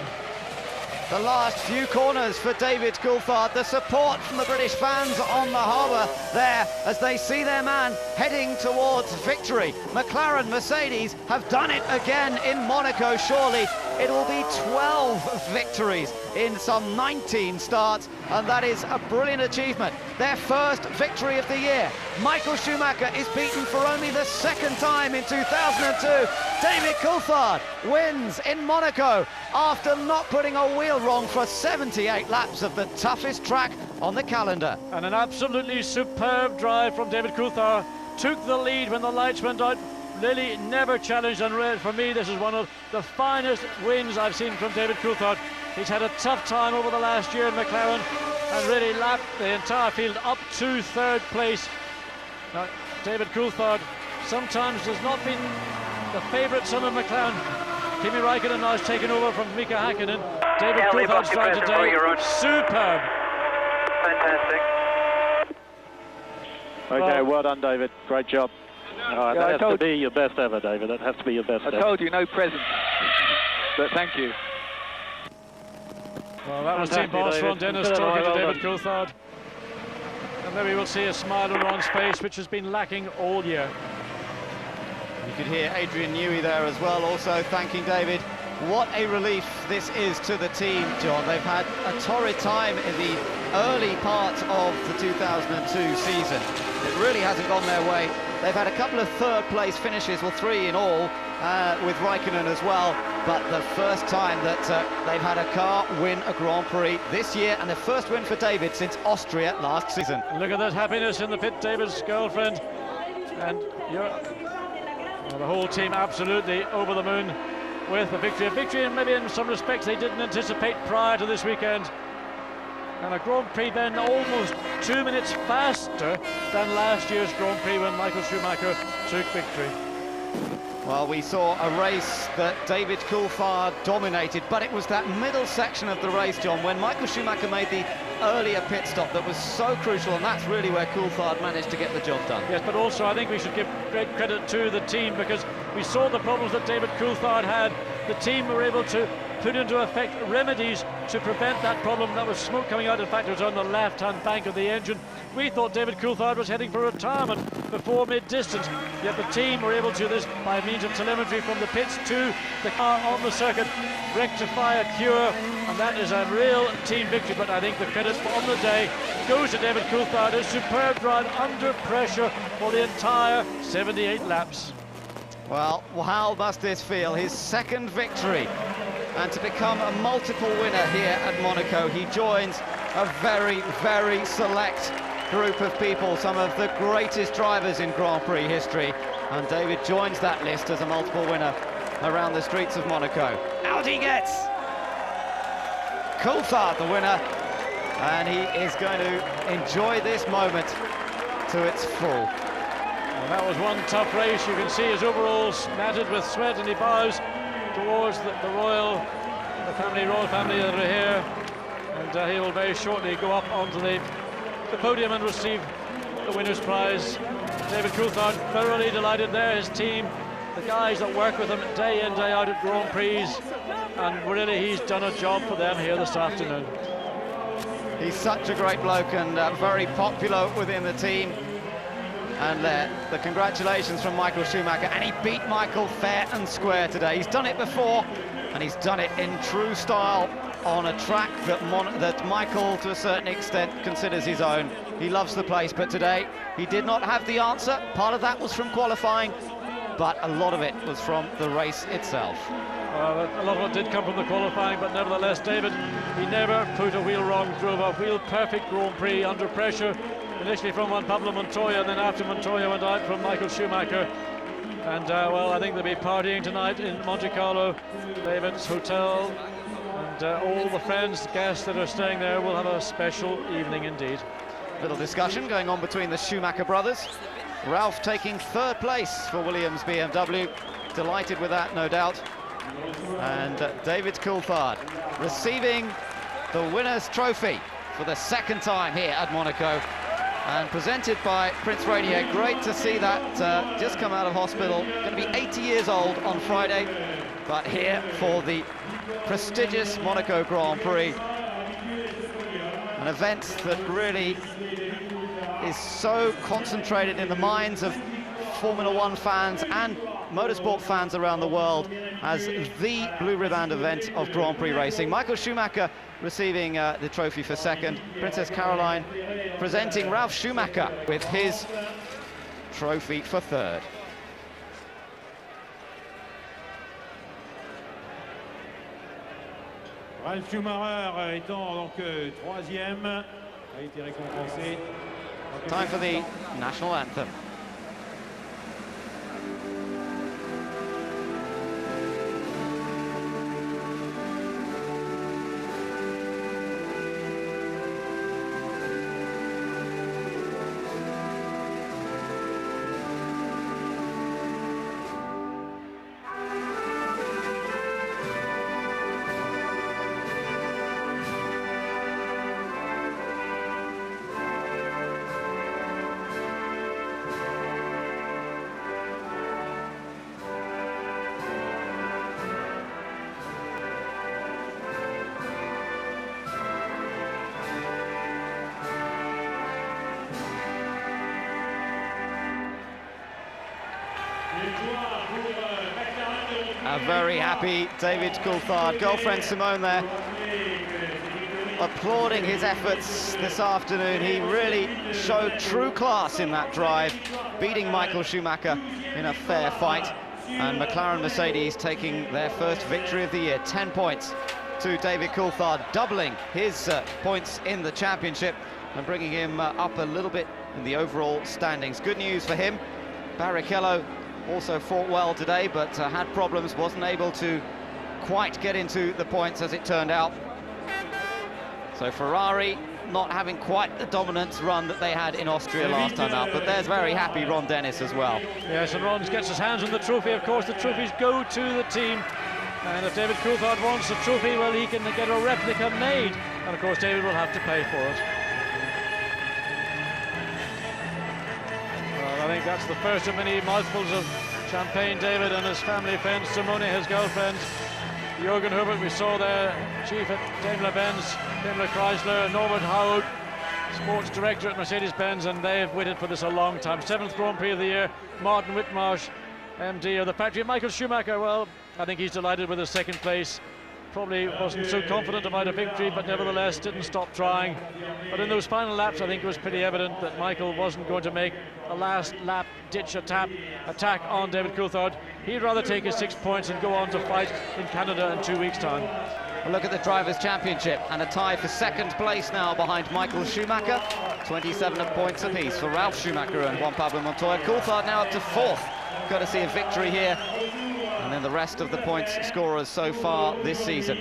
S3: The last few corners for David Coulthard. The support from the British fans on the harbour there as they see their man heading towards victory. McLaren, Mercedes have done it again in Monaco. Surely it will be 12 victories in some 19 starts, and that is a brilliant achievement. Their 1st victory of the year. Michael Schumacher is beaten for only the 2nd time in 2002. David Coulthard wins in Monaco after not putting a wheel wrong for 78 laps of the toughest track on the calendar.
S8: And an absolutely superb drive from David Coulthard. Took the lead when the lights went out, Lilly never challenged on red. For me, this is one of the finest wins I've seen from David Coulthard. He's had a tough time over the last year in McLaren and really lapped the entire field up to third place. Now, David Coulthard sometimes has not been the favourite son of McLaren. Kimi Raikkonen now has taken over from Mika Hakkinen. David Coulthard's drive today, superb.
S10: Fantastic. Okay, well done, David. Great job. That has to be your best ever, David. That has to be your best ever.
S17: I told you, no present. But thank you.
S8: Well, that was team boss Ron Dennis talking to David Coulthard. And maybe we'll see a smile on Ron's face, which has been lacking all year.
S3: You could hear Adrian Newey there as well, also thanking David. What a relief this is to the team, John. They've had a torrid time in the early part of the 2002 season. It really hasn't gone their way. They've had a couple of third-place finishes, well, 3 in all, with Raikkonen as well. But the first time that they've had a car win a Grand Prix this year, and the first win for David since Austria last season.
S8: Look at that happiness in the pit, David's girlfriend. And the whole team absolutely over the moon with the victory. A victory, and maybe in some respects they didn't anticipate prior to this weekend. And a Grand Prix then almost 2 minutes faster than last year's Grand Prix when Michael Schumacher took victory.
S3: Well, we saw a race that David Coulthard dominated, but it was that middle section of the race, John, when Michael Schumacher made the earlier pit stop that was so crucial, and that's really where Coulthard managed to get the job done.
S8: Yes, but also I think we should give great credit to the team, because we saw the problems that David Coulthard had. The team were able to put into effect remedies to prevent that problem. That was smoke coming out. In fact, it was on the left-hand bank of the engine. We thought David Coulthard was heading for retirement before mid-distance, yet the team were able to this by means of telemetry from the pits to the car on the circuit, rectify a cure, and that is a real team victory. But I think the credit on the day goes to David Coulthard. A superb drive under pressure for the entire 78 laps.
S3: Well, how must this feel? His second victory, and to become a multiple winner here at Monaco. He joins a very, very select group of people, some of the greatest drivers in Grand Prix history, and David joins that list as a multiple winner around the streets of Monaco. Out he gets! Coulthard the winner, and he is going to enjoy this moment to its full.
S8: Well, that was one tough race. You can see his overalls matted with sweat, and he bows towards the royal family that are here, and he will very shortly go up onto the podium and receive the winner's prize. David Coulthard thoroughly delighted there, his team, the guys that work with him day in, day out at Grand Prix, and really he's done a job for them here this afternoon.
S3: He's such a great bloke and very popular within the team. And the congratulations from Michael Schumacher, and he beat Michael fair and square today. He's done it before, and he's done it in true style on a track that Michael, to a certain extent, considers his own. He loves the place, but today he did not have the answer. Part of that was from qualifying, but a lot of it was from the race itself.
S8: Well, a lot of it did come from the qualifying, but nevertheless, David, he never put a wheel wrong, drove a wheel-perfect Grand Prix under pressure. Initially from Juan Pablo Montoya, and then after Montoya went out from Michael Schumacher. And well, I think they'll be partying tonight in Monte Carlo, David's hotel, and all the friends, guests that are staying there will have a special evening indeed.
S3: Little discussion going on between the Schumacher brothers. Ralph taking third place for Williams BMW, delighted with that, no doubt. And David Coulthard receiving the winner's trophy for the second time here at Monaco, and presented by Prince Rainier. Great to see that just come out of hospital. Going to be 80 years old on Friday, but here for the prestigious Monaco Grand Prix. An event that really is so concentrated in the minds of Formula One fans and motorsport fans around the world as the blue ribbon event of Grand Prix racing. Michael Schumacher receiving the trophy for second. Princess Caroline presenting Ralf Schumacher with his trophy for third.
S11: Ralf Schumacher étant donc troisième, a été récompensé.
S3: Time for the national anthem. A very happy David Coulthard. Girlfriend Simone there, applauding his efforts this afternoon. He really showed true class in that drive, beating Michael Schumacher in a fair fight. And McLaren Mercedes taking their first victory of the year, 10 points to David Coulthard, doubling his points in the championship and bringing him up a little bit in the overall standings. Good news for him. Barrichello also fought well today, but had problems, wasn't able to quite get into the points as it turned out. So Ferrari not having quite the dominant run that they had in Austria last time out, but there's very happy Ron Dennis as well.
S8: Yes, and Ron gets his hands on the trophy. Of course, the trophies go to the team. And if David Coulthard wants the trophy, well, he can get a replica made. And of course, David will have to pay for it. Well, I think that's the first of many mouthfuls of champagne. David and his family friends, Simone, his girlfriend, Jürgen Herbert, we saw there, chief at Daimler-Benz, Daimler Chrysler, Norbert Haug, sports director at Mercedes-Benz, and they've waited for this a long time. 7th Grand Prix of the year. Martin Whitmarsh, MD of the factory. Michael Schumacher, well, I think he's delighted with his second place. Probably wasn't so confident about a victory, but nevertheless didn't stop trying. But in those final laps, I think it was pretty evident that Michael wasn't going to make a last lap ditch attack on David Coulthard. He'd rather take his 6 points and go on to fight in Canada in 2 weeks' time.
S3: Well, look at the Drivers' Championship, and a tie for second place now behind Michael Schumacher. 27 points apiece for Ralf Schumacher and Juan Pablo Montoya. Coulthard now up to 4th. Got to see a victory here. And then the rest of the points scorers so far this season.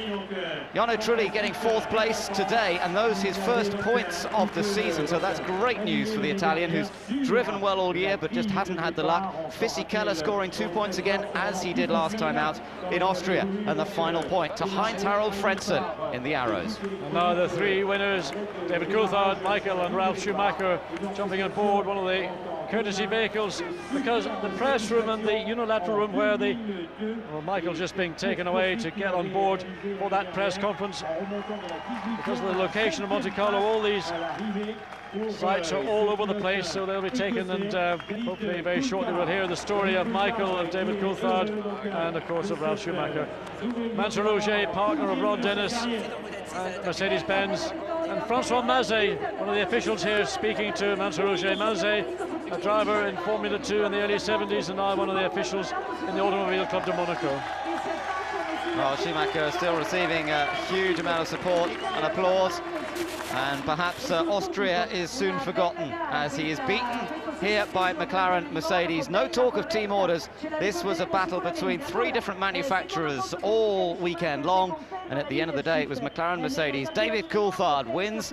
S3: Jarno Trulli getting 4th place today, and those his first points of the season, so that's great news for the Italian, who's driven well all year but just hasn't had the luck. Fisichella scoring 2 points again, as he did last time out in Austria, and the final point to Heinz-Harald Frentzen in the Arrows.
S8: And now the 3 winners, David Coulthard, Michael and Ralf Schumacher, jumping on board one of the courtesy vehicles, because the press room and the unilateral room where Michael's just being taken away to get on board for that press conference, because of the location of Monte Carlo, all these sites are all over the place, so they'll be taken, and hopefully very shortly we'll hear the story of Michael, of David Coulthard, and of course of Ralf Schumacher. Mansur Roger, partner of Ron Dennis and Mercedes-Benz, and Francois Mazet, one of the officials here, speaking to Mansur Roger. Mazet, a driver in Formula 2 in the early 70s, and now one of the officials in the Automobile Club de Monaco.
S3: Well, Schumacher still receiving a huge amount of support and applause, and perhaps Austria is soon forgotten as he is beaten here by McLaren Mercedes. No talk of team orders. This was a battle between 3 different manufacturers all weekend long, and at the end of the day it was McLaren Mercedes. David Coulthard wins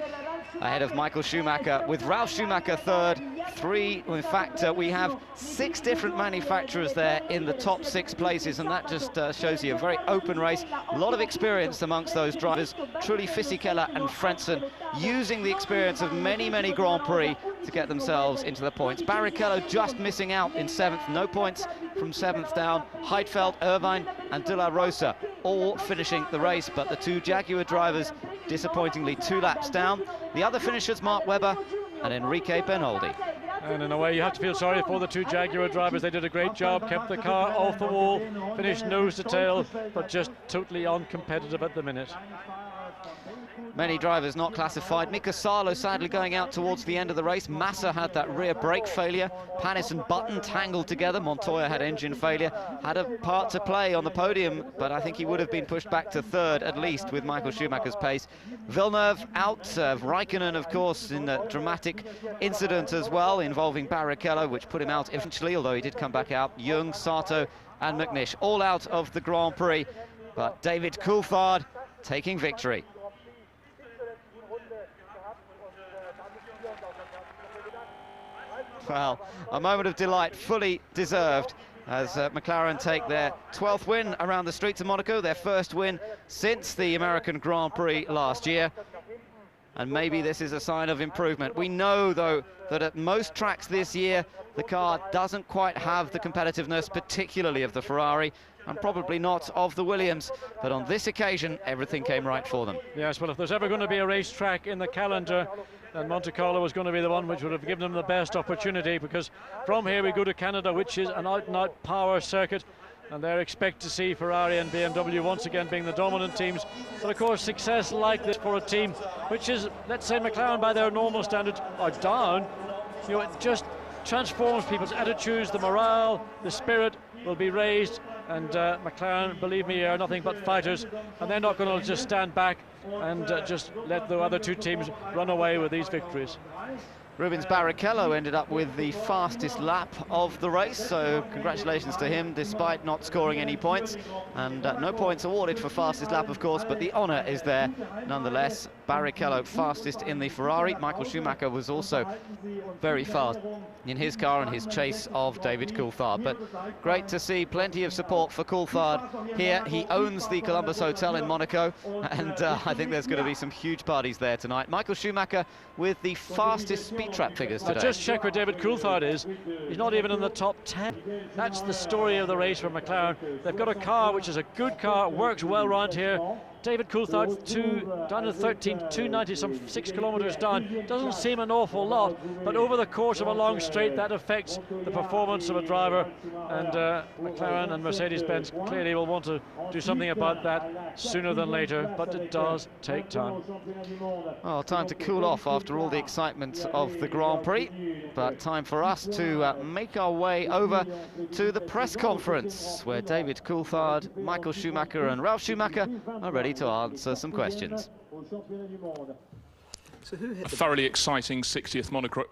S3: ahead of Michael Schumacher, with Ralf Schumacher 3rd. In fact, we have 6 different manufacturers there in the top 6 places, and that just shows you a very open race. A lot of experience amongst those drivers. Trulli, Fisichella and Frentzen using the experience of many, many Grand Prix to get themselves into the points. Barrichello just missing out in 7th, no points from 7th down. Heidfeld, Irvine and De La Rosa all finishing the race, but the 2 Jaguar drivers disappointingly 2 laps down. The other finishers, Mark Webber and Enrique Bernoldi.
S8: And in a way you have to feel sorry for the 2 Jaguar drivers. They did a great job, kept the car off the wall, finished nose to tail, but just totally uncompetitive at the minute.
S3: Many drivers not classified. Mika Salo sadly going out towards the end of the race. Massa had that rear brake failure. Panis and Button tangled together. Montoya had engine failure. Had a part to play on the podium, but I think he would have been pushed back to 3rd at least with Michael Schumacher's pace. Villeneuve out. Raikkonen, of course, in a dramatic incident as well involving Barrichello, which put him out eventually, although he did come back out. Jung, Sato and McNish all out of the Grand Prix, but David Coulthard taking victory. Well, a moment of delight, fully deserved, as McLaren take their 12th win around the streets of Monaco, their first win since the American Grand Prix last year. And maybe this is a sign of improvement. We know, though, that at most tracks this year, the car doesn't quite have the competitiveness, particularly of the Ferrari. and probably not of the Williams, but on this occasion everything came right for them.
S8: Yes, well, if there's ever going to be a racetrack in the calendar, then Monte Carlo was going to be the one which would have given them the best opportunity, because from here we go to Canada, which is an out-and-out power circuit, and they expect to see Ferrari and BMW once again being the dominant teams. But of course, success like this for a team which is, let's say, McLaren by their normal standards are down, you know, it just transforms people's attitudes. The morale, the spirit will be raised, and McLaren, believe me, are nothing but fighters, and they're not going to just stand back and just let the other two teams run away with these victories.
S3: Rubens Barrichello ended up with the fastest lap of the race, so congratulations to him, despite not scoring any points. And no points awarded for fastest lap, of course, but the honour is there nonetheless. Barrichello fastest in the Ferrari. Michael Schumacher was also very fast in his car and his chase of David Coulthard. But great to see plenty of support for Coulthard here. He owns the Columbus Hotel in Monaco, and I think there's going to be some huge parties there tonight. Michael Schumacher with the fastest speed trap figures today.
S8: Just check where David Coulthard is. He's not even in the top 10. That's the story of the race for McLaren. They've got a car which is a good car, works well around here. David Coulthard down to 13, 290, some 6 kilometers down. Doesn't seem an awful lot, but over the course of a long straight, that affects the performance of a driver. And McLaren and Mercedes-Benz clearly will want to do something about that sooner than later, but it does take time.
S3: Well, time to cool off after all the excitement of the Grand Prix, but time for us to make our way over to the press conference, where David Coulthard, Michael Schumacher and Ralf Schumacher are ready to answer some questions.
S2: A thoroughly exciting 60th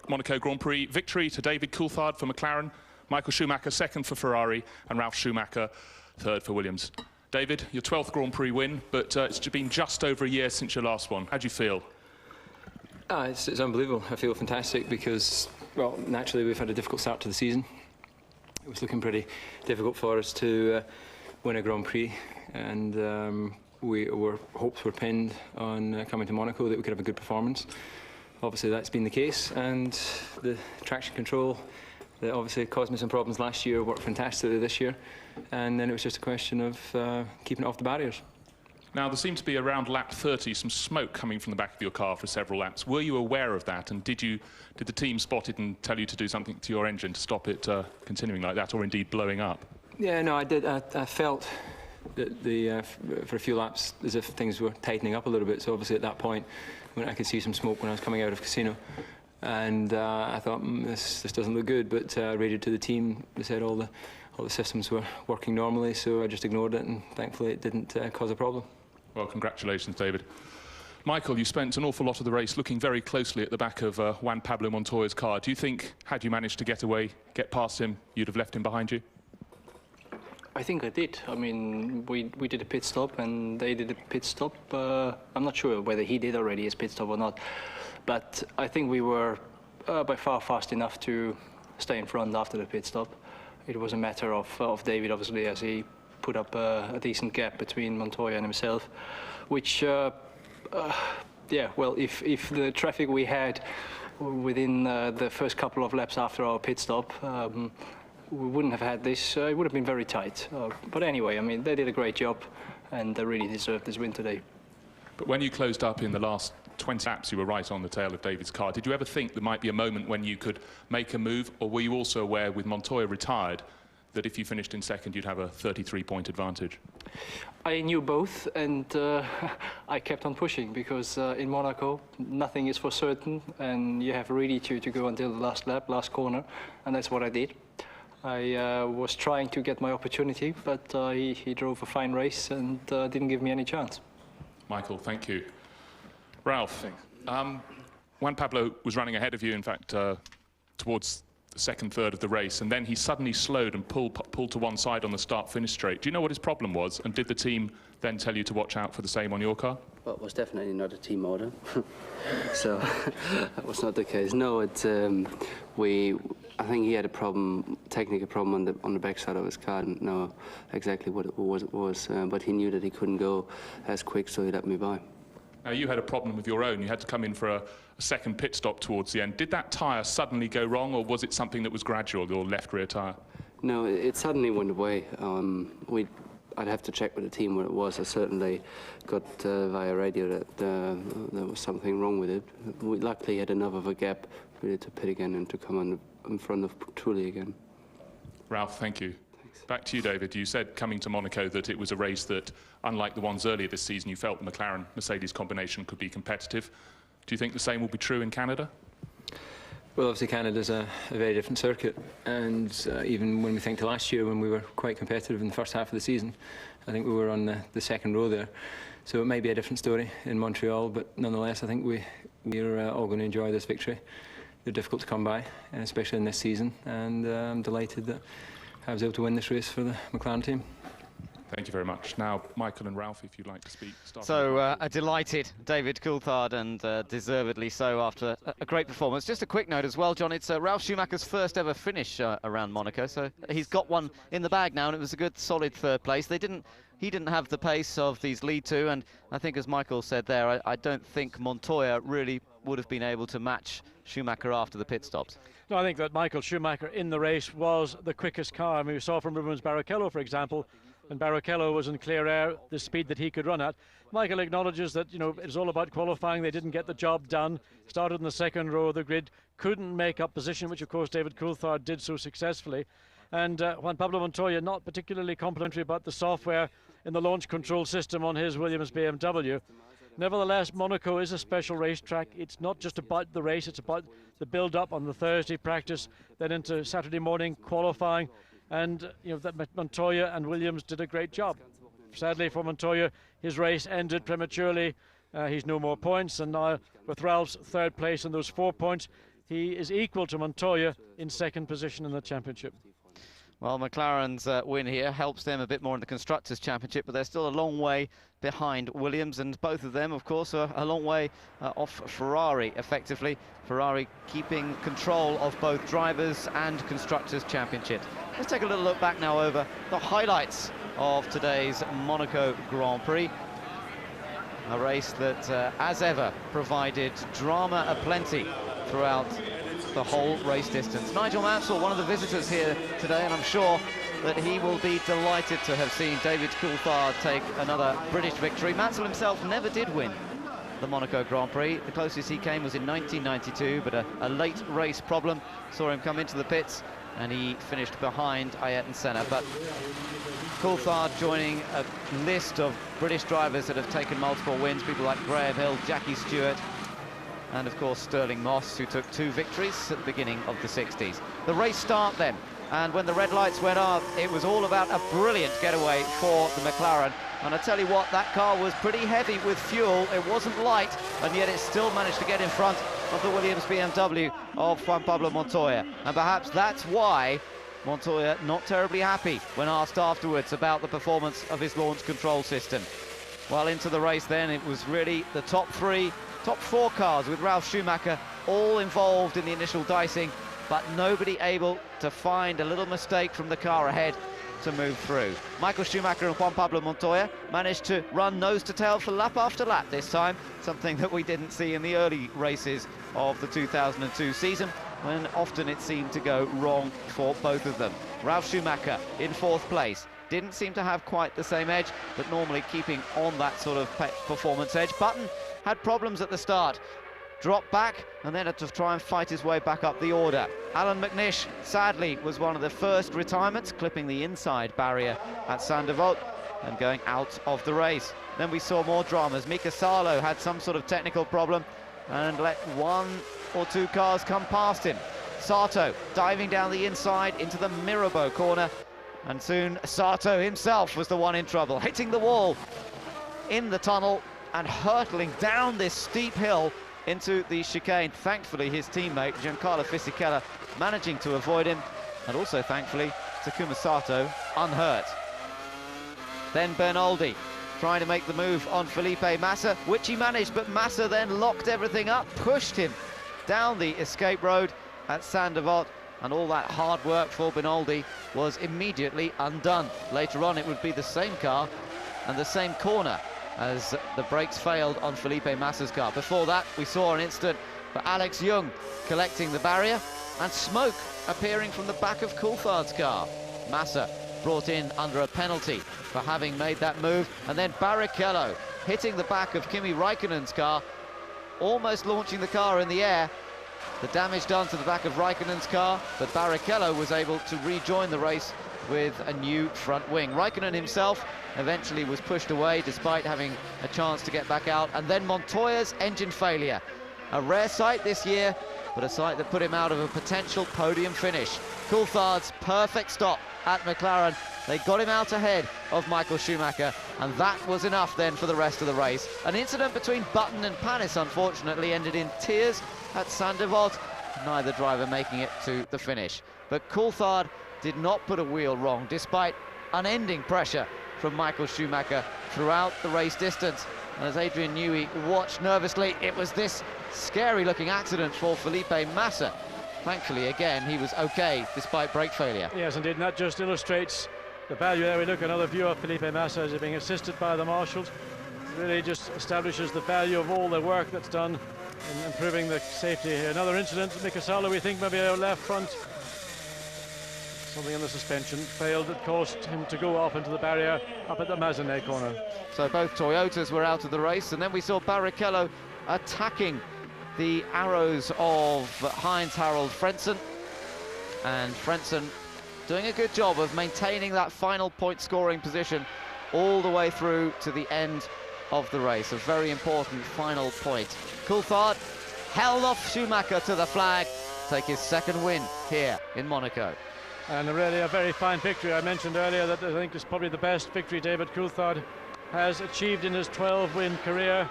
S2: Monaco Grand Prix victory to David Coulthard for McLaren, Michael Schumacher second for Ferrari, and Ralf Schumacher third for Williams. David, your 12th Grand Prix win, but it's been just over a year since your last one. How do you feel?
S13: It's unbelievable. I feel fantastic because, well, naturally we've had a difficult start to the season. It was looking pretty difficult for us to win a Grand Prix, and our hopes were pinned on coming to Monaco that we could have a good performance. Obviously that's been the case, and the traction control that obviously caused me some problems last year worked fantastically this year, and then it was just a question of keeping it off the barriers.
S2: Now, there seemed to be around lap 30 some smoke coming from the back of your car for several laps. Were you aware of that, and did the team spot it and tell you to do something to your engine to stop it continuing like that, or indeed blowing up?
S13: Yeah, no, I did. I felt that for a few laps as if things were tightening up a little bit. So obviously at that point, when I could see some smoke when I was coming out of Casino, and I thought this doesn't look good. But I radioed to the team. They said all the systems were working normally, so I just ignored it, and thankfully it didn't cause a problem.
S2: Well, congratulations, David. Michael, you spent an awful lot of the race looking very closely at the back of Juan Pablo Montoya's car. Do you think, had you managed to get away, get past him, you'd have left him behind you?
S23: I think I did. I mean, we did a pit stop and they did a pit stop. I'm not sure whether he did already his pit stop or not, but I think we were by far fast enough to stay in front after the pit stop. It was a matter of David, obviously, as he put up a decent gap between Montoya and himself, which, yeah, well, if the traffic we had within the first couple of laps after our pit stop, we wouldn't have had this. It would have been very tight. But anyway, I mean, they did a great job, and they really deserved this win today.
S2: But when you closed up in the last 20 laps, you were right on the tail of David's car. Did you ever think there might be a moment when you could make a move, or were you also aware, with Montoya retired, that if you finished in second, you'd have a 33-point advantage?
S23: I knew both, and I kept on pushing, because in Monaco, nothing is for certain, and you have really to go until the last lap, last corner, and that's what I did. I was trying to get my opportunity, but he drove a fine race and didn't give me any chance.
S2: Michael, thank you. Ralf, Juan Pablo was running ahead of you, in fact, towards the second third of the race, and then he suddenly slowed and pulled to one side on the start-finish straight. Do you know what his problem was, and did the team then tell you to watch out for the same on your car?
S21: Well, it was definitely not a team order, so that was not the case. No, I think he had a problem, technical problem on the back side of his car. I didn't know exactly what it was, but he knew that he couldn't go as quick, so he let me by.
S2: Now, you had a problem with your own. You had to come in for a second pit stop towards the end. Did that tyre suddenly go wrong, or was it something that was gradual, your left rear tyre?
S21: No, it suddenly went away. I'd have to check with the team what it was. I certainly got via radio that there was something wrong with it. We luckily had enough of a gap really to pit again and to come in front of Trulli again.
S2: Ralph, thank you. Thanks. Back to you, David. You said coming to Monaco that it was a race that, unlike the ones earlier this season, you felt the McLaren-Mercedes combination could be competitive. Do you think the same will be true in Canada?
S13: Well, obviously Canada's a very different circuit, and even when we think to last year when we were quite competitive in the first half of the season, I think we were on the second row there. So it may be a different story in Montreal, but nonetheless I think we're all going to enjoy this victory. They're difficult to come by, especially in this season, and I'm delighted that I was able to win this race for the McLaren team.
S2: Thank you very much. Now, Michael and Ralph, if you'd like to speak.
S3: So, a delighted David Coulthard, and deservedly so after a great performance. Just a quick note as well, John, it's Ralf Schumacher's first ever finish around Monaco, so he's got one in the bag now, and it was a good, solid third place. He didn't have the pace of these lead two, and I think, as Michael said there, I don't think Montoya really would have been able to match Schumacher after the pit stops.
S8: No, I think that Michael Schumacher in the race was the quickest car. I mean, we saw from Rubens Barrichello, for example, when Barrichello was in clear air, the speed that he could run at. Michael acknowledges that, you know, it's all about qualifying. They didn't get the job done. Started in the second row of the grid, couldn't make up position, which of course David Coulthard did so successfully. And Juan Pablo Montoya, not particularly complimentary about the software in the launch control system on his Williams BMW. Nevertheless, Monaco is a special racetrack. It's not just about the race, it's about the build-up on the Thursday practice, then into Saturday morning qualifying. And you know that Montoya and Williams did a great job. Sadly for Montoya, his race ended prematurely. He's no more points, and now with Ralph's third place and those 4 points, he is equal to Montoya in second position in the championship.
S3: Well, McLaren's win here helps them a bit more in the Constructors' Championship, but they're still a long way behind Williams, and both of them, of course, are a long way off Ferrari, effectively. Ferrari keeping control of both Drivers' and Constructors' Championship. Let's take a little look back now over the highlights of today's Monaco Grand Prix. A race that, as ever, provided drama aplenty throughout the whole race distance. Nigel Mansell, one of the visitors here today, and I'm sure that he will be delighted to have seen David Coulthard take another British victory. Mansell himself never did win the Monaco Grand Prix. The closest he came was in 1992, but a late race problem saw him come into the pits, and he finished behind Ayrton Senna. But Coulthard joining a list of British drivers that have taken multiple wins, people like Graham Hill, Jackie Stewart, and of course Sterling Moss, who took 2 victories at the beginning of the 60s. The race start then, and when the red lights went up, it was all about a brilliant getaway for the McLaren. And I tell you what, that car was pretty heavy with fuel. It wasn't light, and yet it still managed to get in front of the Williams BMW of Juan Pablo Montoya. And perhaps that's why Montoya not terribly happy when asked afterwards about the performance of his launch control system. Well, into the race then, it was really the top 4 cars with Ralf Schumacher all involved in the initial dicing, but nobody able to find a little mistake from the car ahead to move through. Michael Schumacher and Juan Pablo Montoya managed to run nose to tail for lap after lap this time, something that we didn't see in the early races of the 2002 season, when often it seemed to go wrong for both of them. Ralf Schumacher in 4th place. Didn't seem to have quite the same edge, but normally keeping on that sort of performance edge. Button had problems at the start. Dropped back and then had to try and fight his way back up the order. Alan McNish, sadly, was one of the first retirements, clipping the inside barrier at Saint-Devote and going out of the race. Then we saw more dramas. Mika Salo had some sort of technical problem and let 1 or 2 cars come past him. Sato diving down the inside into the Mirabeau corner, and soon Sato himself was the one in trouble, hitting the wall in the tunnel and hurtling down this steep hill into the chicane. Thankfully, his teammate Giancarlo Fisichella managing to avoid him, and also thankfully Takuma Sato unhurt. Then Bernoldi trying to make the move on Felipe Massa, which he managed, but Massa then locked everything up, pushed him down the escape road at Saint-Devote, and all that hard work for Bernoldi was immediately undone. Later on, it would be the same car and the same corner as the brakes failed on Felipe Massa's car. Before that, we saw an incident for Alex Young collecting the barrier, and smoke appearing from the back of Coulthard's car. Massa brought in under a penalty for having made that move. And then Barrichello hitting the back of Kimi Raikkonen's car, almost launching the car in the air. The damage done to the back of Raikkonen's car, but Barrichello was able to rejoin the race with a new front wing. Raikkonen himself eventually was pushed away despite having a chance to get back out. And then Montoya's engine failure. A rare sight this year, but a sight that put him out of a potential podium finish. Coulthard's perfect stop at McLaren. They got him out ahead of Michael Schumacher, and that was enough then for the rest of the race. An incident between Button and Panis, unfortunately, ended in tears at Saint-Devote, neither driver making it to the finish. But Coulthard did not put a wheel wrong, despite unending pressure from Michael Schumacher throughout the race distance. And as Adrian Newey watched nervously, it was this scary-looking accident for Felipe Massa. Thankfully, again, he was okay despite brake failure.
S8: Yes, indeed, and that just illustrates the value there. We look at another view of Felipe Massa as he's being assisted by the marshals. Really just establishes the value of all the work that's done in improving the safety here. Another incident, Mika Salo, we think maybe our left front, something in the suspension failed that caused him to go off into the barrier up at the Mazeney corner.
S3: So both Toyotas were out of the race, and then we saw Barrichello attacking the arrows of Heinz-Harald Frentzen, and Frentzen doing a good job of maintaining that final point scoring position all the way through to the end of the race. A very important final point. Coulthard held off Schumacher to the flag, take his second win here in Monaco.
S8: And really a very fine victory. I mentioned earlier that I think it's probably the best victory David Coulthard has achieved in his 12-win career.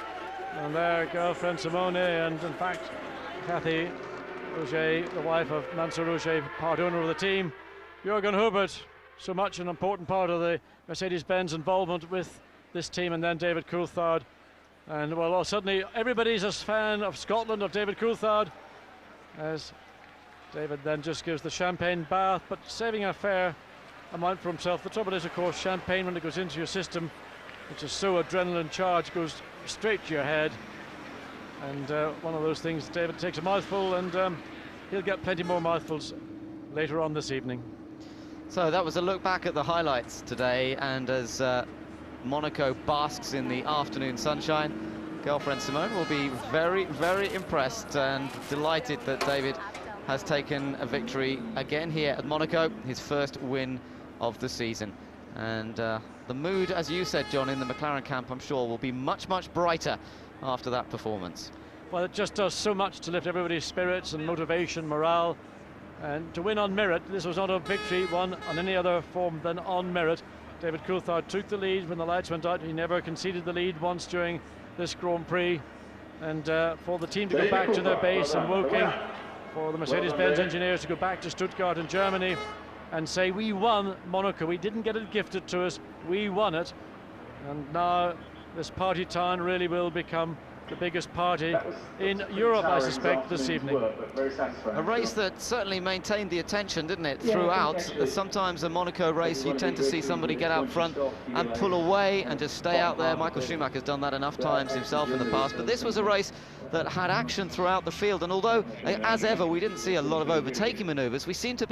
S8: And their girlfriend Simone, and in fact Kathy Roger, the wife of Mansour Roger, part owner of the team. Jürgen Hubert, so much an important part of the Mercedes-Benz involvement with this team, and then David Coulthard. And well, suddenly everybody's a fan of Scotland, of David Coulthard, as David then just gives the champagne bath, but saving a fair amount for himself. The trouble is, of course, champagne, when it goes into your system, which is so adrenaline charged, goes straight to your head. And one of those things, David takes a mouthful, and he'll get plenty more mouthfuls later on this evening.
S3: So that was a look back at the highlights today, and as Monaco basks in the afternoon sunshine, girlfriend Simone will be very, very impressed and delighted that David has taken a victory again here at Monaco, his first win of the season. And the mood, as you said, John, in the McLaren camp, I'm sure, will be much, much brighter after that performance.
S8: Well, it just does so much to lift everybody's spirits and motivation, morale, and to win on merit. This was not a victory won on any other form than on merit. David Coulthard took the lead when the lights went out. He never conceded the lead once during this Grand Prix. And for the team to go back to their base in Woking, for the Mercedes-Benz engineers to go back to Stuttgart in Germany and say, we won Monaco, we didn't get it gifted to us, we won it. And now this party town really will become the biggest party in Europe, I suspect, this evening.
S3: A race that certainly maintained the attention, didn't it, throughout. Sometimes a Monaco race, you tend to see somebody get out front and pull away and just stay out there. Michael Schumacher's done that enough times himself in the past, but this was a race that had action throughout the field, and although, as ever, we didn't see a lot of overtaking manoeuvres, there seemed to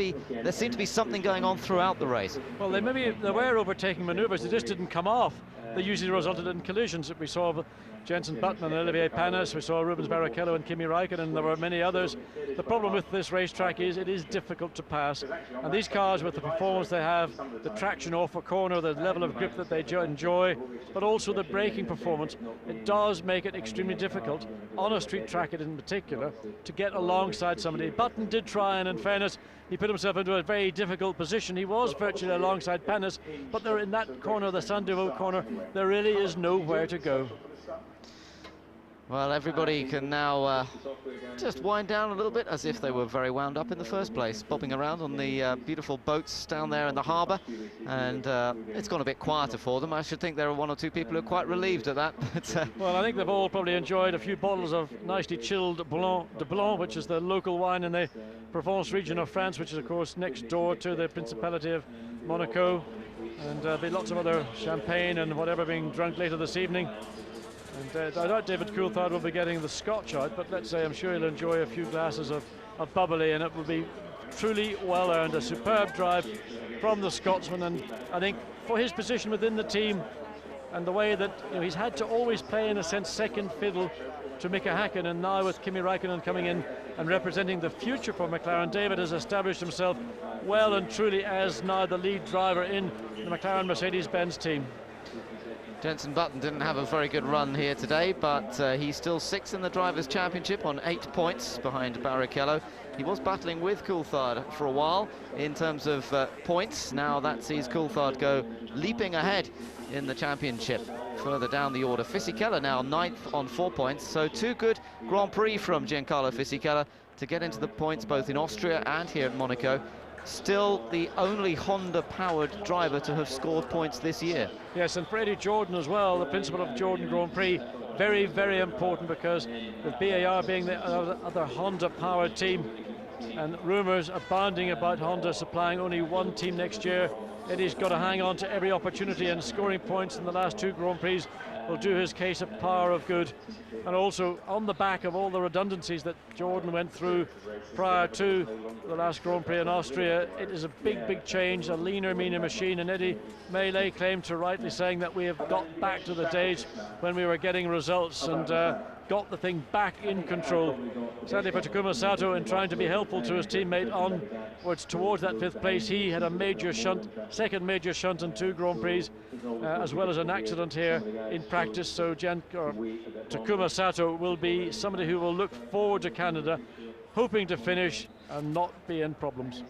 S3: be something going on throughout the race.
S8: Well, there were overtaking manoeuvres, they just didn't come off. They usually resulted in collisions. We saw Jenson Button and Olivier Panis, we saw Rubens Barrichello and Kimi Raikkonen, and there were many others. The problem with this racetrack is it is difficult to pass, and these cars, with the performance they have, the traction off a corner, the level of grip that they enjoy, but also the braking performance, it does make it extremely difficult on a street track in particular to get alongside somebody. Button did try, and in fairness, he put himself into a very difficult position. He was virtually alongside Panis, but they're in that corner, the Saint-Devote corner, there really is nowhere to go.
S3: Well, everybody can now just wind down a little bit, as if they were very wound up in the first place, bobbing around on the beautiful boats down there in the harbour, and it's gone a bit quieter for them. I should think there are one or two people who are quite relieved at that. But,
S8: well, I think they've all probably enjoyed a few bottles of nicely chilled Blanc de Blanc, which is the local wine in the Provence region of France, which is, of course, next door to the Principality of Monaco, and there'll be lots of other champagne and whatever being drunk later this evening. And I doubt David Coulthard will be getting the scotch out, but let's say I'm sure he'll enjoy a few glasses of bubbly, and it will be truly well earned. A superb drive from the Scotsman, and I think for his position within the team and the way that he's had to always play, in a sense, second fiddle to Mika Häkkinen, and now with Kimi Räikkönen coming in and representing the future for McLaren, David has established himself well and truly as now the lead driver in the McLaren Mercedes-Benz team.
S3: Jenson Button didn't have a very good run here today, but he's still 6th in the Drivers' Championship on 8 points behind Barrichello. He was battling with Coulthard for a while in terms of points. Now that sees Coulthard go leaping ahead in the championship further down the order. Fisichella now 9th on 4 points, so 2 good Grand Prix from Giancarlo Fisichella to get into the points both in Austria and here at Monaco. Still the only Honda-powered driver to have scored points this year.
S8: Yes, and for Eddie Jordan as well, the principle of Jordan Grand Prix, very, very important, because with BAR being the other Honda-powered team, and rumours abounding about Honda supplying only one team next year, Eddie's got to hang on to every opportunity, and scoring points in the last 2 Grand Prix will do his case a power of good. And also on the back of all the redundancies that Jordan went through prior to the last Grand Prix in Austria, it is a big, big change, a leaner, meaner machine, and Eddie may lay claim to rightly saying that we have got back to the days when we were getting results and got the thing back in control. Sadly for Takuma Sato, in trying to be helpful to his teammate onwards towards that 5th place, he had a major shunt, second major shunt in 2 Grand Prix, as well as an accident here in practice. So Takuma Sato will be somebody who will look forward to Canada, hoping to finish and not be in problems.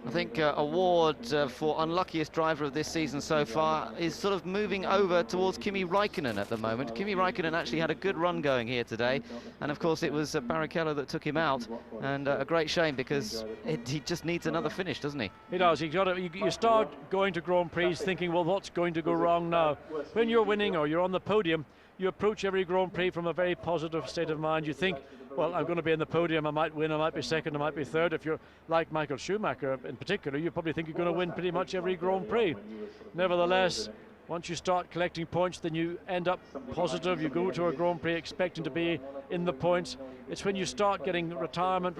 S3: I think award for unluckiest driver of this season so far is sort of moving over towards Kimi Räikkönen at the moment. Kimi Räikkönen actually had a good run going here today, and of course it was Barrichello that took him out, and a great shame, because he just needs another finish, doesn't he?
S8: He does. You start going to Grand Prix thinking, well, what's going to go wrong now? When you're winning or you're on the podium, you approach every Grand Prix from a very positive state of mind. You think, well, I'm going to be in the podium, I might win, I might be second, I might be third. If you're like Michael Schumacher in particular, you probably think you're going to win pretty much every Grand Prix. Nevertheless, once you start collecting points, then you end up positive. You go to a Grand Prix expecting to be in the points. It's when you start getting retirement,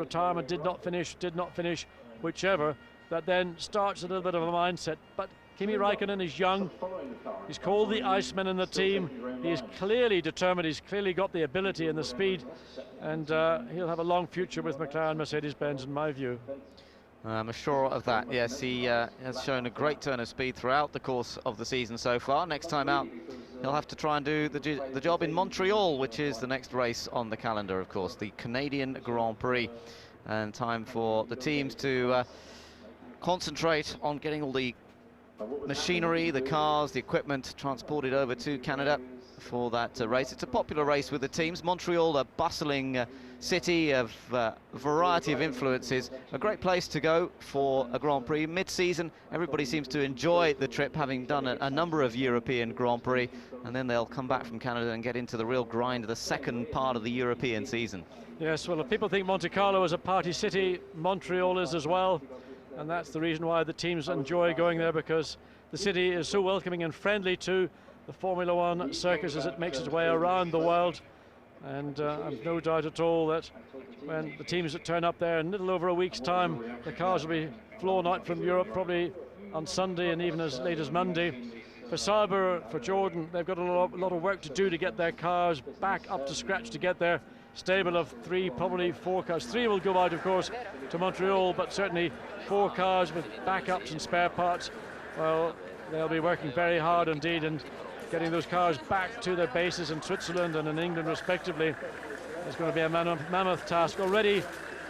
S8: did not finish, whichever, that then starts a little bit of a mindset. But Kimi Räikkönen is young. He's called the Iceman in the team. He is clearly determined. He's clearly got the ability and the speed, and he'll have a long future with McLaren Mercedes-Benz, in my view.
S3: I'm sure of that. Yes, he has shown a great turn of speed throughout the course of the season so far. Next time out, he'll have to try and do the job in Montreal, which is the next race on the calendar, of course, the Canadian Grand Prix. And time for the teams to concentrate on getting all the machinery, the cars, the equipment transported over to Canada for that race. It's a popular race with the teams. Montreal, a bustling city of a variety of influences. A great place to go for a Grand Prix. Mid-season, everybody seems to enjoy the trip, having done a number of European Grand Prix, and then they'll come back from Canada and get into the real grind of the second part of the European season.
S8: Yes, well, if people think Monte Carlo is a party city, Montreal is as well. And that's the reason why the teams enjoy going there, because the city is so welcoming and friendly to the Formula One circus as it makes its way around the world. And I've no doubt at all that when the teams that turn up there in a little over a week's time, the cars will be flown out from Europe probably on Sunday and even as late as Monday. For Sauber, for Jordan, they've got a lot of work to do to get their cars back up to scratch, to get their stable of 3, probably 4 cars. 3 will go out, of course, to Montreal, but certainly 4 cars with backups and spare parts. Well, they'll be working very hard indeed, and getting those cars back to their bases in Switzerland and in England respectively is going to be a mammoth task. Already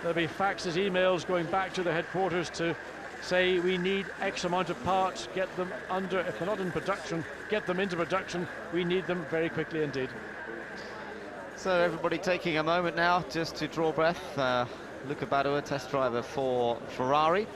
S8: there'll be faxes, emails going back to the headquarters to say we need X amount of parts, get them under, if they're not in production, get them into production. We need them very quickly indeed.
S3: So everybody taking a moment now just to draw breath. Luca Badoer, test driver for Ferrari,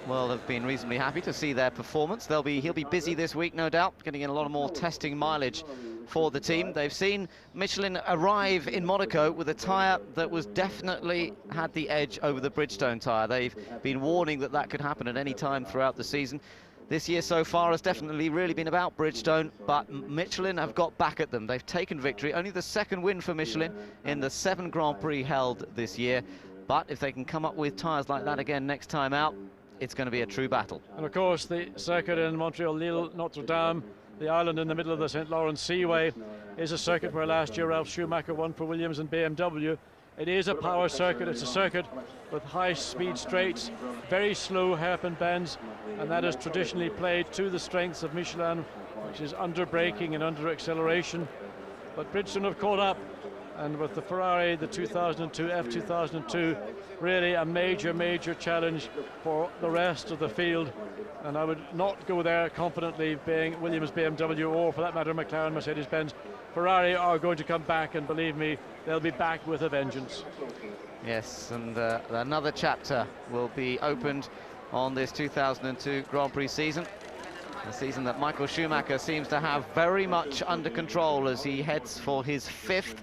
S3: will have been reasonably happy to see their performance. He'll be busy this week, no doubt, getting in a lot more testing mileage for the team. They've seen Michelin arrive in Monaco with a tyre that was definitely had the edge over the Bridgestone tyre. They've been warning that that could happen at any time throughout the season. This year so far has definitely really been about Bridgestone, but Michelin have got back at them. They've taken victory. Only the second win for Michelin in the 7 Grand Prix held this year. But if they can come up with tyres like that again next time out, it's going to be a true battle.
S8: And of course, the circuit in Montreal, Lille, Notre Dame, the island in the middle of the St. Lawrence Seaway, is a circuit where last year Ralf Schumacher won for Williams and BMW. It is a power circuit. It's a circuit with high-speed straights, very slow hairpin bends, and that is traditionally played to the strengths of Michelin, which is under braking and under acceleration. But Bridgestone have caught up, and with the Ferrari, the 2002 F2002, really a major challenge for the rest of the field. And I would not go there confidently, being Williams, BMW, or for that matter McLaren, Mercedes-Benz. Ferrari are going to come back, and believe me, they'll be back with a vengeance.
S3: Yes, and another chapter will be opened on this 2002 Grand Prix season. A season that Michael Schumacher seems to have very much under control as he heads for his 5th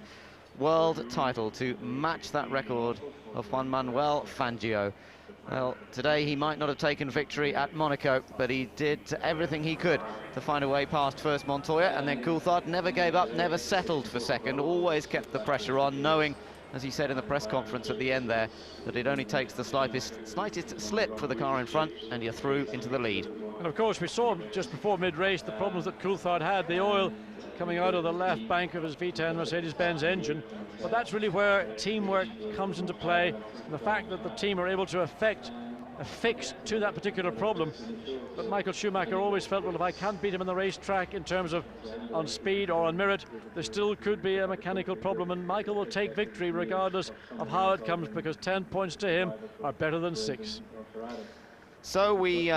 S3: world title to match that record of Juan Manuel Fangio. Well, today he might not have taken victory at Monaco, but he did everything he could to find a way past first Montoya, and then Coulthard never gave up, never settled for second, always kept the pressure on, knowing, as he said in the press conference at the end there, that it only takes the slightest slip for the car in front and you're through into the lead.
S8: And of course we saw just before mid-race the problems that Coulthard had, the oil coming out of the left bank of his V10 Mercedes-Benz engine. But that's really where teamwork comes into play, and the fact that the team are able to effect a fix to that particular problem. But Michael Schumacher always felt, well, if I can't beat him on the racetrack in terms of on speed or on merit, there still could be a mechanical problem, and Michael will take victory regardless of how it comes, because 10 points to him are better than 6.
S3: So we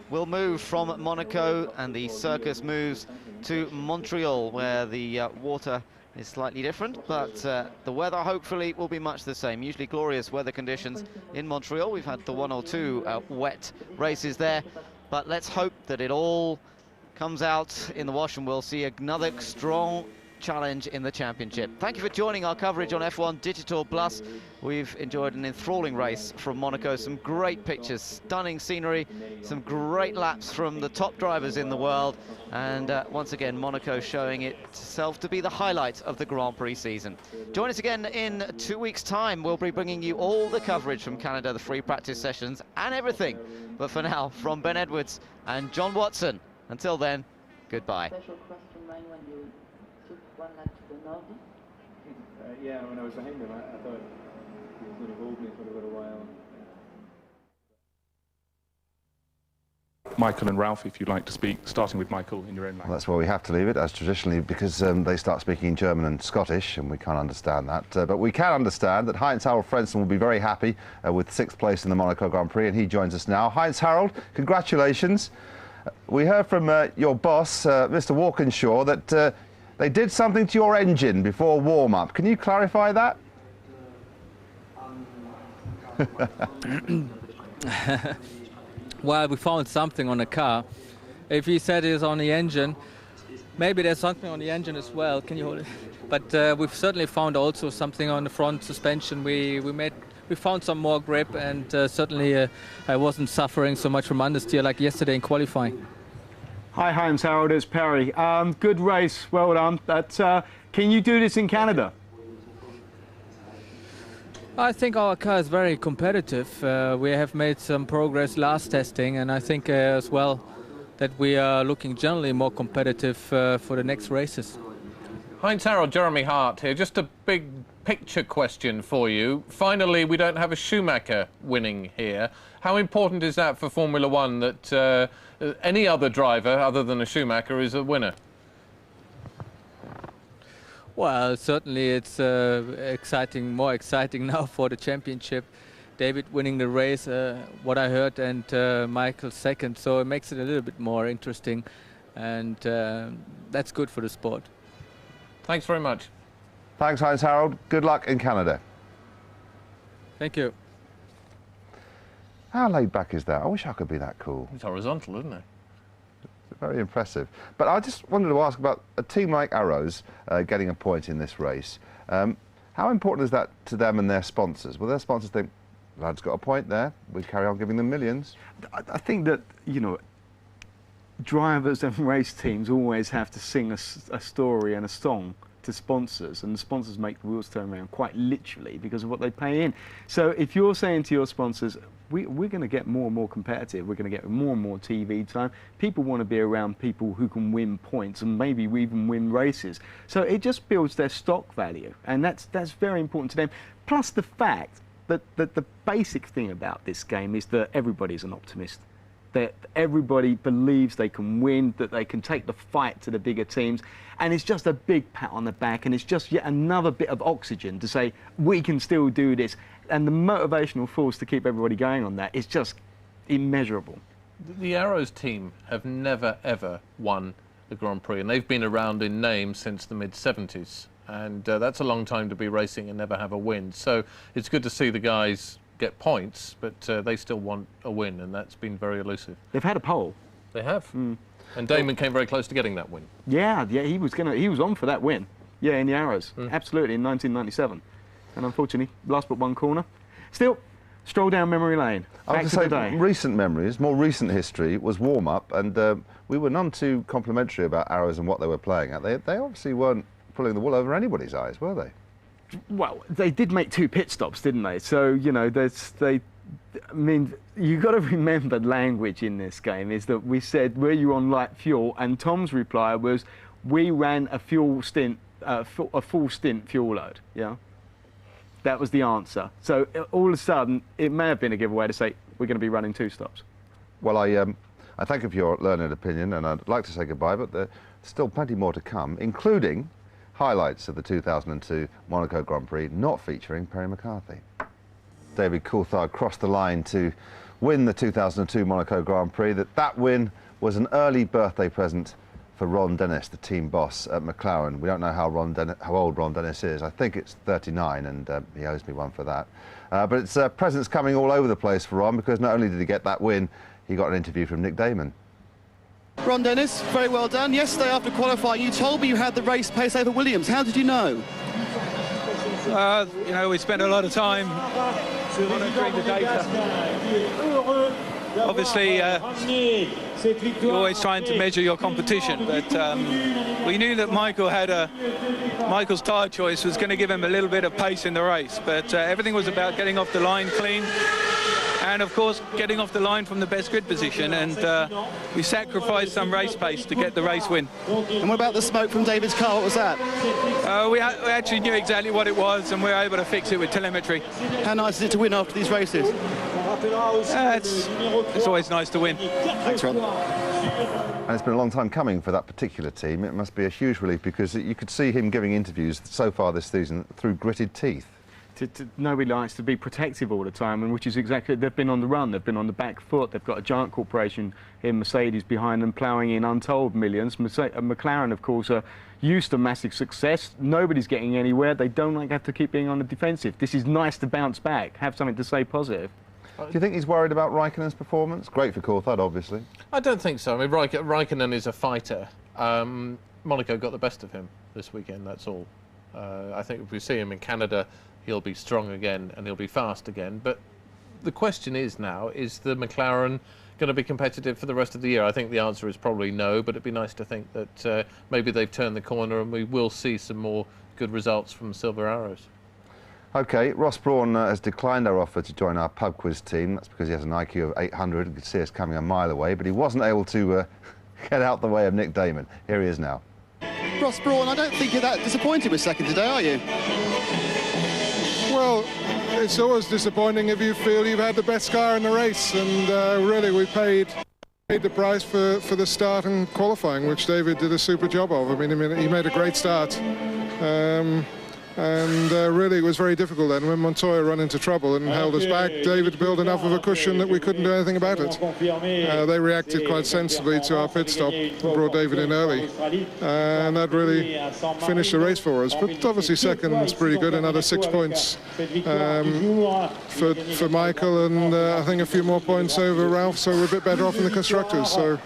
S3: will move from Monaco, and the circus moves to Montreal, where the water is slightly different, but the weather hopefully will be much the same. Usually glorious weather conditions in Montreal. We've had the 1 or 2 wet races there, but let's hope that it all comes out in the wash and we'll see another strong challenge in the championship. Thank you for joining our coverage on F1 Digital Plus. We've enjoyed an enthralling race from Monaco, some great pictures, stunning scenery, some great laps from the top drivers in the world, and once again Monaco showing itself to be the highlight of the Grand Prix season. Join us again in 2 weeks' time. We'll be bringing you all the coverage from Canada, the free practice sessions and everything. But for now, from Ben Edwards and John Watson, until then, goodbye.
S14: Special question, Ryan, when you took 1 lap to the Nordic?
S15: Yeah, when I was behind him, I thought he was going to hold me for a little while.
S2: Michael and Ralph, if you'd like to speak, starting with Michael in your own language.
S1: Well, that's where we have to leave it, as traditionally, because they start speaking German and Scottish, and we can't understand that. But we can understand that Heinz-Harald Frentzen will be very happy with 6th place in the Monaco Grand Prix, and he joins us now. Heinz-Harald, congratulations. We heard from your boss, Mr. Walkinshaw, that they did something to your engine before warm-up. Can you clarify that?
S18: Well, we found something on the car. If he said it's on the engine, maybe there's something on the engine as well. Can you hold it? But we've certainly found also something on the front suspension. We found some more grip, and certainly I wasn't suffering so much from understeer like yesterday in qualifying.
S5: Hi Heinz-Harald, it's Perry. Good race, well done. But can you do this in Canada?
S18: I think our car is very competitive. We have made some progress last testing, and I think as well that we are looking generally more competitive for the next races.
S6: Heinz-Harald, Jeremy Hart here. Just a big picture question for you. Finally, we don't have a Schumacher winning here. How important is that for Formula One that any other driver other than a Schumacher is a winner?
S18: Well, certainly it's exciting, more exciting now for the championship. David winning the race, what I heard, and Michael second, so it makes it a little bit more interesting, and that's good for the sport.
S6: Thanks very much.
S1: Thanks, Heinz-Harald. Good luck in Canada.
S18: Thank you.
S1: How laid back is that? I wish I could be that cool.
S6: It's horizontal, isn't it?
S1: Very impressive. But I just wanted to ask about a team like Arrows getting a point in this race. How important is that to them and their sponsors? Will their sponsors think, lad's got a point there, we carry on giving them millions?
S5: I think that, you know, drivers and race teams always have to sing a story and a song to sponsors, and the sponsors make the wheels turn around quite literally because of what they pay in. So if you're saying to your sponsors, we're going to get more and more competitive, we're going to get more and more TV time, people want to be around people who can win points and maybe even win races. So it just builds their stock value, and that's very important to them. Plus the fact that the basic thing about this game is that everybody's an optimist. That everybody believes they can win, that they can take the fight to the bigger teams, and it's just a big pat on the back, and it's just yet another bit of oxygen to say we can still do this, and the motivational force to keep everybody going on that is just immeasurable.
S6: The Arrows team have never ever won the Grand Prix, and they've been around in name since the mid-70s, and that's a long time to be racing and never have a win. So it's good to see the guys get points, but they still want a win, and that's been very elusive.
S5: They've had a pole.
S6: They have. And Damon came very close to getting that win.
S5: Yeah, he was on for that win. Yeah, in the Arrows, absolutely, in 1997. And unfortunately, last but one corner. Still, stroll down memory lane.
S1: I was going to say, recent memories, more recent history was warm-up, and we were none too complimentary about Arrows and what they were playing at. They obviously weren't pulling the wool over anybody's eyes, were they?
S5: Well, they did make 2 pit stops, didn't they? So, you know, I mean, you've got to remember language in this game is that we said, were you on light fuel? And Tom's reply was, we ran a full stint fuel load, yeah? That was the answer. So all of a sudden, it may have been a giveaway to say, we're going to be running 2 stops.
S1: Well, I thank you for your learned opinion, and I'd like to say goodbye, but there's still plenty more to come, including highlights of the 2002 Monaco Grand Prix not featuring Perry McCarthy. David Coulthard crossed the line to win the 2002 Monaco Grand Prix. That win was an early birthday present for Ron Dennis, the team boss at McLaren. We don't know how old Ron Dennis is. I think it's 39, and he owes me one for that. But it's presents coming all over the place for Ron, because not only did he get that win, he got an interview from Nick Damon.
S16: Ron Dennis, very well done. Yesterday after qualifying, you told me you had the race pace over Williams. How did you know?
S7: You know, we spent a lot of time monitoring the data. Obviously, you're always trying to measure your competition, but we knew that Michael's tyre choice was going to give him a little bit of pace in the race, but everything was about getting off the line clean. And of course, getting off the line from the best grid position, and we sacrificed some race pace to get the race win.
S16: And what about the smoke from David's car? What was that?
S7: We actually knew exactly what it was, and we were able to fix it with telemetry.
S16: How nice is it to win after these races?
S7: It's always nice to win.
S16: Thanks, Ron.
S1: And it's been a long time coming for that particular team. It must be a huge relief, because you could see him giving interviews so far this season through gritted teeth.
S5: Nobody likes to be protective all the time, and which is exactly, they've been on the run, they've been on the back foot, they've got a giant corporation in Mercedes behind them ploughing in untold millions. McLaren, of course, are used to massive success. Nobody's getting anywhere. They don't like have to keep being on the defensive. This is nice to bounce back, have something to say positive.
S1: Do you think he's worried about Raikkonen's performance? Great for Coulthard, obviously.
S6: I don't think so. I mean, Raikkonen is a fighter. Monaco got the best of him this weekend, that's all. I think if we see him in Canada, he'll be strong again and he'll be fast again. But the question is now, is the McLaren going to be competitive for the rest of the year? I think the answer is probably no, but it'd be nice to think that maybe they've turned the corner and we will see some more good results from Silver Arrows.
S1: OK, Ross Brawn has declined our offer to join our pub quiz team. That's because he has an IQ of 800 and could see us coming a mile away, but he wasn't able to get out the way of Nick Damon. Here he is now.
S16: Ross Brawn, I don't think you're that disappointed with second today, are you?
S19: Well, it's always disappointing if you feel you've had the best car in the race, and really we paid the price for the start and qualifying, which David did a super job of. I mean, he made a great start. And really it was very difficult then when Montoya ran into trouble and held us back. David built enough of a cushion that we couldn't do anything about it. They reacted quite sensibly to our pit stop, brought David in early, and that really finished the race for us. But obviously second's pretty good, another 6 points for Michael, and I think a few more points over Ralph, so we're a bit better off in the constructors. So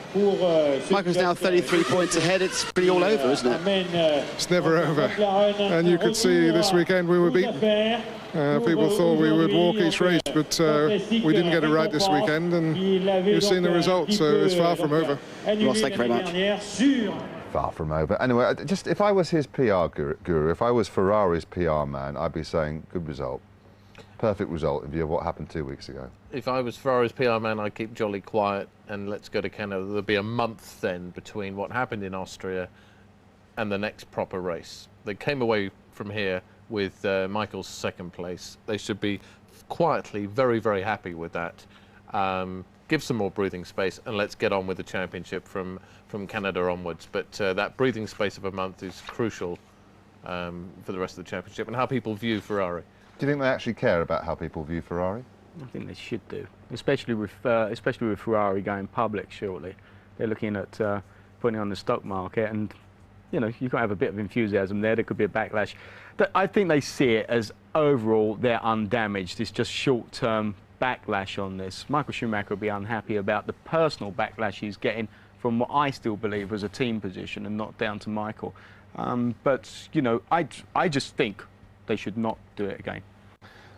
S16: Michael's now 33 points ahead. It's pretty all over, isn't it?
S19: It's never over, and you could see this weekend we were beaten. People thought we would walk each race, but we didn't get it right this weekend, and you've seen the result, so it's far from over.
S16: Ross, thank you very much.
S1: far from over. Anyway, just if I was his PR guru, if I was Ferrari's PR man, I'd be saying, good result. Perfect result in view of what happened 2 weeks ago.
S6: If I was Ferrari's PR man, I'd keep jolly quiet and let's go to Canada. There'll be a month then between what happened in Austria and the next proper race. They came away from here with Michael's second place. They should be quietly very, very happy with that. Give some more breathing space and let's get on with the championship from Canada onwards. But that breathing space of a month is crucial for the rest of the championship and how people view Ferrari.
S1: Do you think they actually care about how people view Ferrari?
S5: I think they should do, especially with Ferrari going public shortly. They're looking at putting it on the stock market, and you know, you've got to have a bit of enthusiasm there. There could be a backlash. But I think they see it as overall they're undamaged. It's just short-term backlash on this. Michael Schumacher will be unhappy about the personal backlash he's getting from what I still believe was a team position and not down to Michael. But you know, I just think they should not do it again.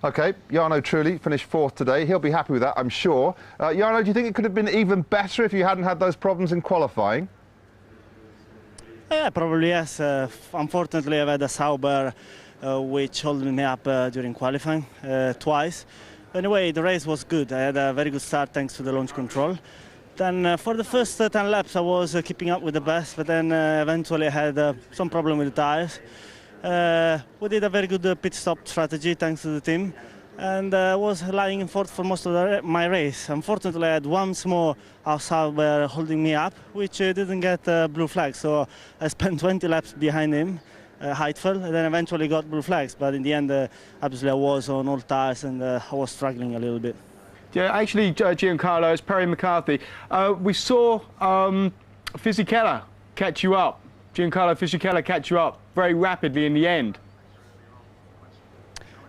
S1: OK, Jarno Trulli finished 4th today. He'll be happy with that, I'm sure. Jarno, do you think it could have been even better if you hadn't had those problems in qualifying?
S4: Yeah, probably yes. Unfortunately, I've had a Sauber which held me up during qualifying twice. Anyway, the race was good. I had a very good start thanks to the launch control. Then for the first 10 laps I was keeping up with the best, but then eventually I had some problem with the tires. We did a very good pit stop strategy thanks to the team, and was lying in fourth for most of my race. Unfortunately, I had one small outside holding me up, which didn't get blue flags, so I spent 20 laps behind him, Heidfeld, and then eventually got blue flags. But in the end, obviously I was on all tires and I was struggling a little bit.
S5: Yeah, actually, Giancarlo, it's Perry McCarthy. We saw Fisichella catch you up. Giancarlo Fisichella catch you up very rapidly in the end.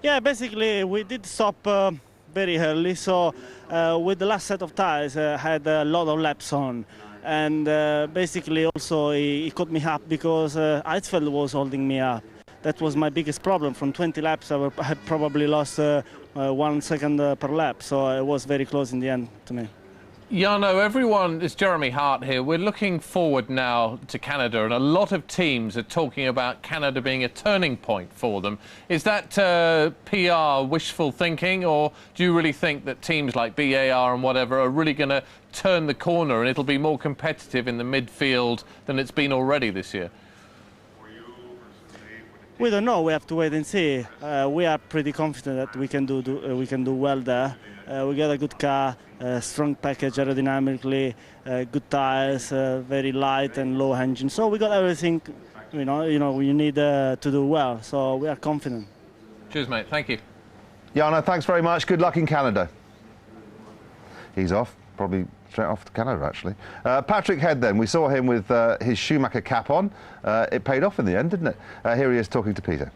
S4: Yeah, basically we did stop very early, so with the last set of tires I had a lot of laps on, and basically also he caught me up because Heidfeld was holding me up. That was my biggest problem. From 20 laps I had probably lost 1 second per lap, so it was very close in the end to me.
S6: Jarno, everyone, it's Jeremy Hart here. We're looking forward now to Canada, and a lot of teams are talking about Canada being a turning point for them. Is that PR wishful thinking, or do you really think that teams like BAR and whatever are really going to turn the corner and it'll be more competitive in the midfield than it's been already this year?
S4: We don't know. We have to wait and see. We are pretty confident that we can do well there. We got a good car, strong package aerodynamically, good tires, very light and low engine. So we got everything, you know we need to do well. So we are confident.
S6: Cheers, mate. Thank you.
S1: Jarno, thanks very much. Good luck in Canada. He's off, probably straight off to Canada, actually. Patrick Head, then. We saw him with his Schumacher cap on. It paid off in the end, didn't it? Here he is talking to Peter.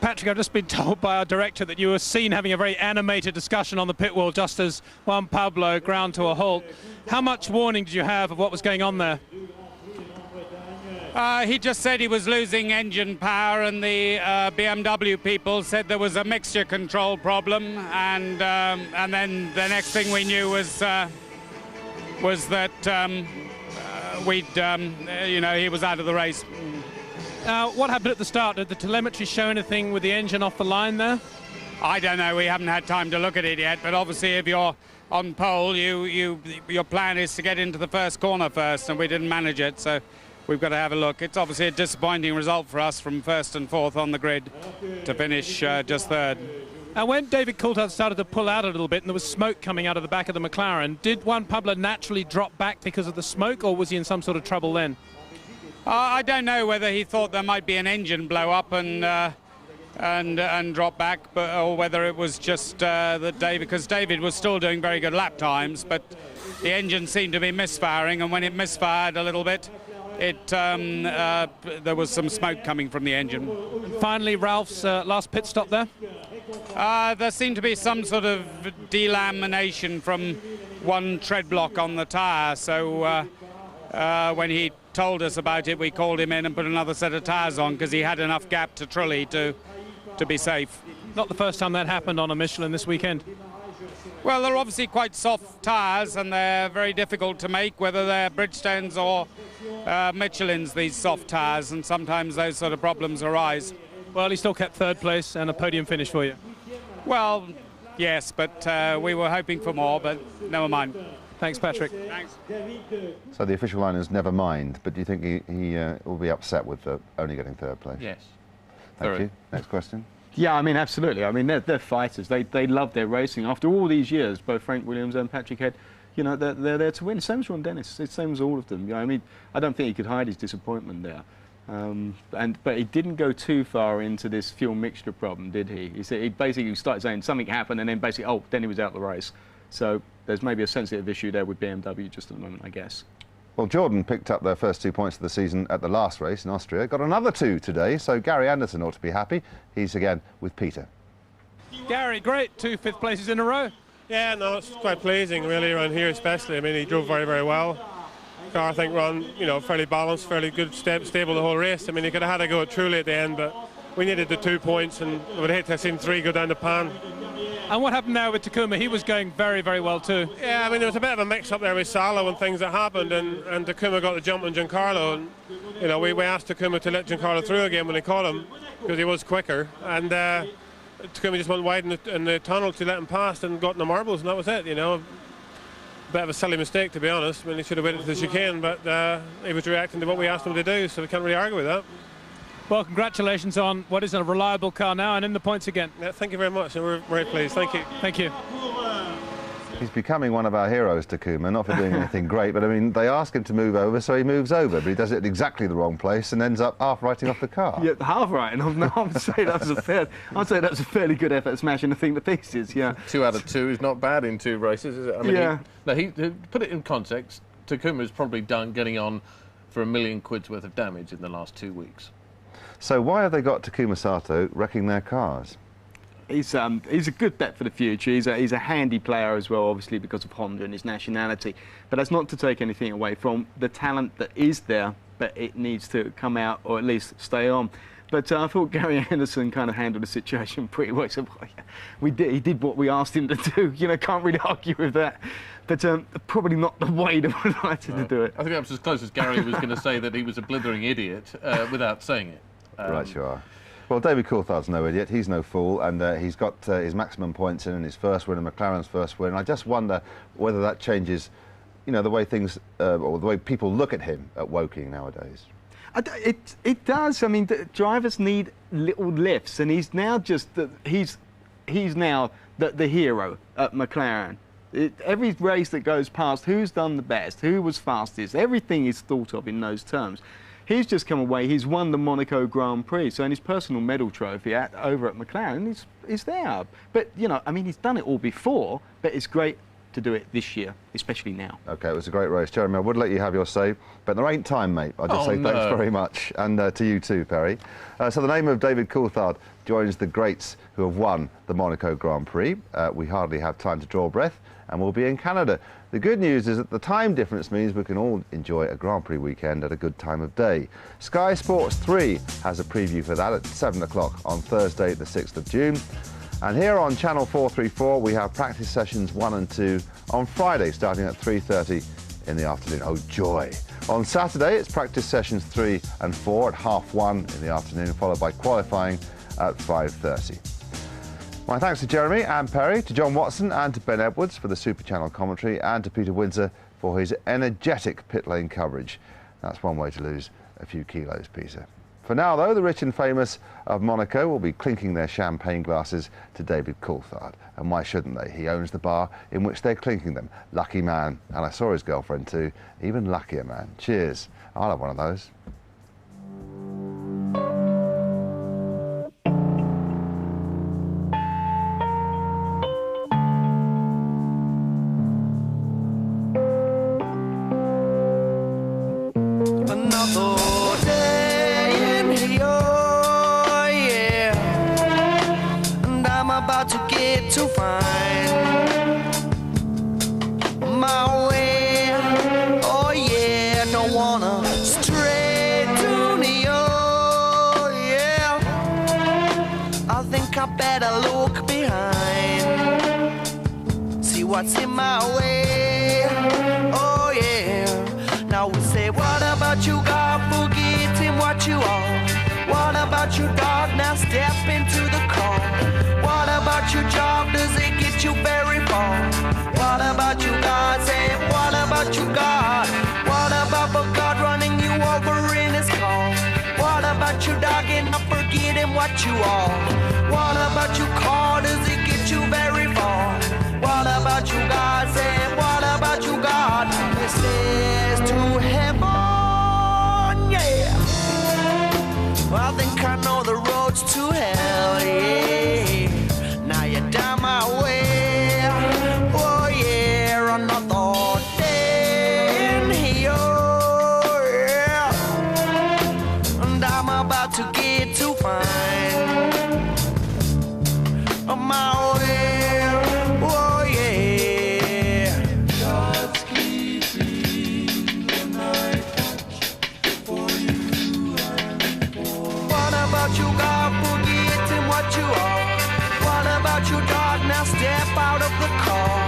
S12: Patrick, I've just been told by our director that you were seen having a very animated discussion on the pit wall just as Juan Pablo ground to a halt. How much warning did you have of what was going on there?
S9: He just said he was losing engine power, and the BMW people said there was a mixture control problem, and then the next thing we knew was that he was out of the race.
S12: What happened at the start? Did the telemetry show anything with the engine off the line there?
S9: I don't know. We haven't had time to look at it yet. But obviously, if you're on pole, your plan is to get into the first corner first, and we didn't manage it. So we've got to have a look. It's obviously a disappointing result for us from 1st and 4th on the grid to finish just 3rd.
S12: And when David Coulthard started to pull out a little bit and there was smoke coming out of the back of the McLaren, did Juan Pablo naturally drop back because of the smoke, or was he in some sort of trouble then?
S9: I don't know whether he thought there might be an engine blow up and drop back, or whether it was just that because David was still doing very good lap times, but the engine seemed to be misfiring, and when it misfired a little bit, there was some smoke coming from the engine.
S12: Finally, Ralph's last pit stop there?
S9: There seemed to be some sort of delamination from one tread block on the tyre, so when he told us about it, we called him in and put another set of tyres on because he had enough gap to Trulli to be safe.
S12: Not the first time that happened on a Michelin this weekend.
S9: Well, they're obviously quite soft tyres and they're very difficult to make, whether they're Bridgestones or Michelin's, these soft tyres, and sometimes those sort of problems arise.
S12: Well, he still kept third place and a podium finish for you.
S9: Well, yes, but we were hoping for more, but never mind.
S12: Thanks, Patrick.
S9: Thanks.
S1: So the official line is never mind, but do you think he will be upset with only getting third place?
S6: Yes.
S1: Thank you. Next question.
S5: Yeah, I mean, absolutely. I mean, they're fighters. They love their racing. After all these years, both Frank Williams and Patrick Head, you know, they're there to win. Same as Ron Dennis. It's same as all of them. You know, I mean, I don't think he could hide his disappointment there. But he didn't go too far into this fuel mixture problem, did he? He basically started saying something happened, and then basically, oh, then he was out of the race. So there's maybe a sensitive issue there with BMW just at the moment, I guess.
S1: Well, Jordan picked up their first 2 points of the season at the last race in Austria. Got another 2 today, so Gary Anderson ought to be happy. He's again with Peter.
S12: Gary, great. 2 fifth places in a row.
S10: Yeah, no, it's quite pleasing, really, around here especially. I mean, he drove very, very well. Car, I think, run, you know, fairly balanced, fairly good, stable the whole race. I mean, he could have had a go at Truly at the end, but we needed the 2 points, and I would hate to have seen 3 go down the pan.
S12: And what happened now with Takuma? He was going very, very well too.
S10: Yeah, I mean, there was a bit of a mix-up there with Salo and things that happened, and Takuma got the jump on Giancarlo. And, you know, we asked Takuma to let Giancarlo through again when he caught him, because he was quicker. And Takuma just went wide in the tunnel to let him pass and got in the marbles, and that was it, you know. A bit of a silly mistake, to be honest. I mean, he should have waited to the chicane, but he was reacting to what we asked him to do, so we can't really argue with that.
S12: Well, congratulations on what is a reliable car now and in the points again.
S10: Yeah, thank you very much, and we're very pleased. Thank you.
S12: Thank you.
S1: He's becoming one of our heroes, Takuma, not for doing anything great, but I mean, they ask him to move over, so he moves over, but he does it in exactly the wrong place and ends up half writing off the car.
S5: Yeah, half writing off. No, I'd say that was a fairly good effort smashing the thing to pieces. Yeah.
S6: 2 out of 2 is not bad in 2 races, is it? I mean,
S5: yeah.
S6: He put it in context. Takuma's probably done getting on for £1 million worth of damage in the last 2 weeks.
S1: So why have they got Takuma Sato wrecking their cars?
S5: He's a good bet for the future. He's a handy player as well, obviously because of Honda and his nationality. But that's not to take anything away from the talent that is there, but it needs to come out or at least stay on. But I thought Gary Anderson kind of handled the situation pretty well. So, he did what we asked him to do. You know, can't really argue with that. But probably not the way that we wanted to do it.
S6: I think that was as close as Gary was going to say that he was a blithering idiot without saying it.
S1: Right, you are. Well, David Coulthard's no idiot, he's no fool, and he's got his maximum points in his first win and McLaren's first win. I just wonder whether that changes, you know, the way things, or the way people look at him at Woking nowadays.
S5: It does. I mean, drivers need little lifts, and he's now just he's now the hero at McLaren. Every race that goes past, who's done the best, who was fastest, everything is thought of in those terms. He's just come away, he's won the Monaco Grand Prix, so in his personal medal trophy over at McLaren, he's there. But, you know, I mean, he's done it all before, but it's great to do it this year, especially now.
S1: OK, it was a great race. Jeremy, I would let you have your say, but there ain't time, mate. I'll just say thanks very much, and to you too, Perry. So the name of David Coulthard joins the greats who have won the Monaco Grand Prix. We hardly have time to draw breath, and we'll be in Canada. The good news is that the time difference means we can all enjoy a Grand Prix weekend at a good time of day. Sky Sports 3 has a preview for that at 7 o'clock on Thursday, the 6th of June. And here on Channel 434, we have practice sessions 1 and 2 on Friday, starting at 3:30 in the afternoon. Oh, joy. On Saturday, it's practice sessions 3 and 4 at 1:30 in the afternoon, followed by qualifying at 5:30. My thanks to Jeremy and Perry, to John Watson and to Ben Edwards for the Super Channel commentary, and to Peter Windsor for his energetic pit lane coverage. That's one way to lose a few kilos, Peter. For now, though, the rich and famous of Monaco will be clinking their champagne glasses to David Coulthard. And why shouldn't they? He owns the bar in which they're clinking them. Lucky man. And I saw his girlfriend too. Even luckier man. Cheers. I'll have one of those.
S20: To find my way, oh yeah, don't wanna stray to New York, yeah, I think I better look behind. what's in my way. Oh yeah. Now we say, what about you, God? Forgetting what you are. What about you, dog? Now step into the car. What about your job? Does it get you very far? What about you, God? Say, what about you, God? What about for God running you over in his car? What about you, dog? And not forgetting what you are? What about you, car? Does it get you very far? What about you, God? Say, what about you, God? This is to heaven, yeah. I think I know the roads to hell, yeah. Now you're down my way, oh yeah, another day in here, yeah. And I'm about to get to find my way, oh yeah. God's keeping the night for you and for. What about you, God, forgetting what you are? What about you, dog? Now step out of the car.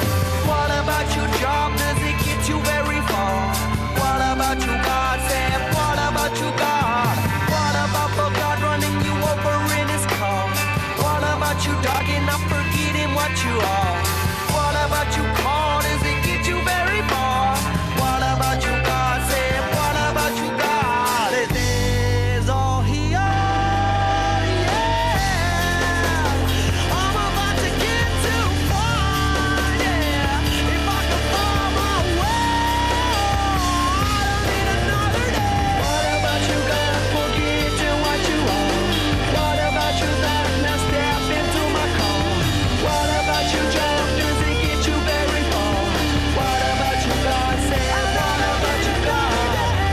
S20: What about your job? Does it get you very far? What about you, God? Say, what about you, God? What about for God running you over in his car? What about you, dog? And not forgetting what you are? What about you, car? Does it get you very far? What about you, God? Say, what about you, God? It is all here, yeah. I'm about to get too far, yeah. If I can find my way, I don't need another day. What about you, God? Forgetting what you are? What about you, God? Now step into my car. What about you, job? Does it get you very far? What about you, God? Say, what about you, God?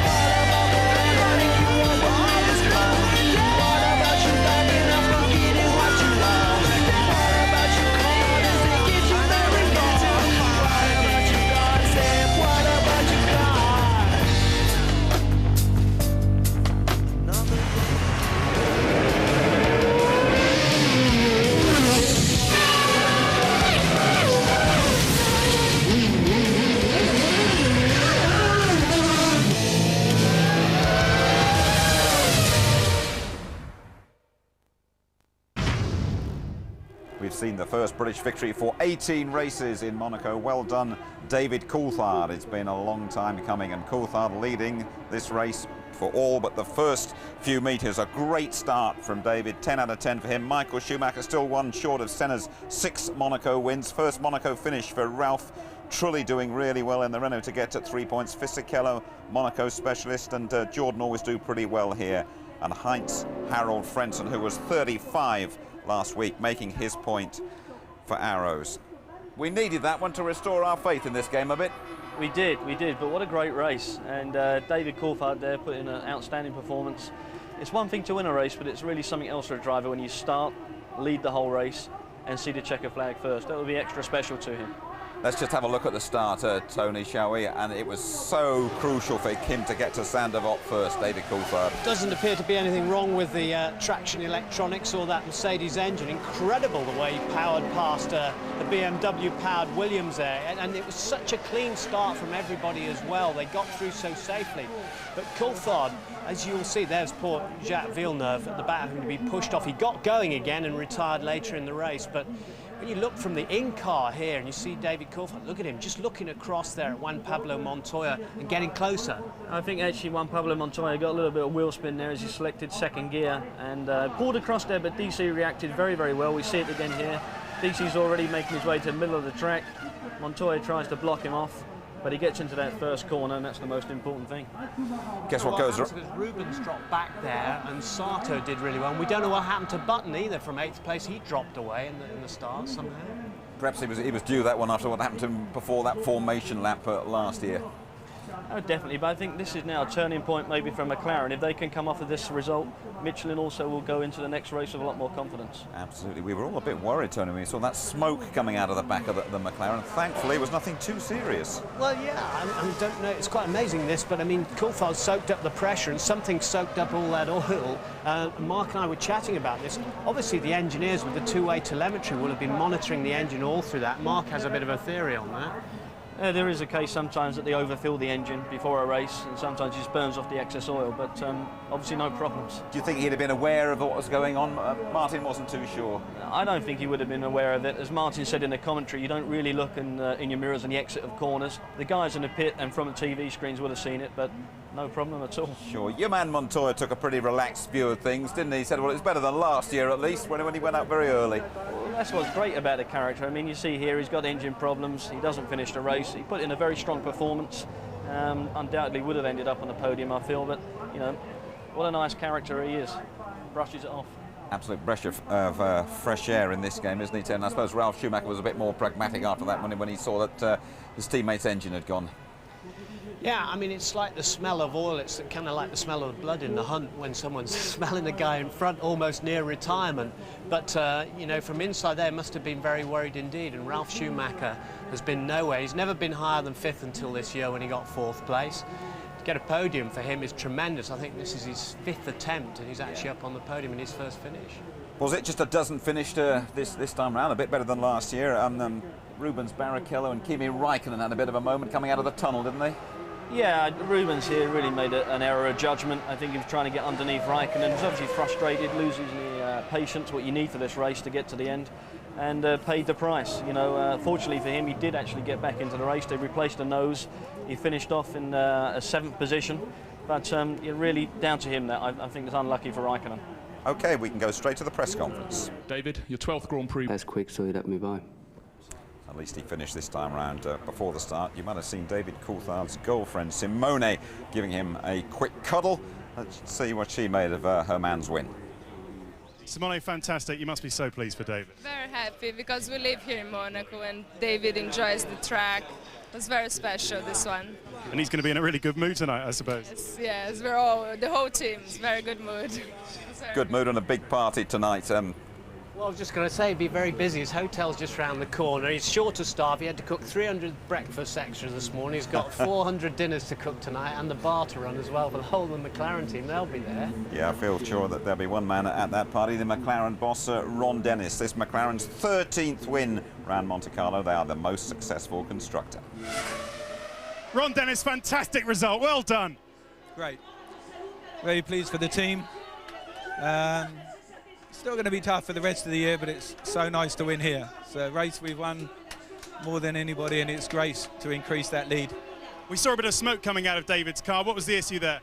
S20: What about the God running you over in his car? What about you, God? And I'm forgetting what you are? What about you, God? Does it get you very far? What about you, God? Say, what about you, God?
S11: We've seen the first British victory for 18 races in Monaco. Well done, David Coulthard. It's been a long time coming, and Coulthard leading this race for all but the first few metres. A great start from David, 10 out of 10 for him. Michael Schumacher still one short of Senna's 6 Monaco wins. First Monaco finish for Ralph Trulli, doing really well in the Renault to get to 3 points. Fisichella, Monaco specialist, and Jordan always do pretty well here. And Heinz Harold Frentzen, who was 35 last week, making his point for Arrows. We needed that one to restore our faith in this game a bit.
S17: We did, but what a great race. And David Coulthard there put in an outstanding performance. It's one thing to win a race, but it's really something else for a driver when you start, lead the whole race, and see the checker flag first. That will be extra special to him.
S11: Let's just have a look at the start, Tony, shall we? And it was so crucial for him to get to Sandoval first, David Coulthard.
S22: Doesn't appear to be anything wrong with the traction electronics or that Mercedes engine. Incredible the way he powered past the BMW-powered Williams there. And it was such a clean start from everybody as well. They got through so safely. But Coulthard, as you'll see, there's poor Jacques Villeneuve at the back having to be pushed off. He got going again and retired later in the race. But when you look from the in-car here and you see David Coulthard, look at him just looking across there at Juan Pablo Montoya and getting closer.
S17: I think actually Juan Pablo Montoya got a little bit of wheel spin there as he selected second gear and pulled across there, but DC reacted very, very well. We see it again here. DC's already making his way to the middle of the track. Montoya tries to block him off, but he gets into that first corner, and that's the most important thing.
S11: Guess what goes
S22: wrong? Because Rubens dropped back there, and Sato did really well. And we don't know what happened to Button either from 8th place. He dropped away in the start somehow.
S11: Perhaps he was due that one after what happened to him before that formation lap last year.
S17: Oh, definitely, but I think this is now a turning point maybe for McLaren. If they can come off of this result, Michelin also will go into the next race with a lot more confidence.
S11: Absolutely. We were all a bit worried, Tony, when we saw that smoke coming out of the back of the McLaren. Thankfully, it was nothing too serious.
S22: Well, yeah, I don't know. It's quite amazing this, but I mean, Coulthard soaked up the pressure and something soaked up all that oil. Mark and I were chatting about this. Obviously, the engineers with the two-way telemetry will have been monitoring the engine all through that. Mark has a bit of a theory on that.
S17: There is a case sometimes that they overfill the engine before a race, and sometimes it just burns off the excess oil, but obviously no problems.
S11: Do you think he'd have been aware of what was going on? Martin wasn't too sure.
S17: I don't think he would have been aware of it. As Martin said in the commentary, you don't really look in your mirrors on the exit of corners. The guys in the pit and from the TV screens would have seen it, but no problem at all.
S11: Sure. Your man Montoya took a pretty relaxed view of things, didn't he? He said, well, it's better than last year at least, when he went out very early.
S17: Well, that's what's great about the character. I mean, you see here, he's got engine problems. He doesn't finish the race. He put in a very strong performance. Undoubtedly would have ended up on the podium, I feel, but, you know, what a nice character he is. Brushes it off.
S11: Absolute breath of fresh air in this game, isn't he, Tim? I suppose Ralf Schumacher was a bit more pragmatic after that when he saw that his teammate's engine had gone.
S22: Yeah, I mean, it's like the smell of oil. It's kind of like the smell of blood in the hunt when someone's smelling a guy in front almost near retirement. But, you know, from inside there, must have been very worried indeed. And Ralf Schumacher has been nowhere. He's never been higher than 5th until this year when he got 4th place. To get a podium for him is tremendous. I think this is his 5th attempt, and he's actually up on the podium in his first finish.
S11: Was it just a dozen finished this time round? A bit better than last year. Rubens Barrichello and Kimi Räikkönen had a bit of a moment coming out of the tunnel, didn't they?
S17: Yeah, Rubens here really made an error of judgment. I think he was trying to get underneath Räikkönen. He was obviously frustrated, losing the patience, what you need for this race to get to the end, and paid the price. You know, fortunately for him, he did actually get back into the race. They replaced the nose. He finished off in a 7th position, but really down to him that I think it's unlucky for Räikkönen.
S11: OK, we can go straight to the press conference.
S2: David, your 12th Grand Prix.
S13: That's quick, so he let me by.
S11: At least he finished this time round before the start. You might have seen David Coulthard's girlfriend Simone giving him a quick cuddle. Let's see what she made of her man's win.
S21: Simone, fantastic. You must be so pleased for David.
S23: Very happy because we live here in Monaco and David enjoys the track. It was very special, this one.
S21: And he's going to be in a really good mood tonight, I suppose.
S23: Yes, the whole team is very good mood.
S11: Good mood and a big party tonight.
S22: Well, I was just going to say, he'd be very busy. His hotel's just round the corner. He's short of staff. He had to cook 300 breakfast extras this morning. He's got 400 dinners to cook tonight and the bar to run as well for the whole of the McLaren team. They'll be there.
S11: Yeah, I feel sure that there'll be one man at that party, the McLaren boss, Ron Dennis. This McLaren's 13th win round Monte Carlo. They are the most successful constructor.
S21: Ron Dennis, fantastic result. Well done.
S7: Great. Very pleased for the team. Still going to be tough for the rest of the year, but it's so nice to win here. It's a race we've won more than anybody, and it's great to increase that lead.
S21: We saw a bit of smoke coming out of David's car. What was the issue there?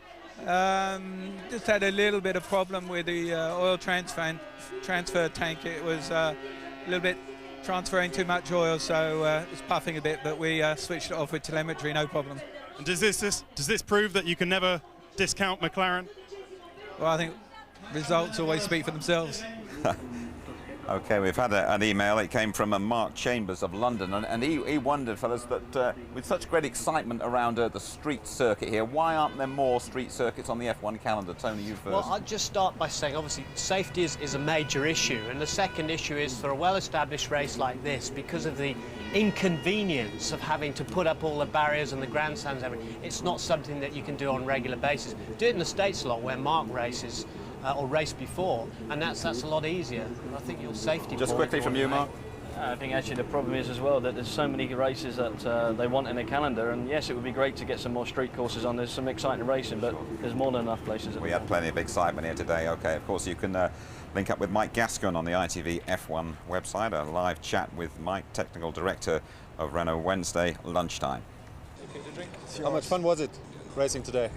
S7: Just had a little bit of problem with the oil transfer tank. It was a little bit transferring too much oil, so it was puffing a bit, but we switched it off with telemetry, no problem.
S21: And does this prove that you can never discount McLaren?
S7: Well, I think results always speak for themselves.
S11: OK, we've had an email. It came from Mark Chambers of London, and he wondered, fellas, that with such great excitement around the street circuit here, why aren't there more street circuits on the F1 calendar? Tony, you first.
S22: Well, I'll just start by saying, obviously, safety is a major issue, and the second issue is for a well-established race like this, because of the inconvenience of having to put up all the barriers and the grandstands, it's not something that you can do on a regular basis. Do it in the States a lot, where Mark races. Or race before, and that's a lot easier. I think your safety.
S11: Just quickly from you, Mark.
S17: I think actually the problem is as well that there's so many races that they want in a calendar, and yes, it would be great to get some more street courses on. There's some exciting racing, but there's more than enough places.
S11: We had plenty of excitement here today. OK, of course you can link up with Mike Gascoigne on the ITV F1 website. A live chat with Mike, technical director of Renault, Wednesday lunchtime.
S24: How much fun was it racing today?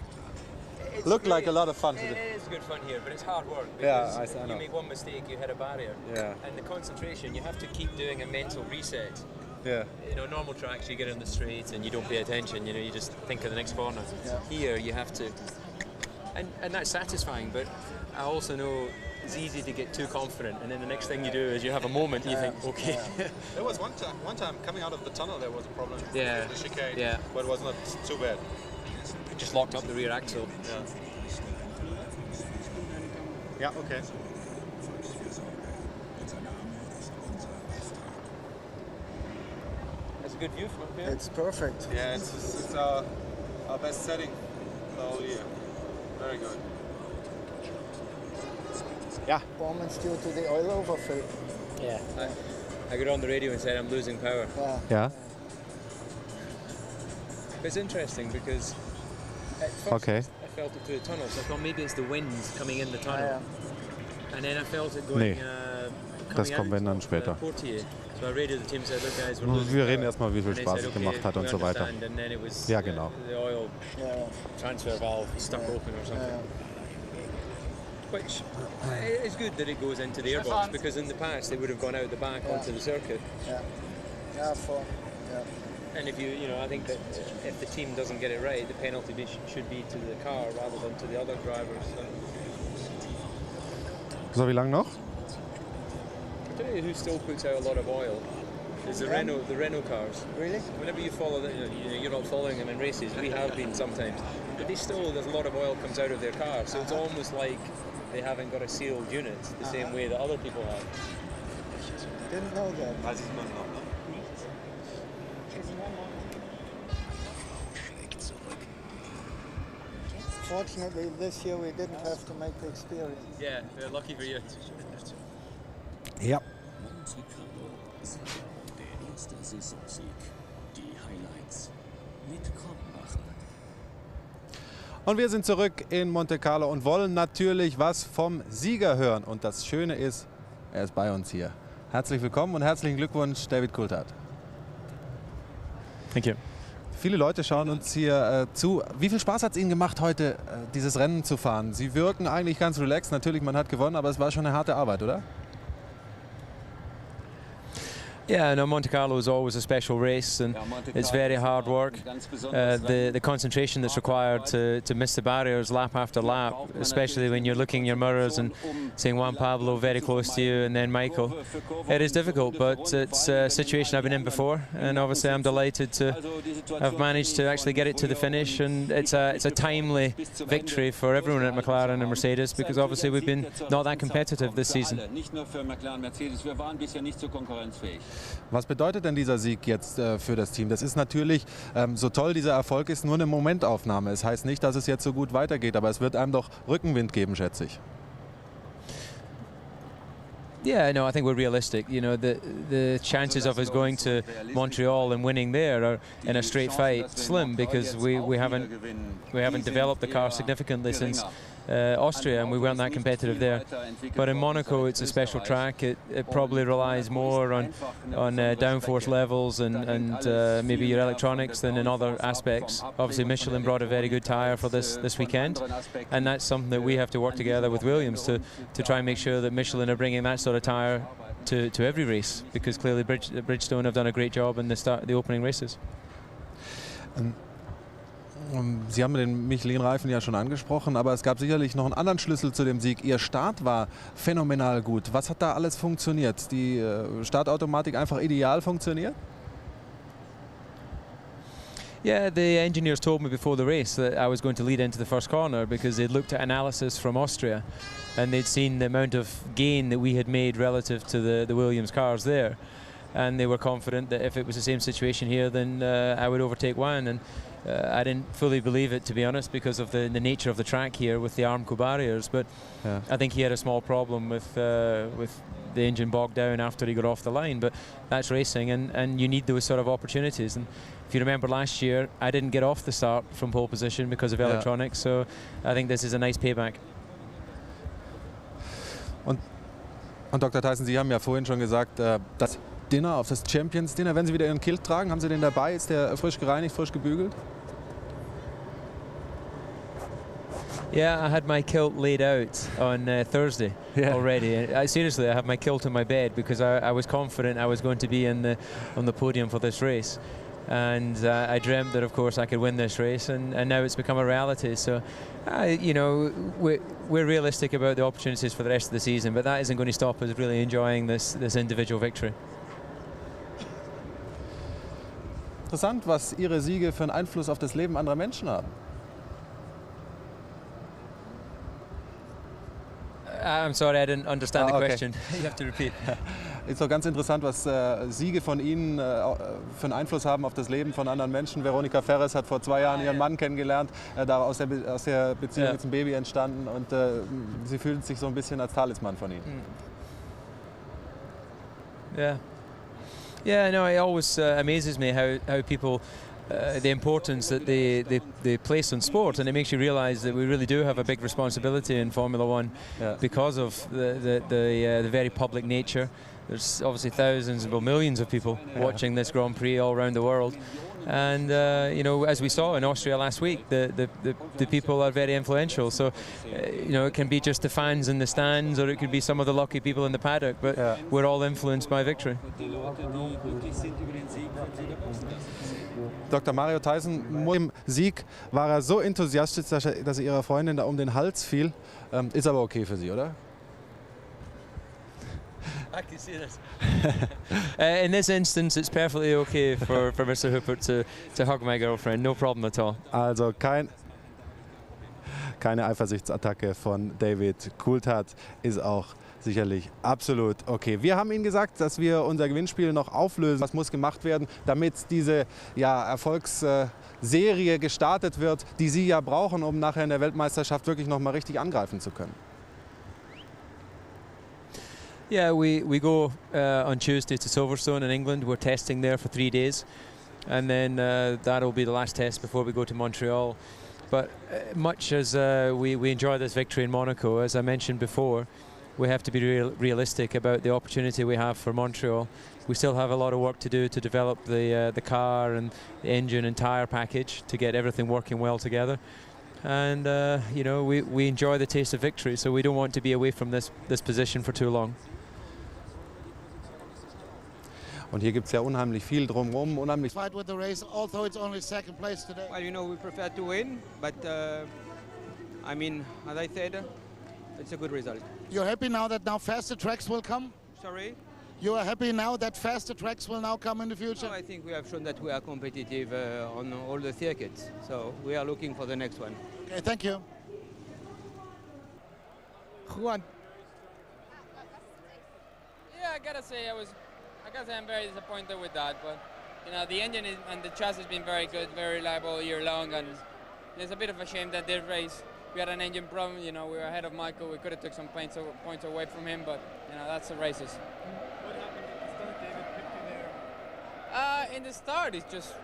S24: Looked like a lot of fun today.
S25: It is good fun here, but it's hard work.
S24: Yeah, I know.
S25: You make one mistake, you hit a barrier.
S24: Yeah.
S25: And the concentration, you have to keep doing a mental reset.
S24: Yeah.
S25: You know, normal tracks, you get on the street and you don't pay attention. You know, you just think of the next corner. Yeah. Here, you have to, and that's satisfying. But I also know it's easy to get too confident, and then the next thing you do is you have a moment and you think, okay.
S24: Yeah. There was one time coming out of the tunnel, there was a problem.
S25: Yeah.
S24: The chicane.
S25: Yeah.
S24: But it was not too bad.
S25: just locked up the rear axle.
S24: Yeah, okay.
S25: That's a good view from up here.
S24: It's perfect. Yeah, it's our best setting the whole year. Very good.
S3: Yeah. Performance due to the oil overfill.
S25: Yeah. I got on the radio and said I'm losing power.
S3: Yeah.
S25: It's interesting because at first I felt it through the tunnel, so I thought maybe it's the winds coming in the tunnel. And then I felt it going
S8: das kommen wir dann später.
S25: So I radioed the team, said, look guys, we're losing
S8: Wir
S25: power.
S8: reden erstmal, wie viel
S25: And they
S8: Spaß
S25: said,
S8: es gemacht hat und so weiter.
S25: And then it was
S8: Ja, genau.
S25: the oil transfer valve stuck open or something. Which is good that it goes into the airbox, because in the past they would have gone out the back onto the circuit. And if I think that if the team doesn't get it right, the penalty should be to the car rather than to the other drivers.
S8: So, wie lange noch?
S25: I tell you who still puts out a lot of oil is the Renault cars.
S3: Really?
S25: Whenever you follow them, you're not following them in races. We have been sometimes, but there's a lot of oil comes out of their car, so it's almost like they haven't got a sealed unit the same way that other people have.
S3: Didn't know that. Fortunately, this year we didn't have to make the experience.
S25: Yeah, we're lucky for you.
S8: Ja.
S13: Der erste Saisonsieg. Die Highlights mit Krombacher.
S8: Und wir sind zurück in Monte Carlo und wollen natürlich was vom Sieger hören. Und das Schöne ist, er ist bei uns hier. Herzlich willkommen und herzlichen Glückwunsch, David Coulthard.
S14: Thank you.
S8: Viele Leute schauen uns hier zu. Wie viel Spaß hat es Ihnen gemacht, heute dieses Rennen zu fahren? Sie wirken eigentlich ganz relaxed. Natürlich, man hat gewonnen, aber es war schon eine harte Arbeit, oder?
S14: Yeah, no, Monte Carlo is always a special race, and it's very hard work. The concentration that's required to miss the barriers lap after lap, especially when you're looking in your mirrors and seeing Juan Pablo very close to you and then Michael. It is difficult, but it's a situation I've been in before, and obviously I'm delighted to have managed to actually get it to the finish, and it's a timely victory for everyone at McLaren and Mercedes, because obviously we've been not that competitive this season.
S8: Was bedeutet denn dieser Sieg jetzt für das Team? Das ist natürlich, so toll dieser Erfolg ist, nur eine Momentaufnahme. Es heißt nicht, dass es jetzt so gut weitergeht, aber es wird einem doch Rückenwind geben, schätze ich.
S14: Yeah, no, I think we're realistic. You know, the chances of us going to Montreal and winning there are in a straight fight slim, because we haven't developed the car significantly since Austria, and we weren't that competitive there. But in Monaco, it's a special track. It probably relies more on downforce levels and maybe your electronics than in other aspects. Obviously, Michelin brought a very good tyre for this weekend, and that's something that we have to work together with Williams to try and make sure that Michelin are bringing that sort of tyre to every race, because clearly Bridgestone have done a great job in the opening races.
S8: Sie haben den Michelin-Reifen ja schon angesprochen, aber es gab sicherlich noch einen anderen Schlüssel zu dem Sieg. Ihr Start war phänomenal gut. Was hat da alles funktioniert? Die Startautomatik einfach ideal funktioniert?
S14: Yeah, the engineers told me before the race that I was going to lead into the first corner, because they'd looked at analysis from Austria and they'd seen the amount of gain that we had made relative to the Williams cars there. And they were confident that if it was the same situation here, then I would overtake Juan. And I didn't fully believe it, to be honest, because of the nature of the track here with the Armco barriers. But I think he had a small problem with the engine bogged down after he got off the line. But that's racing, and you need those sort of opportunities. And if you remember last year, I didn't get off the start from pole position because of electronics. So I think this is a nice payback.
S8: Und Dr. Tyson, Sie haben ja vorhin schon gesagt, das Dinner, auf das Champions Dinner, wenn Sie wieder Ihren Kilt tragen, haben Sie den dabei? Ist der frisch gereinigt, frisch gebügelt?
S14: Yeah, I had my kilt laid out on Thursday already. Seriously, I have my kilt in my bed because I was confident I was going to be on the podium for this race. And I dreamt that, of course, I could win this race, and now it's become a reality. So, you know, we're realistic about the opportunities for the rest of the season, but that isn't going to stop us really enjoying this individual victory.
S8: Interessant, was Ihre Siege für einen Einfluss auf das Leben anderer Menschen haben.
S14: I'm sorry, I didn't understand the question. You have to repeat.
S8: Ist doch ganz interessant, was Siege von Ihnen für einen Einfluss haben auf das Leben von anderen Menschen. Veronika Ferres hat vor 2 Jahren ihren Mann kennengelernt, aus der Beziehung ist ein Baby entstanden und sie fühlt sich so ein bisschen als Talisman von Ihnen.
S14: Yeah, no, it always amazes me how people, the importance that they place on sport, and it makes you realise that we really do have a big responsibility in Formula One because of the very public nature. There's obviously thousands, well, millions of people watching this Grand Prix all around the world. And you know, as we saw in Austria last week, the people are very influential. So you know, it can be just the fans in the stands, or it could be some of the lucky people in the paddock. But we're all influenced by victory.
S8: Dr. Mario Tyson, im Sieg war er so enthusiastisch, dass er ihrer Freundin da um den Hals fiel. Ist aber okay für Sie, oder?
S14: I can see this. In this instance, it's perfectly okay for Mr. Hooper to hug my girlfriend. No problem at all.
S8: Also keine Eifersuchtsattacke von David Coulthard ist auch sicherlich absolut okay. Wir haben Ihnen gesagt, dass wir unser Gewinnspiel noch auflösen. Was muss gemacht werden, damit diese Erfolgsserie gestartet wird, die Sie ja brauchen, um nachher in der Weltmeisterschaft wirklich noch mal richtig angreifen zu können?
S14: Yeah, we go on Tuesday to Silverstone in England. We're testing there for 3 days, and then that'll be the last test before we go to Montreal. But much as we enjoy this victory in Monaco, as I mentioned before, we have to be realistic about the opportunity we have for Montreal. We still have a lot of work to do to develop the car and the engine and tyre package to get everything working well together. And you know, we enjoy the taste of victory, so we don't want to be away from this position for too long.
S8: Und hier gibt es ja unheimlich viel drumherum, unheimlich.
S4: Fight with the race, although it's only second place today.
S15: Well, you know, we prefer to win, but I mean, as I said, it's a good result.
S4: You're happy now that faster tracks will come?
S15: Sorry?
S4: You are happy now that faster tracks will now come in the future?
S15: Well, I think we have shown that we are competitive on all the circuits, so we are looking for the next one.
S4: Okay, thank you.
S15: Juan.
S16: Yeah, I gotta say I'm very disappointed with that, but you know, the engine and the chassis has been very good, very reliable all year long, and it's a bit of a shame that this race we had an engine problem. You know, we were ahead of Michael. We could have took some points away from him, but you know, that's the races.
S21: What happened at the start? David picked you there.
S16: In the start, it's just,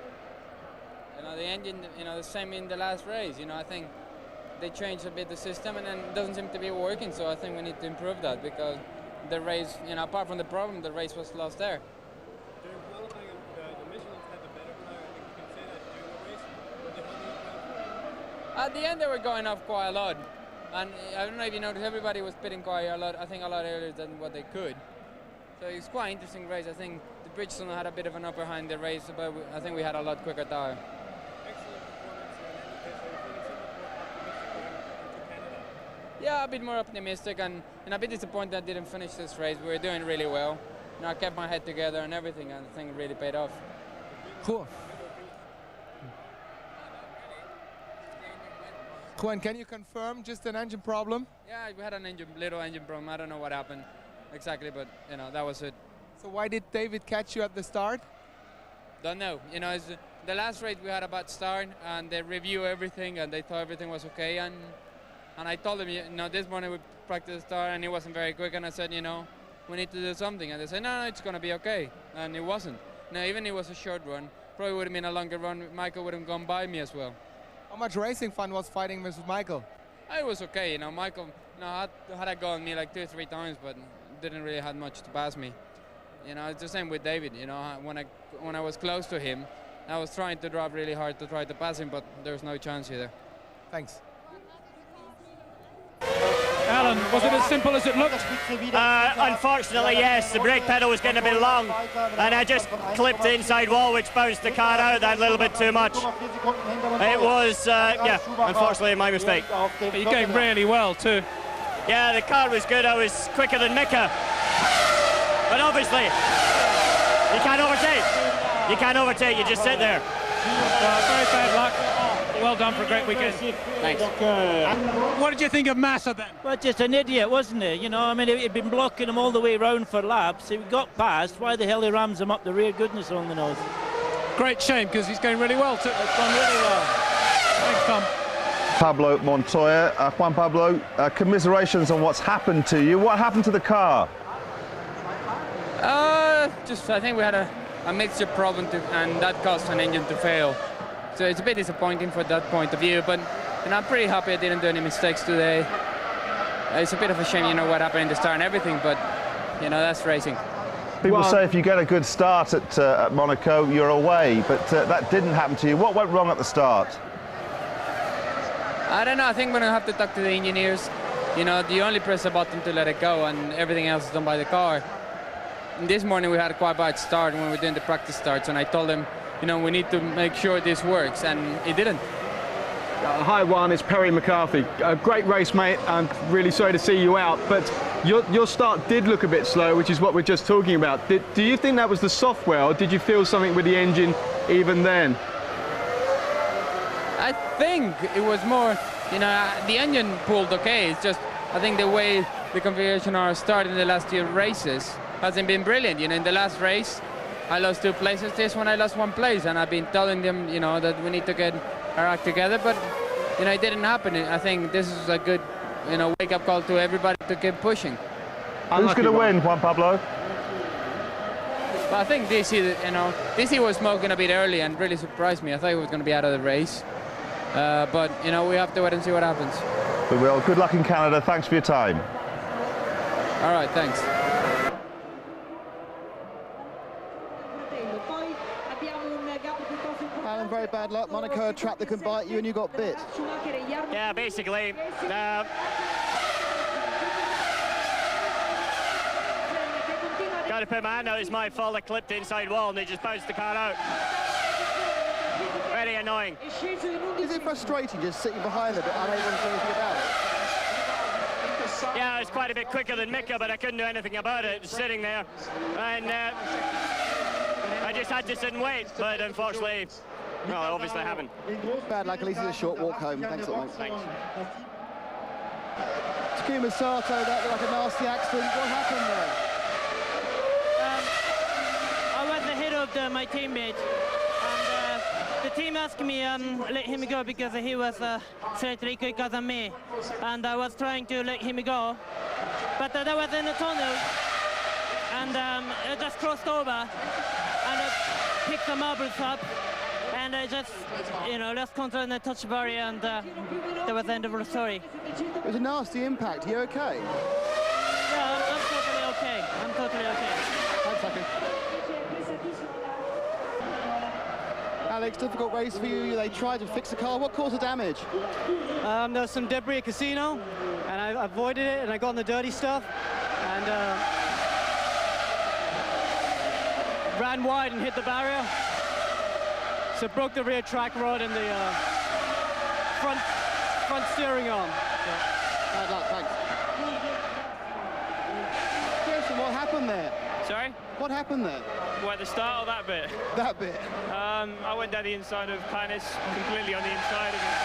S16: you know, the engine, you know, the same in the last race. You know, I think they changed a bit the system, and then it doesn't seem to be working. So I think we need to improve that, because the race, you know, apart from the problem, the race was lost there.
S21: During qualifying, the Michelin's had the better car. I think you can say that during the race. But they held you
S16: At the end, they were going off quite a lot, and I don't know if you noticed, everybody was pitting quite a lot. I think a lot earlier than what they could. So it's quite an interesting race. I think the Bridgestone had a bit of an upper hand in the race, but I think we had a lot quicker tire. Yeah, a bit more optimistic, and a bit disappointed I didn't finish this race. We were doing really well. You know, I kept my head together and everything, and I think it really paid off.
S18: Cool. Juan, can you confirm just an engine problem?
S16: Yeah, we had a little engine problem. I don't know what happened exactly, but you know, that was it.
S18: So why did David catch you at the start?
S16: Don't know. You know, it's the last race we had a bad start, and they review everything, and they thought everything was okay, and I told them, you know, this morning we practiced start and it wasn't very quick, and I said, you know, we need to do something, and they said, no, it's going to be okay, and it wasn't. Now, even if it was a short run, probably would have been a longer run, Michael would have gone by me as well.
S18: How much racing fun was fighting with Michael?
S16: It was okay, you know, Michael, you know, had a go on me like 2 or 3 times, but didn't really have much to pass me. You know, it's the same with David, you know, when I was close to him, I was trying to drive really hard to try to pass him, but there was no chance either.
S18: Thanks.
S12: Alan, was it as simple as it looked?
S19: Unfortunately, yes. The brake pedal was getting a bit long, and I just clipped the inside wall, which bounced the car out that little bit too much. It was, yeah, unfortunately my mistake.
S12: But you came really well too.
S19: Yeah, the car was good. I was quicker than Mika. But obviously, you can't overtake. You can't overtake, you just sit there.
S12: Very bad luck. Well done for a great weekend.
S1: Thanks.
S12: What did you think of Massa then?
S1: Well, just an idiot, wasn't he? You know, I mean, he'd been blocking him all the way round for laps. He got past. Why the hell he rams him up the rear? Goodness only knows.
S12: Great shame, because he's going really well too.
S1: It's gone really well.
S12: Thanks, Tom.
S5: Pablo Montoya. Juan Pablo, commiserations on what's happened to you. What happened to the car?
S16: I think we had a mixture problem and that caused an engine to fail. So it's a bit disappointing for that point of view, but I'm pretty happy I didn't do any mistakes today. It's a bit of a shame, you know, what happened in the start and everything, but, you know, that's racing.
S5: People say if you get a good start at Monaco, you're away, but that didn't happen to you. What went wrong at the start?
S16: I don't know. I think we're going to have to talk to the engineers. You know, you only press a button to let it go, and everything else is done by the car. And this morning we had a quite bad start when we were doing the practice starts, and I told them, you know, we need to make sure this works, and it didn't.
S6: Hi, Juan, it's Perry McCarthy. Great race, mate. I'm really sorry to see you out, but your start did look a bit slow, which is what we're just talking about. Do you think that was the software, or did you feel something with the engine even then?
S16: I think it was more, you know, the engine pulled okay. It's just, I think the way the configuration are started in the last few races hasn't been brilliant. You know, in the last race, I lost 2 places. This one, I lost 1 place, and I've been telling them, you know, that we need to get our act together, but, you know, it didn't happen. I think this is a good, you know, wake-up call to everybody to keep pushing.
S5: Who's going to win, Juan Pablo?
S16: But I think DC, you know, DC was smoking a bit early and really surprised me. I thought he was going to be out of the race. But, you know, we have to wait and see what happens.
S5: We will. Good luck in Canada. Thanks for your time.
S16: All right, thanks.
S9: Alan, very bad luck. Monaco, a trap that can bite you, and you got bit.
S19: Yeah, basically. Got to put my hand out. It's my fault. I clipped the inside wall, and they just bounced the car out. Very annoying.
S9: Is it frustrating just sitting behind them, but unable to do anything about it?
S19: Yeah, I was quite a bit quicker than Mika, but I couldn't do anything about it. Just sitting there, and I just had to sit and wait. But unfortunately, no, obviously I haven't.
S9: Bad luck. At least it's a short walk home. Thanks a lot.
S19: Thanks.
S9: Takuma Sato, that looked like a nasty accident. What happened there?
S1: I was ahead of my teammate. The team asked me let him go because he was slightly quicker than me, and I was trying to let him go, but that was in a tunnel, and I just crossed over, and I picked the marbles up, and I just, you know, lost control and I touched the barrier, and that was the end of the story.
S9: It was a nasty impact. Are you okay?
S1: Yeah, I'm totally okay. I'm totally okay.
S9: Thanks, Lucky. Alex, difficult race for you. They tried to fix the car. What caused the damage?
S22: There was some debris at Casino, and I avoided it, and I got on the dirty stuff, and ran wide and hit the barrier. So broke the rear track rod and the front steering arm.
S9: Bad luck, thanks. Jason, what happened there?
S10: Sorry?
S9: What happened there?
S10: What, the start or that bit?
S9: That bit.
S10: I went down the inside of Panis, completely on the inside of him.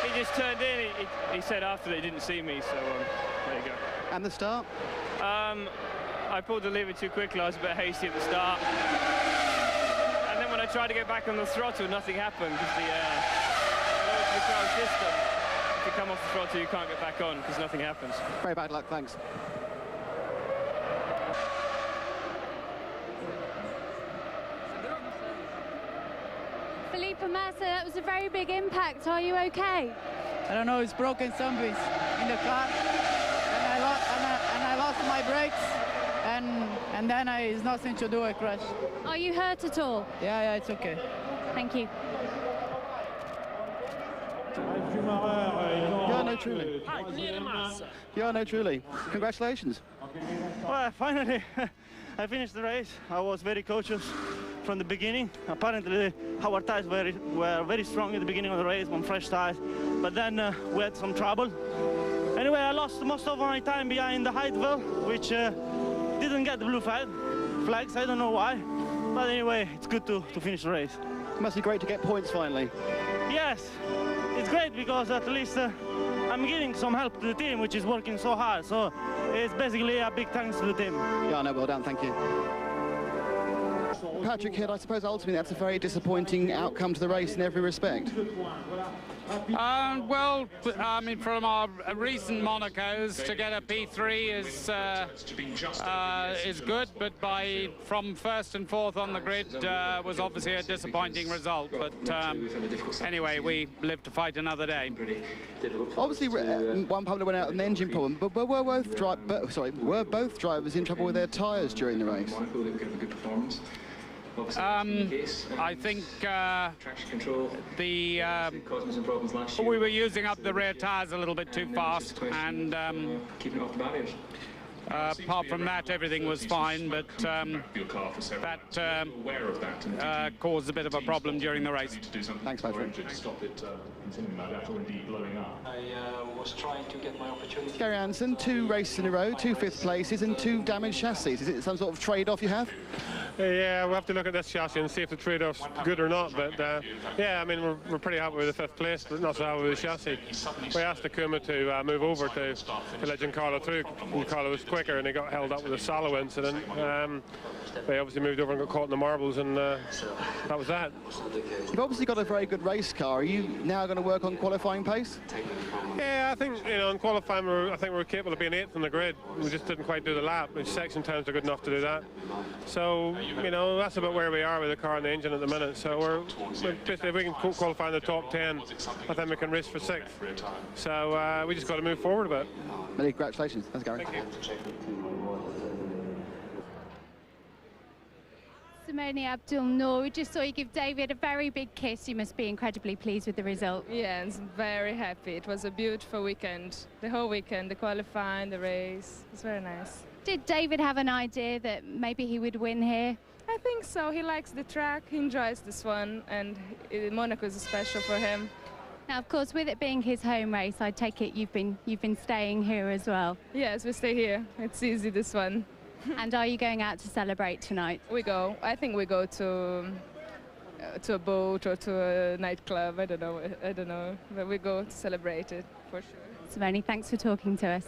S10: He just turned in. He said after that he didn't see me, so there you go.
S9: And the start?
S10: I pulled the lever too quickly. I was a bit hasty at the start. And then when I tried to get back on the throttle, nothing happened because the control system, if you come off the throttle, you can't get back on because nothing happens.
S9: Very bad luck, thanks.
S26: Felipe Massa, that was a very big impact. Are you okay?
S27: I don't know, it's broken something in the car, and I lost my brakes, and then it's nothing to do, I crashed.
S26: Are you hurt at all?
S27: Yeah, it's okay.
S26: Thank you.
S9: Yeah, no, truly. Yeah, no, truly. Congratulations.
S28: Well, finally, I finished the race. I was very cautious from the beginning. Apparently, our tires were very strong at the beginning of the race on fresh tires, but then we had some trouble. Anyway, I lost most of my time behind the Heideville, which didn't get the blue flags. I don't know why, but anyway, it's good to finish the race.
S9: It must be great to get points finally.
S28: Yes, it's great because at least I'm giving some help to the team, which is working so hard. So it's basically a big thanks to the team.
S9: Yeah, no, well done, thank you. Patrick Hill, I suppose ultimately that's a very disappointing outcome to the race in every respect.
S2: Well, I mean, from our recent Monacos, to get a P3 is good, but from first and fourth on the grid was obviously a disappointing result. But anyway, we live to fight another day.
S9: Obviously, one Pablo went out with an engine problem, but were both drivers in trouble with their tyres during the race?
S2: I think we were using up the rear tyres a little bit too fast, and apart from that, everything was fine, but that caused a bit of a problem during the race.
S9: Thanks, Patrick.
S3: Was trying to get my opportunity.
S9: Gary Anderson, 2 races in a row, 2 fifth places and 2 damaged chassis. Is it some sort of trade-off you have?
S21: Yeah, we'll have to look at this chassis and see if the trade-off's good or not. But yeah, I mean, we're pretty happy with the 5th place, but not so happy with the chassis. We asked Takuma to move over to let Giancarlo through. Giancarlo was quicker and he got held up with a Salo incident. They obviously moved over and got caught in the marbles, and that was that.
S9: You've obviously got a very good race car. Are you now going to work on qualifying pace?
S21: Yeah, I think, you know, in qualifying, I think we're capable of being 8th on the grid. We just didn't quite do the lap. The section times are good enough to do that. So, you know, that's about where we are with the car and the engine at the minute. So we're basically, if we can qualify in the top 10, I think we can race for 6th. So we just got to move forward a bit.
S9: Many congratulations. Thanks, Gary.
S21: Thank you.
S26: Simone Abdul-Noor, we just saw you give David a very big kiss. You must be incredibly pleased with the result.
S7: Yeah, I'm very happy. It was a beautiful weekend. The whole weekend, the qualifying, the race. It was very nice.
S26: Did David have an idea that maybe he would win here?
S7: I think so. He likes the track, he enjoys this one, and Monaco is special for him.
S26: Now, of course, with it being his home race, I take it you've been staying here as well.
S7: Yes, we stay here. It's easy, this one.
S26: And are you going out to celebrate tonight?
S7: We go. I think we go to a boat or to a nightclub. I don't know. But we go to celebrate it for sure.
S26: Simone, thanks for talking to us.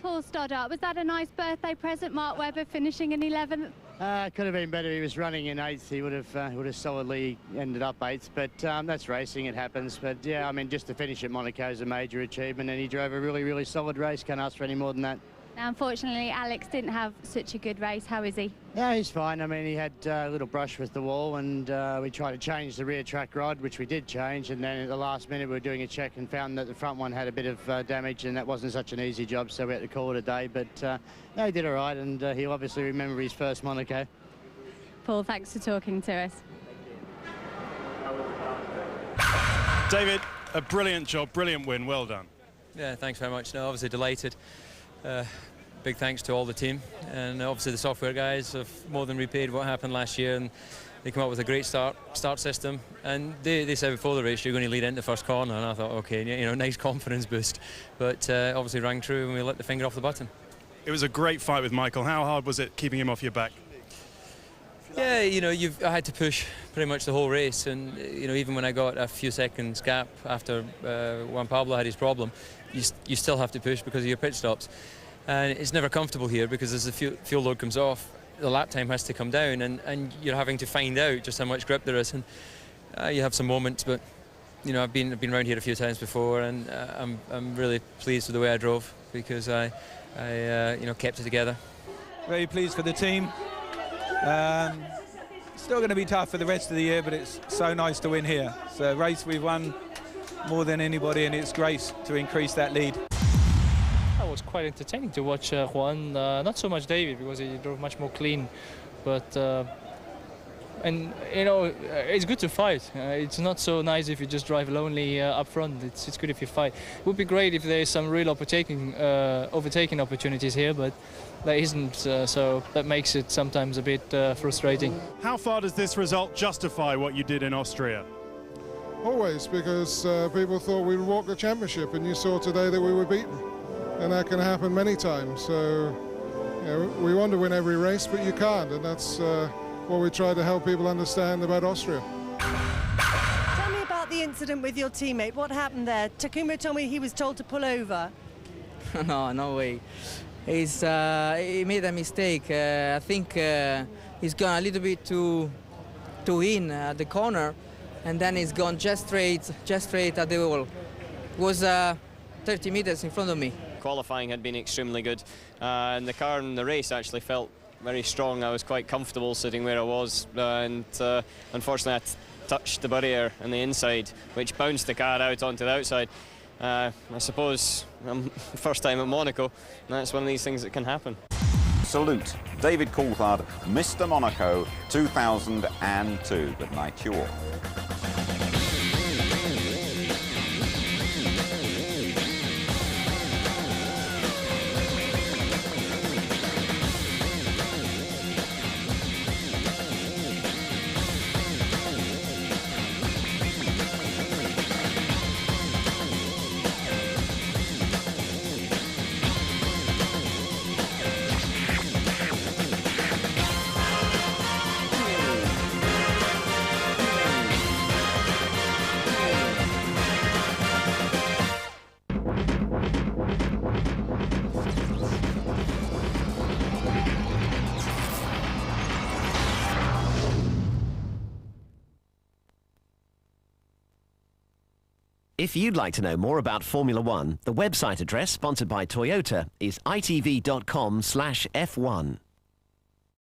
S26: Paul Stoddart, was that a nice birthday present? Mark Webber finishing in 11th?
S22: Could have been better. He was running in 8th. He would have solidly ended up 8th. But that's racing. It happens. But yeah, I mean, just to finish at Monaco is a major achievement, and he drove a really, really solid race. Can't ask for any more than that.
S26: Now, unfortunately, Alex didn't have such a good race. How is he?
S22: Yeah, he's fine. I mean, he had a little brush with the wall, and we tried to change the rear track rod, which we did change, and then at the last minute we were doing a check and found that the front one had a bit of damage, and that wasn't such an easy job, so we had to call it a day. But no, he did all right, and he'll obviously remember his first Monaco.
S26: Paul, thanks for talking to us.
S11: David, a brilliant job, brilliant win, well done.
S14: Yeah, thanks very much. No, obviously delighted. Big thanks to all the team, and obviously the software guys have more than repaid what happened last year, and they came up with a great start system, and they said before the race you're going to lead into the first corner, and I thought, okay, you know, nice confidence boost, but obviously rang true and we let the finger off the button.
S11: It was a great fight with Michael. How hard was it keeping him off your back?
S14: Yeah, you know, I had to push pretty much the whole race, and you know, even when I got a few seconds gap after Juan Pablo had his problem, you still have to push because of your pit stops. And it's never comfortable here because as the fuel load comes off, the lap time has to come down, and you're having to find out just how much grip there is. And you have some moments, but you know, I've been around here a few times before, and I'm really pleased with the way I drove because I you know, kept it together.
S17: Very pleased for the team. Still going to be tough for the rest of the year, but it's so nice to win here. It's a race we've won more than anybody, and it's great to increase that lead.
S20: It was quite entertaining to watch Juan, not so much David because he drove much more clean, but and you know, it's good to fight. It's not so nice if you just drive lonely up front. It's good if you fight. It would be great if there's some real overtaking opportunities here, but there isn't, so that makes it sometimes a bit frustrating.
S11: How far does this result justify what you did in Austria?
S23: Always, because people thought we would walk the championship, and you saw today that we were beaten.
S4: and that can happen many times. So we want to win every race, but you can't, and that's what we try to help people understand about Austria.
S8: Tell me about the incident with your teammate. What happened there? Takuma told me he was told to pull over.
S13: No way. He made a mistake. I think he's gone a little bit too in at the corner, and then he's gone just straight at the wall. It was 30 meters in front of me.
S15: Qualifying had been extremely good, and the car in the race actually felt very strong. I was quite comfortable sitting where I was, and unfortunately I touched the barrier on the inside, which bounced the car out onto the outside. I suppose first time at Monaco, and that's one of these things that can happen.
S18: Salute David Coulthard, Mr. Monaco 2002. Good night to you all.
S23: If you'd like to know more about Formula One, the website address, sponsored by Toyota, is itv.com/F1.